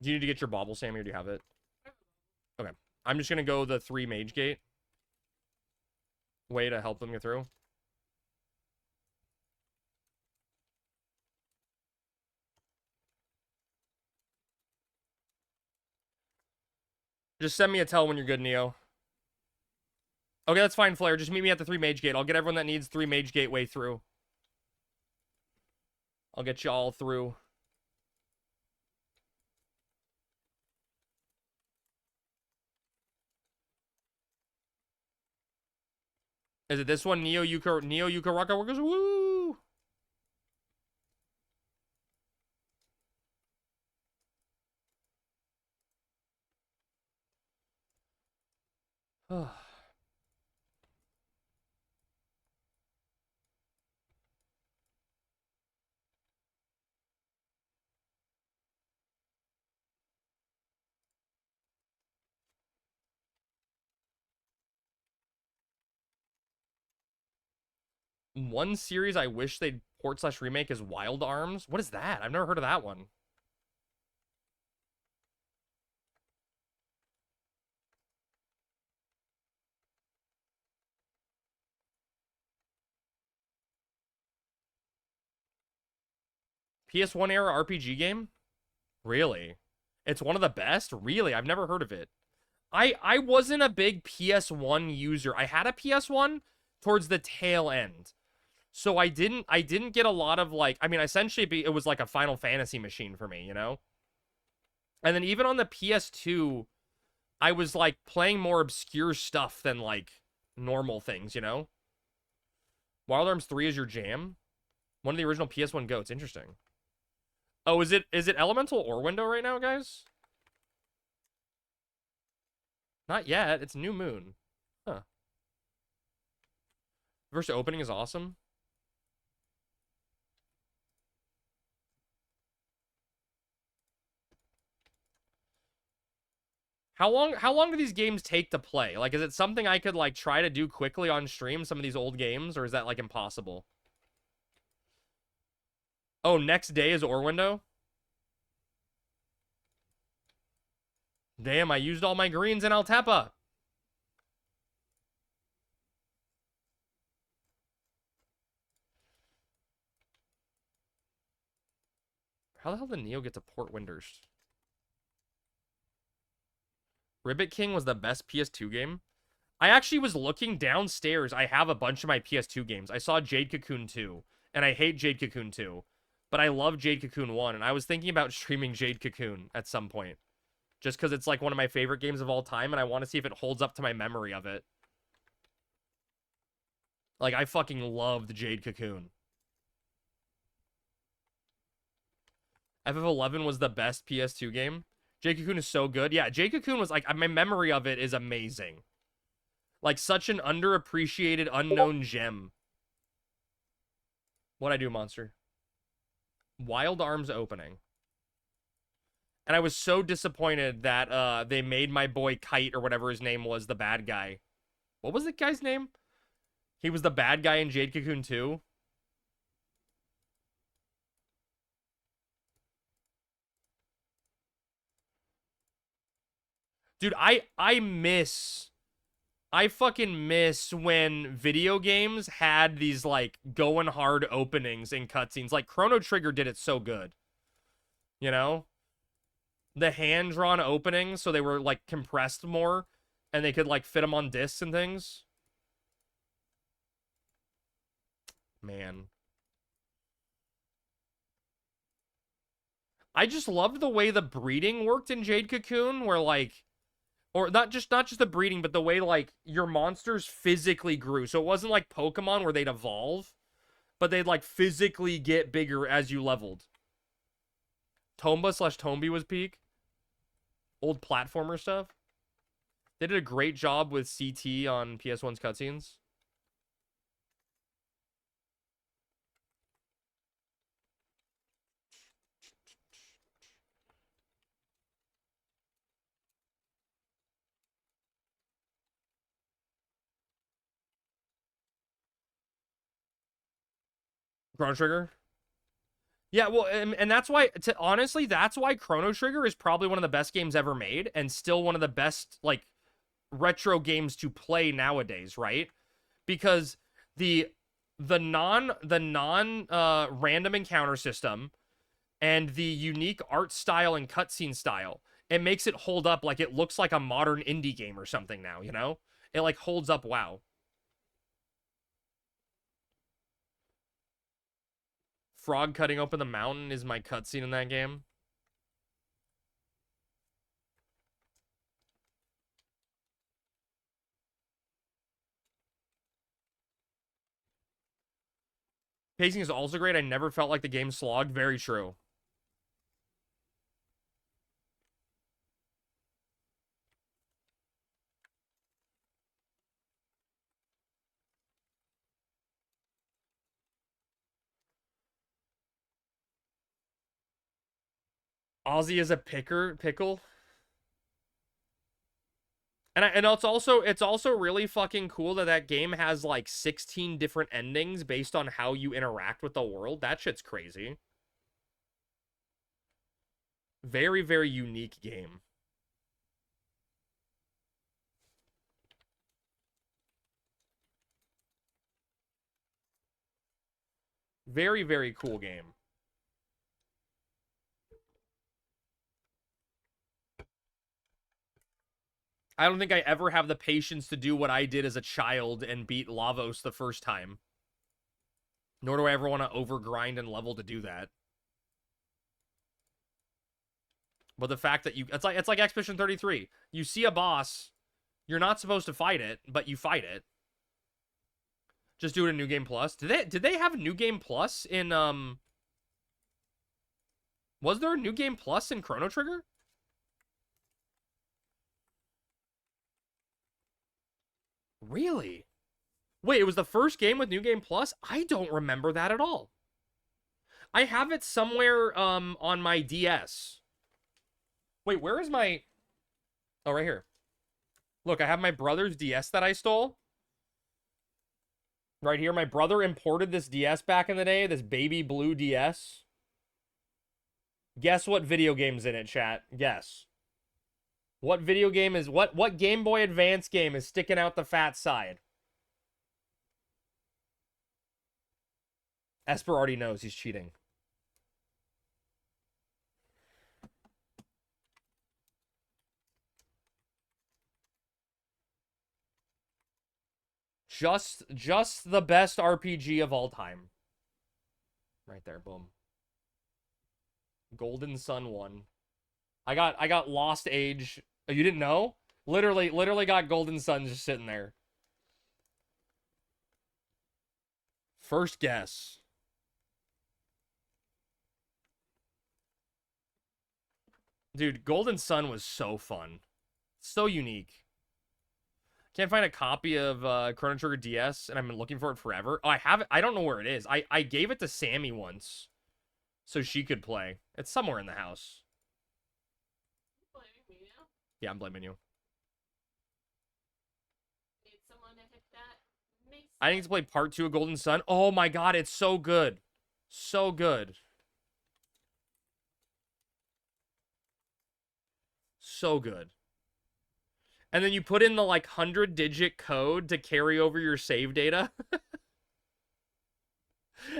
Do you need to get your bauble, Sammy, or do you have it? Okay. I'm just gonna go the 3 mage gate. Way to help them get through. Just send me a tell when you're good, Neo. Okay, that's fine, Flare. Just meet me at the 3 mage gate. I'll get everyone that needs 3 mage gate way through. I'll get you all through. Is it this one? Neo Yuka Raka Workers? Woo! One series I wish they'd port/remake is Wild Arms. What is that? I've never heard of that one. PS1 era RPG game? Really? It's one of the best? Really? I've never heard of it. I wasn't a big PS1 user. I had a PS1 towards the tail end. So I didn't get a lot of like, I mean, essentially it was like a Final Fantasy machine for me, you know? And then even on the PS2, I was like playing more obscure stuff than like normal things, you know? Wild Arms 3 is your jam? One of the original PS1 goats. Interesting. Oh, is it Elemental or Window right now, guys? Not yet. It's New Moon. Huh. First opening is awesome. How long do these games take to play? Like, is it something I could like try to do quickly on stream, some of these old games, or is that like impossible? Oh, next day is Orwindow? Damn, I used all my greens in Altepa. How the hell did Neo get to Port Winders? Ribbit King was the best PS2 game. I actually was looking downstairs. I have a bunch of my PS2 games. I saw Jade Cocoon 2, and I hate Jade Cocoon 2, but I love Jade Cocoon 1, and I was thinking about streaming Jade Cocoon at some point. Just because it's like one of my favorite games of all time, and I want to see if it holds up to my memory of it. Like, I fucking loved Jade Cocoon. FF11 was the best PS2 game. Jade Cocoon is so good. Yeah, Jade Cocoon was like, my memory of it is amazing. Like, such an underappreciated, unknown gem. What'd I do, Monster? Wild Arms opening. And I was so disappointed that they made my boy Kite, or whatever his name was, the bad guy. What was the guy's name? He was the bad guy in Jade Cocoon 2. Dude, I fucking miss when video games had these, like, going hard openings and cutscenes. Like, Chrono Trigger did it so good. You know? The hand-drawn openings, so they were, like, compressed more, and they could, like, fit them on discs and things. Man. I just loved the way the breeding worked in Jade Cocoon, where, like... Or not just the breeding, but the way, like, your monsters physically grew. So it wasn't like Pokemon where they'd evolve, but they'd, like, physically get bigger as you leveled. Tomba/Tombi was peak. Old platformer stuff. They did a great job with CT on PS1's cutscenes. Chrono Trigger. Yeah, well, and that's why, honestly, that's why Chrono Trigger is probably one of the best games ever made, and still one of the best, like, retro games to play nowadays, right? Because the non random encounter system and the unique art style and cutscene style, it makes it hold up like it looks like a modern indie game or something now, you know? It, like, holds up wow. Frog cutting open the mountain is my cutscene in that game. Pacing is also great. I never felt like the game slogged. Very true. Ozzy is a pickle. And it's also really fucking cool that game has like 16 different endings based on how you interact with the world. That shit's crazy. Very, very unique game. Very, very cool game. I don't think I ever have the patience to do what I did as a child and beat Lavos the first time. Nor do I ever want to overgrind and level to do that. But the fact that it's like Expedition 33. You see a boss, you're not supposed to fight it, but you fight it. Just do it in New Game Plus. Did they have New Game Plus in was there a New Game Plus in Chrono Trigger? Really? Wait, it was the first game with New Game Plus? I don't remember that at all. I have it somewhere on my DS. Wait, where is my... Oh, right here. Look, I have my brother's DS that I stole. Right here, my brother imported this DS back in the day, this baby blue DS. Guess what video game's in it, chat? Guess. What video game is... What Game Boy Advance game is sticking out the fat side? Esper already knows he's cheating. Just the best RPG of all time. Right there, boom. Golden Sun 1. I got Lost Age. Oh, you didn't know? Literally got Golden Sun just sitting there. First guess. Dude, Golden Sun was so fun. So unique. Can't find a copy of Chrono Trigger DS, and I've been looking for it forever. Oh, I have it. I don't know where it is. I gave it to Sammy once, so she could play. It's somewhere in the house. You blaming me now? Yeah, I'm blaming you. Need someone to hit that mace. I need to play part 2 of Golden Sun. Oh my god, it's so good. So good. So good. And then you put in the, like, 100-digit code to carry over your save data. And,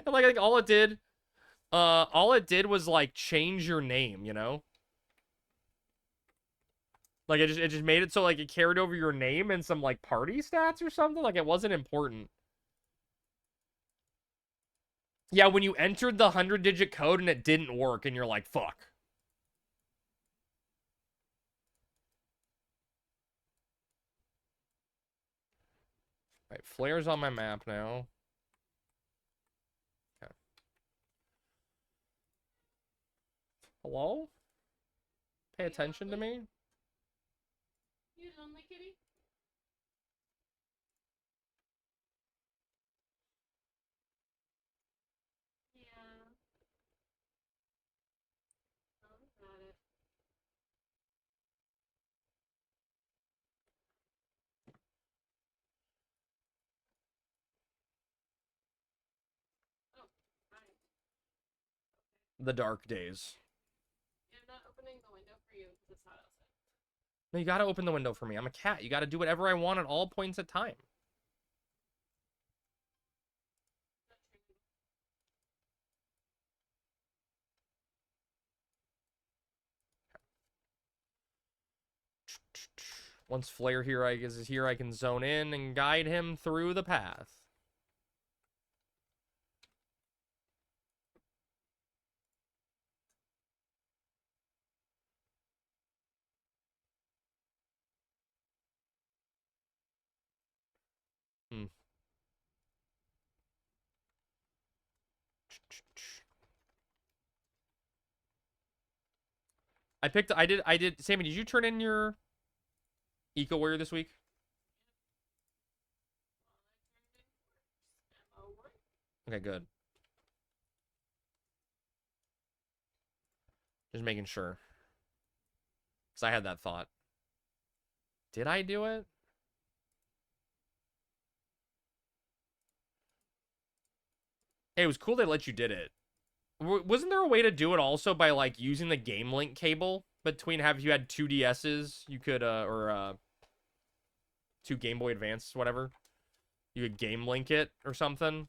like, I think all it did was, like, change your name, you know? Like, it just made it so, like, it carried over your name and some, like, party stats or something. Like, it wasn't important. Yeah, when you entered the 100-digit code and it didn't work, and you're like, fuck. Right, flare's on my map now. Okay. Hello? Pay attention to me? You lonely kitty? Yeah. Oh, got it. Oh, right. The dark days. Yeah, I'm not opening the window for you because it's hot outside. No, you gotta open the window for me. I'm a cat. You gotta do whatever I want at all points of time. Not true. Once Flare here is here, I can zone in and guide him through the path. Hmm. I did, Sammy, did you turn in your Eco Warrior this week? Okay, good. Just making sure. Because I had that thought. Did I do it? Hey, it was cool they let you did it. Wasn't there a way to do it also by, like, using the Game Link cable between, have you had 2 DSs, you could, or 2 Game Boy Advance, whatever. You could Game Link it or something.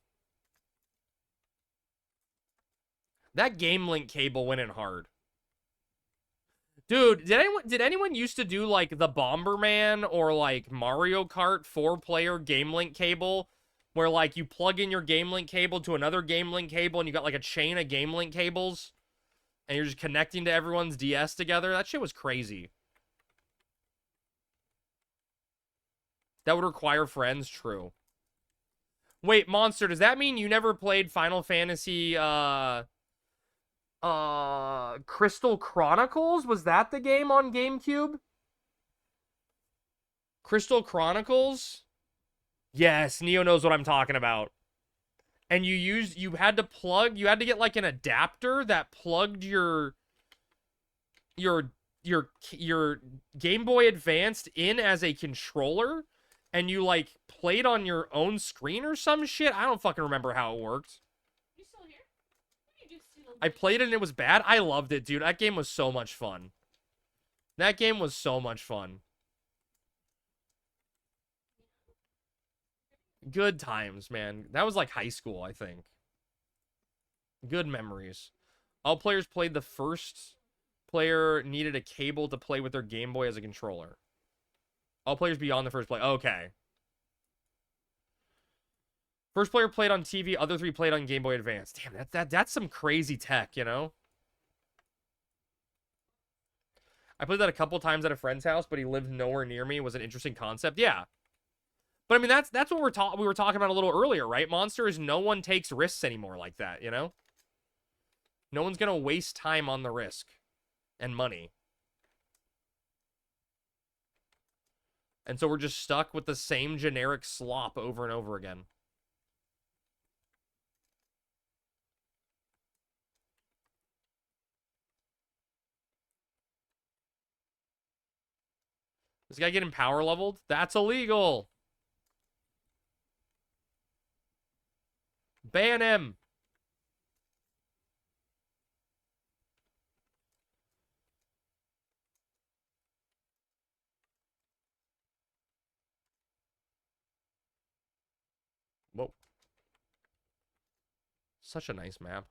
That Game Link cable went in hard. Dude, did anyone used to do like the Bomberman or like Mario Kart 4-player Game Link cable where like you plug in your Game Link cable to another Game Link cable and you got like a chain of Game Link cables and you're just connecting to everyone's DS together? That shit was crazy. That would require friends, true. Wait, Monster, does that mean you never played Final Fantasy Crystal Chronicles? Was that the game on GameCube? Crystal Chronicles? Yes, Neo knows what I'm talking about. And you had to get like an adapter that plugged your Game Boy Advanced in as a controller, and you like played on your own screen or some shit. I don't fucking remember how it worked. You still here? What are you just still I played it and it was bad. I loved it, dude. That game was so much fun. That game was so much fun. Good times, man. That was like high school, I think. Good memories. All players played. The first player needed a cable to play with their Game Boy as a controller. All players beyond the first player. Okay. First player played on TV, other three played on Game Boy Advance. Damn, that's some crazy tech, you know? I played that a couple times at a friend's house, but he lived nowhere near me. It was an interesting concept. Yeah. But I mean, that's what we were talking about a little earlier, right? Monster is no one takes risks anymore like that, you know? No one's gonna waste time on the risk and money. And so we're just stuck with the same generic slop over and over again. This guy getting power leveled? That's illegal. Ban him. Whoa. Such a nice map.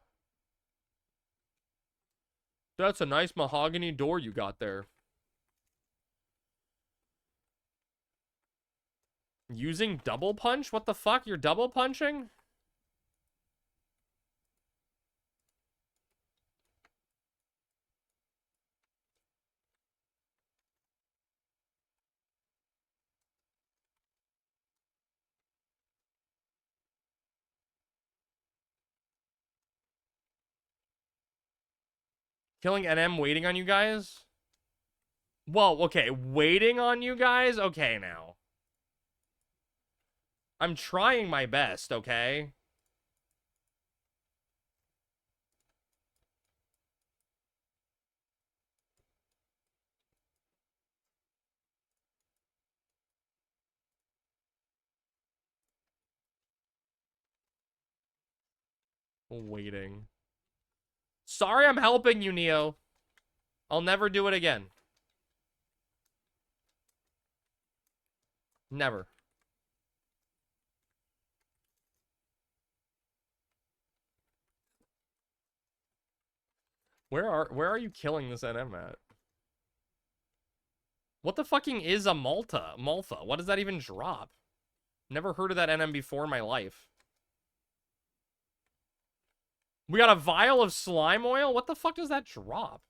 That's a nice mahogany door you got there. Using double punch? What the fuck? You're double punching? Killing NM waiting on you guys? Well, okay, waiting on you guys? Okay, now. I'm trying my best, okay? Waiting. Sorry I'm helping you, Neo. I'll never do it again. Never. Where are you killing this NM at? What the fucking is a Malta? What does that even drop? Never heard of that NM before in my life. We got a vial of slime oil? What the fuck does that drop?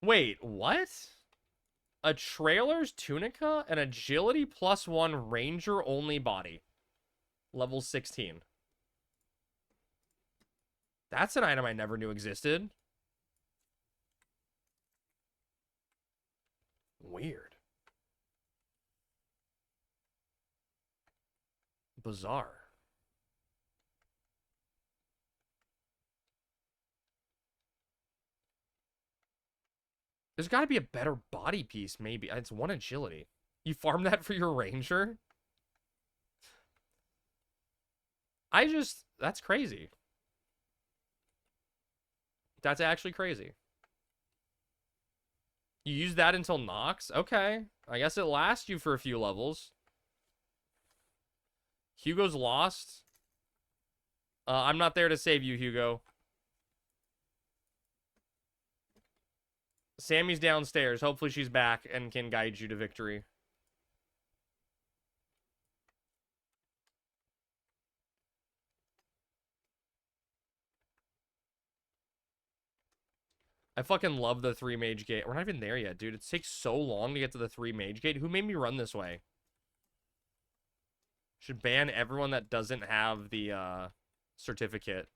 Wait, what? A trailer's tunica, an agility +1 ranger only body. Level 16. That's an item I never knew existed. Weird. Bizarre. There's got to be a better body piece, maybe. It's 1 agility. You farm that for your ranger? That's crazy. That's actually crazy. You use that until Nox? Okay. I guess it lasts you for a few levels. Hugo's lost. I'm not there to save you, Hugo. Sammy's downstairs. Hopefully she's back and can guide you to victory. I fucking love the 3 mage gate. We're not even there yet, dude. It takes so long to get to the 3 mage gate. Who made me run this way? Should ban everyone that doesn't have the certificate.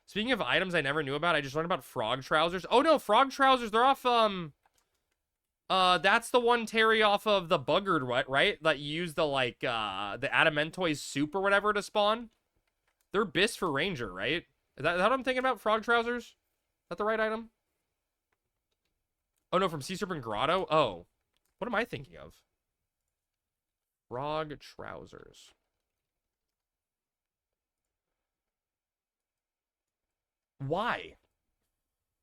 Speaking of items I never knew about, I just learned about frog trousers. Oh no, frog trousers, they're off that's the one Terry off of the Buggard, right? That you use the like the Adamantoise soup or whatever to spawn. They're bis for Ranger, right? Is that what I'm thinking about? Frog trousers? Is that the right item? Oh no, from Sea Serpent Grotto? Oh. What am I thinking of? Frog trousers. Why?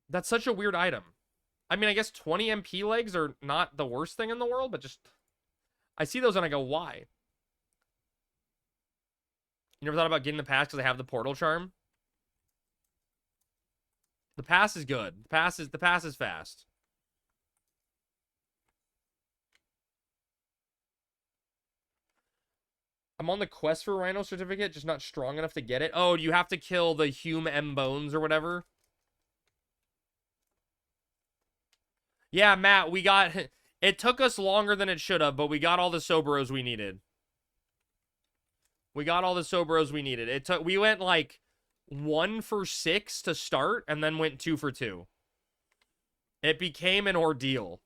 That's such a weird item. I mean, I guess 20 MP legs are not the worst thing in the world, but just... I see those and I go, why? You never thought about getting the pass because I have the portal charm? The pass is good. The pass is fast. I'm on the quest for Rhino certificate, just not strong enough to get it. Oh, you have to kill the Hume M Bones or whatever. Yeah, Matt, we got... It took us longer than it should have, but we got all the Soboros we needed. We got all the Soboros we needed. It took... We went, like, 1 for 6 to start, and then went 2 for 2. It became an ordeal.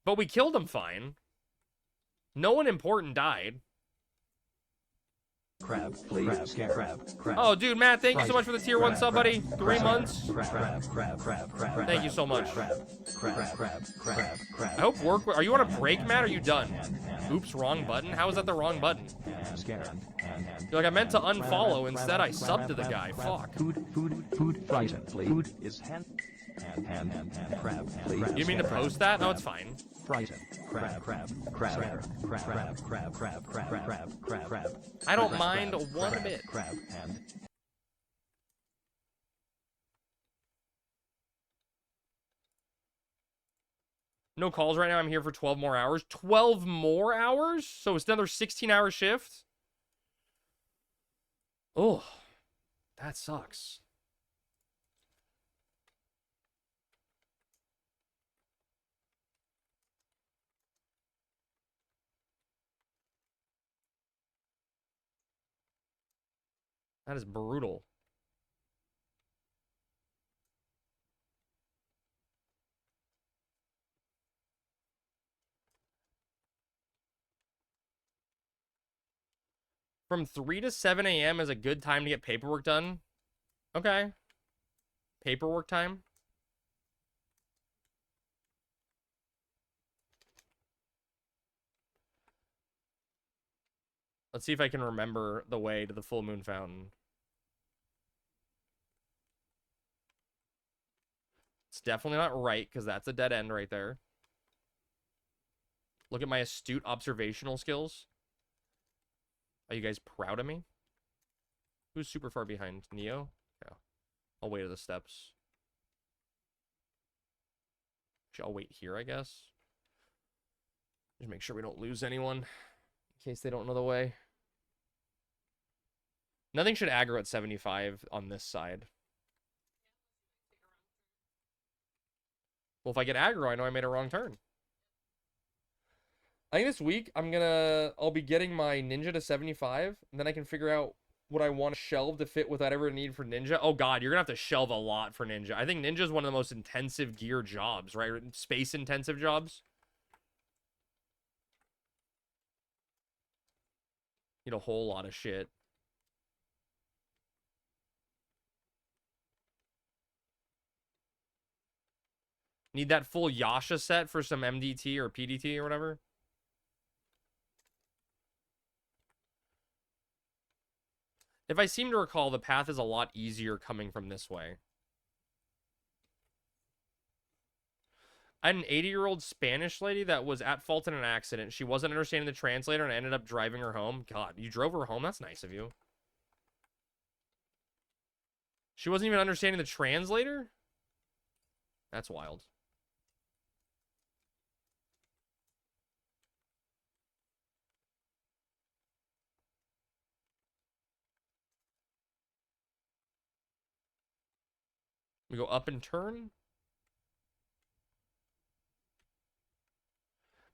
But we killed them fine. No one important died. Crab, please. Crab. Oh, dude, Matt, thank you so much for the tier 1 sub, buddy. 3 months. Crab. Thank you so much. Crab. I hope work... Are you on a break, Matt, or are you done? Oops, wrong button? How is that the wrong button? You're like, I meant to unfollow. Instead, I subbed to the guy. Fuck. Food, frightened, please. Food is hand, crab, please. You mean to post that? No, it's fine. Frightened. Crab. I don't mind one bit. Crab, and... No calls right now. I'm here for 12 more hours. 12 more hours? So it's another 16-hour shift? Oh, that sucks. That is brutal. From 3 to 7 a.m. is a good time to get paperwork done. Okay. Paperwork time. Let's see if I can remember the way to the Full Moon Fountain. It's definitely not right, because that's a dead end right there. Look at my astute observational skills. Are you guys proud of me? Who's super far behind? Neo? Yeah. I'll wait at the steps. Actually, I'll wait here, I guess. Just make sure we don't lose anyone. In case they don't know the way. Nothing should aggro at 75 on this side. Well, if I get aggro, I know I made a wrong turn. I think this week, I'll be getting my Ninja to 75, and then I can figure out what I want to shelve to fit with whatever I need for Ninja. Oh god, you're gonna have to shelve a lot for Ninja. I think Ninja is one of the most intensive gear jobs, right? Space-intensive jobs. Need a whole lot of shit. Need that full Yasha set for some MDT or PDT or whatever. If I seem to recall, the path is a lot easier coming from this way. I had an 80-year-old Spanish lady that was at fault in an accident. She wasn't understanding the translator and I ended up driving her home. God, you drove her home? That's nice of you. She wasn't even understanding the translator? That's wild. We go up and turn.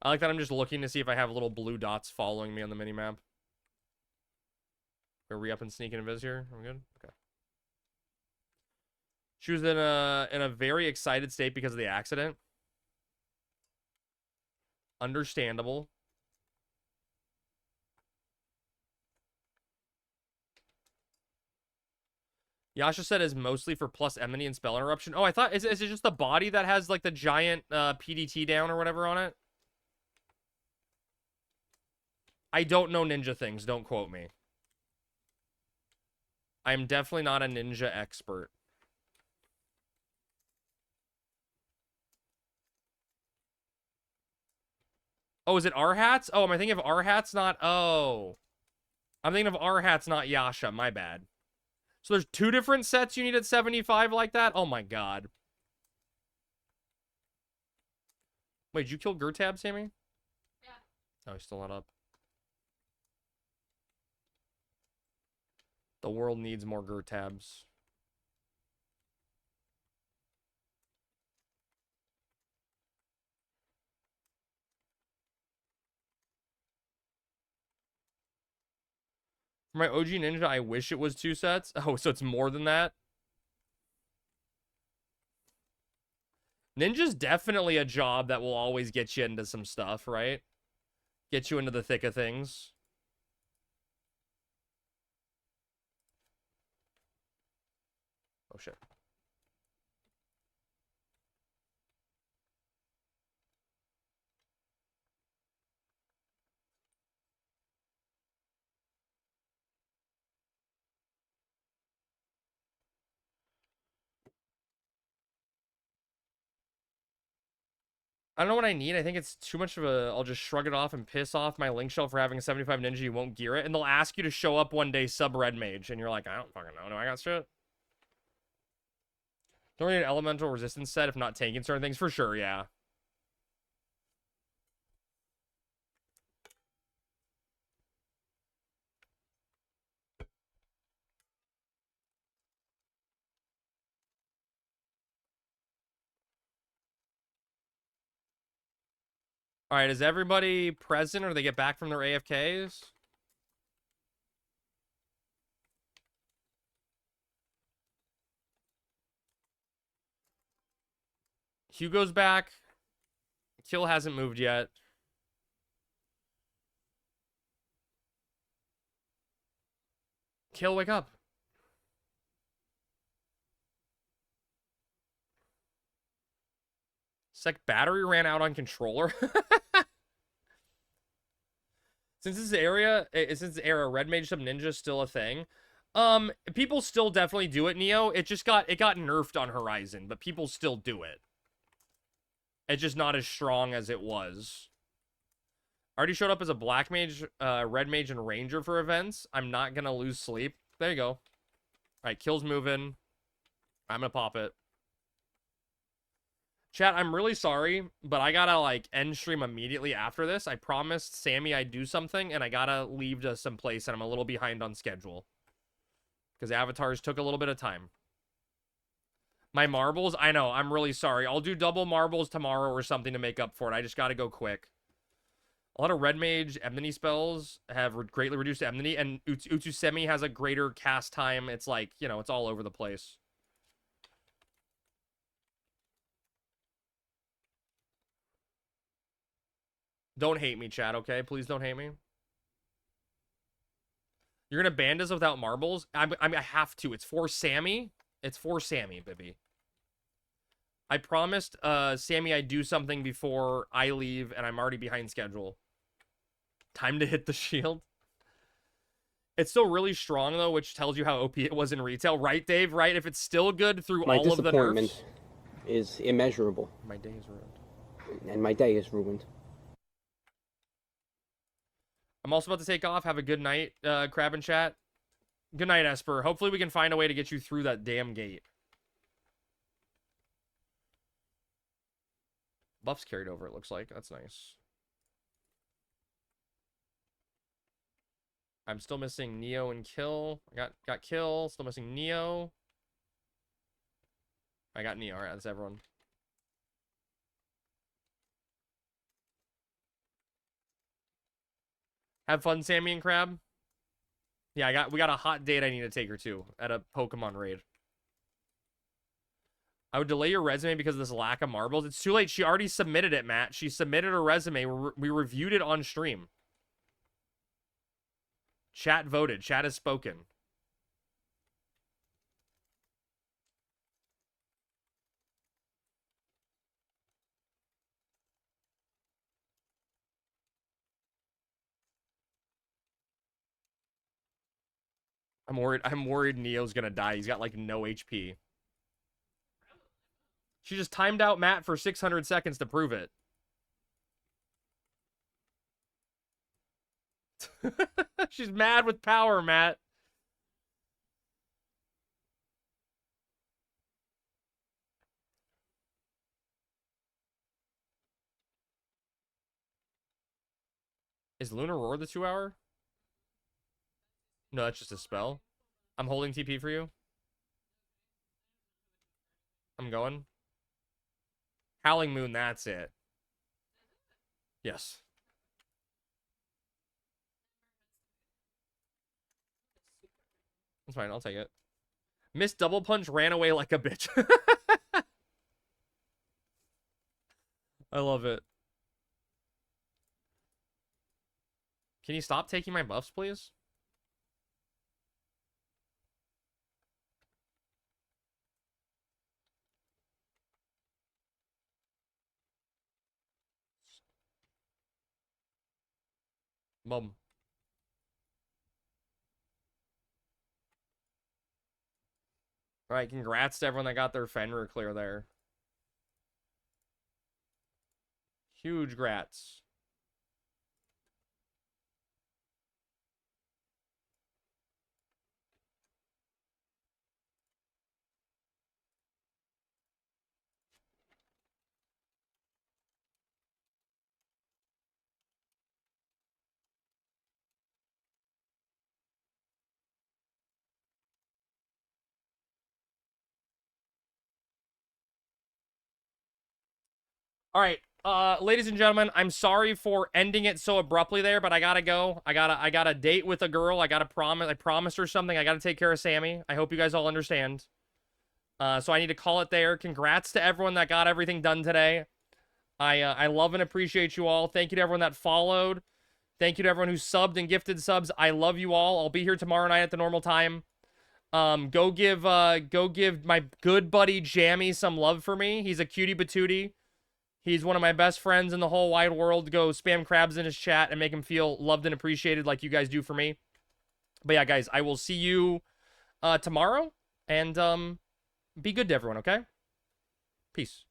I like that I'm just looking to see if I have little blue dots following me on the minimap. Are we up and sneak and invis here? Are we good? Okay. She was in a very excited state because of the accident. Understandable. Yasha said is mostly for plus enmity and spell interruption. Oh, I thought, is it just the body that has like the giant PDT down or whatever on it? I don't know ninja things. Don't quote me. I am definitely not a ninja expert. Oh, is it Arhat's? Oh, am I thinking of Arhat's? Not... Oh. I'm thinking of Arhat's, not Yasha. My bad. So there's two different sets you need at 75 like that? Oh my god. Wait, did you kill Gertab, Sammy? Yeah. Oh, he's still not up. The world needs more Gertabs. For my OG Ninja, I wish it was 2 sets. Oh, so it's more than that? Ninja's definitely a job that will always get you into some stuff, right? Get you into the thick of things. Oh, shit. I don't know what I need. I think it's too much of a... I'll just shrug it off and piss off my link shell for having a 75 ninja. You won't gear it. And they'll ask you to show up one day sub red mage. And you're like, I don't fucking know. No, I got shit. Don't need an elemental resistance set if not tanking certain things. For sure, yeah. All right, is everybody present or they get back from their AFKs? Hugo's back. Kill hasn't moved yet. Kill, wake up. Sec battery ran out on controller. Since this era, red mage sub ninja is still a thing. People still definitely do it, Neo. It got nerfed on Horizon, but people still do it. It's just not as strong as it was. Already showed up as a black mage, red mage, and ranger for events. I'm not gonna lose sleep. There you go. All right, kill's moving. I'm gonna pop it. Chat, I'm really sorry, but I gotta, like, end stream immediately after this. I promised Sammy I'd do something, and I gotta leave to some place, and I'm a little behind on schedule. Because avatars took a little bit of time. My marbles? I know, I'm really sorry. I'll do double marbles tomorrow or something to make up for it. I just gotta go quick. A lot of red mage enmity spells have greatly reduced enmity, and Utsusemi has a greater cast time. It's like, you know, it's all over the place. Don't hate me, chat, okay? Please don't hate me. You're gonna ban us without marbles? I have to. It's for Sammy. It's for Sammy, baby. I promised Sammy I'd do something before I leave, and I'm already behind schedule. Time to hit the shield. It's still really strong, though, which tells you how OP it was in retail. Right, Dave? Right? If it's still good through My all of the disappointment nerfs... is immeasurable. My day is ruined. And my day is ruined. I'm also about to take off. Have a good night, Crab and Chat. Good night, Esper. Hopefully we can find a way to get you through that damn gate. Buff's carried over, it looks like. That's nice. I'm still missing Neo and Kill. I got Kill. Still missing Neo. I got Neo. Alright, that's everyone. Have fun, Sammy and Crab. Yeah, we got a hot date I need to take her to at a Pokemon raid. I would delay your resume because of this lack of marbles. It's too late. She already submitted it, Matt. She submitted her resume. We reviewed it on stream. Chat voted. Chat has spoken. I'm worried Neo's gonna die. He's got like no HP. She just timed out Matt for 600 seconds to prove it. She's mad with power, Matt. Is Lunar Roar the 2-hour? No, that's just a spell. I'm holding TP for you. I'm going. Howling Moon, that's it. Yes. That's fine, I'll take it. Miss Double Punch ran away like a bitch. I love it. Can you stop taking my buffs, please? Mom. Alright, congrats to everyone that got their Fenrir clear there. Huge grats. All right, ladies and gentlemen, I'm sorry for ending it so abruptly there, but I gotta go. I got a date with a girl. I promised her something. I gotta take care of Sammy. I hope you guys all understand. So I need to call it there. Congrats to everyone that got everything done today. I love and appreciate you all. Thank you to everyone that followed. Thank you to everyone who subbed and gifted subs. I love you all. I'll be here tomorrow night at the normal time. Go give my good buddy Jammy some love for me. He's a cutie patootie. He's one of my best friends in the whole wide world. Go spam crabs in his chat and make him feel loved and appreciated like you guys do for me. But yeah, guys, I will see you tomorrow. And be good to everyone, okay? Peace.